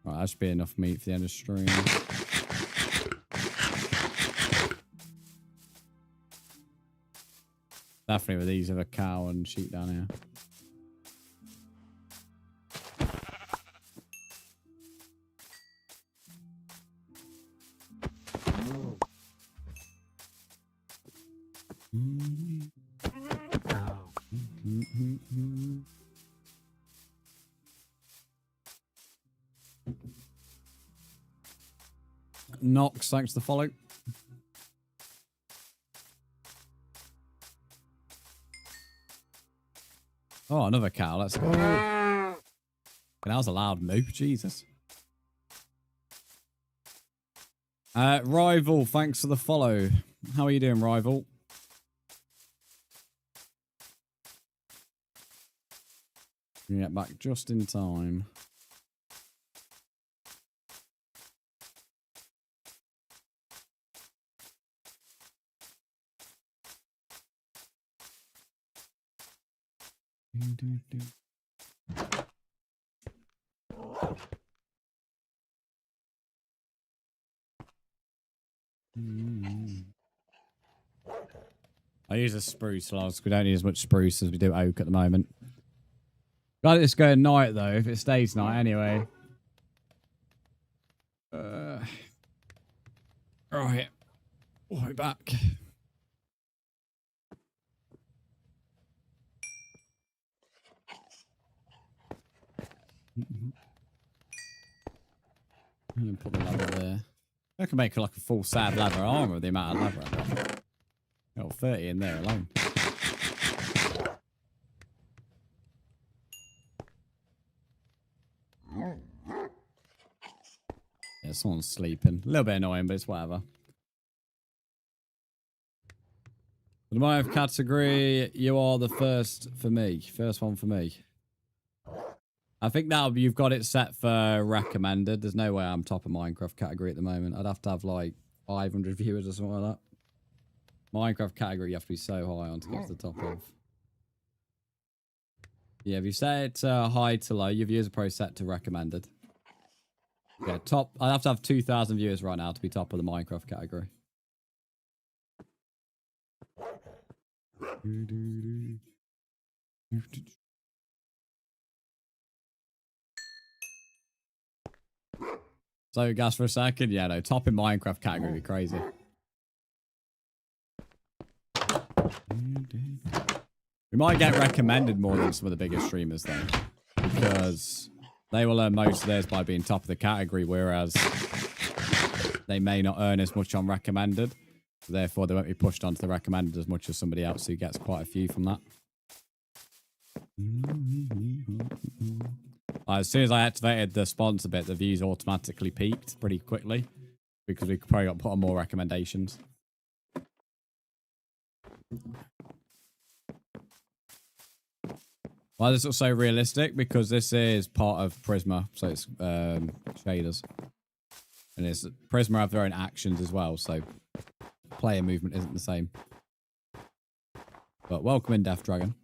Right, that should be enough meat for the end of the stream. Definitely with these of a cow and sheep down here. Nox, thanks for the follow. Oh, another cow. Let's go. That was a loud moo. Jesus. Rival, thanks for the follow. How are you doing, Rival? Get back just in time. I use a spruce logs. We don't need as much spruce as we do oak at the moment. Got it to go at night though, if it stays night anyway. Right. We'll be back. And put the leather there. I can make like a full set of leather armor with the amount of leather I've got. Got 30 in there alone. Yeah, someone's sleeping. A little bit annoying, but it's whatever. For the Minecraft category, you are the first for me. First one for me. I think you've got it set for recommended. There's no way I'm top of Minecraft category at the moment. I'd have to have like 500 viewers or something like that. Minecraft category you have to be so high on to get to the top of. Yeah, if you set it high to low, your viewers are probably set to recommended. Yeah, top. I'd have to have 2,000 viewers right now to be top of the Minecraft category. So, gas for a second? Yeah, no, top in Minecraft category would be crazy. We might get recommended more than some of the biggest streamers, though. Because they will earn most of theirs by being top of the category, whereas they may not earn as much on recommended. Therefore, they won't be pushed onto the recommended as much as somebody else who gets quite a few from that. As soon as I activated the sponsor bit, the views automatically peaked pretty quickly because we probably got put on more recommendations. Why is this so realistic? Because this is part of Prisma, so it's shaders. And it's Prisma have their own actions as well, so player movement isn't the same. But welcome in, Death Dragon.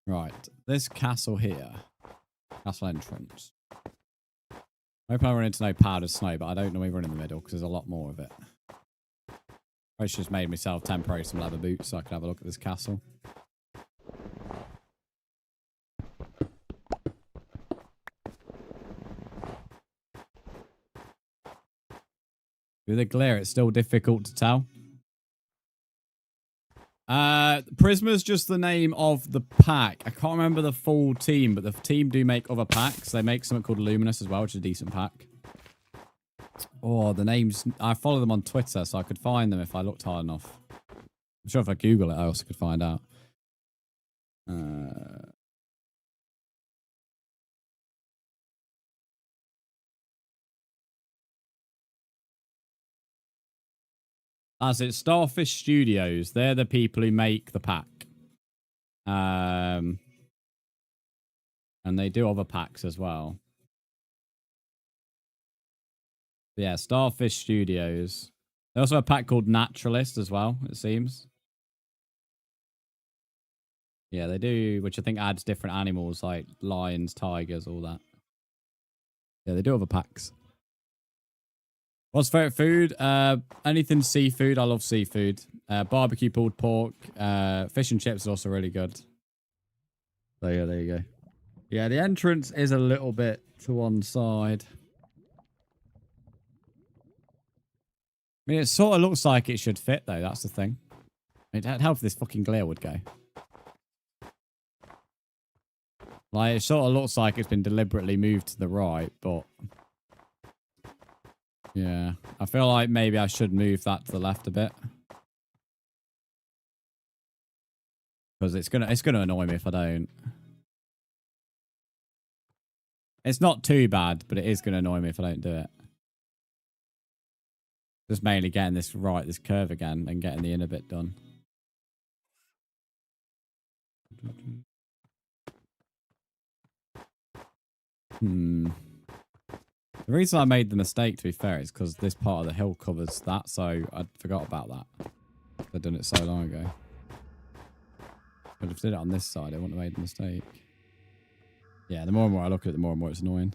Right, this castle here. Castle entrance. I hope I run into no powdered snow, but I don't normally run in the middle because there's a lot more of it. I just made myself temporary some leather boots so I could have a look at this castle. With the glare, it's still difficult to tell. Prisma's just the name of the pack. I can't remember the full team, but the team do make other packs. They make something called Luminous as well, which is a decent pack. Oh, the names. I follow them on Twitter, so I could find them if I looked hard enough. I'm sure if I Google it, I also could find out. As it's Starfish Studios. They're the people who make the pack. And they do other packs as well. Yeah, Starfish Studios. They also have a pack called Naturalist as well, it seems. Yeah, they do, which I think adds different animals like lions, tigers, all that. Yeah, they do other packs. What's favorite food? Anything seafood. I love seafood. Barbecue pulled pork. Fish and chips is also really good. So yeah, there you go. Yeah, the entrance is a little bit to one side. I mean, it sort of looks like it should fit, though. That's the thing. I mean, how this fucking glare would go. Like, it sort of looks like it's been deliberately moved to the right, but... Yeah. I feel like maybe I should move that to the left a bit. Because it's gonna annoy me if I don't. It's not too bad, but it is gonna annoy me if I don't do it. Just mainly getting this right, this curve again, and getting the inner bit done. The reason I made the mistake, to be fair, is because this part of the hill covers that, so I forgot about that. I'd done it so long ago. But if I did it on this side, I wouldn't have made the mistake. Yeah, the more and more I look at it, the more and more it's annoying.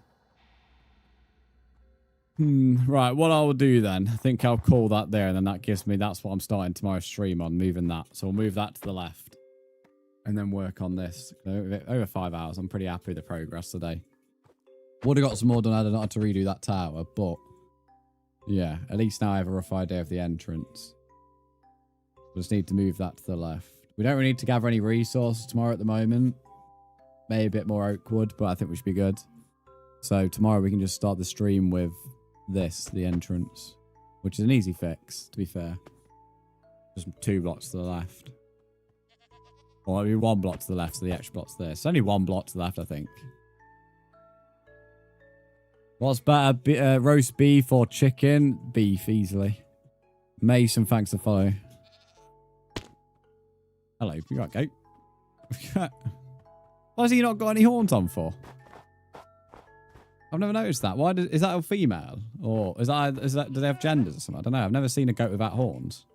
Right, what I will do then, I think I'll call that there, and then that gives me, that's what I'm starting tomorrow's stream on, moving that. So we'll move that to the left. And then work on this. Over 5 hours, I'm pretty happy with the progress today. Would have got some more done, I'd not had to redo that tower, but... Yeah, at least now I have a rough idea of the entrance. Just need to move that to the left. We don't really need to gather any resources tomorrow at the moment. Maybe a bit more oak wood, but I think we should be good. So tomorrow we can just start the stream with this, the entrance. Which is an easy fix, to be fair. Just 2 blocks to the left. Or maybe 1 block to the left, so the extra block's there. It's only 1 block to the left, I think. What's better, roast beef or chicken? Beef, easily. Mason, thanks for follow. Hello, you got goat. Why has he not got any horns on for? I've never noticed that. Why is that a female? Or is that do they have genders or something? I don't know. I've never seen a goat without horns.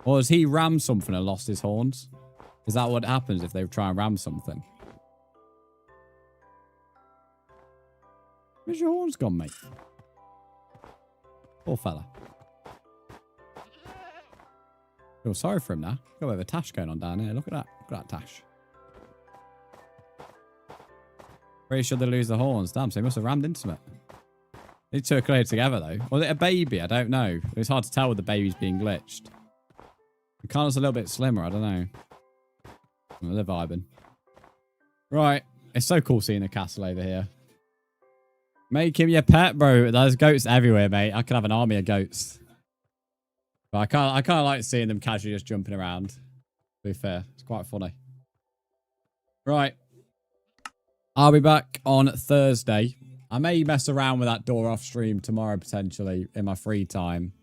Or has he rammed something and lost his horns? Is that what happens if they try and ram something? Where's your horns gone, mate? Poor fella. Feel sorry for him now. Got a bit of a tash going on down here. Look at that. Look at that tash. Pretty sure they lose the horns. Damn, so he must have rammed into it. These two are clear together, though. Was it a baby? I don't know. It's hard to tell with the babies being glitched. The colour's a little bit slimmer. I don't know. Oh, they're vibing. Right. It's so cool seeing the castle over here. Make him your pet, bro. There's goats everywhere, mate. I could have an army of goats. But I kind of like seeing them casually just jumping around. To be fair. It's quite funny. Right. I'll be back on Thursday. I may mess around with that door off stream tomorrow, potentially, in my free time.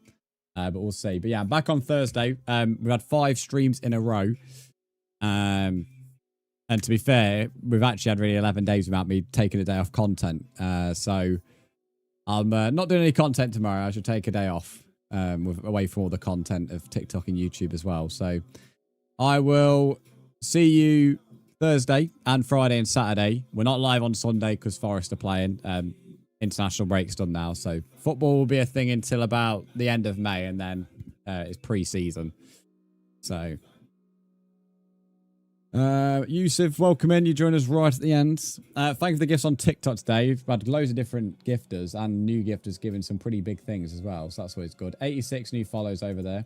But we'll see. But yeah, I'm back on Thursday. We've had 5 streams in a row. And to be fair, we've actually had really 11 days without me taking a day off content. So I'm not doing any content tomorrow. I should take a day off away from all the content of TikTok and YouTube as well. So I will see you Thursday and Friday and Saturday. We're not live on Sunday because Forest are playing. International break's done now. So football will be a thing until about the end of May, and then it's pre-season. So Yusuf, welcome in. You joined us right at the end. Thank you for the gifts on TikTok today. We've had loads of different gifters and new gifters giving some pretty big things as well. So that's always good. 86 new follows over there.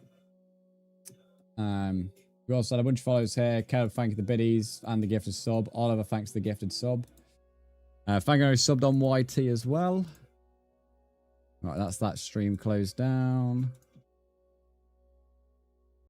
We also had a bunch of follows here. Caleb, thank you for the biddies and the gifted sub. Oliver, thanks for the gifted sub. Thank you, subbed on YT as well. Right, that's that stream closed down.